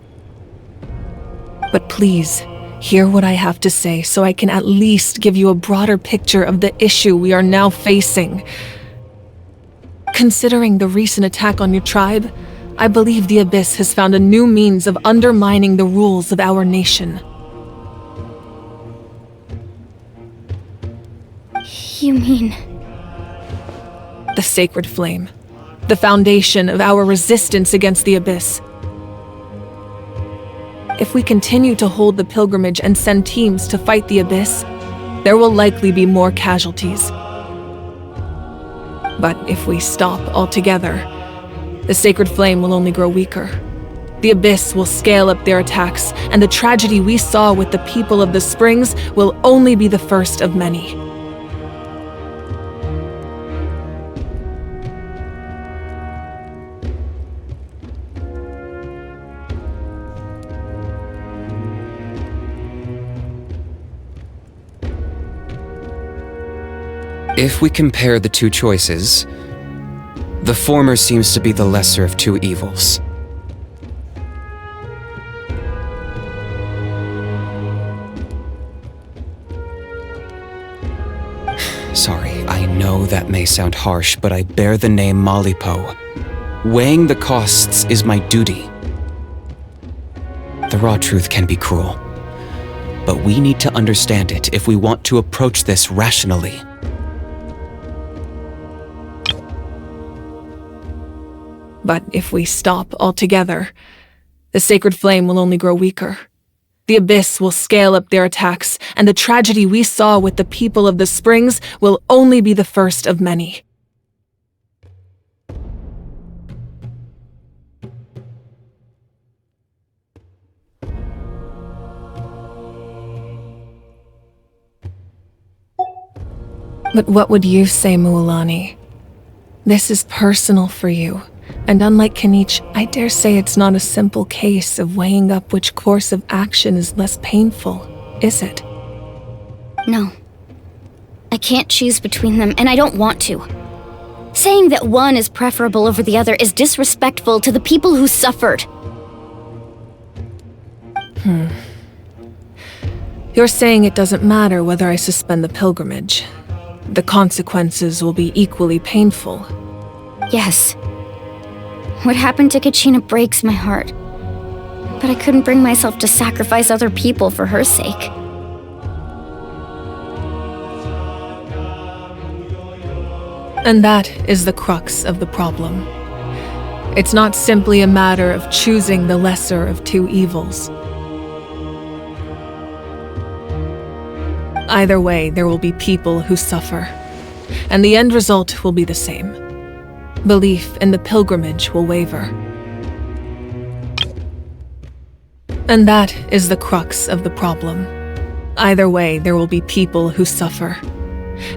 But please, hear what I have to say so I can at least give you a broader picture of the issue we are now facing. Considering the recent attack on your tribe, I believe the Abyss has found a new means of undermining the rules of our nation. You mean... The Sacred Flame, the foundation of our resistance against the Abyss. If we continue to hold the pilgrimage and send teams to fight the Abyss, there will likely be more casualties. But if we stop altogether, the Sacred Flame will only grow weaker. The Abyss will scale up their attacks, and the tragedy we saw with the people of the Springs will only be the first of many. If we compare the two choices, the former seems to be the lesser of two evils. Sorry, I know that may sound harsh, but I bear the name Malipo. Weighing the costs is my duty. The raw truth can be cruel, but we need to understand it if we want to approach this rationally. But if we stop altogether, the Sacred Flame will only grow weaker. The Abyss will scale up their attacks, and the tragedy we saw with the people of the Springs will only be the first of many. But what would you say, Mualani? This is personal for you. And unlike Kanich, I dare say it's not a simple case of weighing up which course of action is less painful, is it? No. I can't choose between them, and I don't want to. Saying that one is preferable over the other is disrespectful to the people who suffered. You're saying it doesn't matter whether I suspend the pilgrimage. The consequences will be equally painful. Yes. What happened to Kachina breaks my heart. But I couldn't bring myself to sacrifice other people for her sake. And that is the crux of the problem. It's not simply a matter of choosing the lesser of two evils. Either way, there will be people who suffer, and the end result will be the same. Belief in the pilgrimage will waver. And that is the crux of the problem. Either way, there will be people who suffer,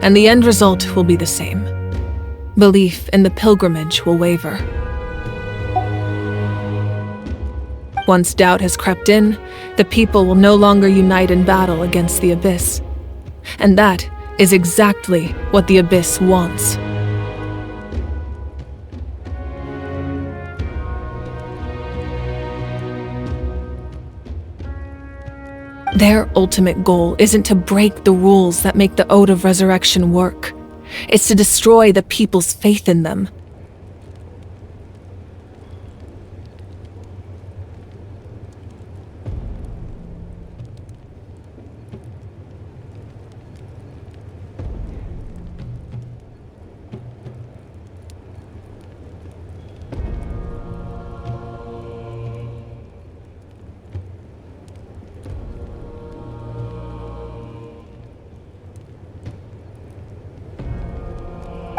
and the end result will be the same. Belief in the pilgrimage will waver. Once doubt has crept in, the people will no longer unite in battle against the Abyss. And that is exactly what the Abyss wants. Their ultimate goal isn't to break the rules that make the Ode of Resurrection work. It's to destroy the people's faith in them.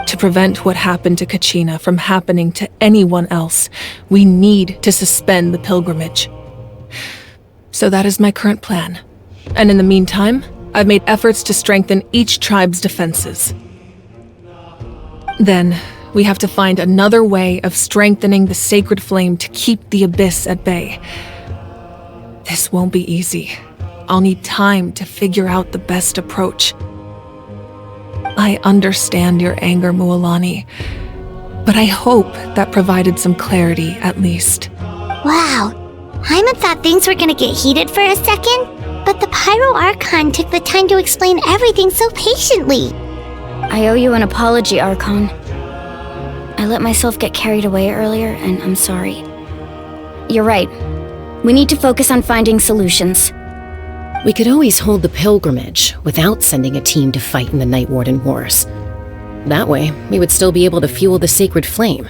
To prevent what happened to Kachina from happening to anyone else, we need to suspend the pilgrimage. So that is my current plan. And in the meantime, I've made efforts to strengthen each tribe's defenses. Then, we have to find another way of strengthening the sacred flame to keep the Abyss at bay. This won't be easy. I'll need time to figure out the best approach. I understand your anger, Mualani, but I hope that provided some clarity at least. Wow, Hyman thought things were gonna get heated for a second, but the Pyro Archon took the time to explain everything so patiently. I owe you an apology, Archon. I let myself get carried away earlier, and I'm sorry. You're right. We need to focus on finding solutions. We could always hold the pilgrimage without sending a team to fight in the Night Warden Wars. That way, we would still be able to fuel the sacred flame.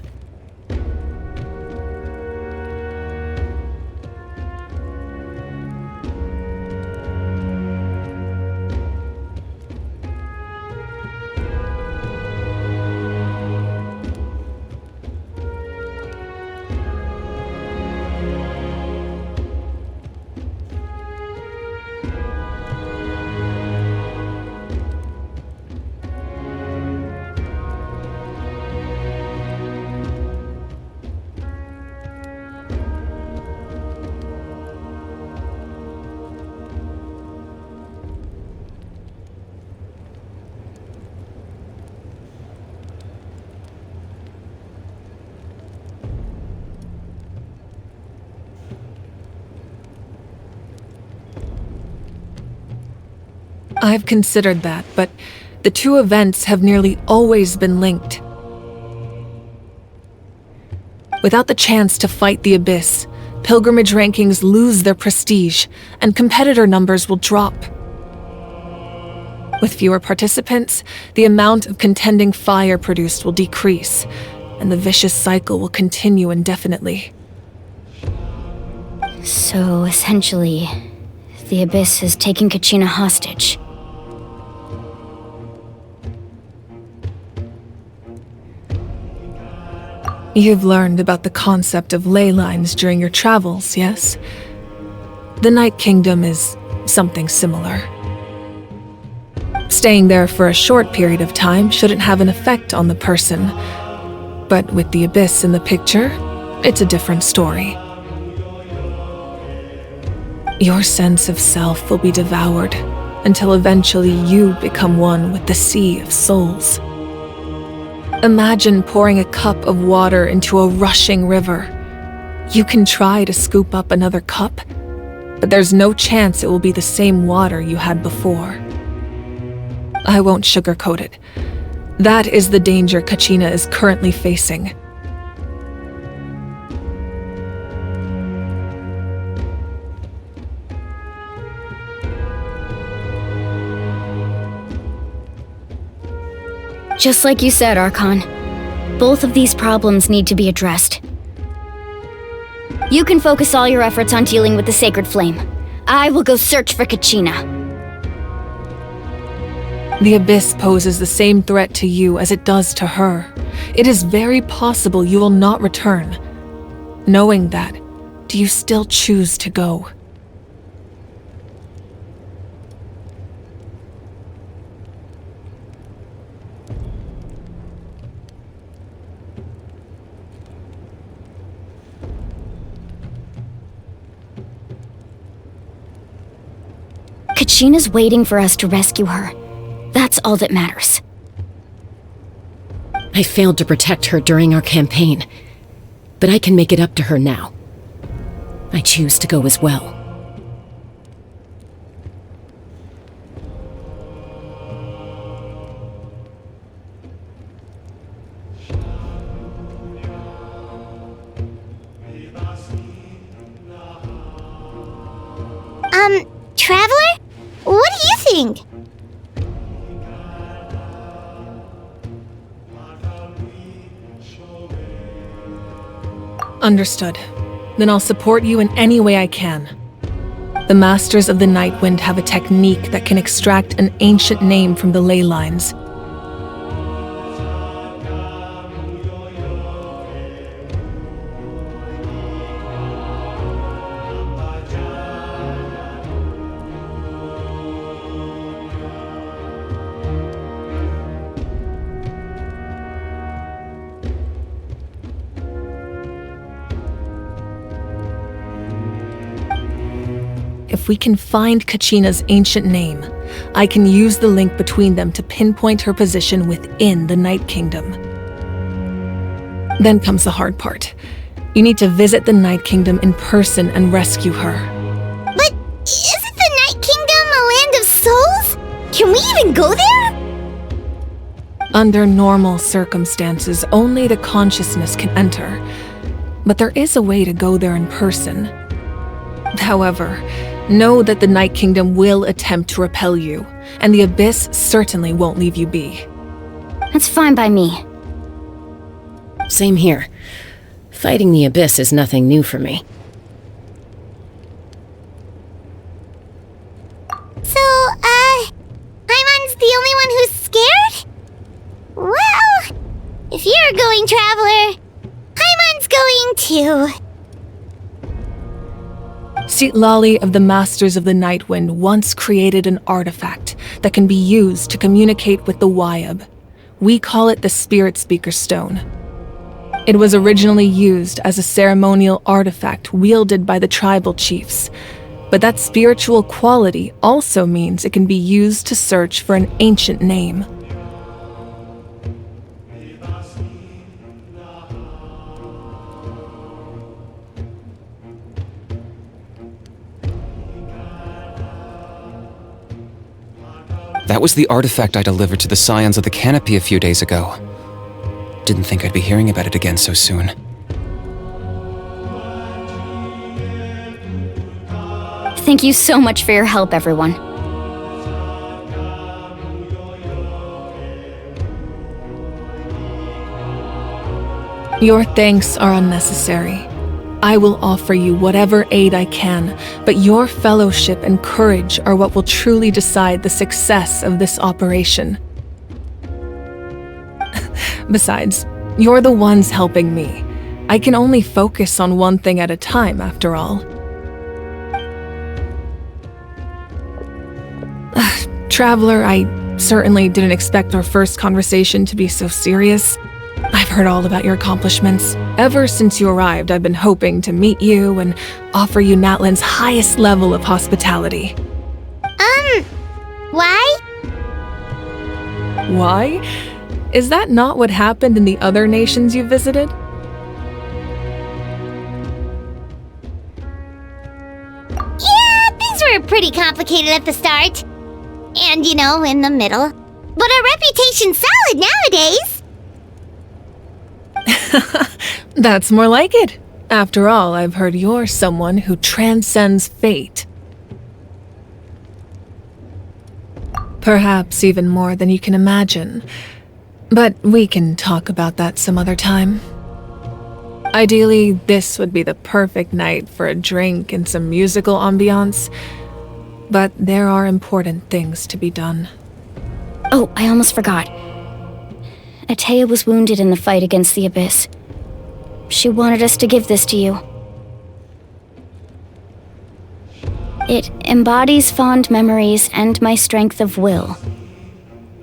I've considered that, but the two events have nearly always been linked. Without the chance to fight the Abyss, pilgrimage rankings lose their prestige, and competitor numbers will drop. With fewer participants, the amount of contending fire produced will decrease, and the vicious cycle will continue indefinitely. So, essentially, the Abyss has taken Kachina hostage. You've learned about the concept of ley lines during your travels, yes? The Night Kingdom is something similar. Staying there for a short period of time shouldn't have an effect on the person. But with the Abyss in the picture, it's a different story. Your sense of self will be devoured until eventually you become one with the sea of souls. Imagine pouring a cup of water into a rushing river. You can try to scoop up another cup, but there's no chance it will be the same water you had before. I won't sugarcoat it. That is the danger Kachina is currently facing. Just like you said, Archon. Both of these problems need to be addressed. You can focus all your efforts on dealing with the Sacred Flame. I will go search for Kachina. The Abyss poses the same threat to you as it does to her. It is very possible you will not return. Knowing that, do you still choose to go? Kachina's waiting for us to rescue her. That's all that matters. I failed to protect her during our campaign, but I can make it up to her now. I choose to go as well. Traveler? What do you think? Understood. Then I'll support you in any way I can. The Masters of the Nightwind have a technique that can extract an ancient name from the ley lines. If we can find Kachina's ancient name, I can use the link between them to pinpoint her position within the Night Kingdom. Then comes the hard part. You need to visit the Night Kingdom in person and rescue her. But isn't the Night Kingdom a land of souls? Can we even go there? Under normal circumstances, only the consciousness can enter. But there is a way to go there in person. However, know that the Night Kingdom will attempt to repel you, and the Abyss certainly won't leave you be. That's fine by me. Same here. Fighting the Abyss is nothing new for me. So, Paimon's the only one who's scared? Well, if you're going, Traveler, Paimon's going too. Citlali of the Masters of the Nightwind once created an artifact that can be used to communicate with the Wyab. We call it the Spirit Speaker Stone. It was originally used as a ceremonial artifact wielded by the tribal chiefs, but that spiritual quality also means it can be used to search for an ancient name. That was the artifact I delivered to the Scions of the Canopy a few days ago. Didn't think I'd be hearing about it again so soon. Thank you so much for your help, everyone. Your thanks are unnecessary. I will offer you whatever aid I can, but your fellowship and courage are what will truly decide the success of this operation. Besides, you're the ones helping me. I can only focus on one thing at a time, after all. Traveler, I certainly didn't expect our first conversation to be so serious. I've heard all about your accomplishments. Ever since you arrived, I've been hoping to meet you and offer you Natlan's highest level of hospitality. Why? Why? Is that not what happened in the other nations you visited? Yeah, things were pretty complicated at the start. And, in the middle. But our reputation's solid nowadays. That's more like it. After all, I've heard you're someone who transcends fate. Perhaps even more than you can imagine. But we can talk about that some other time. Ideally, this would be the perfect night for a drink and some musical ambiance. But there are important things to be done. Oh, I almost forgot. Atea was wounded in the fight against the Abyss. She wanted us to give this to you. It embodies fond memories and my strength of will.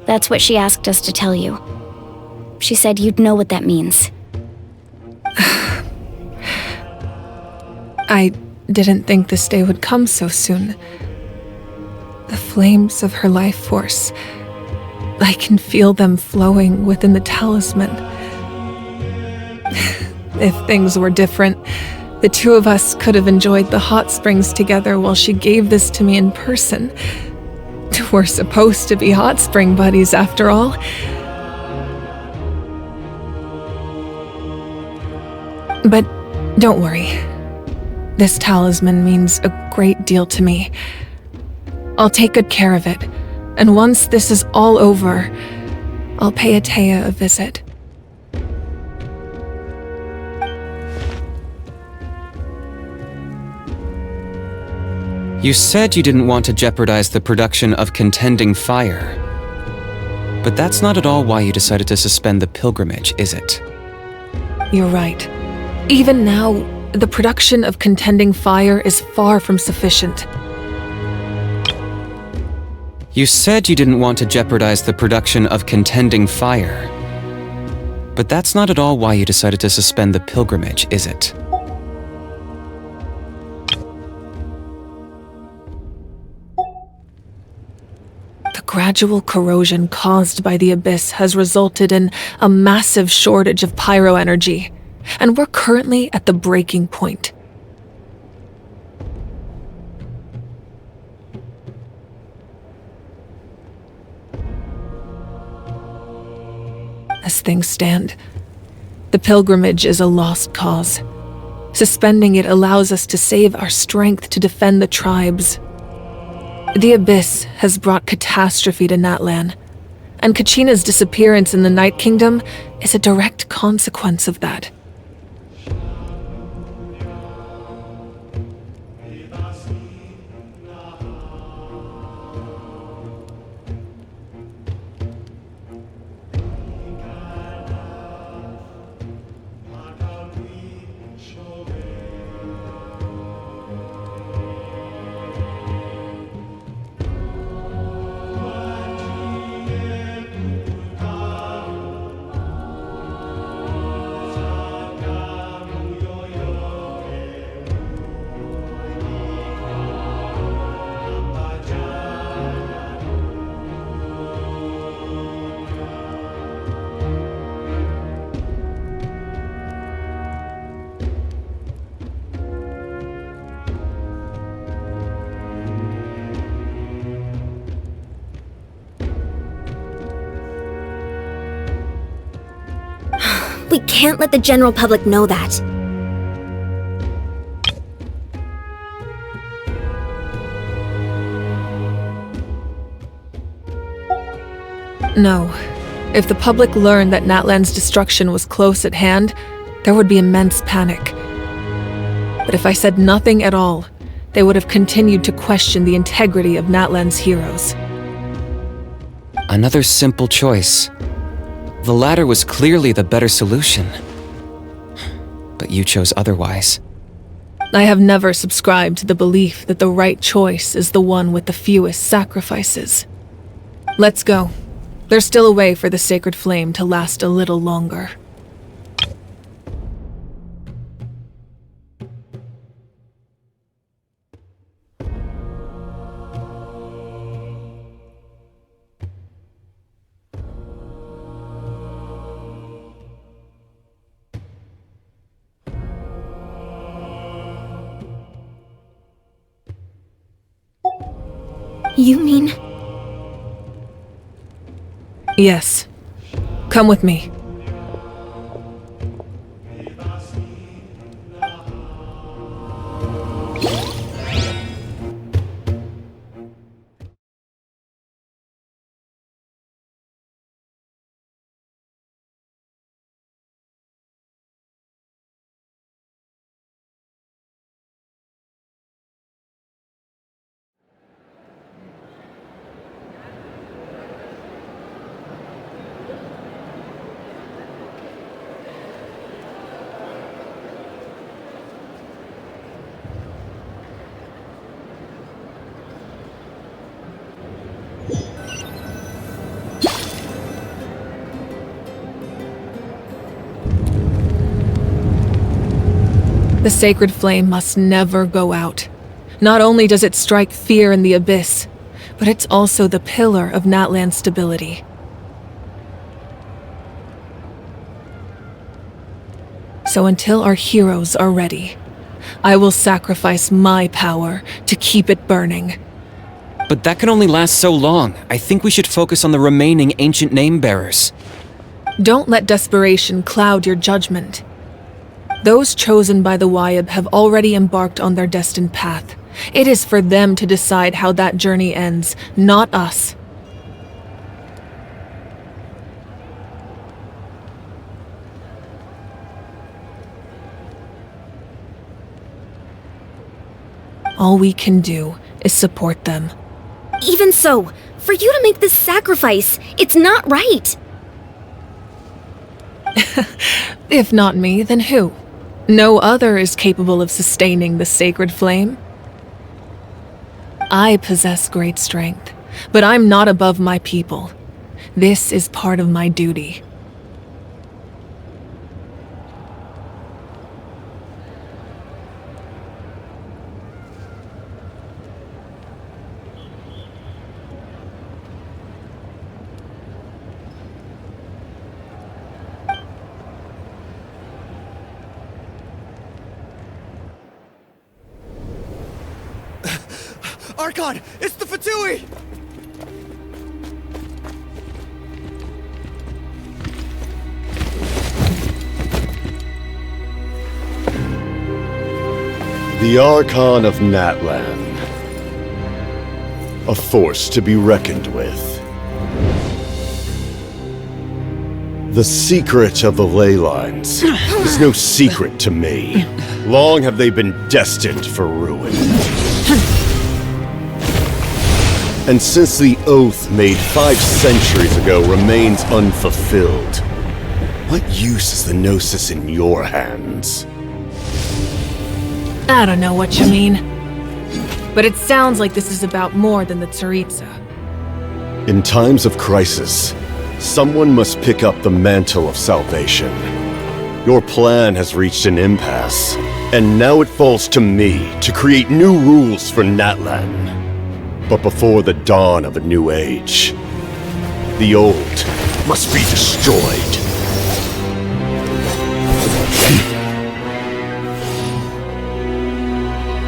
That's what she asked us to tell you. She said you'd know what that means. I didn't think this day would come so soon. The flames of her life force. I can feel them flowing within the talisman. If things were different, the two of us could have enjoyed the hot springs together while she gave this to me in person. We're supposed to be hot spring buddies after all. But don't worry. This talisman means a great deal to me. I'll take good care of it, and once this is all over, I'll pay Atea a visit. You said you didn't want to jeopardize the production of contending fire. But that's not at all why you decided to suspend the pilgrimage, is it? You're right. Even now, the production of contending fire is far from sufficient. You said you didn't want to jeopardize the production of contending fire. But that's not at all why you decided to suspend the pilgrimage, is it? The gradual corrosion caused by the Abyss has resulted in a massive shortage of pyro energy, and we're currently at the breaking point. As things stand, the pilgrimage is a lost cause. Suspending it allows us to save our strength to defend the tribes. The Abyss has brought catastrophe to Natlan, and Kachina's disappearance in the Night Kingdom is a direct consequence of that. We can't let the general public know that. No. If the public learned that Natlan's destruction was close at hand, there would be immense panic. But if I said nothing at all, they would have continued to question the integrity of Natlan's heroes. Another simple choice. The latter was clearly the better solution. But you chose otherwise. I have never subscribed to the belief that the right choice is the one with the fewest sacrifices. Let's go. There's still a way for the sacred flame to last a little longer. You mean... Yes. Come with me. The sacred flame must never go out. Not only does it strike fear in the abyss, but it's also the pillar of Natlan's stability. So until our heroes are ready, I will sacrifice my power to keep it burning. But that can only last so long. I think we should focus on the remaining ancient name-bearers. Don't let desperation cloud your judgment. Those chosen by the Wyeb have already embarked on their destined path. It is for them to decide how that journey ends, not us. All we can do is support them. Even so, for you to make this sacrifice, it's not right. If not me, then who? No other is capable of sustaining the sacred flame. I possess great strength, but I'm not above my people. This is part of my duty. Archon! It's the Fatui! The Archon of Natlan. A force to be reckoned with. The secret of the ley lines is no secret to me. Long have they been destined for ruin. And since the oath made 5 centuries ago remains unfulfilled, what use is the Gnosis in your hands? I don't know what you mean. But it sounds like this is about more than the Tsaritsa. In times of crisis, someone must pick up the mantle of salvation. Your plan has reached an impasse, and now it falls to me to create new rules for Natlan. But before the dawn of a new age, the old must be destroyed.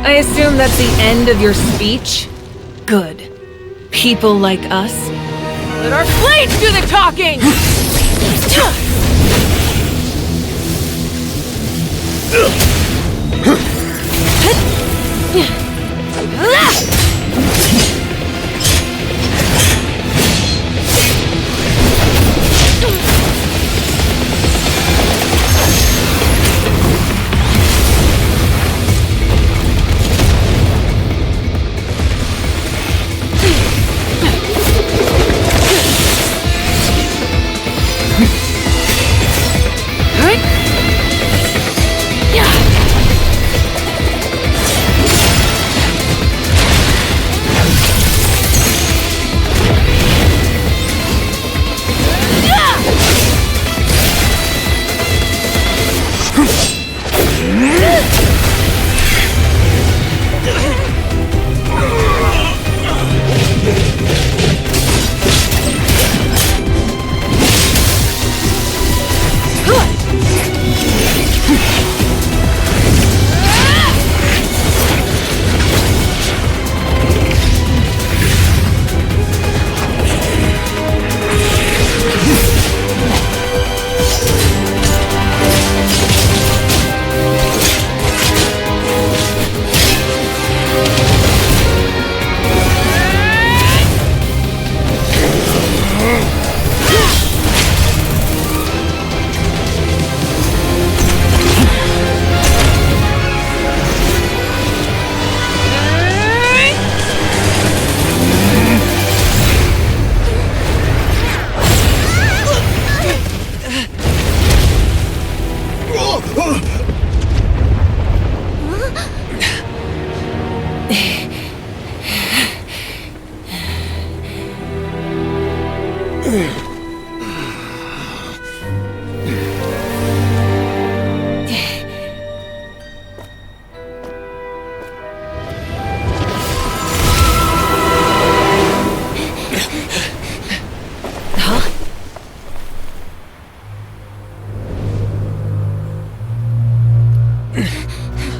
I assume that's the end of your speech? Good. People like us. Let our blades do the talking!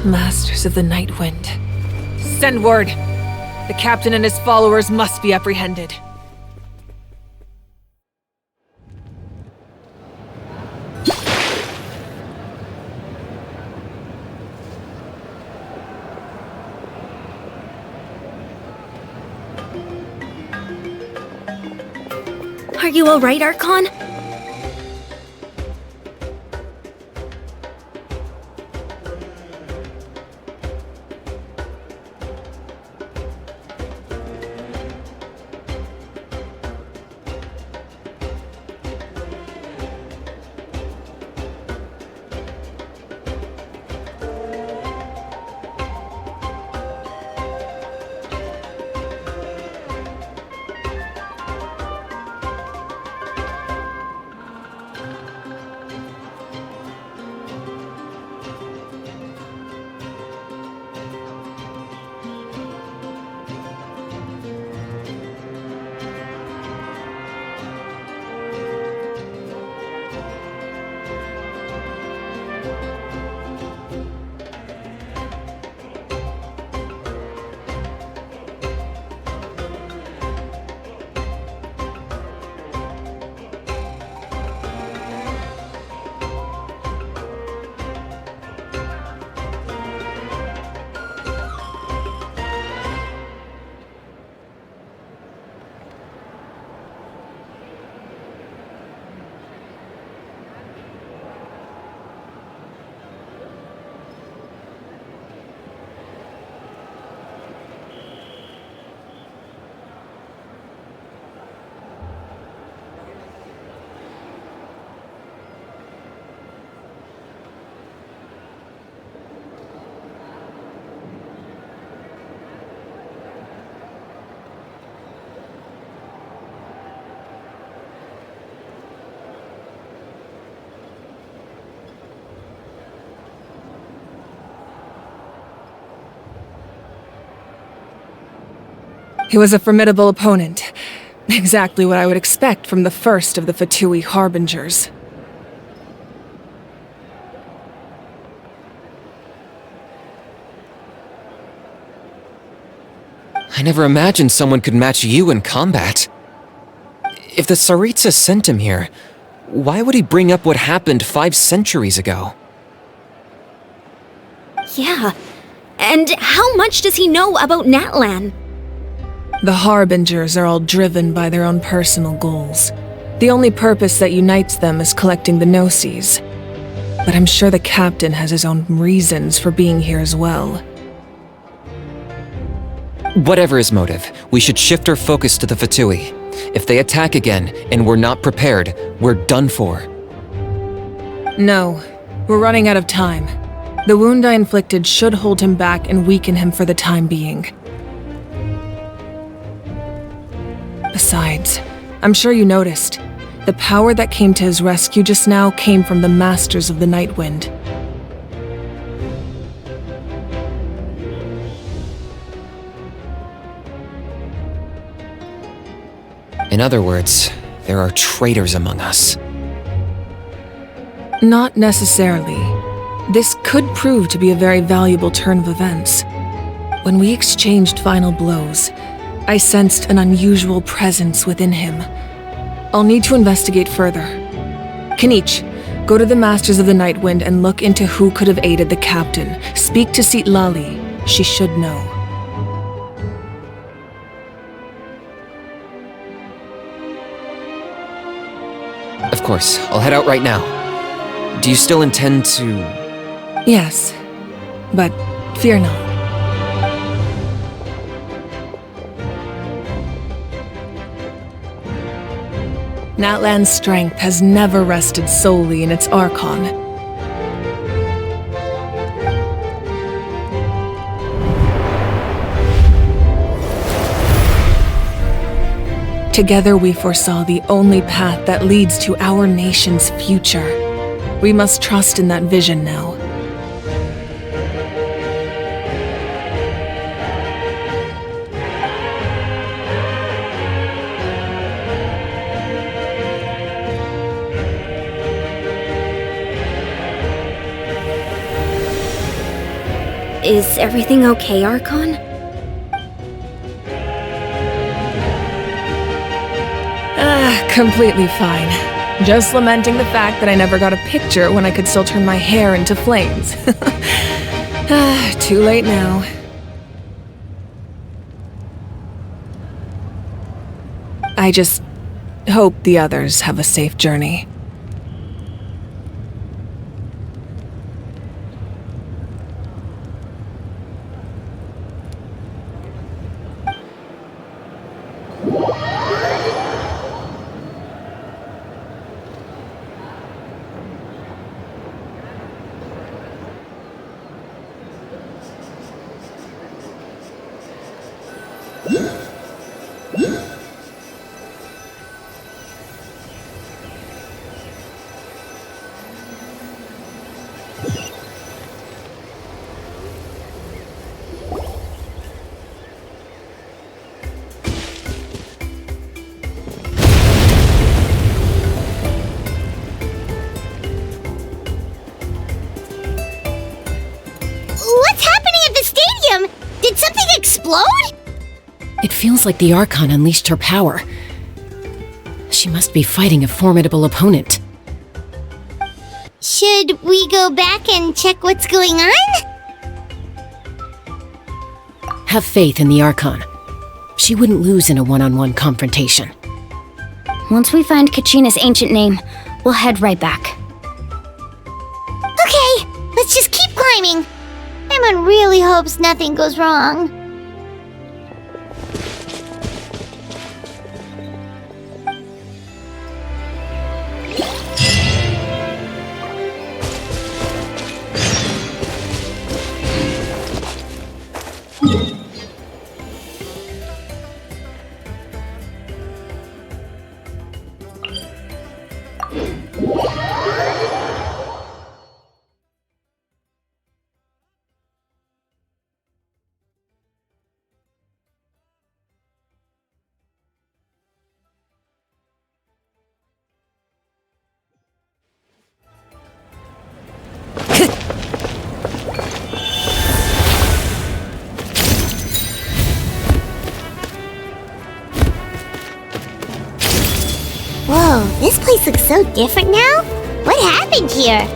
Masters of the Night Wind. Send word! The captain and his followers must be apprehended. Are you alright, Archon? He was a formidable opponent. Exactly what I would expect from the first of the Fatui Harbingers. I never imagined someone could match you in combat. If the Tsaritsa sent him here, why would he bring up what happened 5 centuries ago? Yeah. And how much does he know about Natlan? The Harbingers are all driven by their own personal goals. The only purpose that unites them is collecting the Gnosis. But I'm sure the captain has his own reasons for being here as well. Whatever his motive, we should shift our focus to the Fatui. If they attack again, and we're not prepared, we're done for. No, we're running out of time. The wound I inflicted should hold him back and weaken him for the time being. Besides, I'm sure you noticed, the power that came to his rescue just now came from the Masters of the Night Wind. In other words, there are traitors among us. Not necessarily. This could prove to be a very valuable turn of events. When we exchanged final blows, I sensed an unusual presence within him. I'll need to investigate further. Kinich, go to the Masters of the Night Wind and look into who could have aided the captain. Speak to Lali. She should know. Of course, I'll head out right now. Do you still intend to... Yes, but fear not. Natlan's strength has never rested solely in its Archon. Together we foresaw the only path that leads to our nation's future. We must trust in that vision now. Is everything okay, Archon? Completely fine. Just lamenting the fact that I never got a picture when I could still turn my hair into flames. Too late now. I just hope the others have a safe journey. What's happening at the stadium? Did something explode? It feels like the Archon unleashed her power. She must be fighting a formidable opponent. Should we go back and check what's going on? Have faith in the Archon. She wouldn't lose in a one-on-one confrontation. Once we find Kachina's ancient name, we'll head right back. Okay, let's just keep climbing. Paimon really hopes nothing goes wrong. Whoa, this place looks so different now. What happened here?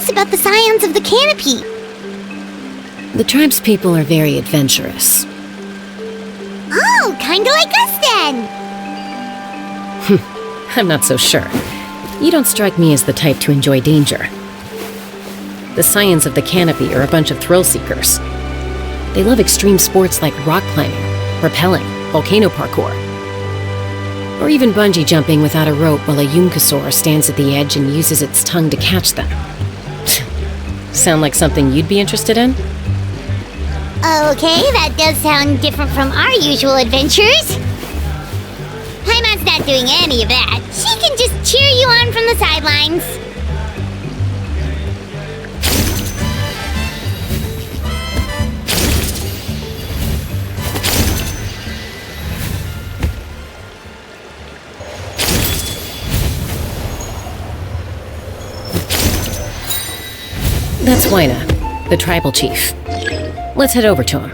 us about the scions of the canopy? The tribe's people are very adventurous. Oh, kinda like us then! I'm not so sure. You don't strike me as the type to enjoy danger. The scions of the canopy are a bunch of thrill-seekers. They love extreme sports like rock climbing, rappelling, volcano parkour, or even bungee jumping without a rope while a Yunkasaur stands at the edge and uses its tongue to catch them. Sound like something you'd be interested in? Okay, that does sound different from our usual adventures. Paimon's not doing any of that. She can just cheer you on from the sidelines. That's Wyna, the tribal chief. Let's head over to him.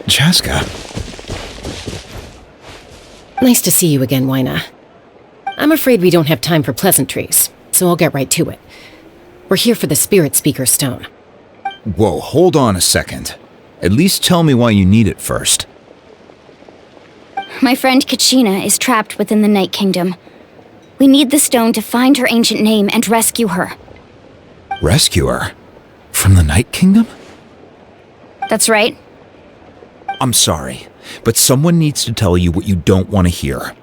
Chaska. Nice to see you again, Wyna. I'm afraid we don't have time for pleasantries, so I'll get right to it. We're here for the Spirit Speaker Stone. Whoa, hold on a second. At least tell me why you need it first. My friend Kachina is trapped within the Night Kingdom. We need the stone to find her ancient name and rescue her. Rescue her? From the Night Kingdom? That's right. I'm sorry, but someone needs to tell you what you don't want to hear.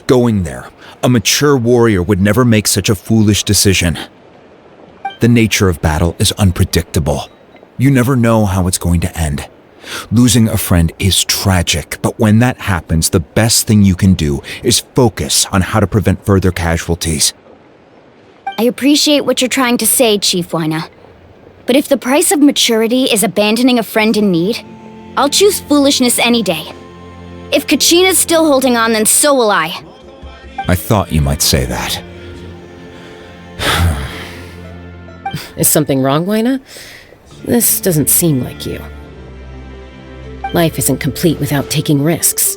Going there, a mature warrior would never make such a foolish decision. The nature of battle is unpredictable. You never know how it's going to end. Losing a friend is tragic, but when that happens, the best thing you can do is focus on how to prevent further casualties. I appreciate what you're trying to say, Chief Wyna. But if the price of maturity is abandoning a friend in need, I'll choose foolishness any day. If Kachina's still holding on, then so will I. I thought you might say that. Is something wrong, Wyna? This doesn't seem like you. Life isn't complete without taking risks.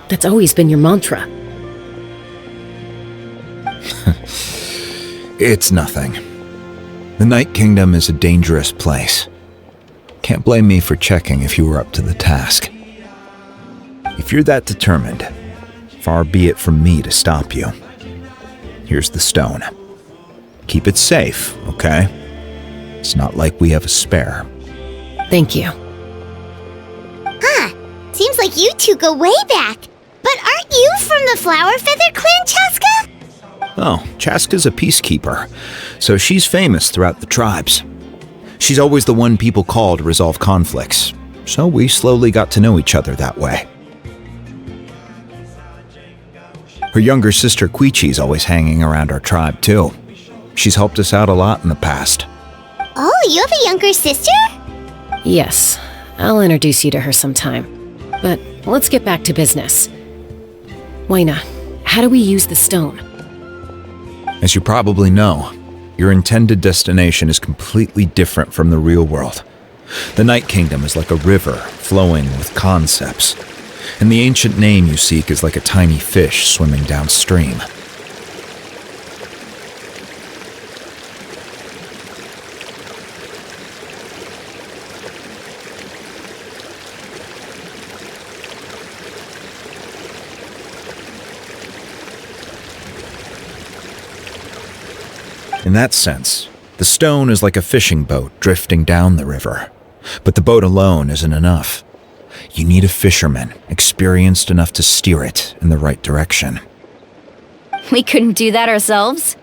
That's always been your mantra. It's nothing. The Night Kingdom is a dangerous place. Can't blame me for checking if you were up to the task. If you're that determined, far be it from me to stop you. Here's the stone. Keep it safe, okay? It's not like we have a spare. Thank you. Huh. Seems like you two go way back. But aren't you from the Flower Feather Clan, Chaska? Oh, Chaska's a peacekeeper, so she's famous throughout the tribes. She's always the one people call to resolve conflicts, so we slowly got to know each other that way. Her younger sister Quichi's always hanging around our tribe, too. She's helped us out a lot in the past. Oh, you have a younger sister? Yes, I'll introduce you to her sometime. But let's get back to business. Waina, how do we use the stone? As you probably know, your intended destination is completely different from the real world. The Night Kingdom is like a river flowing with concepts, and the ancient name you seek is like a tiny fish swimming downstream. In that sense, the stone is like a fishing boat drifting down the river. But the boat alone isn't enough. You need a fisherman experienced enough to steer it in the right direction. We couldn't do that ourselves?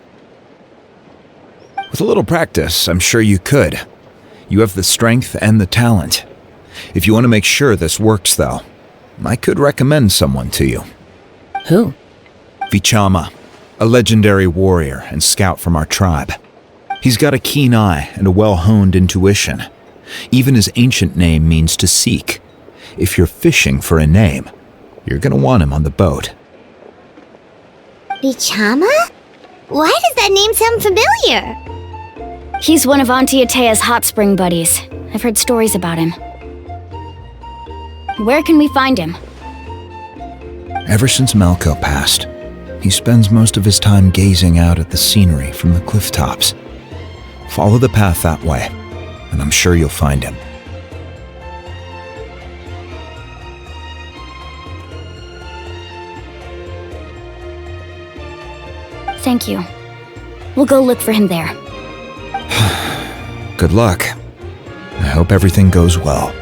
With a little practice, I'm sure you could. You have the strength and the talent. If you want to make sure this works, though, I could recommend someone to you. Who? Vichama, a legendary warrior and scout from our tribe. He's got a keen eye and a well-honed intuition. Even his ancient name means to seek. If you're fishing for a name, you're gonna want him on the boat. Vichama? Why does that name sound familiar? He's one of Auntie Atea's hot spring buddies. I've heard stories about him. Where can we find him? Ever since Malco passed, he spends most of his time gazing out at the scenery from the cliff tops. Follow the path that way, and I'm sure you'll find him. Thank you. We'll go look for him there. Good luck. I hope everything goes well.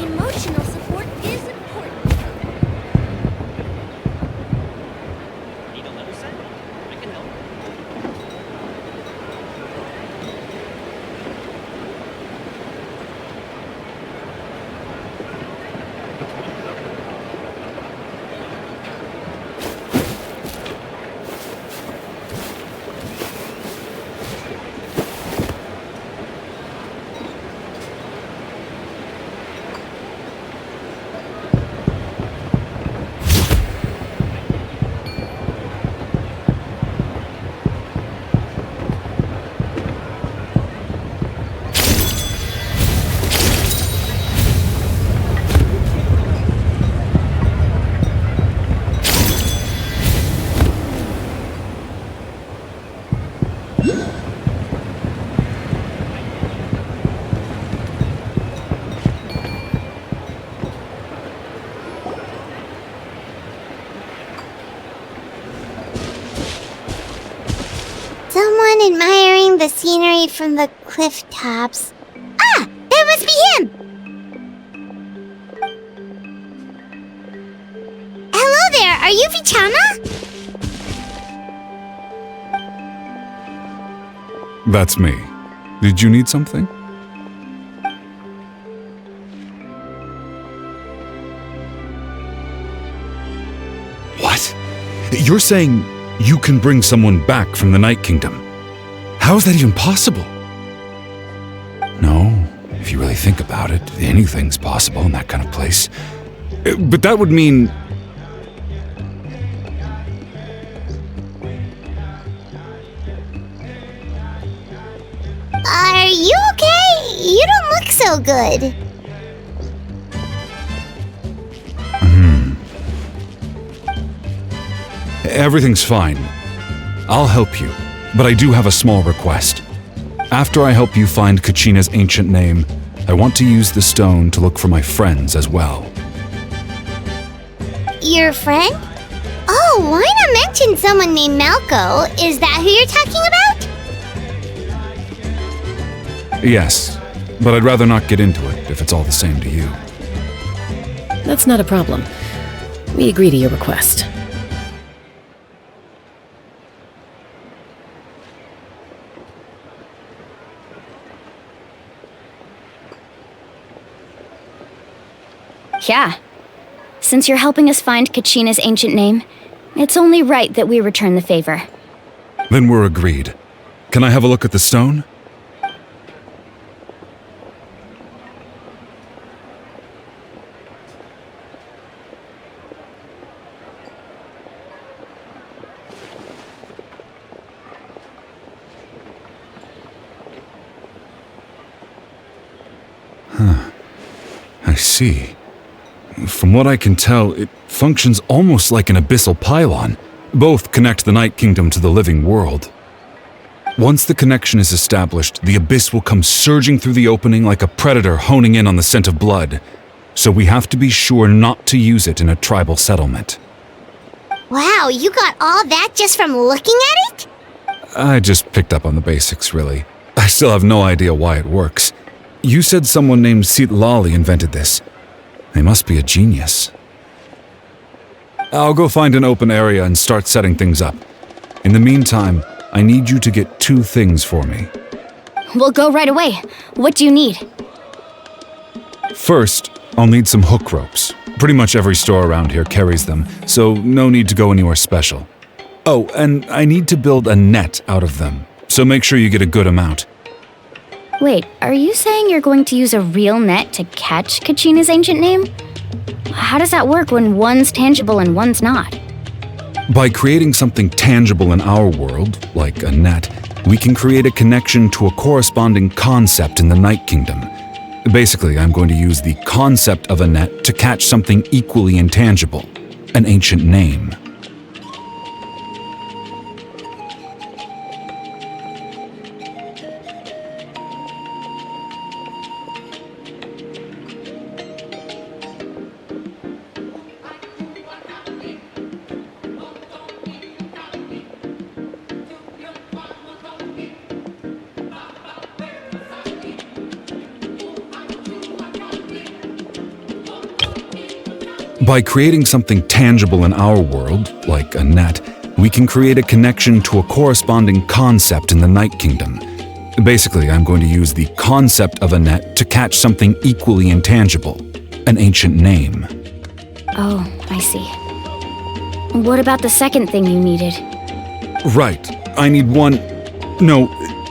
Emotional support is important. Need a level set? I can help. Someone admiring the scenery from the cliff tops. Ah! That must be him! Hello there, are you Vichama? That's me. Did you need something? What? You're saying you can bring someone back from the Night Kingdom? How is that even possible? No, if you really think about it, anything's possible in that kind of place. But that would mean... Are you okay? You don't look so good. Everything's fine. I'll help you, but I do have a small request. After I help you find Kachina's ancient name, I want to use the stone to look for my friends as well. Your friend? Oh, why not mention someone named Malco? Is that who you're talking about? Yes, but I'd rather not get into it if it's all the same to you. That's not a problem. We agree to your request. Yeah. Since you're helping us find Kachina's ancient name, it's only right that we return the favor. Then we're agreed. Can I have a look at the stone? Huh. I see. From what I can tell, it functions almost like an abyssal pylon. Both connect the Night Kingdom to the living world. Once the connection is established, the abyss will come surging through the opening like a predator honing in on the scent of blood. So we have to be sure not to use it in a tribal settlement. Wow, you got all that just from looking at it? I just picked up on the basics, really. I still have no idea why it works. You said someone named Sitlali invented this. They must be a genius. I'll go find an open area and start setting things up. In the meantime, I need you to get 2 things for me. We'll go right away. What do you need? First, I'll need some hook ropes. Pretty much every store around here carries them, so no need to go anywhere special. Oh, and I need to build a net out of them, so make sure you get a good amount. Wait, are you saying you're going to use a real net to catch Kachina's ancient name? How does that work when one's tangible and one's not? By creating something tangible in our world, like a net, we can create a connection to a corresponding concept in the Night Kingdom. Basically, I'm going to use the concept of a net to catch something equally intangible, an ancient name. By creating something tangible in our world, like a net, we can create a connection to a corresponding concept in the Night Kingdom. Basically, I'm going to use the concept of a net to catch something equally intangible, an ancient name. Oh, I see. What about the second thing you needed? Right. I need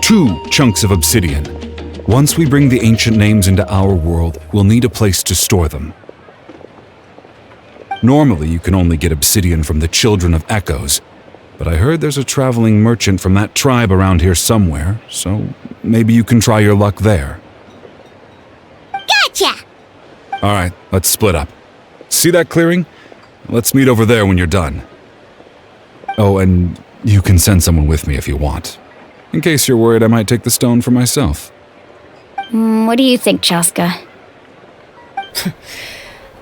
two chunks of obsidian. Once we bring the ancient names into our world, we'll need a place to store them. Normally, you can only get obsidian from the Children of Echoes, but I heard there's a traveling merchant from that tribe around here somewhere, so maybe you can try your luck there. Gotcha! Alright, let's split up. See that clearing? Let's meet over there when you're done. Oh, and you can send someone with me if you want. In case you're worried I might take the stone for myself. What do you think, Chaska?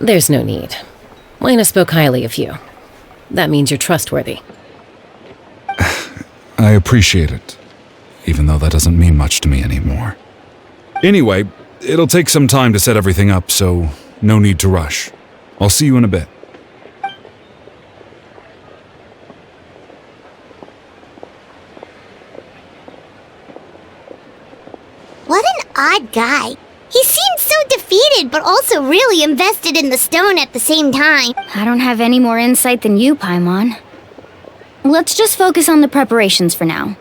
There's no need. Lena spoke highly of you. That means you're trustworthy. I appreciate it, even though that doesn't mean much to me anymore. Anyway, it'll take some time to set everything up, so no need to rush. I'll see you in a bit. What an odd guy. He seemed so defeated, but also really invested in the stone at the same time. I don't have any more insight than you, Paimon. Let's just focus on the preparations for now.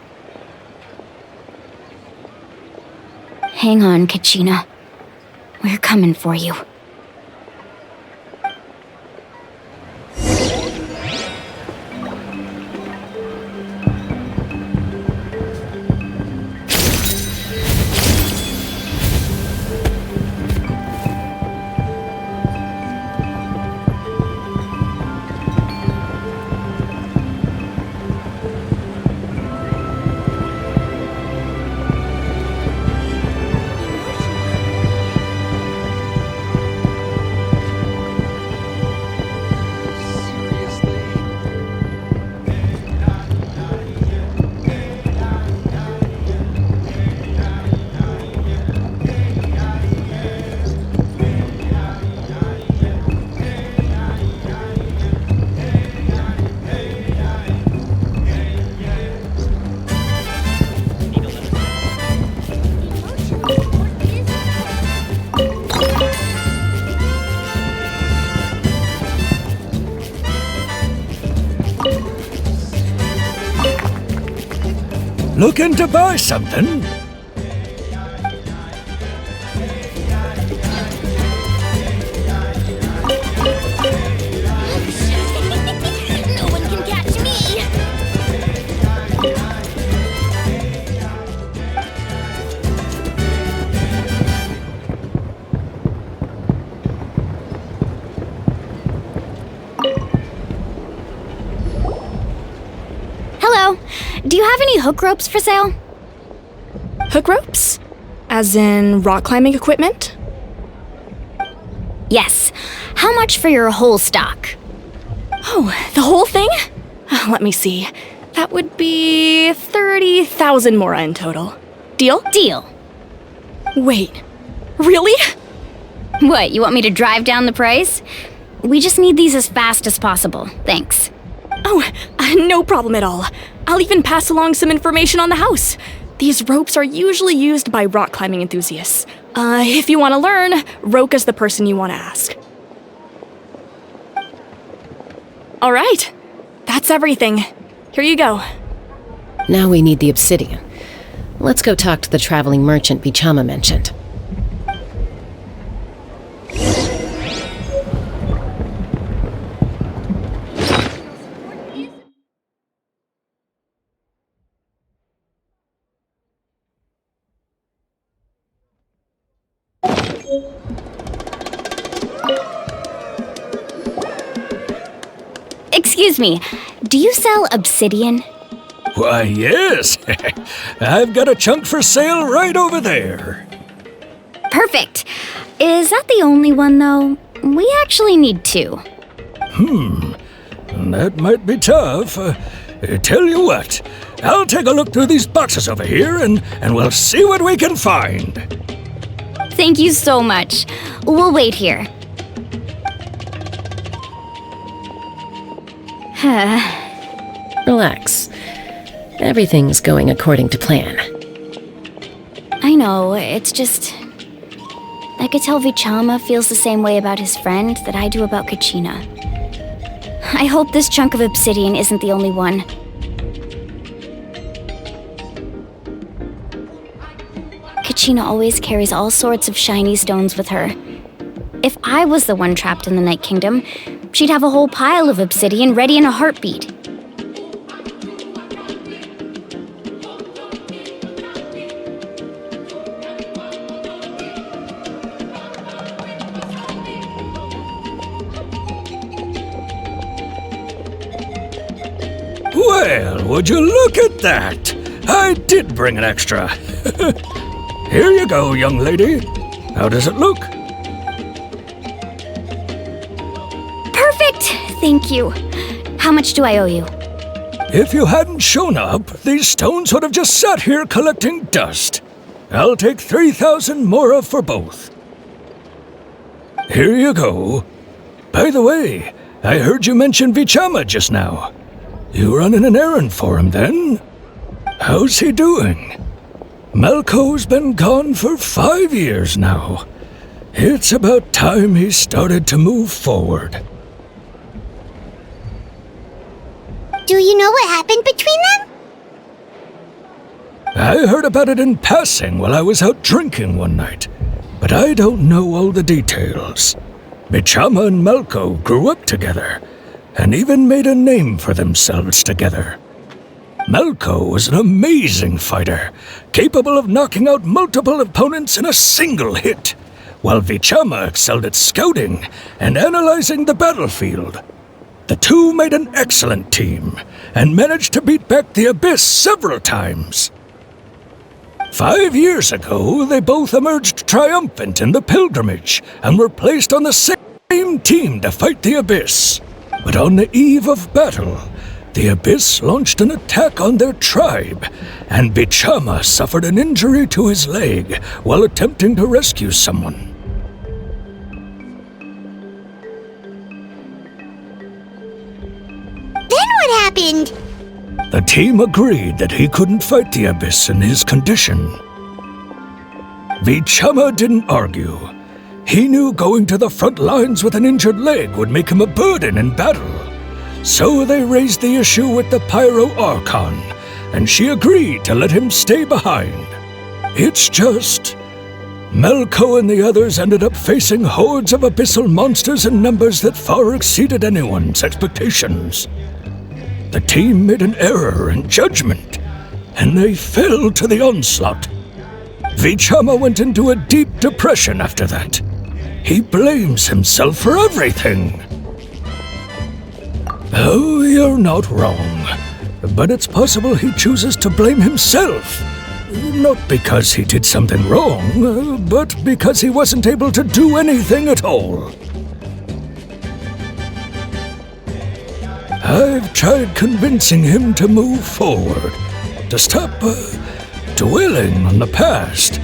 Hang on, Kachina. We're coming for you. Looking to buy something? No one can catch me! Hello. Do you have any hook ropes for sale? Hook ropes? As in rock climbing equipment? Yes. How much for your whole stock? Oh, the whole thing? Let me see. That would be 30,000 mora in total. Deal? Deal. Wait, really? What, you want me to drive down the price? We just need these as fast as possible. Thanks. Oh, no problem at all. I'll even pass along some information on the house. These ropes are usually used by rock climbing enthusiasts. If you want to learn, Roka's the person you want to ask. All right, that's everything. Here you go. Now we need the obsidian. Let's go talk to the traveling merchant Bichama mentioned. Excuse me, do you sell obsidian? Why, yes. I've got a chunk for sale right over there. Perfect. Is that the only one, though? We actually need two. That might be tough. Tell you what, I'll take a look through these boxes over here and we'll see what we can find. Thank you so much. We'll wait here. Relax. Everything's going according to plan. I know, it's just... I could tell Vichama feels the same way about his friend that I do about Kachina. I hope this chunk of obsidian isn't the only one. Kachina always carries all sorts of shiny stones with her. If I was the one trapped in the Night Kingdom, she'd have a whole pile of obsidian ready in a heartbeat. Well, would you look at that? I did bring an extra. Here you go, young lady. How does it look? Perfect! Thank you. How much do I owe you? If you hadn't shown up, these stones would have just sat here collecting dust. I'll take 3,000 mora for both. Here you go. By the way, I heard you mention Vichama just now. You running an errand for him, then? How's he doing? Malco's been gone for 5 years now. It's about time he started to move forward. Do you know what happened between them? I heard about it in passing while I was out drinking one night, but I don't know all the details. Vichama and Malco grew up together, and even made a name for themselves together. Malco was an amazing fighter, capable of knocking out multiple opponents in a single hit, while Vichama excelled at scouting and analyzing the battlefield. The two made an excellent team, and managed to beat back the Abyss several times. 5 years ago, they both emerged triumphant in the pilgrimage, and were placed on the same team to fight the Abyss. But on the eve of battle, the Abyss launched an attack on their tribe, and Vichama suffered an injury to his leg while attempting to rescue someone. Then what happened? The team agreed that he couldn't fight the Abyss in his condition. Vichama didn't argue. He knew going to the front lines with an injured leg would make him a burden in battle. So they raised the issue with the Pyro Archon, and she agreed to let him stay behind. It's just... Malco and the others ended up facing hordes of abyssal monsters in numbers that far exceeded anyone's expectations. The team made an error in judgment, and they fell to the onslaught. Vichama went into a deep depression after that. He blames himself for everything. Oh, you're not wrong. But it's possible he chooses to blame himself. Not because he did something wrong, but because he wasn't able to do anything at all. I've tried convincing him to move forward, to stop dwelling on the past.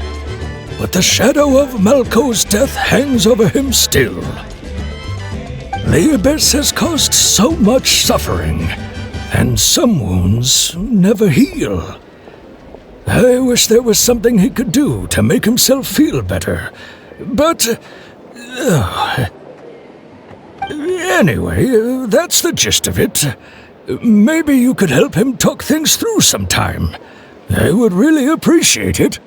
But the shadow of Malco's death hangs over him still. The Abyss has caused so much suffering, and some wounds never heal. I wish there was something he could do to make himself feel better, but... Anyway, that's the gist of it. Maybe you could help him talk things through sometime. I would really appreciate it.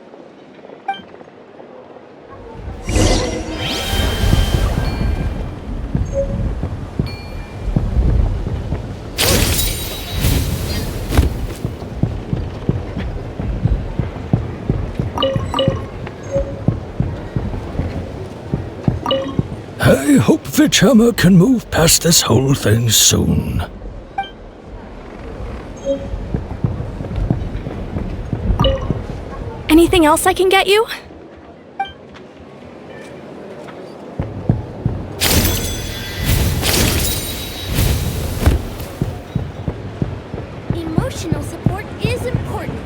I hope Vichama can move past this whole thing soon. Anything else I can get you? Emotional support is important.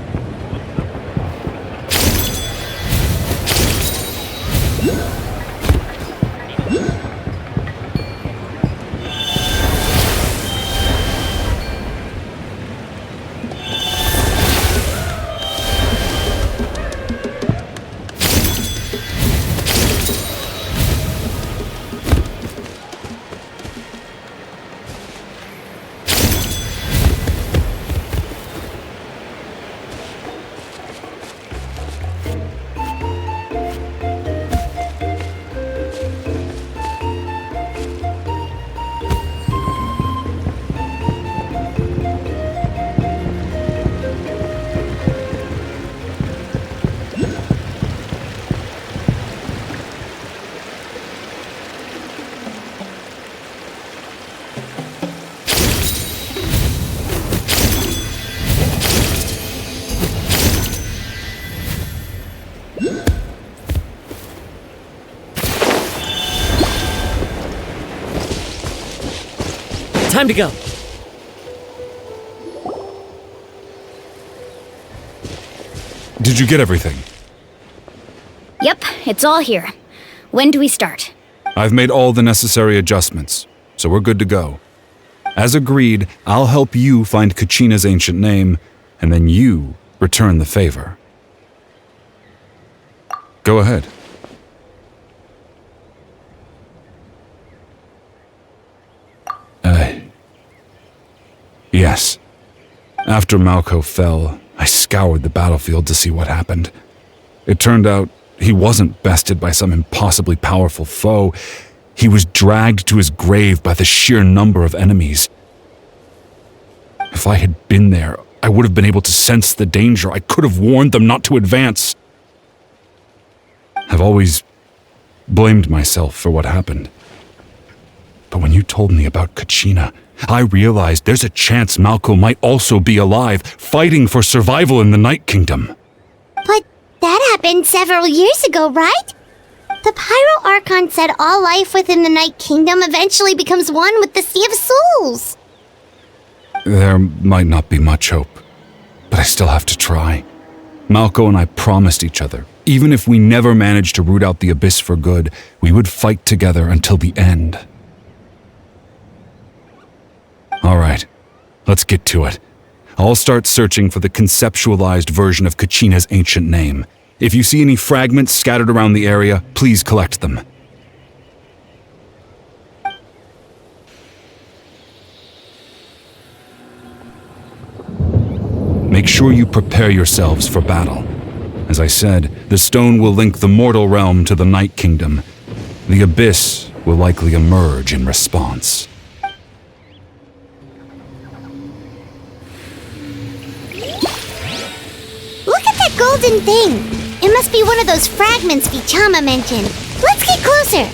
Time to go. Did you get everything? Yep, it's all here. When do we start? I've made all the necessary adjustments, so we're good to go. As agreed, I'll help you find Kachina's ancient name, and then you return the favor. Go ahead. Yes. After Malco fell, I scoured the battlefield to see what happened. It turned out he wasn't bested by some impossibly powerful foe. He was dragged to his grave by the sheer number of enemies. If I had been there, I would have been able to sense the danger. I could have warned them not to advance. I've always blamed myself for what happened. But when you told me about Kachina, I realized there's a chance Malco might also be alive, fighting for survival in the Night Kingdom. But that happened several years ago, right? The Pyro Archon said all life within the Night Kingdom eventually becomes one with the Sea of Souls. There might not be much hope, but I still have to try. Malco and I promised each other, even if we never managed to root out the Abyss for good, we would fight together until the end. All right, let's get to it. I'll start searching for the conceptualized version of Kachina's ancient name. If you see any fragments scattered around the area, please collect them. Make sure you prepare yourselves for battle. As I said, the stone will link the mortal realm to the Night Kingdom. The Abyss will likely emerge in response. Look at that golden thing! It must be one of those fragments Vichama mentioned. Let's get closer!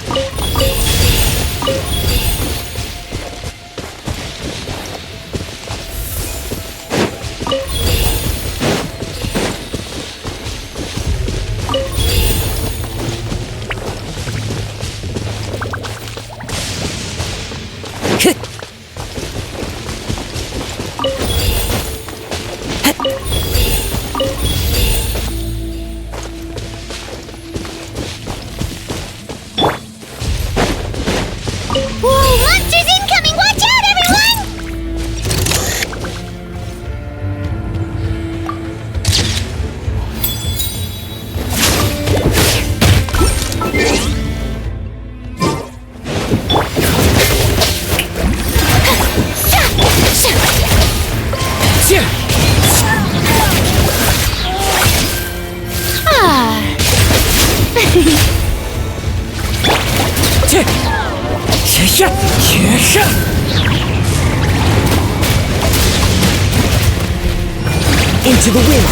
Into the wind.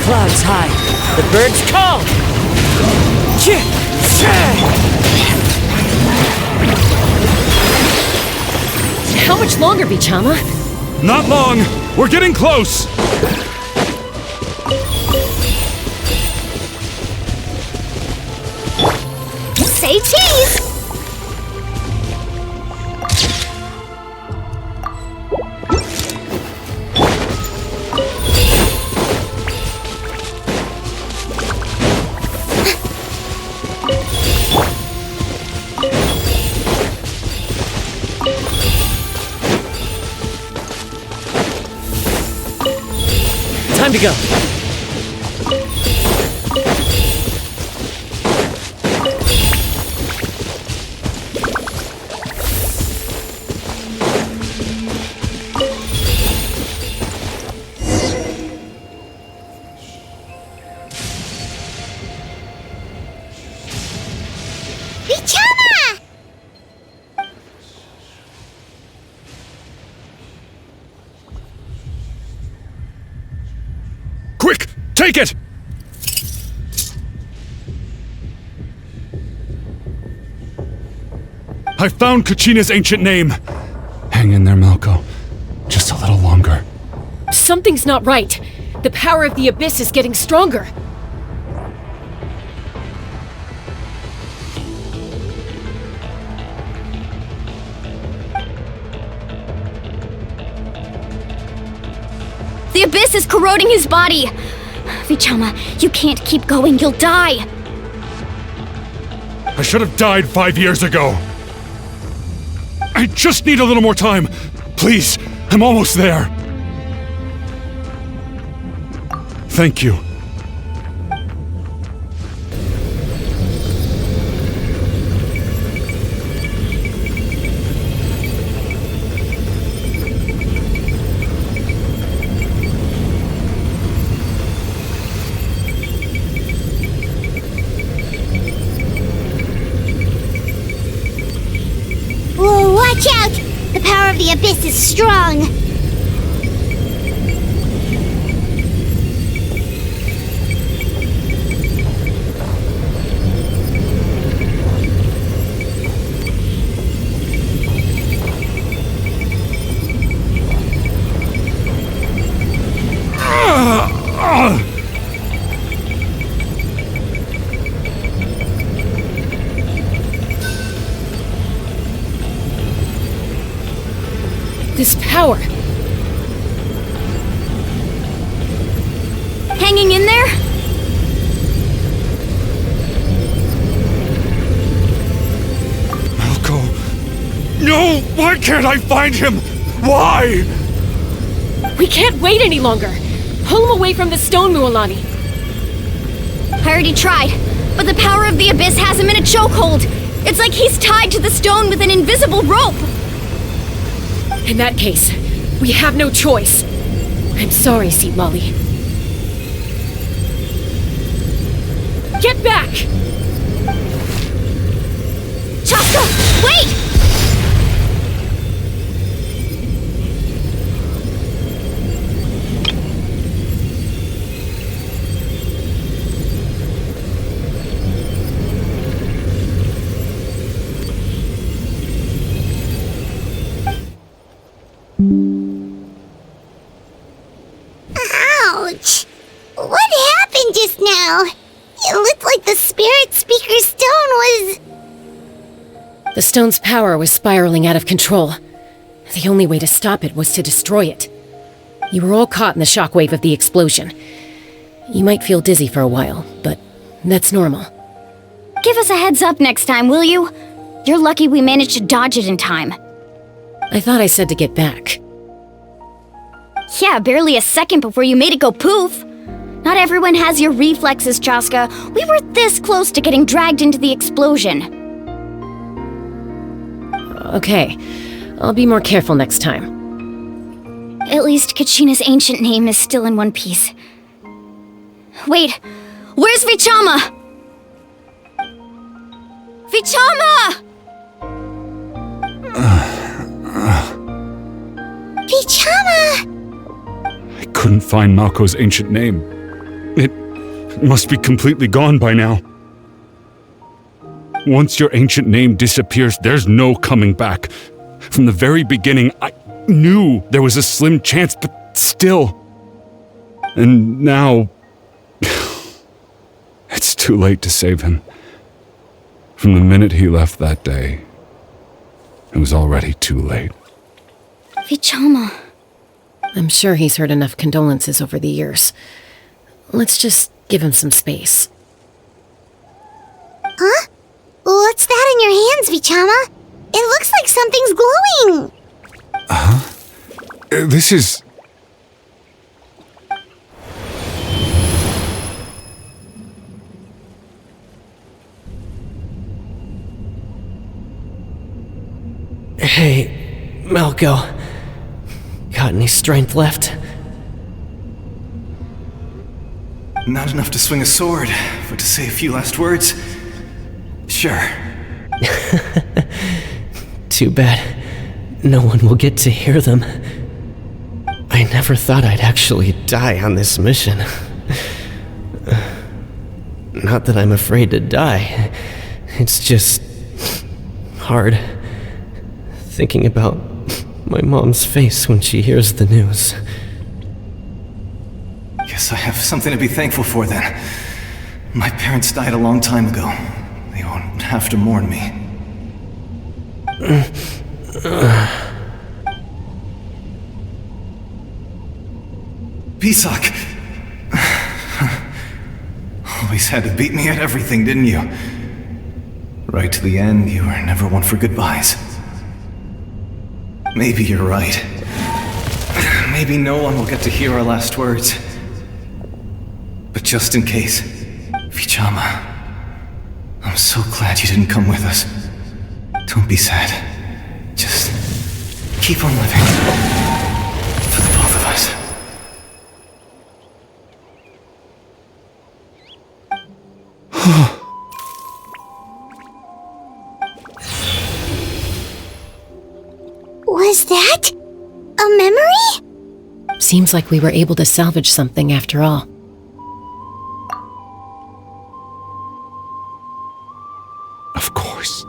Clouds high. The birds call. How much longer, Vichama? Not long. We're getting close. Say cheese! Time to go. Vichama! Quick! Take it! I found Kachina's ancient name. Hang in there, Malco. Just a little longer. Something's not right. The power of the Abyss is getting stronger. abyss is corroding his body. Vichama, you can't keep going. You'll die. I should have died 5 years ago. I just need a little more time. Please, I'm almost there. Thank you. Whoa, watch out! The power of the abyss is strong. This power. Hanging in there? Malco. No! Why can't I find him? Why? We can't wait any longer. Pull him away from the stone, Mualani. I already tried, but the power of the abyss has him in a chokehold. It's like he's tied to the stone with an invisible rope. In that case, we have no choice. I'm sorry, Seat Lolly. Get back! Chaska, wait! Ouch! What happened just now? It looked like the spirit speaker's stone was... The stone's power was spiraling out of control. The only way to stop it was to destroy it. You were all caught in the shockwave of the explosion. You might feel dizzy for a while, but that's normal. Give us a heads up next time, will you? You're lucky we managed to dodge it in time. I thought I said to get back. Yeah, barely a second before you made it go poof. Not everyone has your reflexes, Chaska. We were this close to getting dragged into the explosion. Okay, I'll be more careful next time. At least Kachina's ancient name is still in one piece. Wait, where's Vichama? Vichama! Vichama! I couldn't find Malco's ancient name. It must be completely gone by now. Once your ancient name disappears, there's no coming back. From the very beginning, I knew there was a slim chance, but still. And now... it's too late to save him. From the minute he left that day, it was already too late. Vichama. I'm sure he's heard enough condolences over the years. Let's just give him some space. Huh? What's that in your hands, Vichama? It looks like something's glowing! Huh? This is... Hey, Malco. Got any strength left? Not enough to swing a sword, but to say a few last words? Sure. Too bad no one will get to hear them. I never thought I'd actually die on this mission. Not that I'm afraid to die. It's just hard thinking about my mom's face when she hears the news. Guess I have something to be thankful for then. My parents died a long time ago. They won't have to mourn me. Pisak. Always had to beat me at everything, didn't you? Right to the end, you were never one for goodbyes. Maybe you're right. Maybe no one will get to hear our last words. But just in case, Vichama, I'm so glad you didn't come with us. Don't be sad. Just keep on living. For the both of us. Was that a memory? Seems like we were able to salvage something after all. Of course.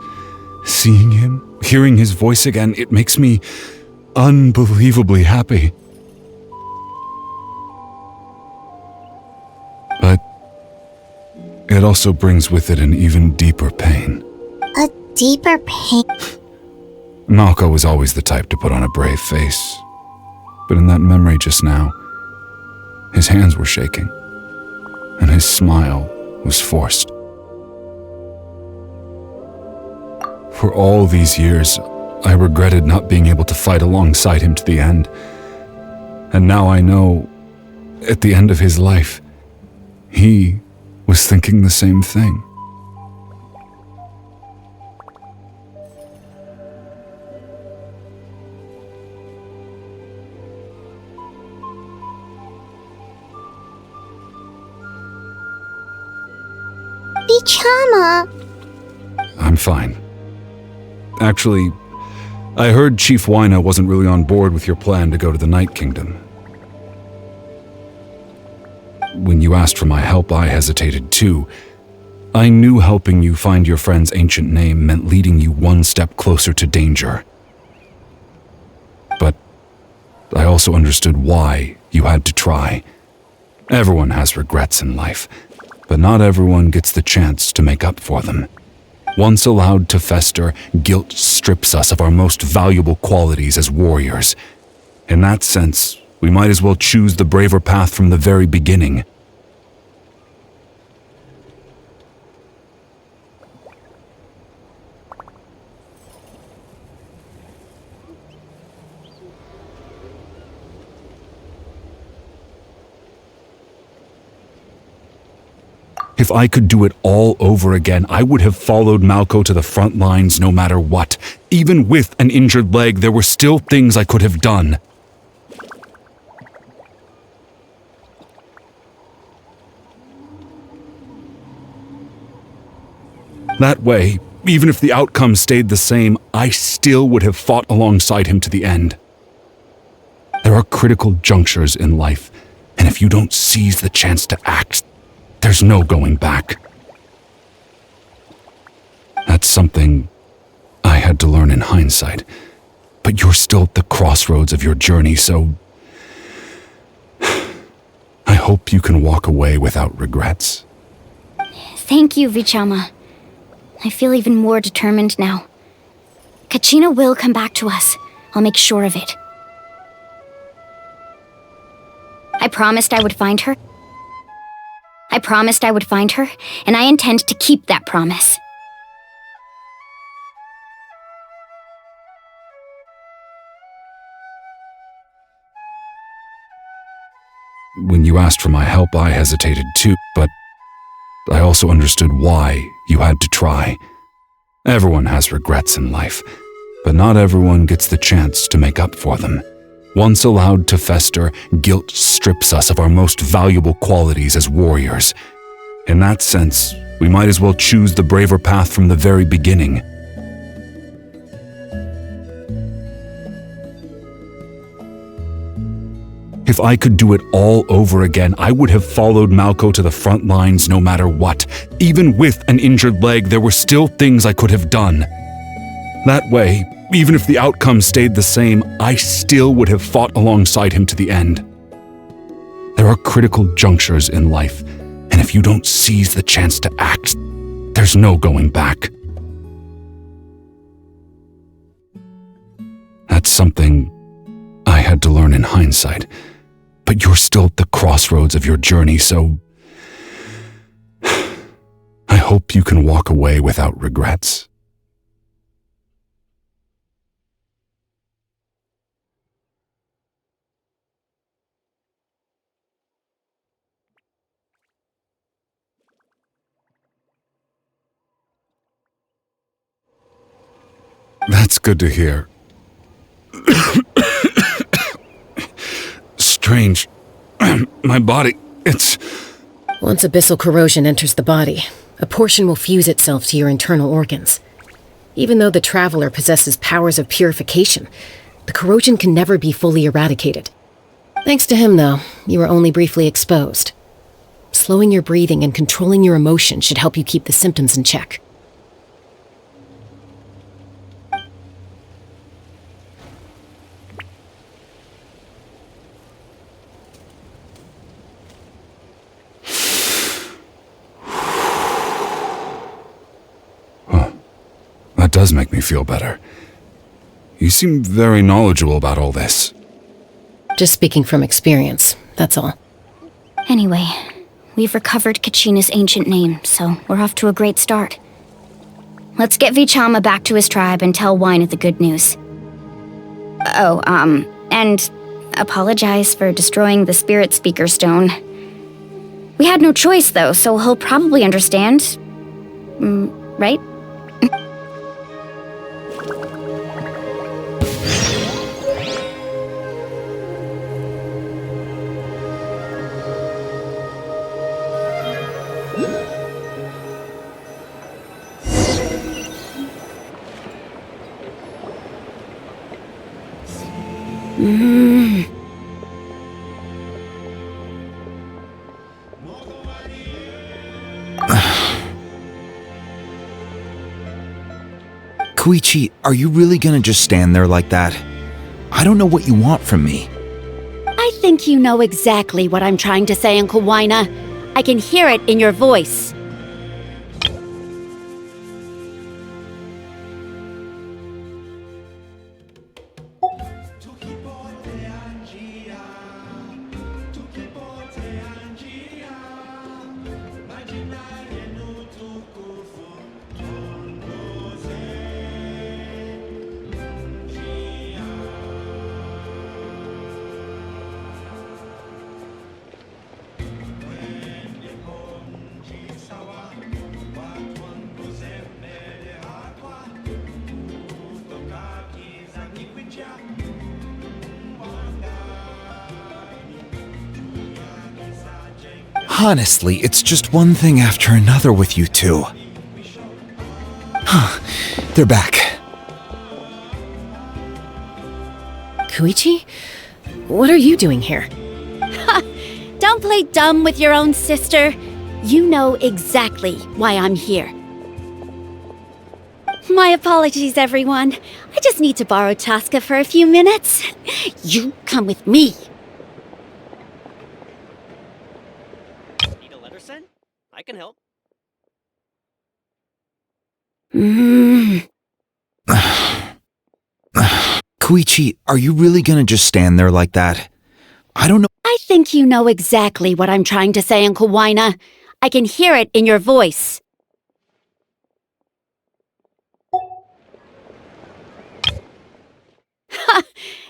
Seeing him, hearing his voice again, it makes me unbelievably happy. But it also brings with it an even deeper pain. A deeper pain? Malco was always the type to put on a brave face. But in that memory just now, his hands were shaking, and his smile was forced. For all these years, I regretted not being able to fight alongside him to the end. And now I know, at the end of his life, he was thinking the same thing. Vichama! I'm fine. Actually, I heard Chief Wyna wasn't really on board with your plan to go to the Night Kingdom. When you asked for my help, I hesitated too. I knew helping you find your friend's ancient name meant leading you one step closer to danger. But I also understood why you had to try. Everyone has regrets in life, but not everyone gets the chance to make up for them. Once allowed to fester, guilt strips us of our most valuable qualities as warriors. In that sense, we might as well choose the braver path from the very beginning. If I could do it all over again, I would have followed Malco to the front lines no matter what. Even with an injured leg, there were still things I could have done. That way, even if the outcome stayed the same, I still would have fought alongside him to the end. There are critical junctures in life, and if you don't seize the chance to act, there's no going back. That's something I had to learn in hindsight, but you're still at the crossroads of your journey, so I hope you can walk away without regrets. Thank you, Vichama. I feel even more determined now. Kachina will come back to us. I'll make sure of it. I promised I would find her. And I intend to keep that promise. When you asked for my help, I hesitated too, but I also understood why you had to try. Everyone has regrets in life, but not everyone gets the chance to make up for them. Once allowed to fester, guilt strips us of our most valuable qualities as warriors. In that sense, we might as well choose the braver path from the very beginning. If I could do it all over again, I would have followed Malco to the front lines no matter what. Even with an injured leg, there were still things I could have done. That way, even if the outcome stayed the same, I still would have fought alongside him to the end. There are critical junctures in life, and if you don't seize the chance to act, there's no going back. That's something I had to learn in hindsight, But you're still at the crossroads of your journey, so I hope you can walk away without regrets. That's good to hear. Strange. My body, it's... Once abyssal corrosion enters the body, a portion will fuse itself to your internal organs. Even though the Traveler possesses powers of purification, the corrosion can never be fully eradicated. Thanks to him, though, you were only briefly exposed. Slowing your breathing and controlling your emotions should help you keep the symptoms in check. That does make me feel better. You seem very knowledgeable about all this. Just speaking from experience, that's all. Anyway, we've recovered Kachina's ancient name, so we're off to a great start. Let's get Vichama back to his tribe and tell Wyneth the good news. Oh, and apologize for destroying the Spirit Speaker Stone. We had no choice, though, so he'll probably understand. Right? Koichi, are you really gonna just stand there like that? I don't know what you want from me. I think you know exactly what I'm trying to say, Uncle Wyna. I can hear it in your voice. Honestly, it's just one thing after another with you two. They're back. Koichi? What are you doing here? Don't play dumb with your own sister. You know exactly why I'm here. My apologies, everyone. I just need to borrow Tosca for a few minutes. You come with me. Need a letter sent? I can help. Koichi, are you really gonna just stand there like that? I don't know. I think you know exactly what I'm trying to say, Uncle Wyna. I can hear it in your voice.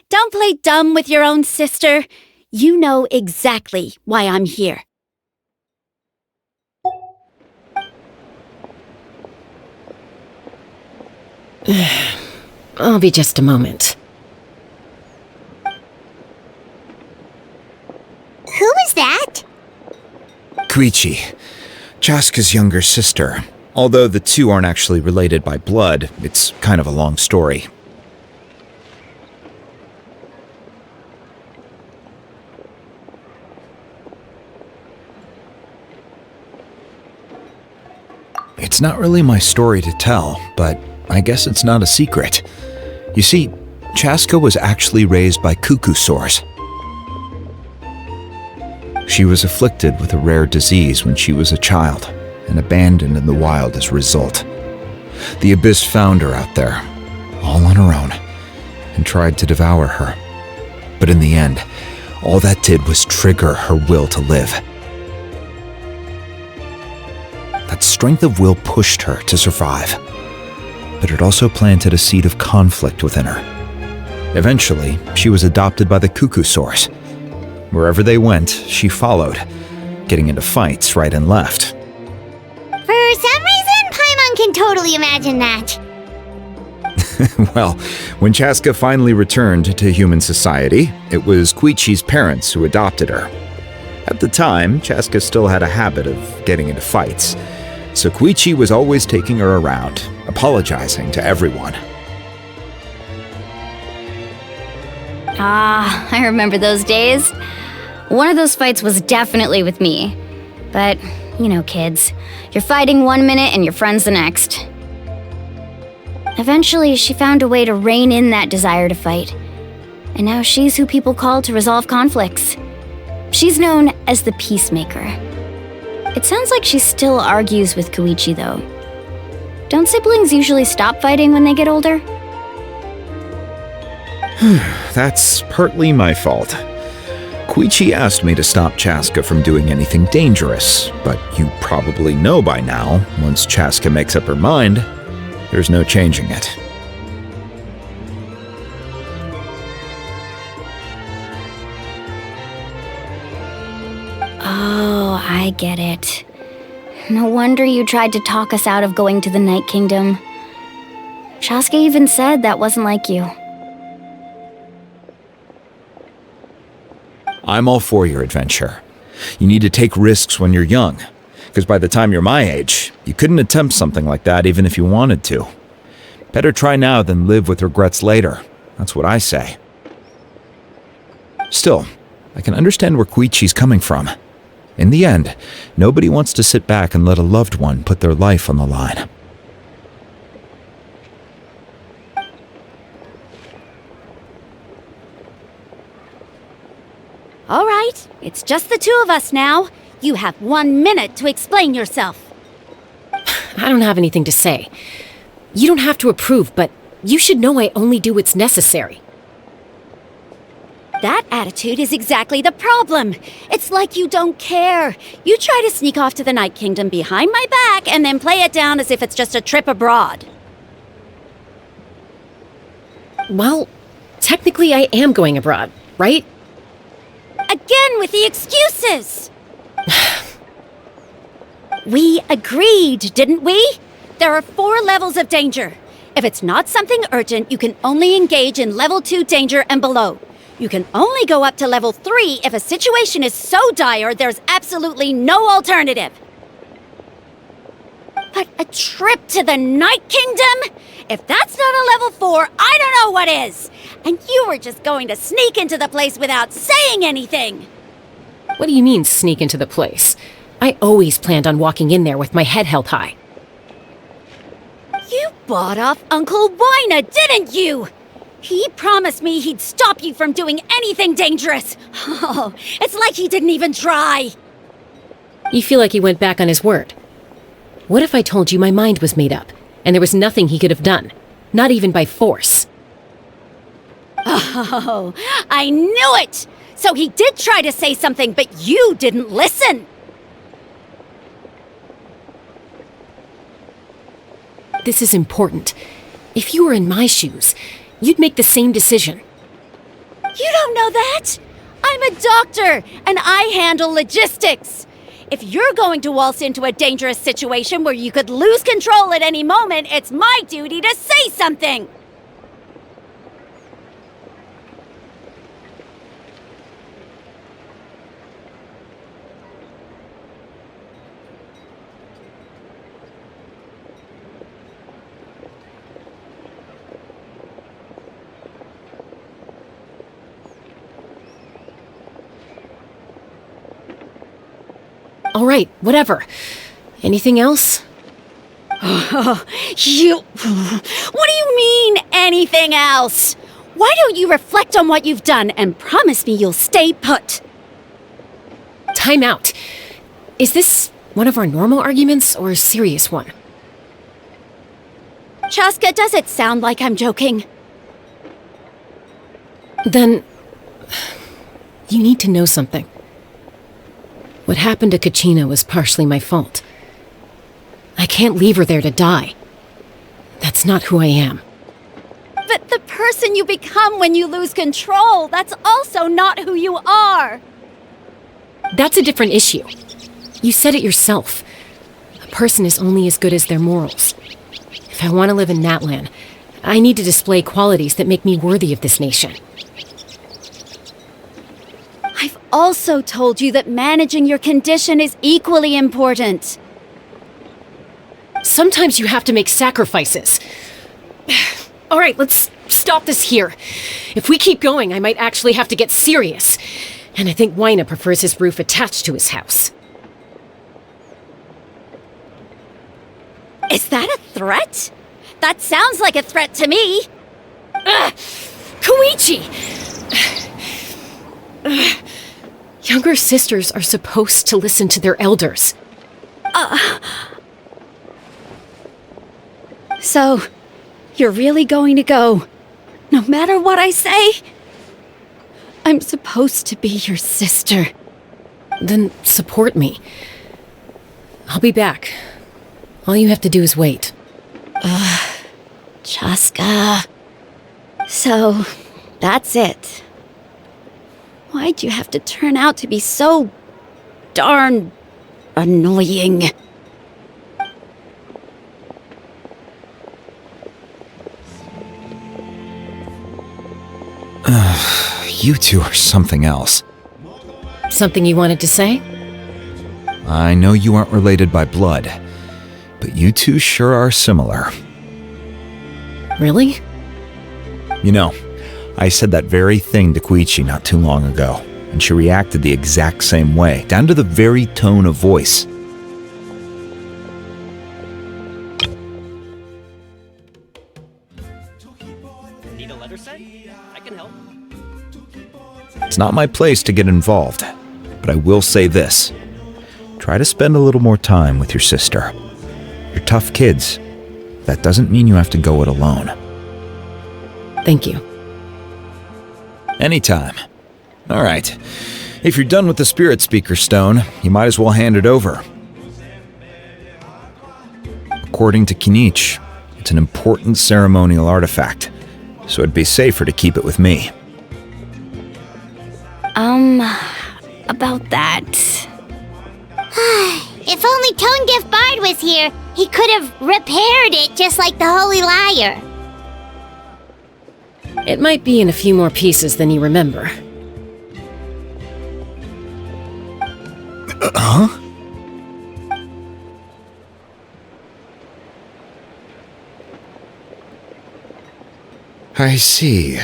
Don't play dumb with your own sister. You know exactly why I'm here. I'll be just a moment. Who was that? Koichi, Chaska's younger sister. Although the two aren't actually related by blood, it's kind of a long story. It's not really my story to tell, but I guess it's not a secret. You see, Chaska was actually raised by Cuckoosaurs. She was afflicted with a rare disease when she was a child, and abandoned in the wild as a result. The Abyss found her out there, all on her own, and tried to devour her. But in the end, All that did was trigger her will to live. That strength of will pushed her to survive, but it also planted a seed of conflict within her. Eventually, she was adopted by the Cuckoo Source. Wherever they went, she followed, getting into fights right and left. For some reason, Paimon can totally imagine that. Well, when Chaska finally returned to human society, it was Koichi's parents who adopted her. At the time, Chaska still had a habit of getting into fights, so Koichi was always taking her around, apologizing to everyone. Ah, I remember those days. One of those fights was definitely with me. But, you know, kids, you're fighting one minute and your friend's the next. Eventually, she found a way to rein in that desire to fight. And now she's who people call to resolve conflicts. She's known as the Peacemaker. It sounds like she still argues with Koichi, though. Don't siblings usually stop fighting when they get older? That's partly my fault. Koichi asked me to stop Chaska from doing anything dangerous, but you probably know by now, once Chaska makes up her mind, there's no changing it. Oh, I get it. No wonder you tried to talk us out of going to the Night Kingdom. Chaska even said that wasn't like you. I'm all for your adventure. You need to take risks when you're young, because by the time you're my age, you couldn't attempt something like that even if you wanted to. Better try now than live with regrets later. That's what I say. Still, I can understand where Koichi's coming from. In the end, nobody wants to sit back and let a loved one put their life on the line. All right, it's just the two of us now. You have 1 minute to explain yourself. I don't have anything to say. You don't have to approve, but you should know I only do what's necessary. That attitude is exactly the problem. It's like you don't care. You try to sneak off to the Night Kingdom behind my back and then play it down as if it's just a trip abroad. Well, technically I am going abroad, right? Again with the excuses! We agreed, didn't we? There are 4 levels of danger. If it's not something urgent, you can only engage in level 2 danger and below. You can only go up to level 3 if a situation is so dire there's absolutely no alternative. But a trip to the Night Kingdom? If that's not a level 4, I don't know what is! And you were just going to sneak into the place without saying anything! What do you mean, sneak into the place? I always planned on walking in there with my head held high. You bought off Uncle Wina, didn't you? He promised me he'd stop you from doing anything dangerous. Oh, it's like he didn't even try. You feel like he went back on his word. What if I told you my mind was made up, and there was nothing he could have done? Not even by force. Oh, I knew it! So he did try to say something, but you didn't listen. This is important. If you were in my shoes, you'd make the same decision. You don't know that? I'm a doctor, and I handle logistics. If you're going to waltz into a dangerous situation where you could lose control at any moment, it's my duty to say something. All right, whatever. Anything else? What do you mean, anything else? Why don't you reflect on what you've done and promise me you'll stay put? Time out. Is this one of our normal arguments or a serious one? Chaska, does it sound like I'm joking? Then, You need to know something. What happened to Kachina was partially my fault. I can't leave her there to die. That's not who I am. But the person you become when you lose control, that's also not who you are. That's a different issue. You said it yourself. A person is only as good as their morals. If I want to live in Natlan, I need to display qualities that make me worthy of this nation. I've also told you that managing your condition is equally important. Sometimes you have to make sacrifices. All right, let's stop this here. If we keep going, I might actually have to get serious. And I think Wyna prefers his roof attached to his house. Is that a threat? That sounds like a threat to me. Koichi! Younger sisters are supposed to listen to their elders. So, you're really going to go, no matter what I say? I'm supposed to be your sister. Then support me. I'll be back. All you have to do is wait. Chaska. So, that's it. Why'd you have to turn out to be so darn annoying? You two are something else. Something you wanted to say? I know you aren't related by blood, but you two sure are similar. Really? You know, I said that very thing to Koichi not too long ago, and she reacted the exact same way, down to the very tone of voice. Need a letter sent? I can help. It's not my place to get involved, but I will say this. Try to spend a little more time with your sister. You're tough kids. That doesn't mean you have to go it alone. Thank you. Anytime. All right. If you're done with the Spirit Speaker Stone, you might as well hand it over. According to Kinich, it's an important ceremonial artifact, so it'd be safer to keep it with me. About that. If only Tone Deaf Bard was here, he could have repaired it just like the Holy Liar. It might be in a few more pieces than you remember. Huh? I see.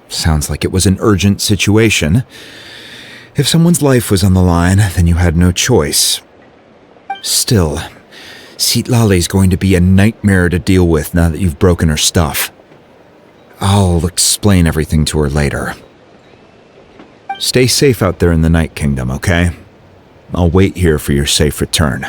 Sounds like it was an urgent situation. If someone's life was on the line, then you had no choice. Still, Citlali's going to be a nightmare to deal with now that you've broken her stuff. I'll explain everything to her later. Stay safe out there in the Night Kingdom, okay? I'll wait here for your safe return.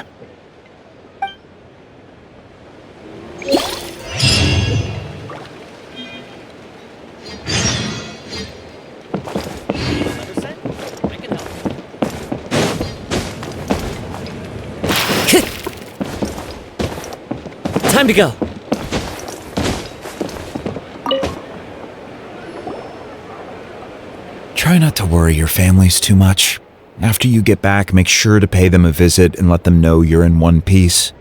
Time to go. Try not to worry your families too much. After you get back, make sure to pay them a visit and let them know you're in one piece.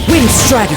Wind Strider!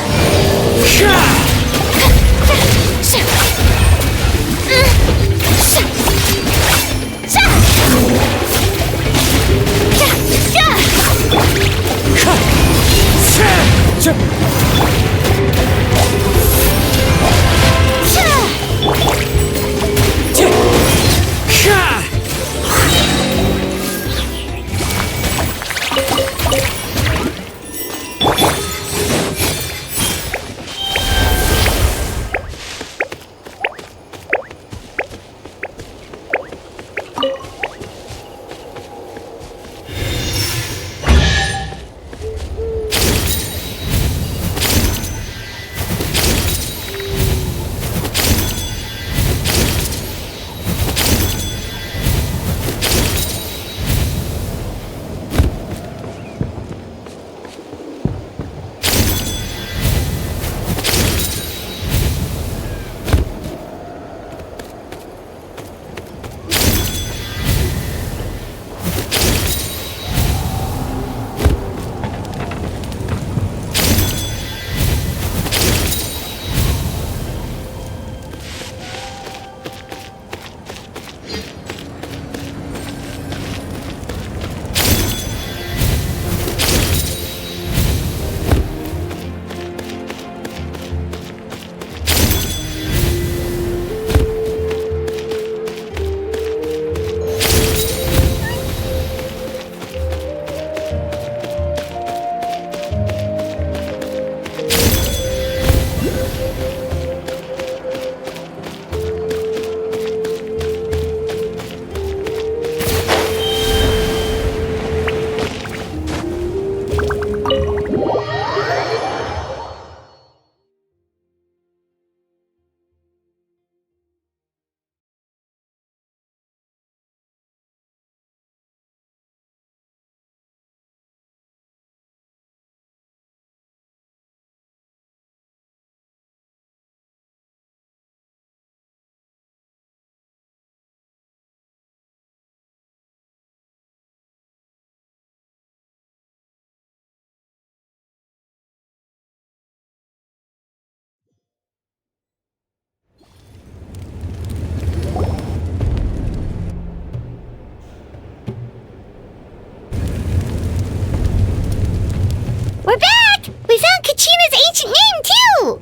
We're back! We found Kachina's ancient name, too!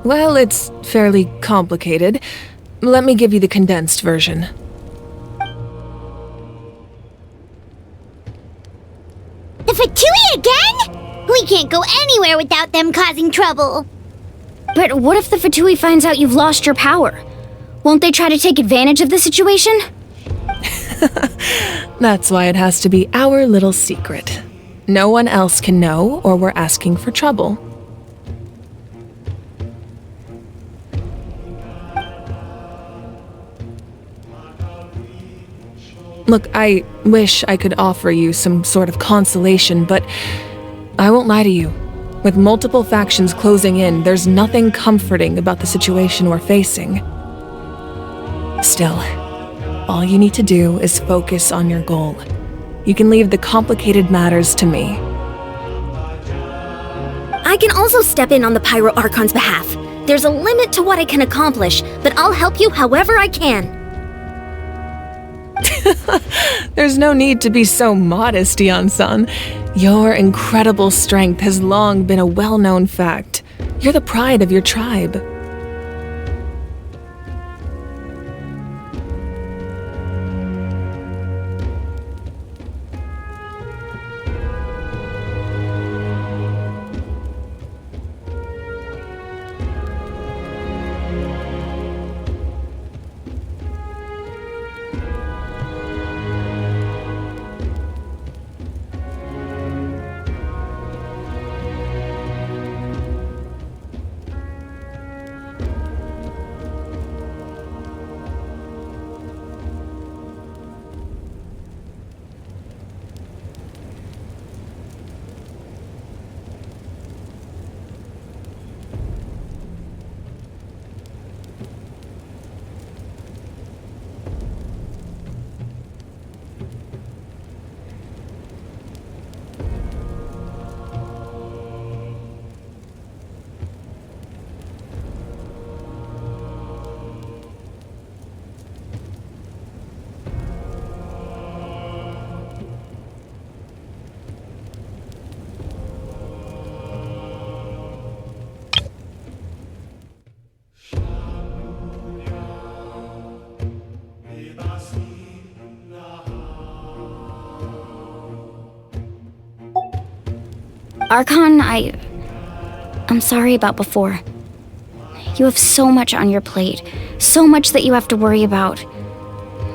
Well, it's fairly complicated. Let me give you the condensed version. The Fatui again? We can't go anywhere without them causing trouble. But what if the Fatui finds out you've lost your power? Won't they try to take advantage of the situation? That's why it has to be our little secret. No one else can know, or we're asking for trouble. Look, I wish I could offer you some sort of consolation, but I won't lie to you. With multiple factions closing in, there's nothing comforting about the situation we're facing. Still, all you need to do is focus on your goal. You can leave the complicated matters to me. I can also step in on the Pyro Archon's behalf. There's a limit to what I can accomplish, but I'll help you however I can. There's no need to be so modest, Yan-san. Your incredible strength has long been a well-known fact. You're the pride of your tribe. Archon, I'm sorry about before. You have so much on your plate, so much that you have to worry about.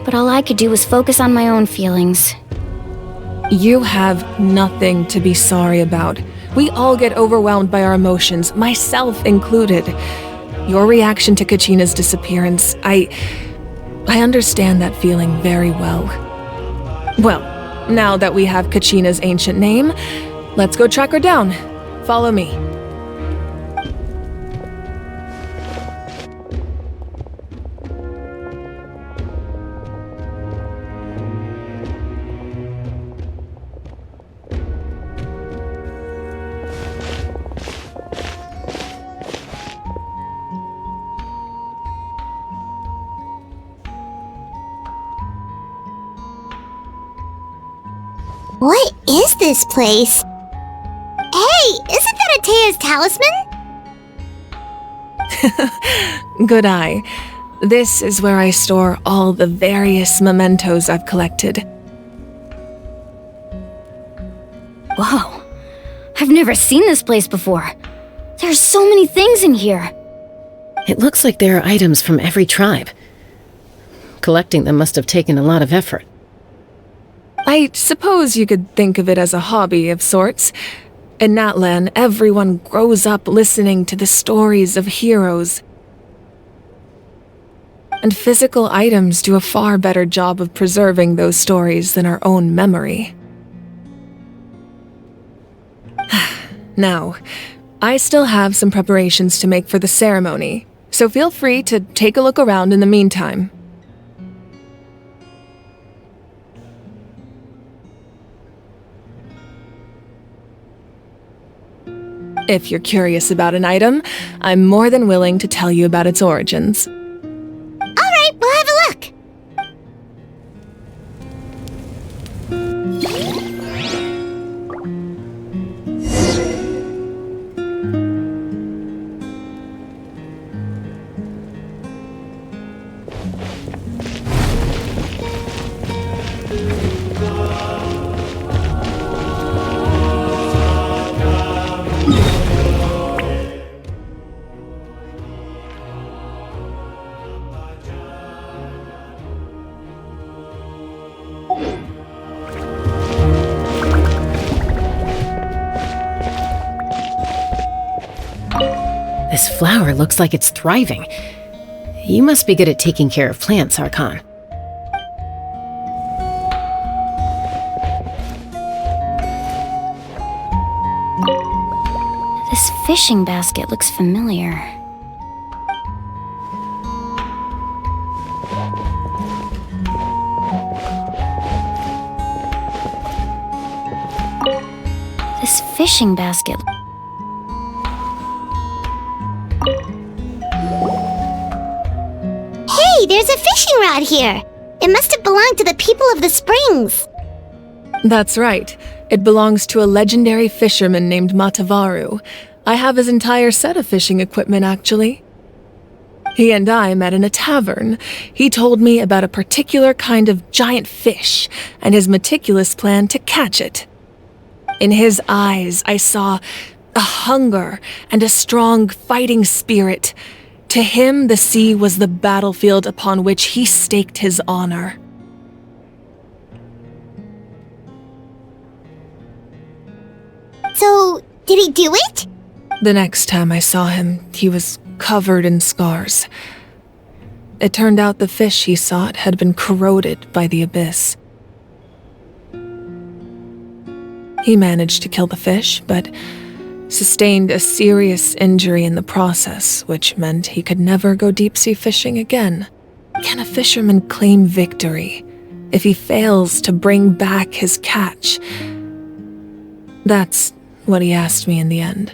But all I could do was focus on my own feelings. You have nothing to be sorry about. We all get overwhelmed by our emotions, myself included. Your reaction to Kachina's disappearance, I understand that feeling very well. Well, now that we have Kachina's ancient name, let's go track her down. Follow me. What is this place? Hey, isn't that Atea's talisman? Good eye. This is where I store all the various mementos I've collected. Whoa. I've never seen this place before. There are so many things in here. It looks like there are items from every tribe. Collecting them must have taken a lot of effort. I suppose you could think of it as a hobby of sorts. In Natlan, everyone grows up listening to the stories of heroes. And physical items do a far better job of preserving those stories than our own memory. Now, I still have some preparations to make for the ceremony, so feel free to take a look around in the meantime. If you're curious about an item, I'm more than willing to tell you about its origins. Alright, we'll have a look. This flower looks like it's thriving. You must be good at taking care of plants, Archon. This fishing basket looks familiar. This fishing basket. Hey, there's a fishing rod here. It must have belonged to the people of the springs. That's right. It belongs to a legendary fisherman named Matavaru. I have his entire set of fishing equipment, actually. He and I met in a tavern. He told me about a particular kind of giant fish and his meticulous plan to catch it. In his eyes, I saw a hunger and a strong fighting spirit. To him, the sea was the battlefield upon which he staked his honor. So, did he do it? The next time I saw him, he was covered in scars. It turned out the fish he sought had been corroded by the abyss. He managed to kill the fish, but sustained a serious injury in the process, which meant he could never go deep-sea fishing again. Can a fisherman claim victory if he fails to bring back his catch? That's what he asked me in the end.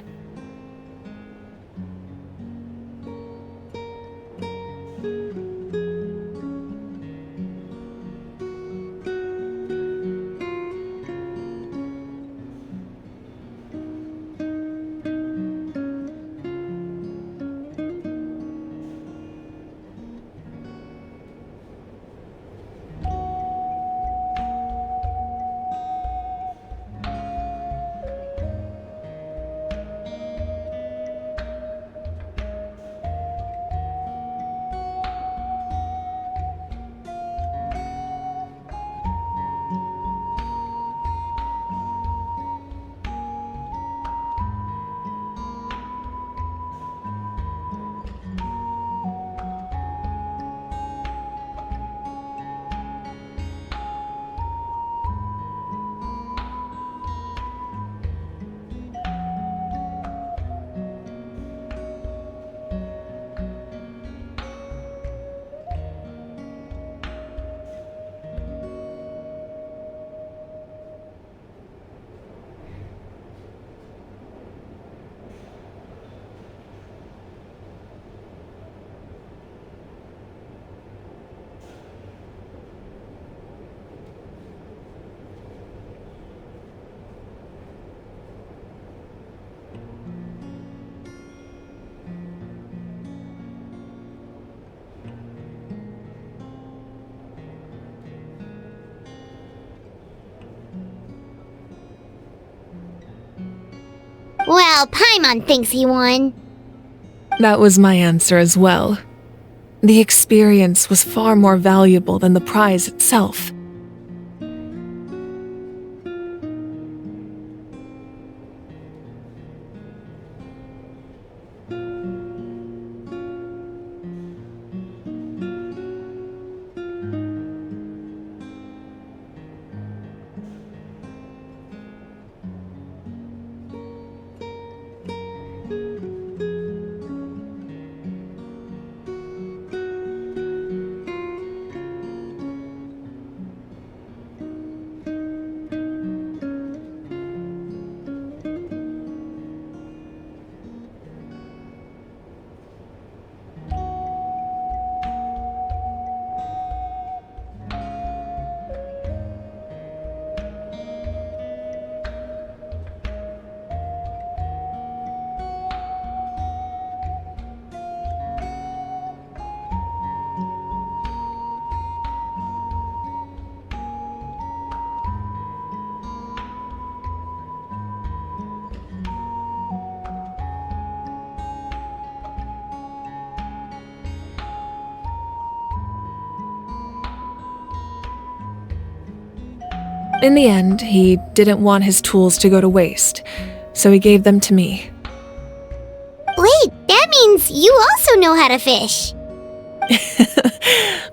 Well, Paimon thinks he won. That was my answer as well. The experience was far more valuable than the prize itself. In the end, he didn't want his tools to go to waste, so he gave them to me. Wait, that means you also know how to fish.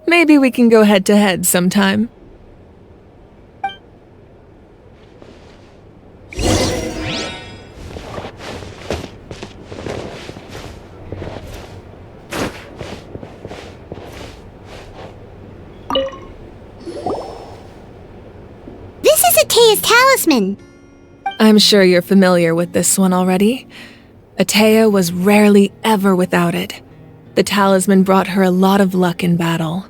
Maybe we can go head-to-head sometime. Atea's talisman. I'm sure you're familiar with this one already. Atea was rarely ever without it. The talisman brought her a lot of luck in battle.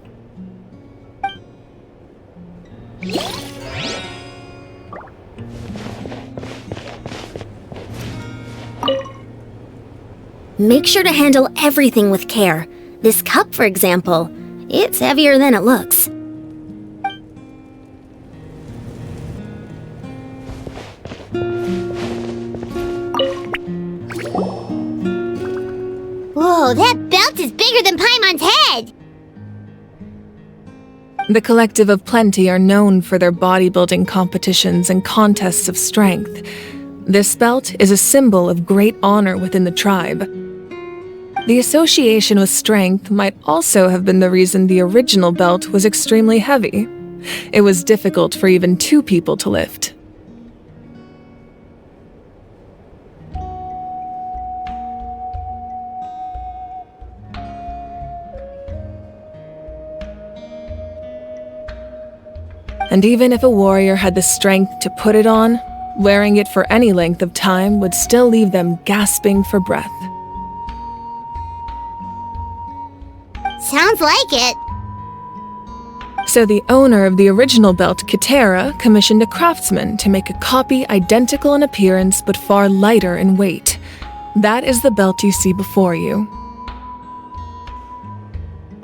Make sure to handle everything with care. This cup, for example, it's heavier than it looks. Whoa, that belt is bigger than Paimon's head! The Collective of Plenty are known for their bodybuilding competitions and contests of strength. This belt is a symbol of great honor within the tribe. The association with strength might also have been the reason the original belt was extremely heavy. It was difficult for even 2 people to lift. And even if a warrior had the strength to put it on, wearing it for any length of time would still leave them gasping for breath. Sounds like it. So the owner of the original belt, Kitera, commissioned a craftsman to make a copy identical in appearance but far lighter in weight. That is the belt you see before you.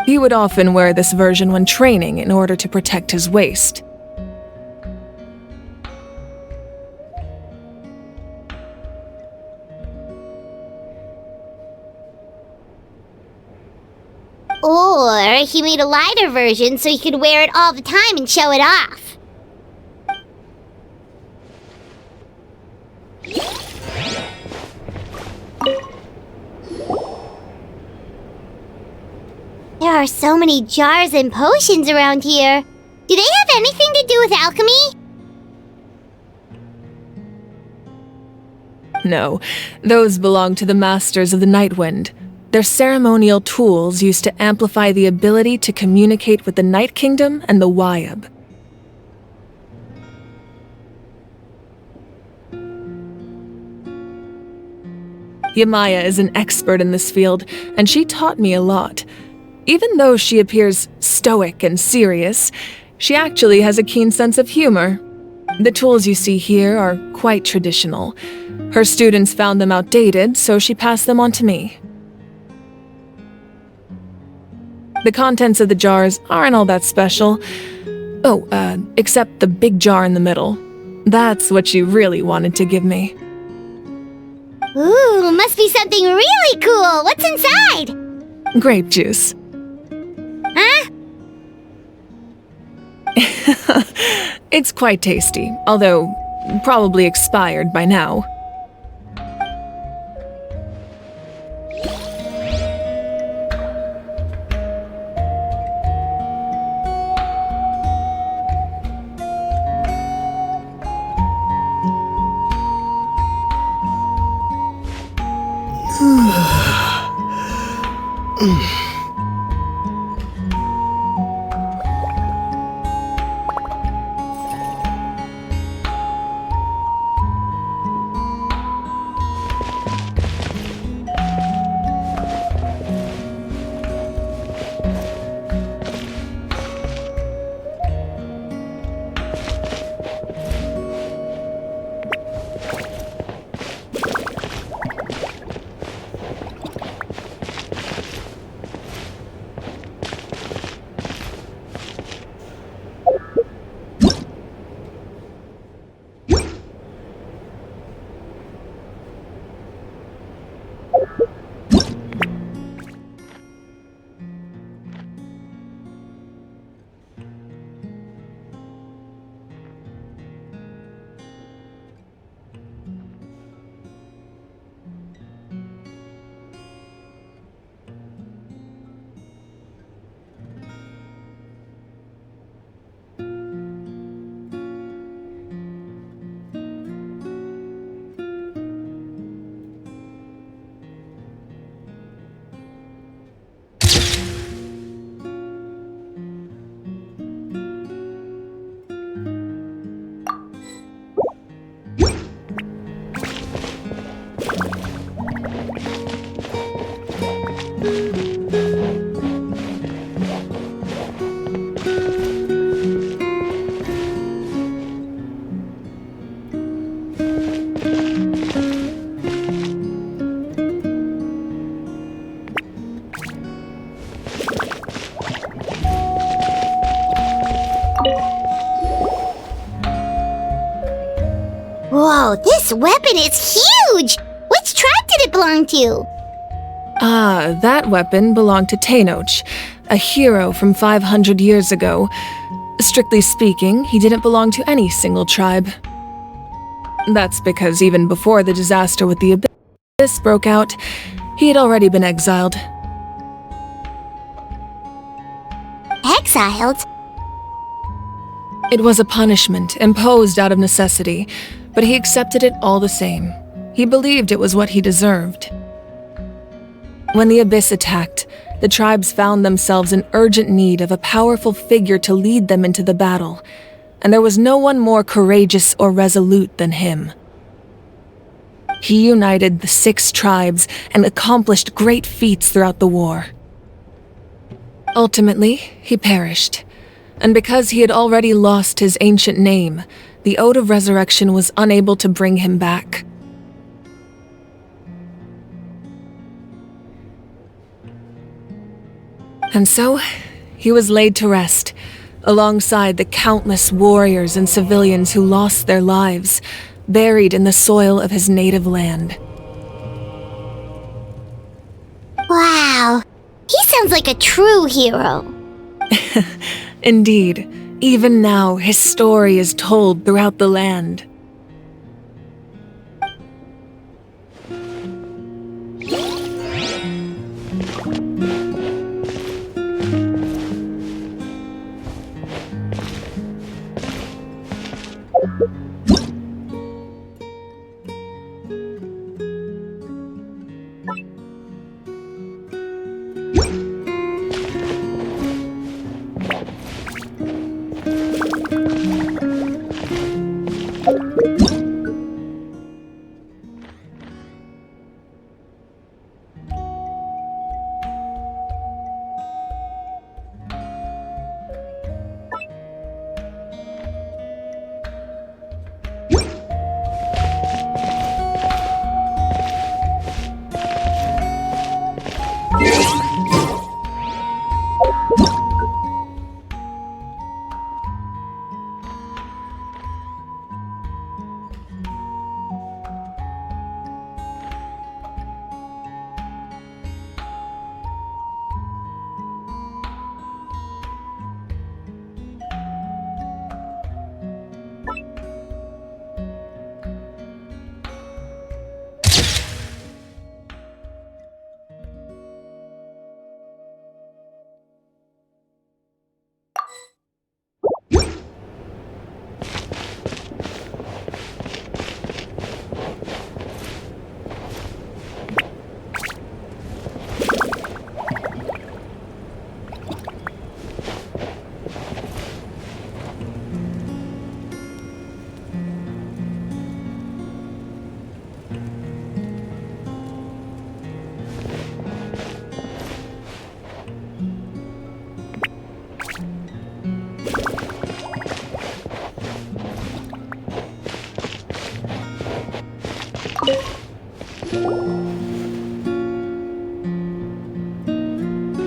He would often wear this version when training in order to protect his waist. Or he made a lighter version so he could wear it all the time and show it off. There are so many jars and potions around here. Do they have anything to do with alchemy? No, those belong to the Masters of the Nightwind. They're ceremonial tools used to amplify the ability to communicate with the Night Kingdom and the Wyab. Yamaya is an expert in this field, and she taught me a lot. Even though she appears stoic and serious, she actually has a keen sense of humor. The tools you see here are quite traditional. Her students found them outdated, so she passed them on to me. The contents of the jars aren't all that special. Oh, except the big jar in the middle. That's what she really wanted to give me. Ooh, must be something really cool. What's inside? Grape juice. Huh? It's quite tasty, although probably expired by now. Whoa, this weapon is huge! Which tribe did it belong to? That weapon belonged to Tenoch, a hero from 500 years ago. Strictly speaking, he didn't belong to any single tribe. That's because even before the disaster with the Abyss broke out, he had already been exiled. Exiled? It was a punishment imposed out of necessity, but he accepted it all the same. He believed it was what he deserved. When the Abyss attacked, the tribes found themselves in urgent need of a powerful figure to lead them into the battle, and there was no one more courageous or resolute than him. He united the 6 tribes and accomplished great feats throughout the war. Ultimately, he perished, and because he had already lost his ancient name, the Ode of Resurrection was unable to bring him back. And so, he was laid to rest, alongside the countless warriors and civilians who lost their lives, buried in the soil of his native land. Wow, he sounds like a true hero. Indeed, even now his story is told throughout the land.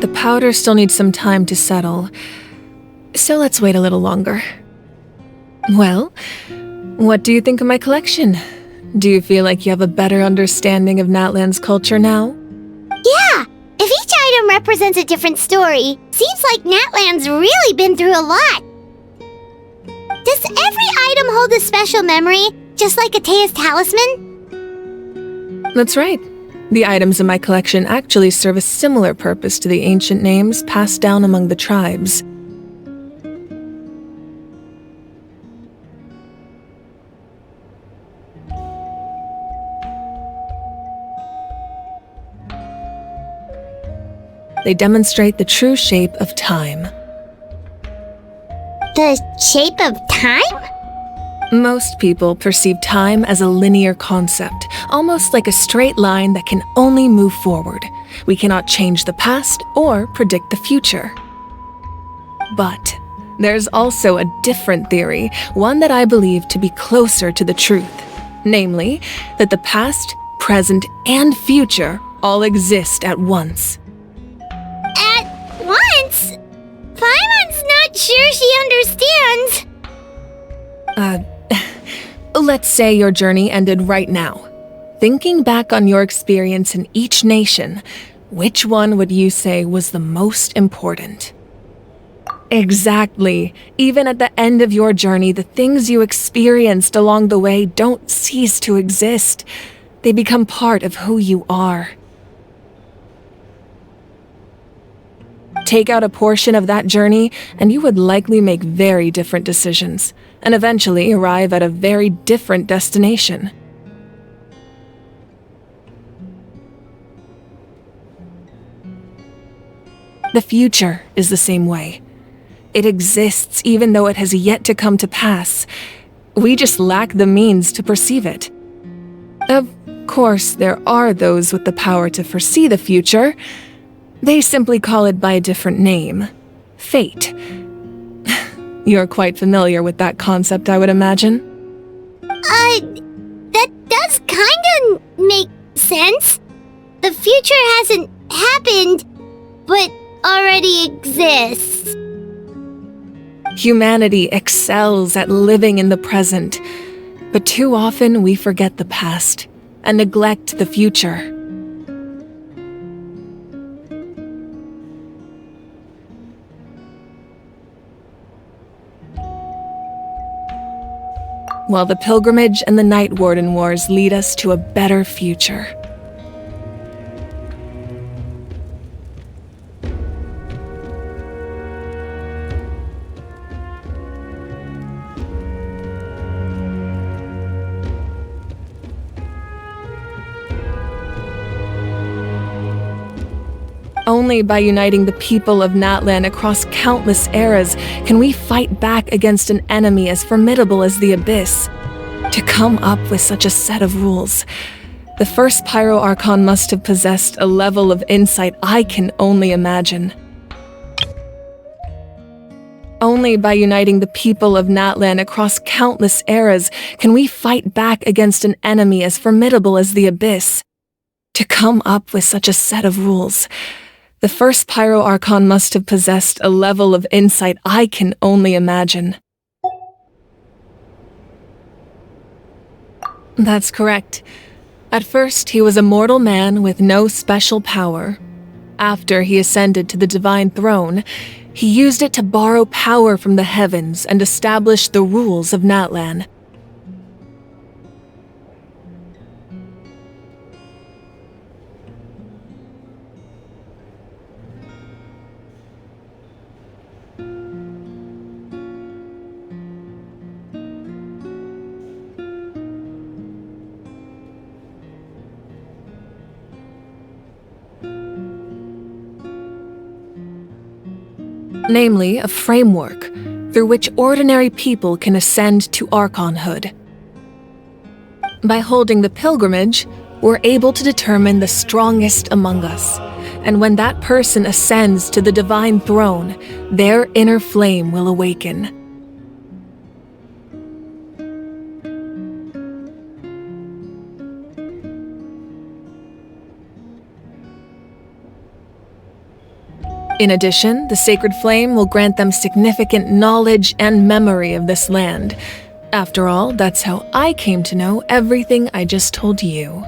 The powder still needs some time to settle, so let's wait a little longer. Well, what do you think of my collection? Do you feel like you have a better understanding of Natlan's culture now? Yeah! If each item represents a different story, seems like Natlan's really been through a lot. Does every item hold a special memory, just like Atea's talisman? That's right. The items in my collection actually serve a similar purpose to the ancient names passed down among the tribes. They demonstrate the true shape of time. The shape of time? Most people perceive time as a linear concept, almost like a straight line that can only move forward. We cannot change the past or predict the future. But there's also a different theory, one that I believe to be closer to the truth. Namely, that the past, present, and future all exist at once. At once? Paimon's not sure she understands. Let's say your journey ended right now. Thinking back on your experience in each nation, which one would you say was the most important? Exactly. Even at the end of your journey, the things you experienced along the way don't cease to exist. They become part of who you are. Take out a portion of that journey, and you would likely make very different decisions, and eventually arrive at a very different destination. The future is the same way. It exists even though it has yet to come to pass. We just lack the means to perceive it. Of course, there are those with the power to foresee the future. They simply call it by a different name. Fate. You're quite familiar with that concept, I would imagine. That does kinda make sense. The future hasn't happened, but already exists. Humanity excels at living in the present, but too often we forget the past and neglect the future. While the pilgrimage and the Night Warden Wars lead us to a better future. Only by uniting the people of Natlan across countless eras can we fight back against an enemy as formidable as the Abyss. To come up with such a set of rules, the first Pyro Archon must have possessed a level of insight I can only imagine. Only by uniting the people of Natlan across countless eras can we fight back against an enemy as formidable as the Abyss. To come up with such a set of rules, the first Pyro Archon must have possessed a level of insight I can only imagine. That's correct. At first, he was a mortal man with no special power. After he ascended to the divine throne, he used it to borrow power from the heavens and establish the rules of Natlan. Namely, a framework through which ordinary people can ascend to Archonhood. By holding the pilgrimage, we're able to determine the strongest among us, and when that person ascends to the divine throne, their inner flame will awaken. In addition, the sacred flame will grant them significant knowledge and memory of this land. After all, that's how I came to know everything I just told you.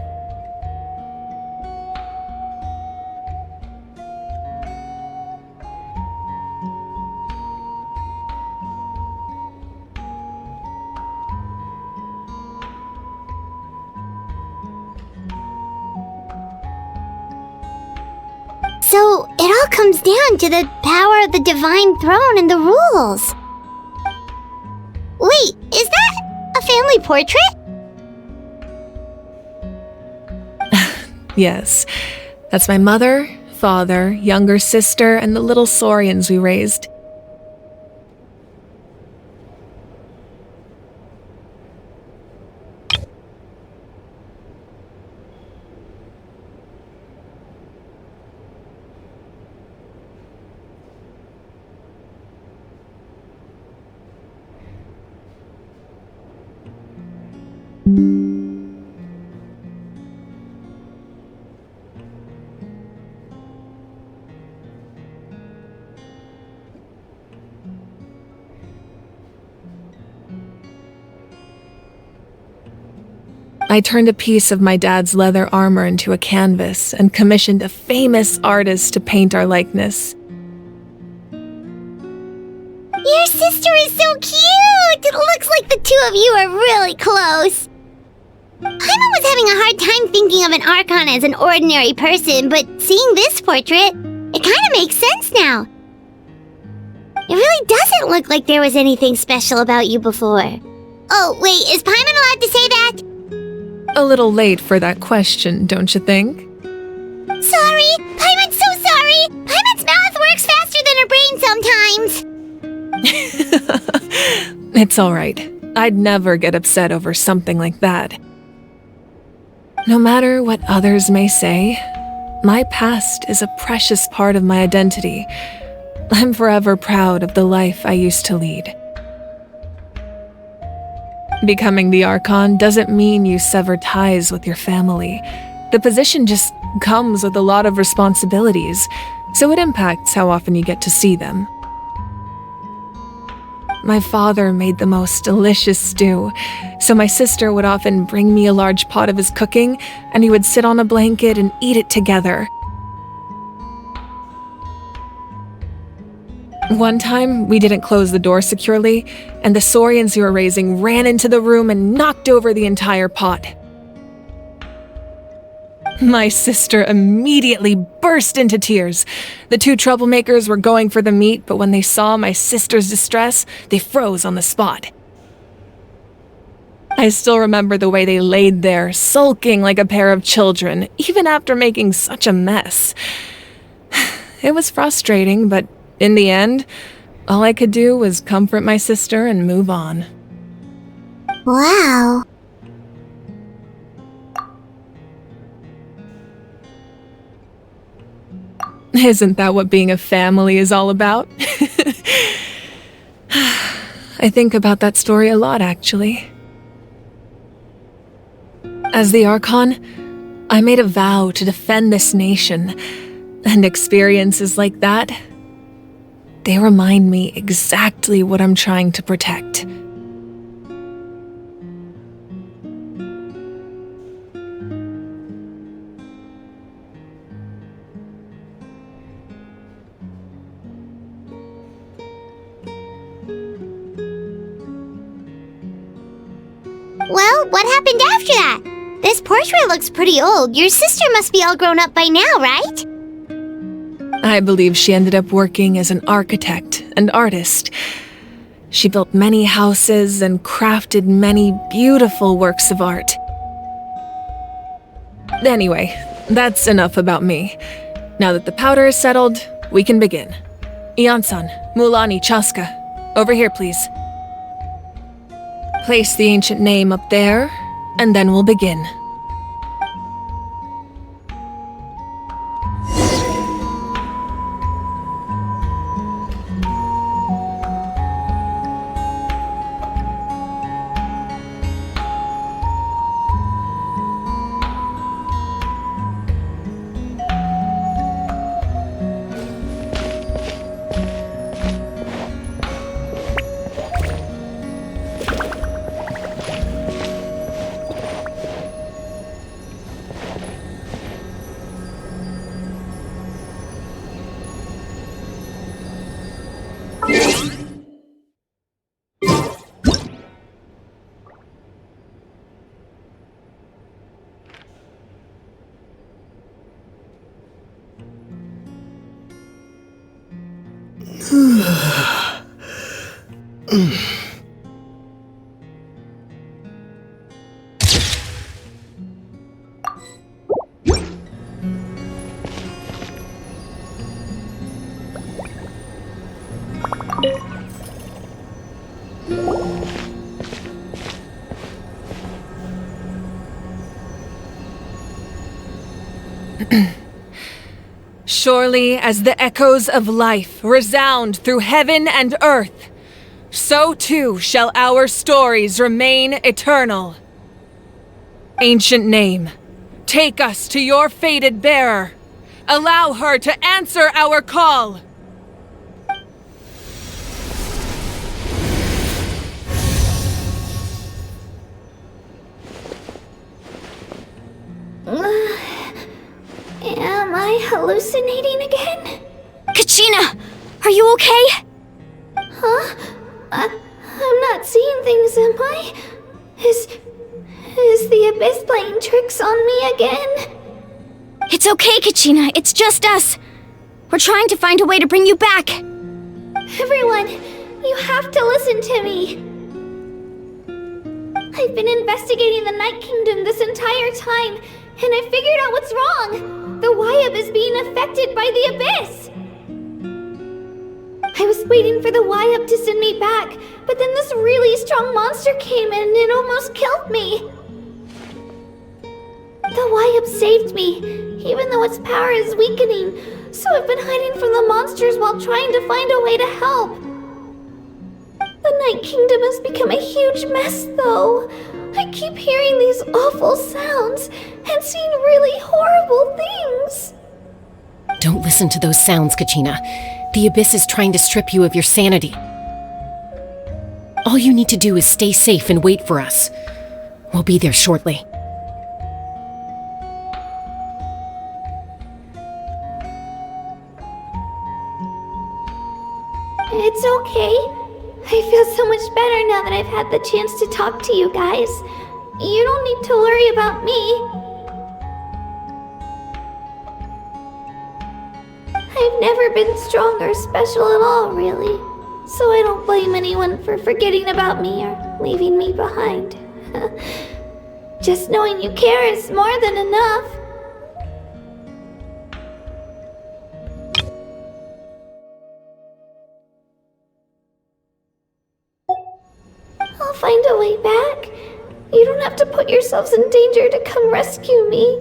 So, it all comes down to the power of the divine throne and the rules. Wait, is that a family portrait? Yes, that's my mother, father, younger sister, and the little saurians we raised. I turned a piece of my dad's leather armor into a canvas and commissioned a famous artist to paint our likeness. Your sister is so cute! It looks like the two of you are really close. Paimon was having a hard time thinking of an Archon as an ordinary person, but seeing this portrait, it kind of makes sense now. It really doesn't look like there was anything special about you before. Oh, wait, is Paimon allowed to say that? A little late for that question, don't you think? Sorry! Paimon's so sorry! Paimon's mouth works faster than her brain sometimes! It's alright. I'd never get upset over something like that. No matter what others may say, my past is a precious part of my identity. I'm forever proud of the life I used to lead. Becoming the Archon doesn't mean you sever ties with your family. The position just comes with a lot of responsibilities, so it impacts how often you get to see them. My father made the most delicious stew, so my sister would often bring me a large pot of his cooking, and we would sit on a blanket and eat it together. One time, we didn't close the door securely, and the Saurians who were raising ran into the room and knocked over the entire pot. My sister immediately burst into tears. The two troublemakers were going for the meat, but when they saw my sister's distress, they froze on the spot. I still remember the way they laid there, sulking like a pair of children, even after making such a mess. It was frustrating, but in the end, all I could do was comfort my sister and move on. Wow. Isn't that what being a family is all about? I think about that story a lot, actually. As the Archon, I made a vow to defend this nation, and experiences like that, they remind me exactly what I'm trying to protect. Well, what happened after that? This portrait looks pretty old. Your sister must be all grown up by now, right? I believe she ended up working as an architect and artist. She built many houses and crafted many beautiful works of art. Anyway, that's enough about me. Now that the powder is settled, we can begin. Ian-san, Mulani, Chaska, over here, please. Place the ancient name up there, and then we'll begin. Surely as the echoes of life resound through heaven and earth, so too shall our stories remain eternal. Ancient name, take us to your fated bearer. Allow her to answer our call. Am I hallucinating again? Kachina! Are you okay? Huh? I'm not seeing things, am I? Is the Abyss playing tricks on me again? It's okay, Kachina. It's just us. We're trying to find a way to bring you back. Everyone, you have to listen to me. I've been investigating the Night Kingdom this entire time, and I figured out what's wrong. The Wyab is being affected by the Abyss. I was waiting for the Wyab to send me back, but then this really strong monster came in and it almost killed me. The Wyab saved me, even though its power is weakening, so I've been hiding from the monsters while trying to find a way to help. The Night Kingdom has become a huge mess, though. I keep hearing these awful sounds and seeing really horrible things. Don't listen to those sounds, Kachina. The Abyss is trying to strip you of your sanity. All you need to do is stay safe and wait for us. We'll be there shortly. It's okay. I feel so much better now that I've had the chance to talk to you guys. You don't need to worry about me. I've never been strong or special at all, really. So I don't blame anyone for forgetting about me or leaving me behind. Just knowing you care is more than enough. I'll find a way back. You don't have to put yourselves in danger to come rescue me.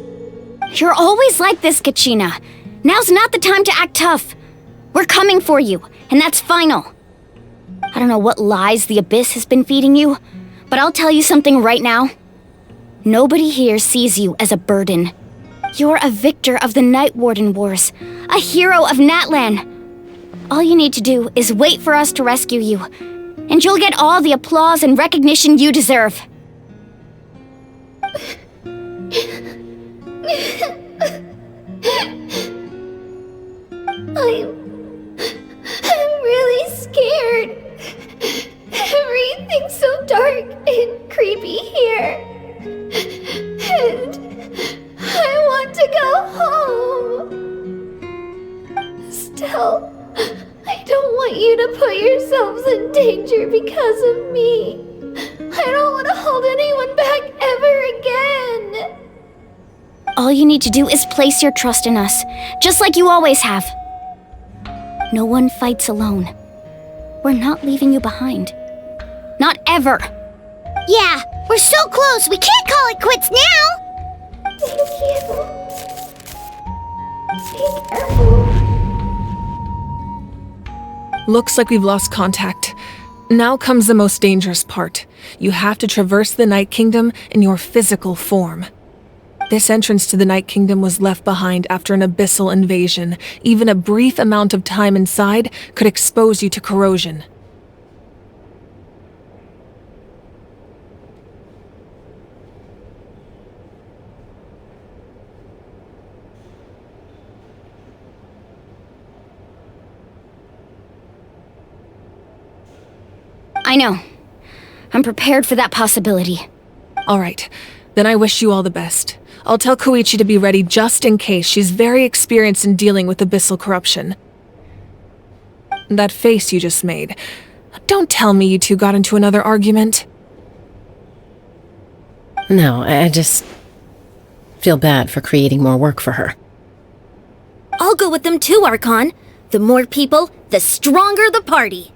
You're always like this, Kachina. Now's not the time to act tough. We're coming for you, and that's final. I don't know what lies the Abyss has been feeding you, but I'll tell you something right now. Nobody here sees you as a burden. You're a victor of the Night Warden Wars, a hero of Natlan. All you need to do is wait for us to rescue you, and you'll get all the applause and recognition you deserve. I'm really scared. Everything's so dark and creepy here. And I want to go home. Still, I don't want you to put yourselves in danger because of me. I don't want to hold anyone back ever again. All you need to do is place your trust in us, just like you always have. No one fights alone. We're not leaving you behind. Not ever. Yeah, we're so close, we can't call it quits now! Thank you. Be careful. Looks like we've lost contact. Now comes the most dangerous part. You have to traverse the Night Kingdom in your physical form. This entrance to the Night Kingdom was left behind after an abyssal invasion. Even a brief amount of time inside could expose you to corrosion. I know. I'm prepared for that possibility. All right, then I wish you all the best. I'll tell Koichi to be ready just in case. She's very experienced in dealing with abyssal corruption. That face you just made. Don't tell me you two got into another argument. No, I just feel bad for creating more work for her. I'll go with them too, Archon. The more people, the stronger the party.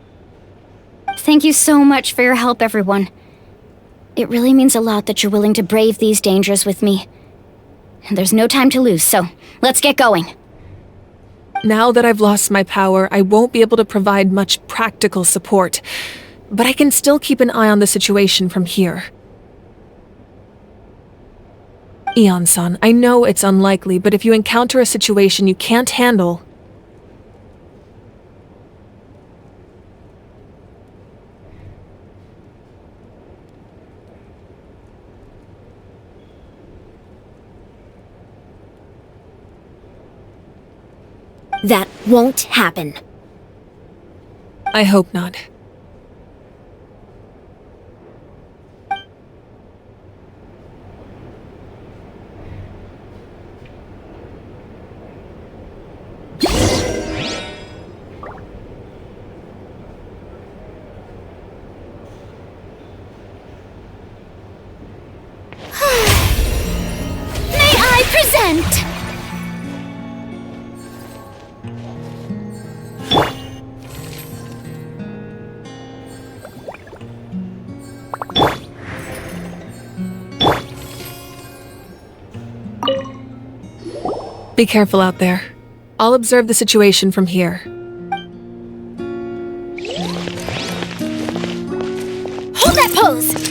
Thank you so much for your help, everyone. It really means a lot that you're willing to brave these dangers with me. And there's no time to lose, so let's get going. Now that I've lost my power, I won't be able to provide much practical support, but I can still keep an eye on the situation from here. Eon-san, I know it's unlikely, but if you encounter a situation you can't handle... That won't happen. I hope not. May I present? Be careful out there. I'll observe the situation from here. Hold that pose!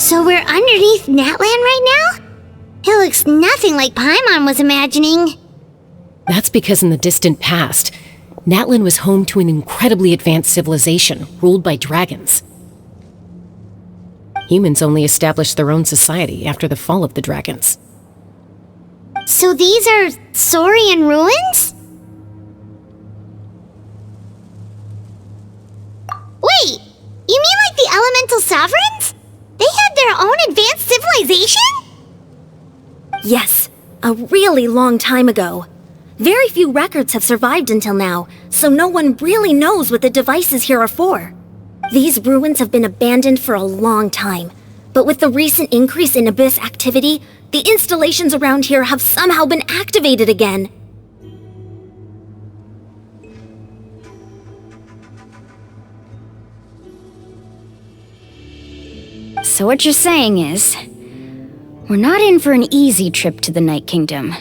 So we're underneath Natlan right now? It looks nothing like Paimon was imagining. That's because in the distant past, Natlan was home to an incredibly advanced civilization ruled by dragons. Humans only established their own society after the fall of the dragons. So these are Saurian ruins? Wait, you mean like the elemental sovereigns? They had their own advanced civilization? Yes, a really long time ago. Very few records have survived until now, so no one really knows what the devices here are for. These ruins have been abandoned for a long time, but with the recent increase in Abyss activity, the installations around here have somehow been activated again. So what you're saying is, we're not in for an easy trip to the Night Kingdom.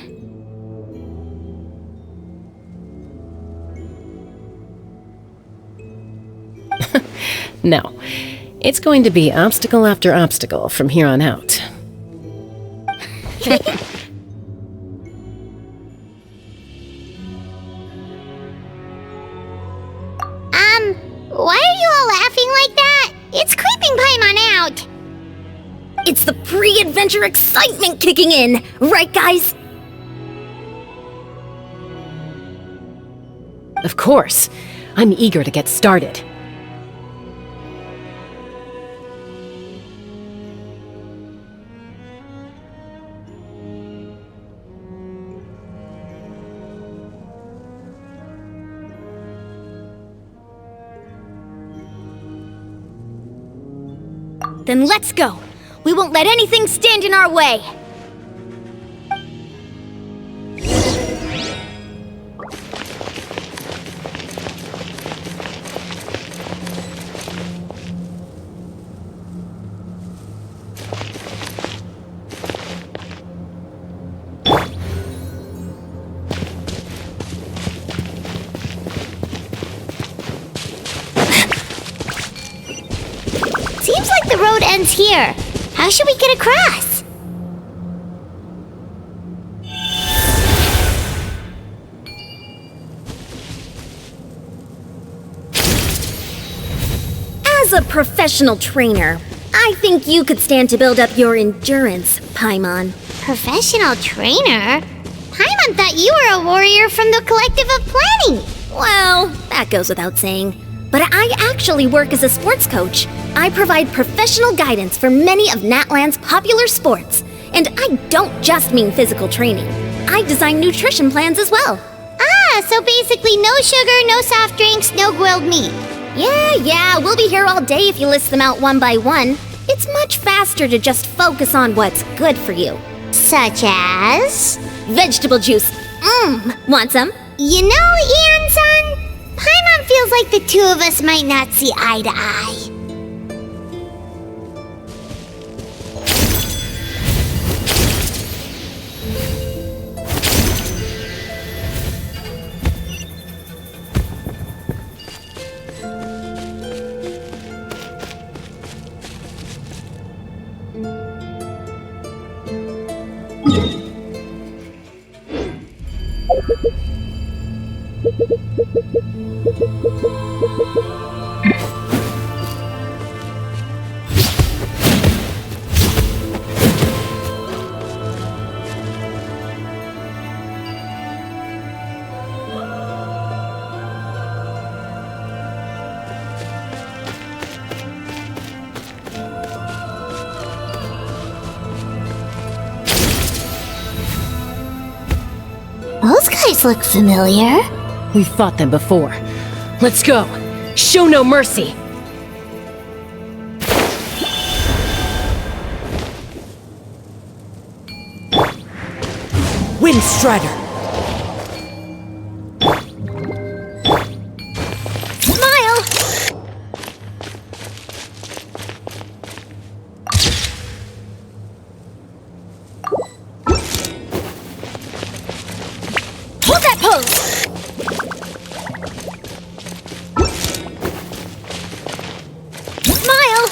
No, it's going to be obstacle after obstacle from here on out. Why are you all laughing like that? It's creeping Paimon out. It's the pre-adventure excitement kicking in, right guys? Of course, I'm eager to get started. Then let's go. We won't let anything stand in our way. Seems like the road ends here. How should we get across? As a professional trainer, I think you could stand to build up your endurance, Paimon. Professional trainer? Paimon thought you were a warrior from the Collective of Planning. Well, that goes without saying. But I actually work as a sports coach. I provide professional guidance for many of Natlan's popular sports. And I don't just mean physical training. I design nutrition plans as well. Ah, so basically no sugar, no soft drinks, no grilled meat. Yeah, we'll be here all day if you list them out one by one. It's much faster to just focus on what's good for you. Such as? Vegetable juice. Want some? You know, Ian-san, Paimon feels like the two of us might not see eye to eye. Those guys look familiar. We've fought them before. Let's go. Show no mercy. Windstrider! Smile! Hold that pose! Smile!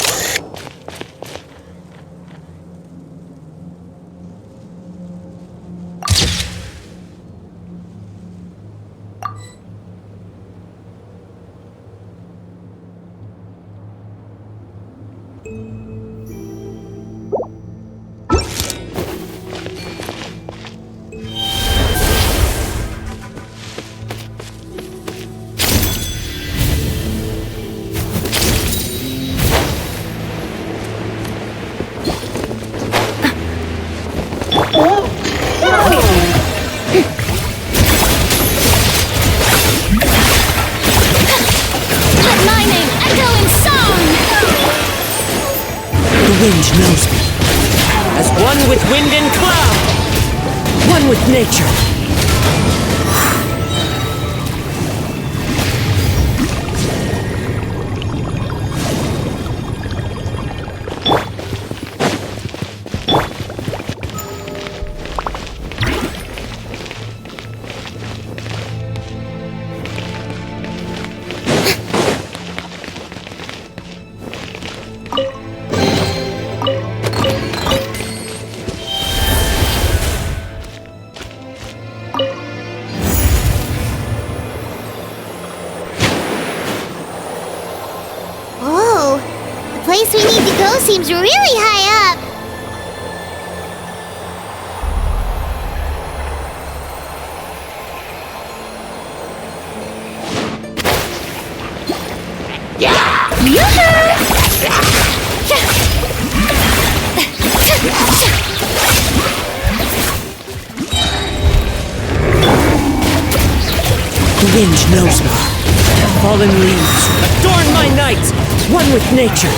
wind knows me. As one with wind and cloud. One with nature. The place we need to go seems really high up. The wind knows me. Fallen leaves, adorn my night, one with nature.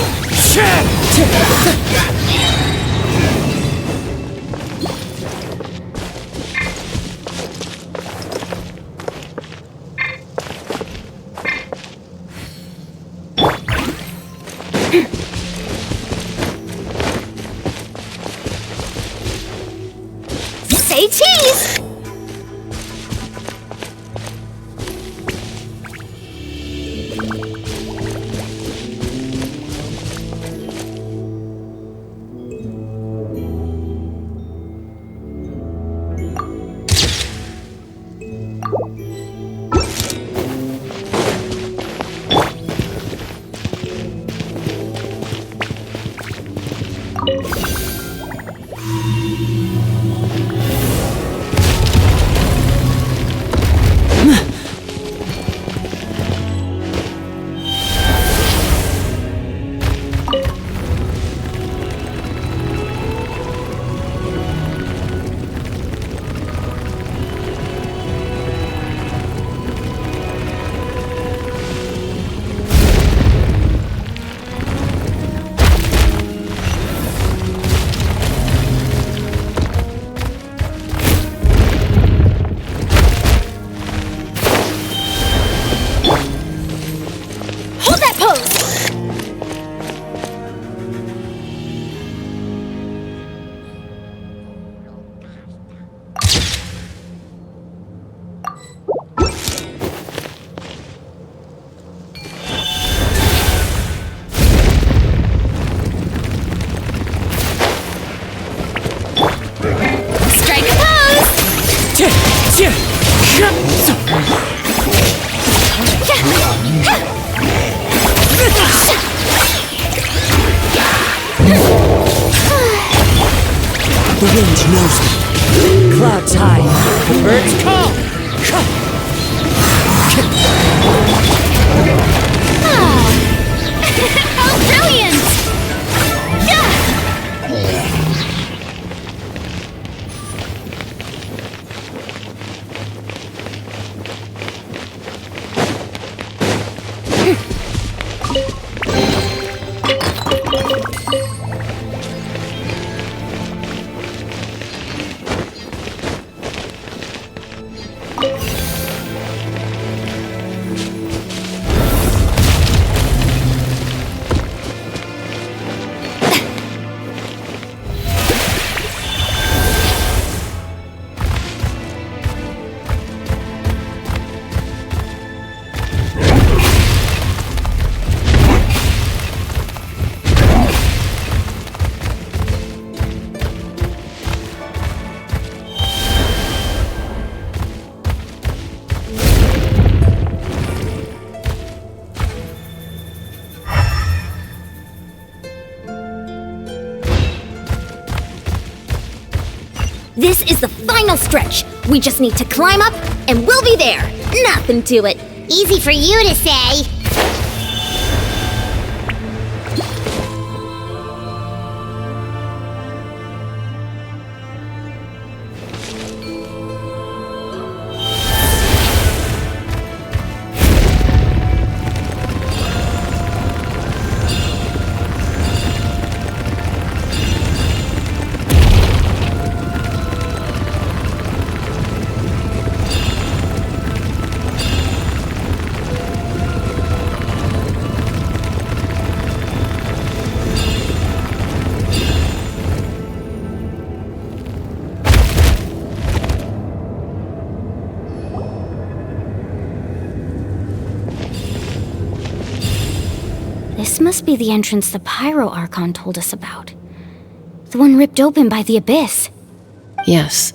Say cheese! The wind knows me. Clouds high, the birds call. Oh, brilliant! This is the final stretch. We just need to climb up, and we'll be there. Nothing to it. Easy for you to say. This must be the entrance the Pyro Archon told us about. The one ripped open by the Abyss. Yes.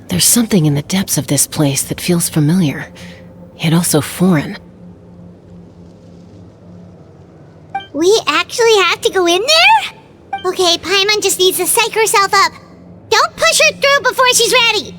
There's something in the depths of this place that feels familiar, yet also foreign. We actually have to go in there? Okay, Paimon just needs to psych herself up. Don't push her through before she's ready.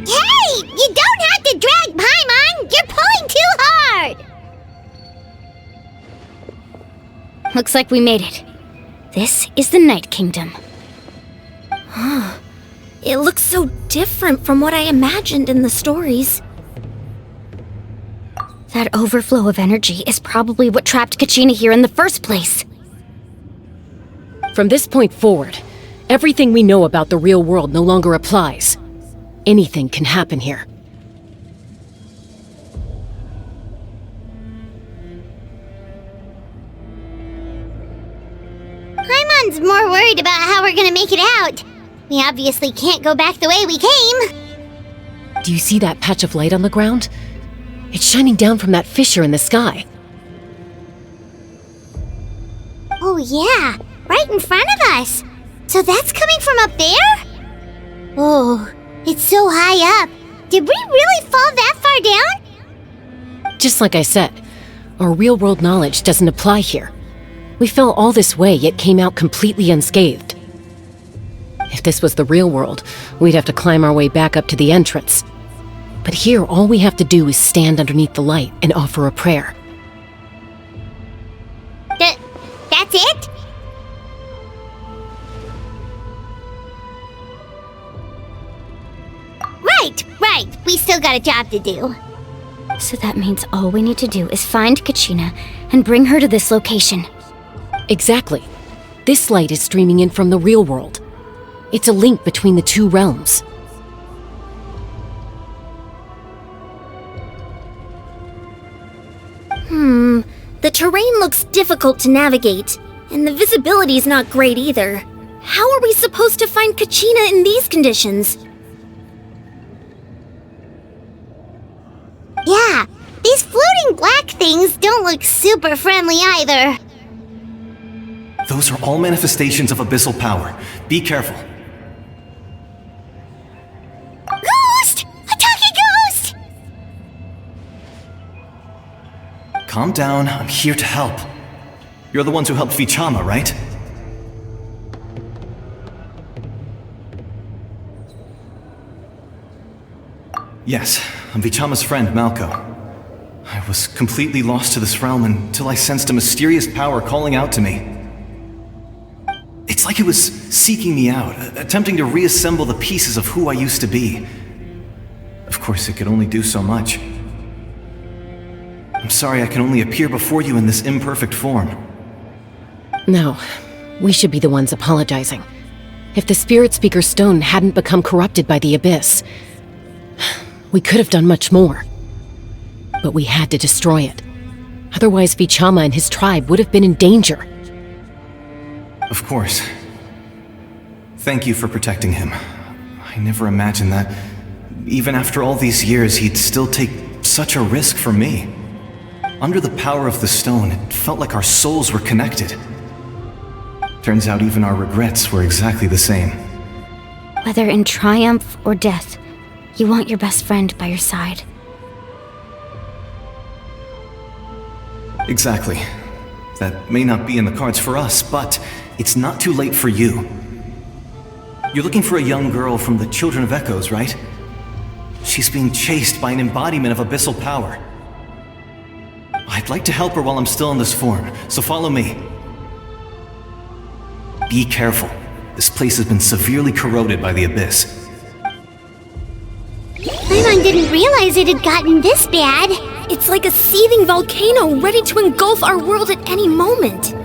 Hey! You don't have to drag Paimon! You're pulling too hard! Looks like we made it. This is the Night Kingdom. It looks so different from what I imagined in the stories. That overflow of energy is probably what trapped Kachina here in the first place. From this point forward, everything we know about the real world no longer applies. Anything can happen here. Paimon's more worried about how we're gonna make it out. We obviously can't go back the way we came. Do you see that patch of light on the ground? It's shining down from that fissure in the sky. Oh yeah, right in front of us. So that's coming from up there? Oh, it's so high up. Did we really fall that far down? Just like I said, our real-world knowledge doesn't apply here. We fell all this way, yet came out completely unscathed. If this was the real world, we'd have to climb our way back up to the entrance. But here, all we have to do is stand underneath the light and offer a prayer. That's it? Right. We still got a job to do. So that means all we need to do is find Kachina and bring her to this location. Exactly. This light is streaming in from the real world. It's a link between the two realms. The terrain looks difficult to navigate, and the visibility's not great either. How are we supposed to find Kachina in these conditions? Yeah, these floating black things don't look super friendly either. Those are all manifestations of abyssal power. Be careful. Ghost! Attacking ghost! Calm down, I'm here to help. You're the ones who helped Vichama, right? Yes, I'm Vichama's friend, Malko. I was completely lost to this realm until I sensed a mysterious power calling out to me. It's like it was seeking me out, attempting to reassemble the pieces of who I used to be. Of course, it could only do so much. I'm sorry I can only appear before you in this imperfect form. No, we should be the ones apologizing. If the Spirit Speaker Stone hadn't become corrupted by the Abyss, we could have done much more. But we had to destroy it. Otherwise, Vichama and his tribe would have been in danger. Of course. Thank you for protecting him. I never imagined that, even after all these years, he'd still take such a risk for me. Under the power of the stone, it felt like our souls were connected. Turns out even our regrets were exactly the same. Whether in triumph or death, you want your best friend by your side. Exactly. That may not be in the cards for us, but it's not too late for you. You're looking for a young girl from the Children of Echoes, right? She's being chased by an embodiment of abyssal power. I'd like to help her while I'm still in this form, so follow me. Be careful. This place has been severely corroded by the Abyss. Paimon didn't realize it had gotten this bad. It's like a seething volcano ready to engulf our world at any moment.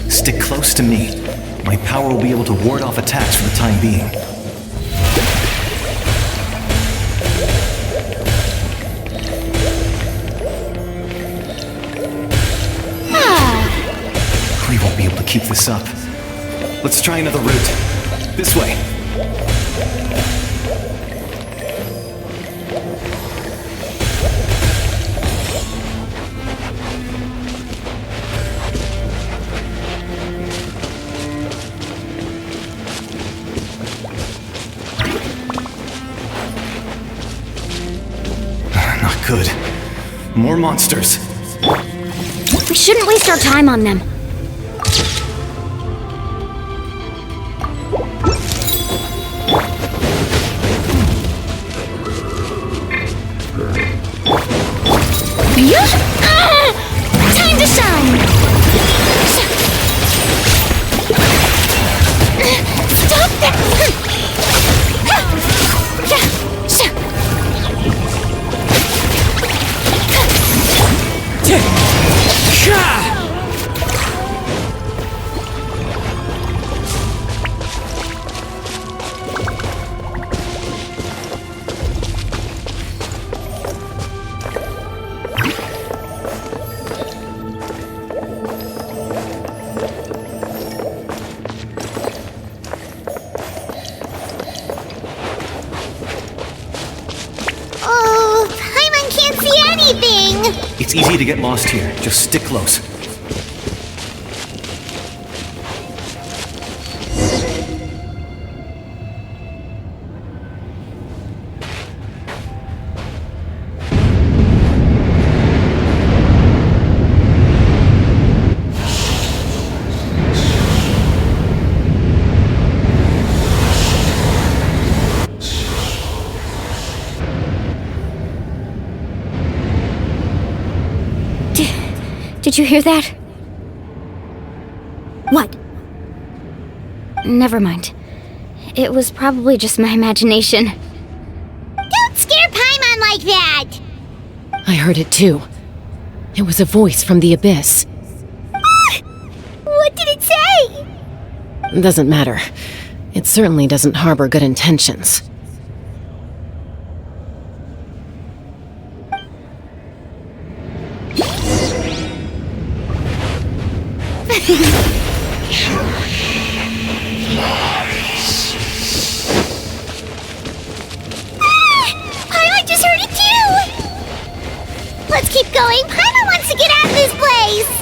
Stick close to me. My power will be able to ward off attacks for the time being. We won't be able to keep this up. Let's try another route. This way. Good. More monsters. We shouldn't waste our time on them. Time to shine! Stop that! It's easy to get lost here. Just stick close. Did you hear that? What? Never mind. It was probably just my imagination. Don't scare Paimon like that! I heard it too. It was a voice from the abyss. What did it say? Doesn't matter. It certainly doesn't harbor good intentions. Paimon just heard it too! Let's keep going. Paimon wants to get out of this place!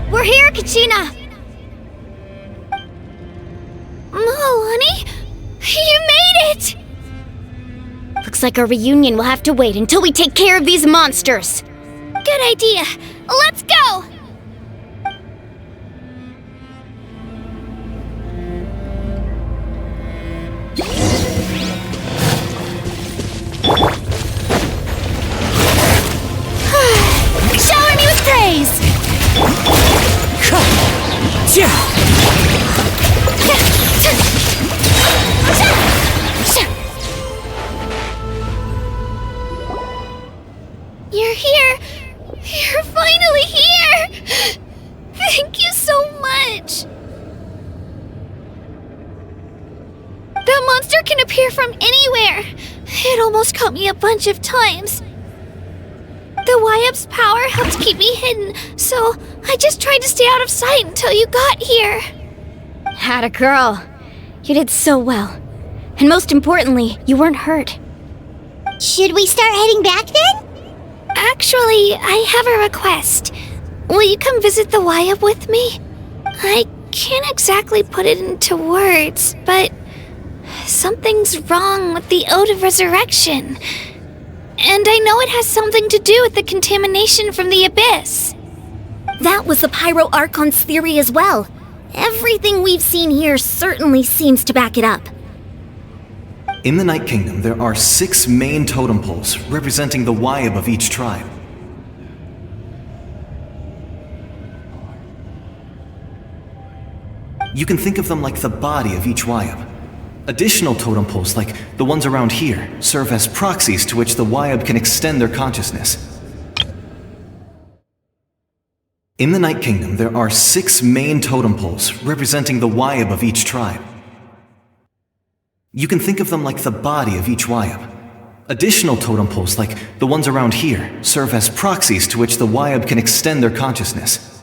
We're here, Kachina! honey? You made it! Looks like our reunion will have to wait until we take care of these monsters. Good idea. Let's go! Shower me with praise! caught me a bunch of times. The YUP's power helped keep me hidden, so I just tried to stay out of sight until you got here. Atta girl. You did so well. And most importantly, you weren't hurt. Should we start heading back then? Actually, I have a request. Will you come visit the YUP with me? I can't exactly put it into words, but something's wrong with the Ode of Resurrection. And I know it has something to do with the contamination from the Abyss. That was the Pyro Archon's theory as well. Everything we've seen here certainly seems to back it up. In the Night Kingdom, there are 6 main totem poles representing the YUP of each tribe. You can think of them like the body of each YUP. Additional totem poles, like the ones around here, serve as proxies to which the YUP can extend their consciousness. In the Night Kingdom, there are 6 main totem poles representing the YUP of each tribe. You can think of them like the body of each YUP. Additional totem poles, like the ones around here, serve as proxies to which the YUP can extend their consciousness.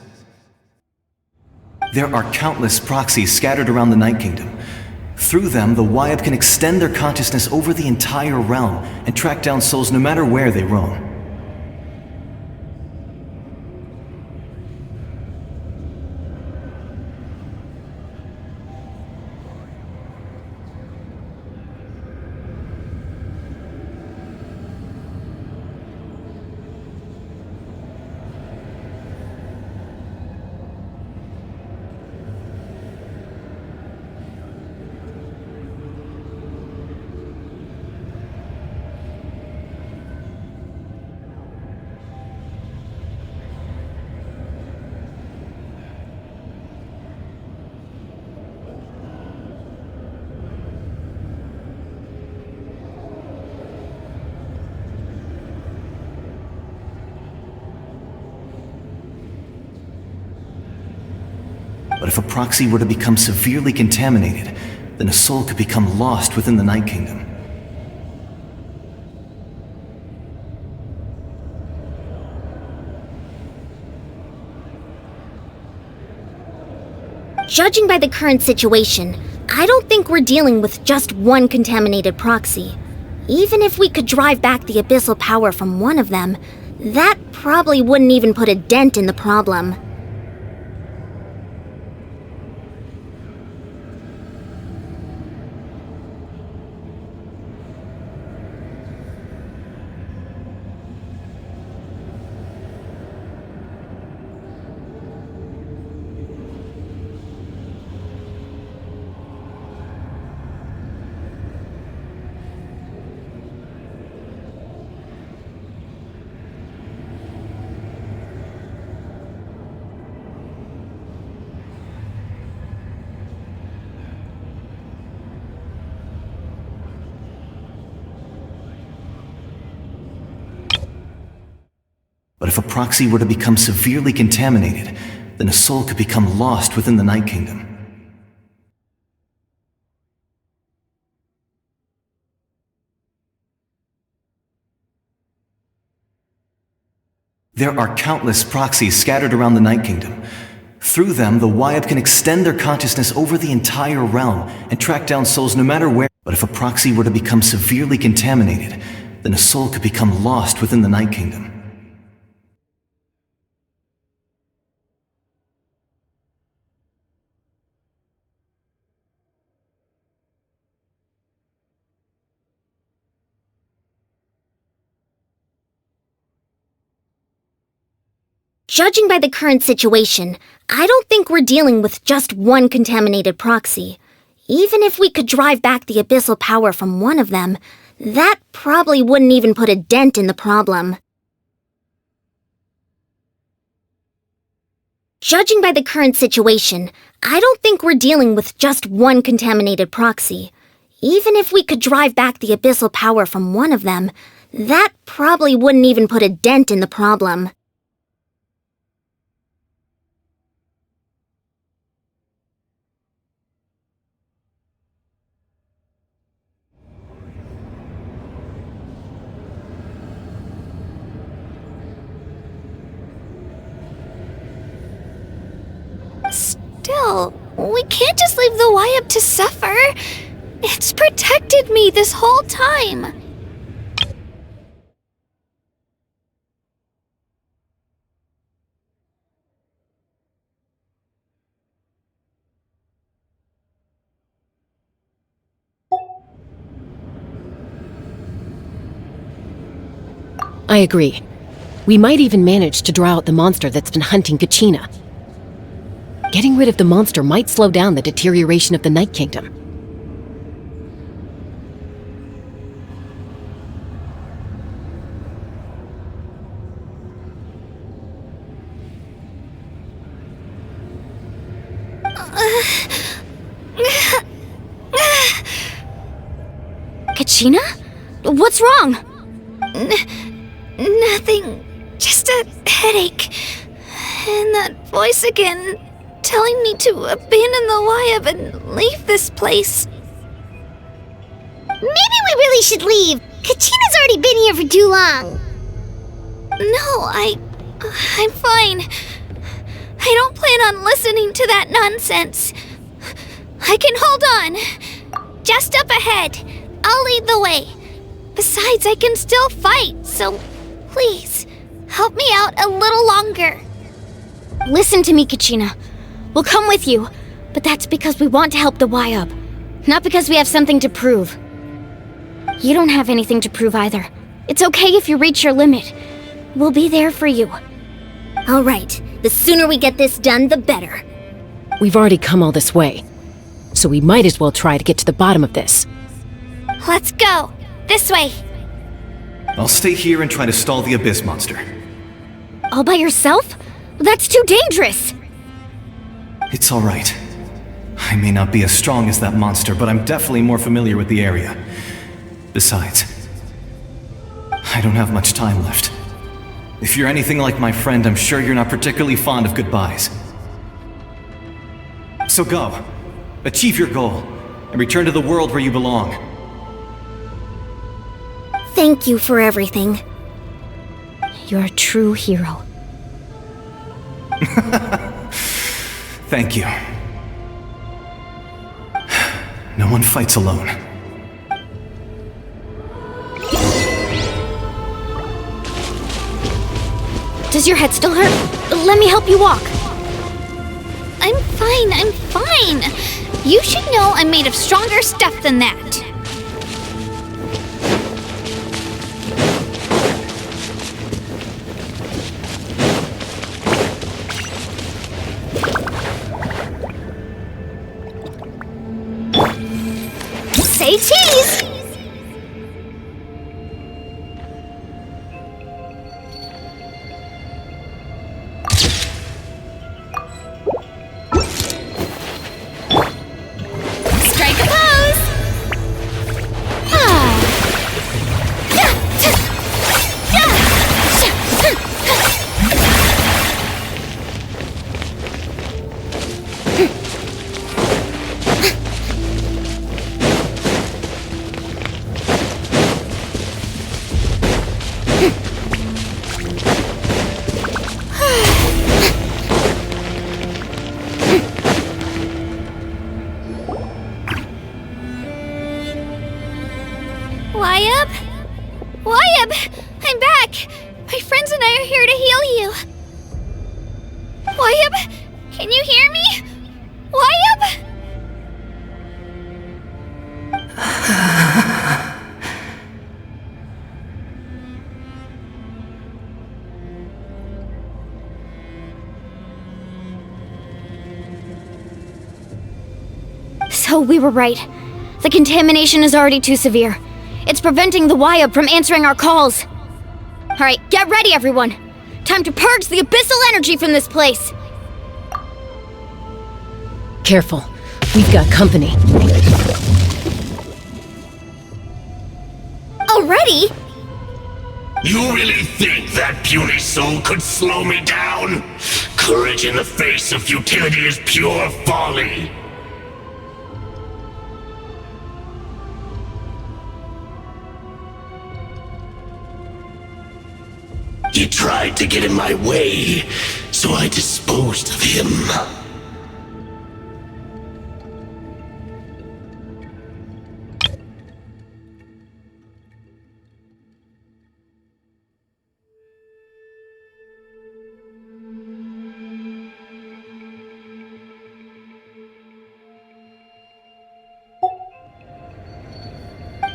There are countless proxies scattered around the Night Kingdom. Through them, the YUP can extend their consciousness over the entire realm and track down souls no matter where they roam. But if a proxy were to become severely contaminated, then a soul could become lost within the Night Kingdom. Judging by the current situation, I don't think we're dealing with just one contaminated proxy. Even if we could drive back the abyssal power from one of them, that probably wouldn't even put a dent in the problem. But if a proxy were to become severely contaminated, then a soul could become lost within the Night Kingdom. There are countless proxies scattered around the Night Kingdom. Through them, the YUP can extend their consciousness over the entire realm and track down souls no matter where. But if a proxy were to become severely contaminated, then a soul could become lost within the Night Kingdom. Judging by the current situation, I don't think we're dealing with just one contaminated proxy. Even if we could drive back the abyssal power from one of them, that probably wouldn't even put a dent in the problem. Judging by the current situation, I don't think we're dealing with just one contaminated proxy. Even if we could drive back the abyssal power from one of them, that probably wouldn't even put a dent in the problem. Still, we can't just leave the Wyab to suffer. It's protected me this whole time. I agree. We might even manage to draw out the monster that's been hunting Kachina. Getting rid of the monster might slow down the deterioration of the Night Kingdom. Kachina? What's wrong? Nothing. Just a headache. And that voice again, telling me to abandon the Wyab and leave this place. Maybe we really should leave. Kachina's already been here for too long. No, I'm fine. I don't plan on listening to that nonsense. I can hold on. Just up ahead. I'll lead the way. Besides, I can still fight, so please, help me out a little longer. Listen to me, Kachina. We'll come with you, but that's because we want to help the Wyab, not because we have something to prove. You don't have anything to prove either. It's okay if you reach your limit. We'll be there for you. All right, the sooner we get this done, the better. We've already come all this way, so we might as well try to get to the bottom of this. Let's go. This way. I'll stay here and try to stall the Abyss monster. All by yourself? That's too dangerous! It's alright. I may not be as strong as that monster, but I'm definitely more familiar with the area. Besides, I don't have much time left. If you're anything like my friend, I'm sure you're not particularly fond of goodbyes. So go. Achieve your goal, and return to the world where you belong. Thank you for everything. You're a true hero. Thank you. No one fights alone. Does your head still hurt? Let me help you walk. I'm fine. You should know I'm made of stronger stuff than that. Say cheese! Strike a pose! Wyab! I'm back! My friends and I are here to heal you. Wyab, can you hear me? Wyab? So we were right. The contamination is already too severe. It's preventing the Wyab from answering our calls. Alright, get ready, everyone. Time to purge the abyssal energy from this place. Careful. We've got company. Already? You really think that puny soul could slow me down? Courage in the face of futility is pure folly. He tried to get in my way, so I disposed of him.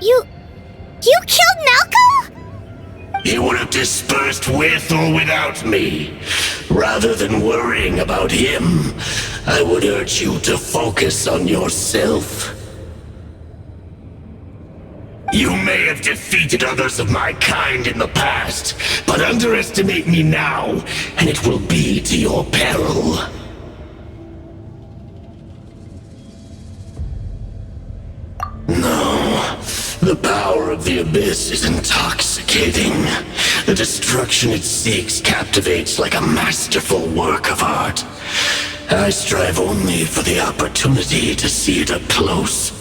You killed Malco? He would have dispersed with or without me. Rather than worrying about him, I would urge you to focus on yourself. You may have defeated others of my kind in the past, but underestimate me now, and it will be to your peril. No, the power of the Abyss is intoxicating. The destruction it seeks captivates like a masterful work of art. I strive only for the opportunity to see it up close.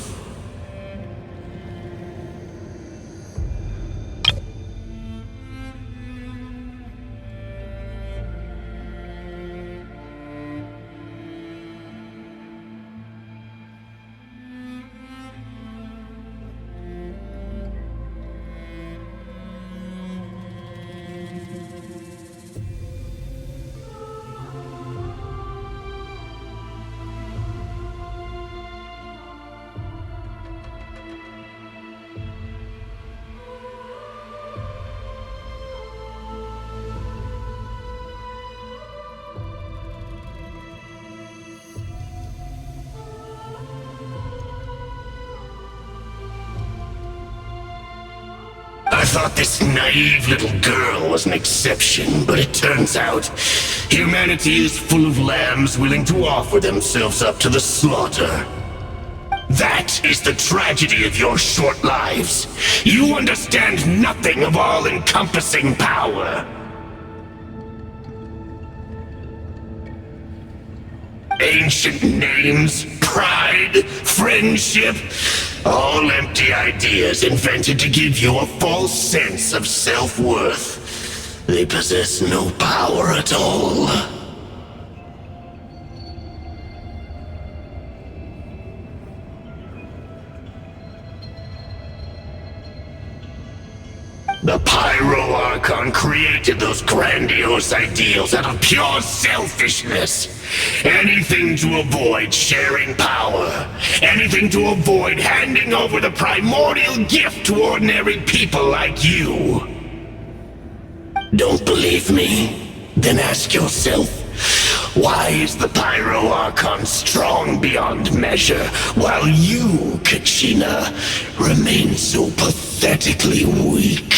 I thought this naive little girl was an exception, but it turns out humanity is full of lambs willing to offer themselves up to the slaughter. That is the tragedy of your short lives. You understand nothing of all-encompassing power. Ancient names, pride, friendship, all empty ideas invented to give you a false sense of self-worth. They possess no power at all. The Pyro Archon created those grandiose ideals out of pure selfishness. Anything to avoid sharing power. Anything to avoid handing over the primordial gift to ordinary people like you. Don't believe me? Then ask yourself, why is the Pyro Archon strong beyond measure, while you, Kachina, remain so pathetically weak?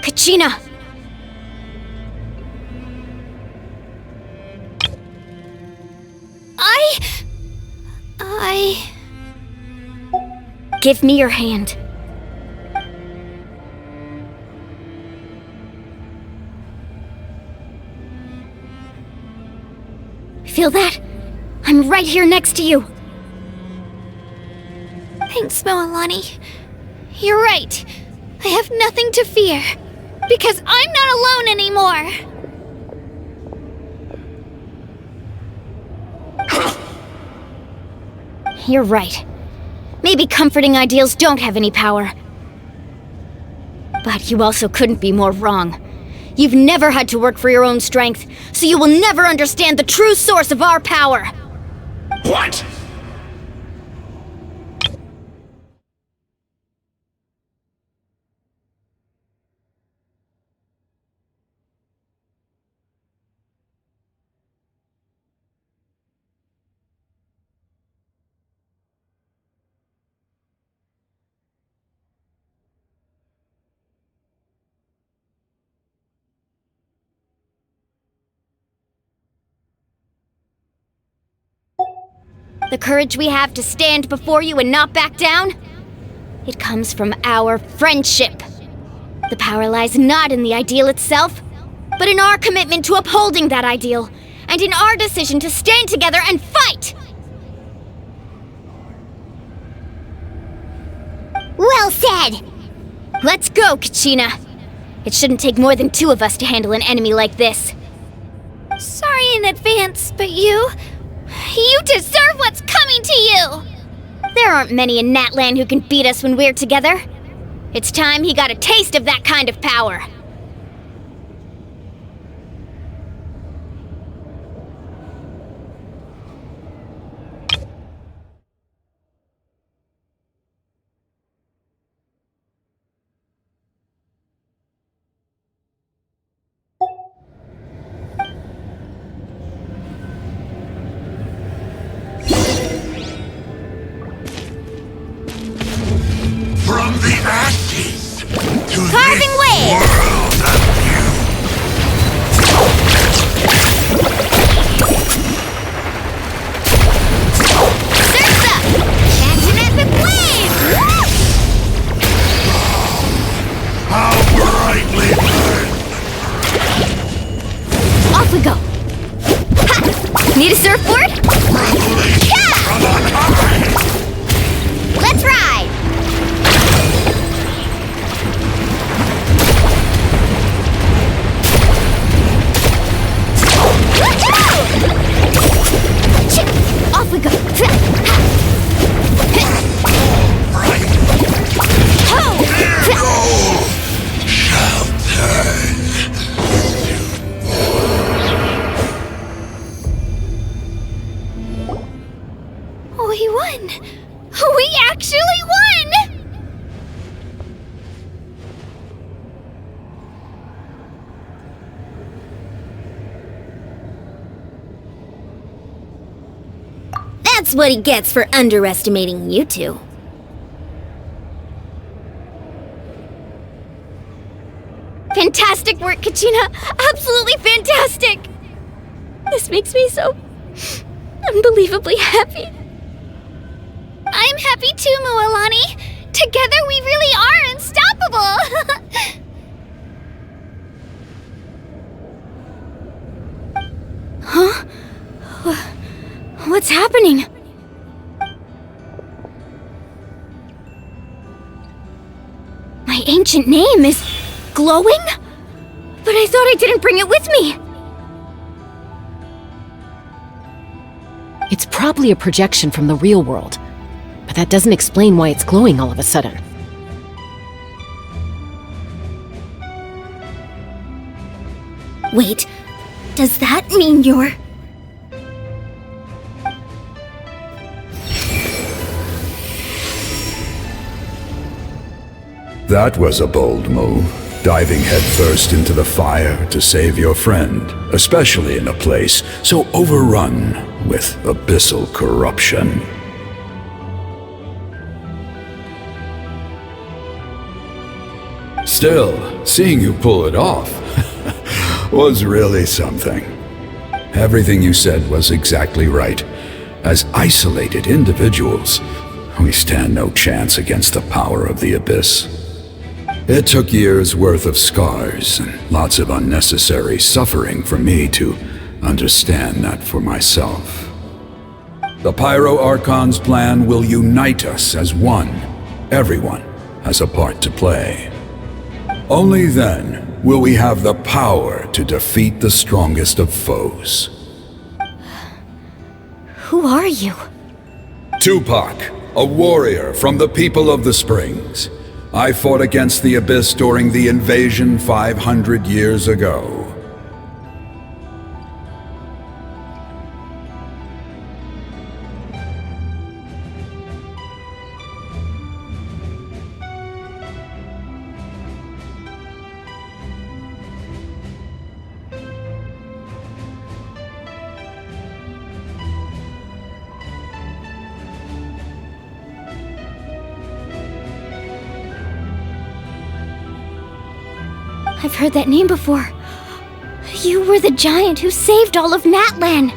Kachina! Give me your hand. Feel that? I'm right here next to you. Thanks, Moalani. You're right. I have nothing to fear. Because I'm not alone anymore. You're right. Maybe comforting ideals don't have any power. But you also couldn't be more wrong. You've never had to work for your own strength, so you will never understand the true source of our power. What? The courage we have to stand before you and not back down? It comes from our friendship. The power lies not in the ideal itself, but in our commitment to upholding that ideal, and in our decision to stand together and fight! Well said! Let's go, Kachina. It shouldn't take more than two of us to handle an enemy like this. Sorry in advance, but you deserve what's coming to you! There aren't many in Natlan who can beat us when we're together. It's time he got a taste of that kind of power. Off we go. Ha! Need a surfboard? Yeah! Let's ride! Off we go. We won! We actually won! That's what he gets for underestimating you two. Fantastic work, Kachina! Absolutely fantastic! This makes me so unbelievably happy. I'm happy too, Mualani. Together we really are unstoppable! Huh? What's happening? My ancient name is glowing? But I thought I didn't bring it with me. It's probably a projection from the real world, but that doesn't explain why it's glowing all of a sudden. Wait, does that mean you're... That was a bold move, diving headfirst into the fire to save your friend, especially in a place so overrun with abyssal corruption. Still, seeing you pull it off was really something. Everything you said was exactly right. As isolated individuals, we stand no chance against the power of the Abyss. It took years' worth of scars and lots of unnecessary suffering for me to understand that for myself. The Pyro Archon's plan will unite us as one. Everyone has a part to play. Only then will we have the power to defeat the strongest of foes. Who are you? Tupac, a warrior from the people of the Springs. I fought against the Abyss during the invasion 500 years ago. I've heard that name before. You were the giant who saved all of Natlan.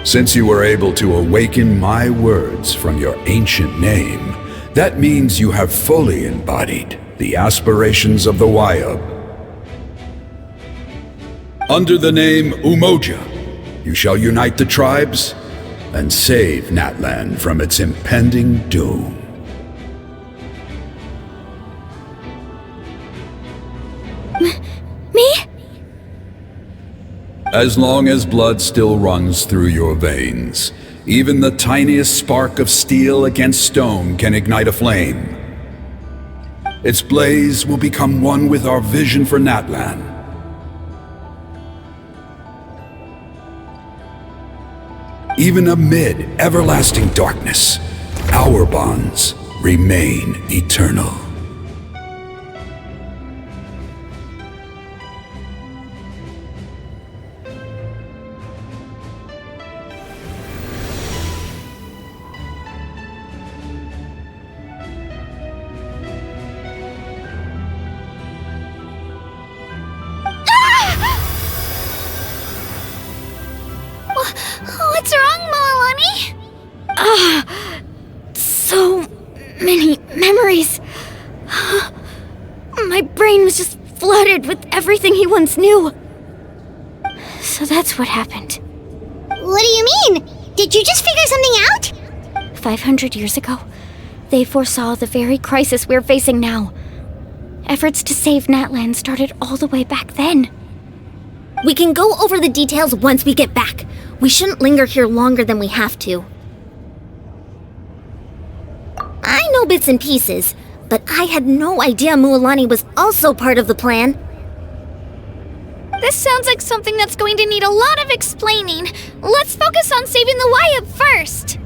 Since you were able to awaken my words from your ancient name, that means you have fully embodied the aspirations of the Wayub. Under the name Umoja, you shall unite the tribes and save Natlan from its impending doom. Me? As long as blood still runs through your veins, even the tiniest spark of steel against stone can ignite a flame. Its blaze will become one with our vision for Natlan. Even amid everlasting darkness, our bonds remain eternal. What's wrong, Mualani? many memories. My brain was just flooded with everything he once knew. So that's what happened. What do you mean? Did you just figure something out? 500 years ago, they foresaw the very crisis we're facing now. Efforts to save Natlan started all the way back then. We can go over the details once we get back. We shouldn't linger here longer than we have to. I know bits and pieces, but I had no idea Mualani was also part of the plan. This sounds like something that's going to need a lot of explaining. Let's focus on saving the Wayab first.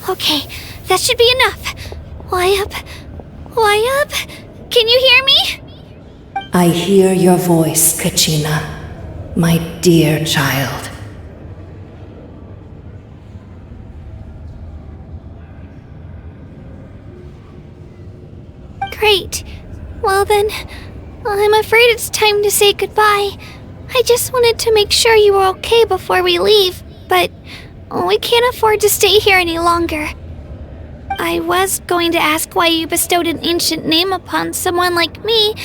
Okay, that should be enough. Wayab? Can you hear me? I hear your voice, Kachina, my dear child. Great. Well then, I'm afraid it's time to say goodbye. I just wanted to make sure you were okay before we leave, but we can't afford to stay here any longer. I was going to ask why you bestowed an ancient name upon someone like me,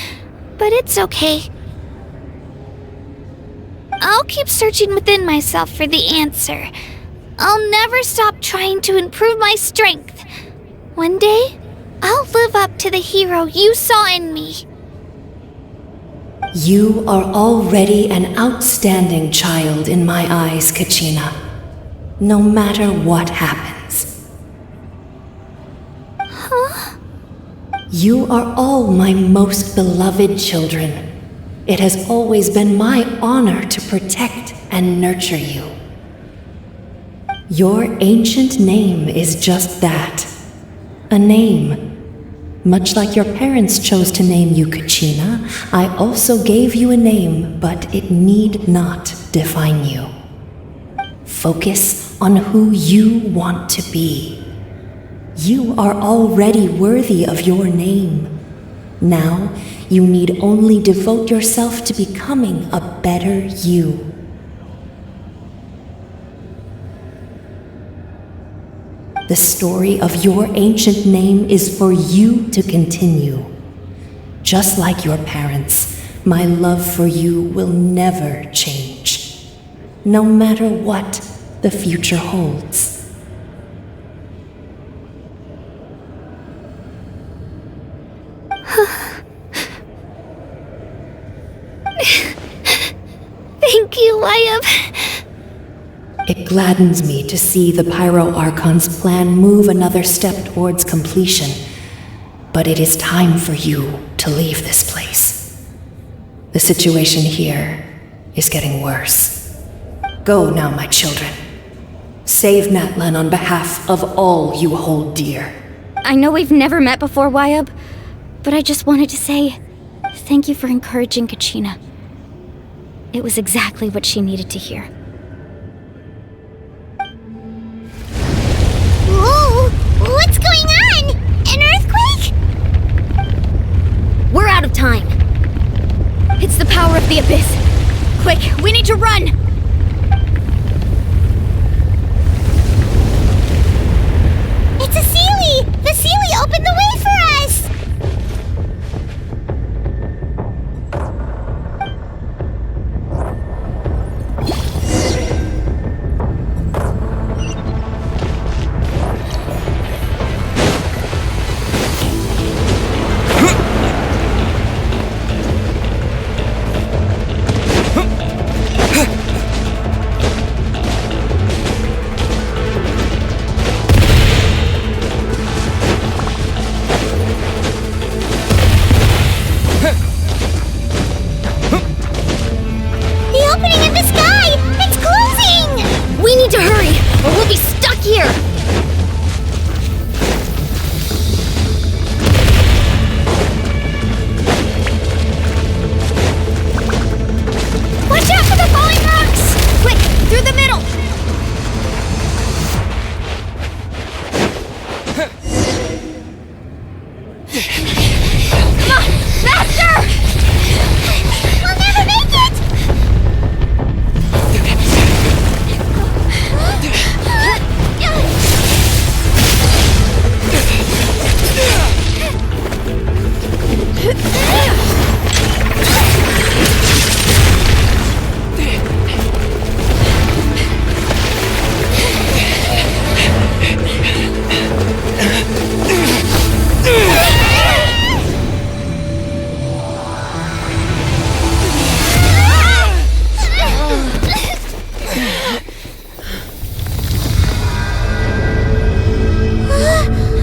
but it's okay. I'll keep searching within myself for the answer. I'll never stop trying to improve my strength. One day, I'll live up to the hero you saw in me. You are already an outstanding child in my eyes, Kachina. No matter what happens. Huh? You are all my most beloved children. It has always been my honor to protect and nurture you. Your ancient name is just that. A name. Much like your parents chose to name you Kachina, I also gave you a name, but it need not define you. Focus on who you want to be. You are already worthy of your name. Now, you need only devote yourself to becoming a better you. The story of your ancient name is for you to continue. Just like your parents, my love for you will never change. No matter what the future holds. Thank you, Wayab. It gladdens me to see the Pyro Archon's plan move another step towards completion. But it is time for you to leave this place. The situation here is getting worse. Go now, my children. Save Natlan on behalf of all you hold dear. I know we've never met before, Wayab, but I just wanted to say thank you for encouraging Kachina. It was exactly what she needed to hear. Whoa! What's going on? An earthquake? We're out of time. It's the power of the abyss. Quick, we need to run! It's a Sealy! The Sealy opened the way for us!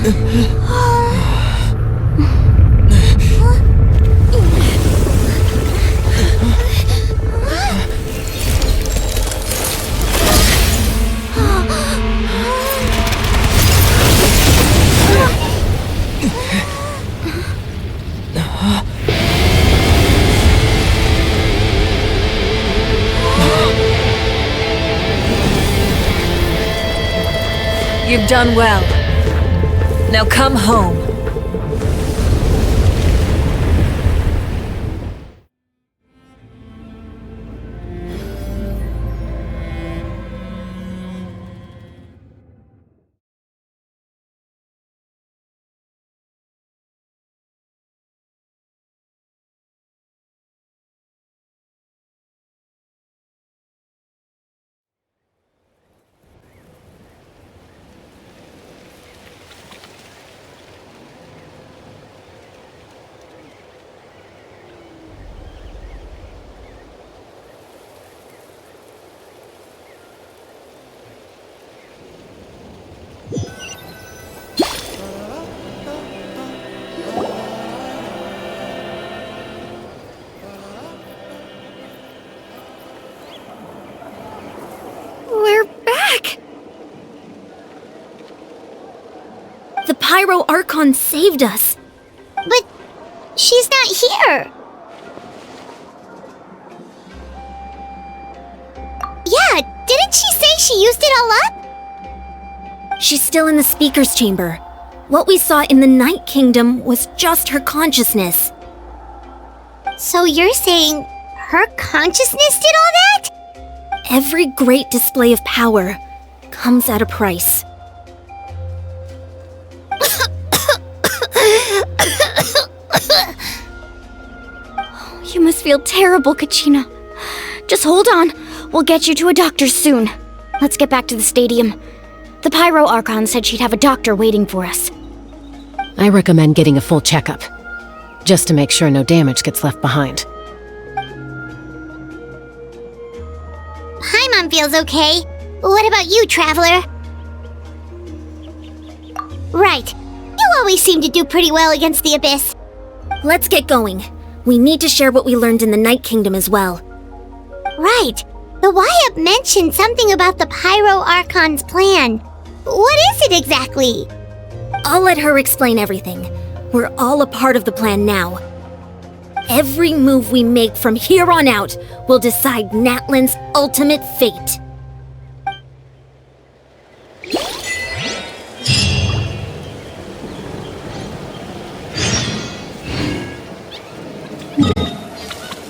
You've done well. Now come home. We're back! The Pyro Archon saved us. But she's not here. Yeah, didn't she say she used it all up? She's still in the speaker's chamber. What we saw in the Night Kingdom was just her consciousness. So you're saying her consciousness did all that? Every great display of power comes at a price. You must feel terrible, Kachina. Just hold on. We'll get you to a doctor soon. Let's get back to the stadium. The Pyro Archon said she'd have a doctor waiting for us. I recommend getting a full checkup, just to make sure no damage gets left behind. Paimon feels okay. What about you, Traveler? Right. You always seem to do pretty well against the Abyss. Let's get going. We need to share what we learned in the Night Kingdom as well. Right. The Y-Up mentioned something about the Pyro Archon's plan. What is it exactly? I'll let her explain everything. We're all a part of the plan now. Every move we make from here on out will decide Natlan's ultimate fate.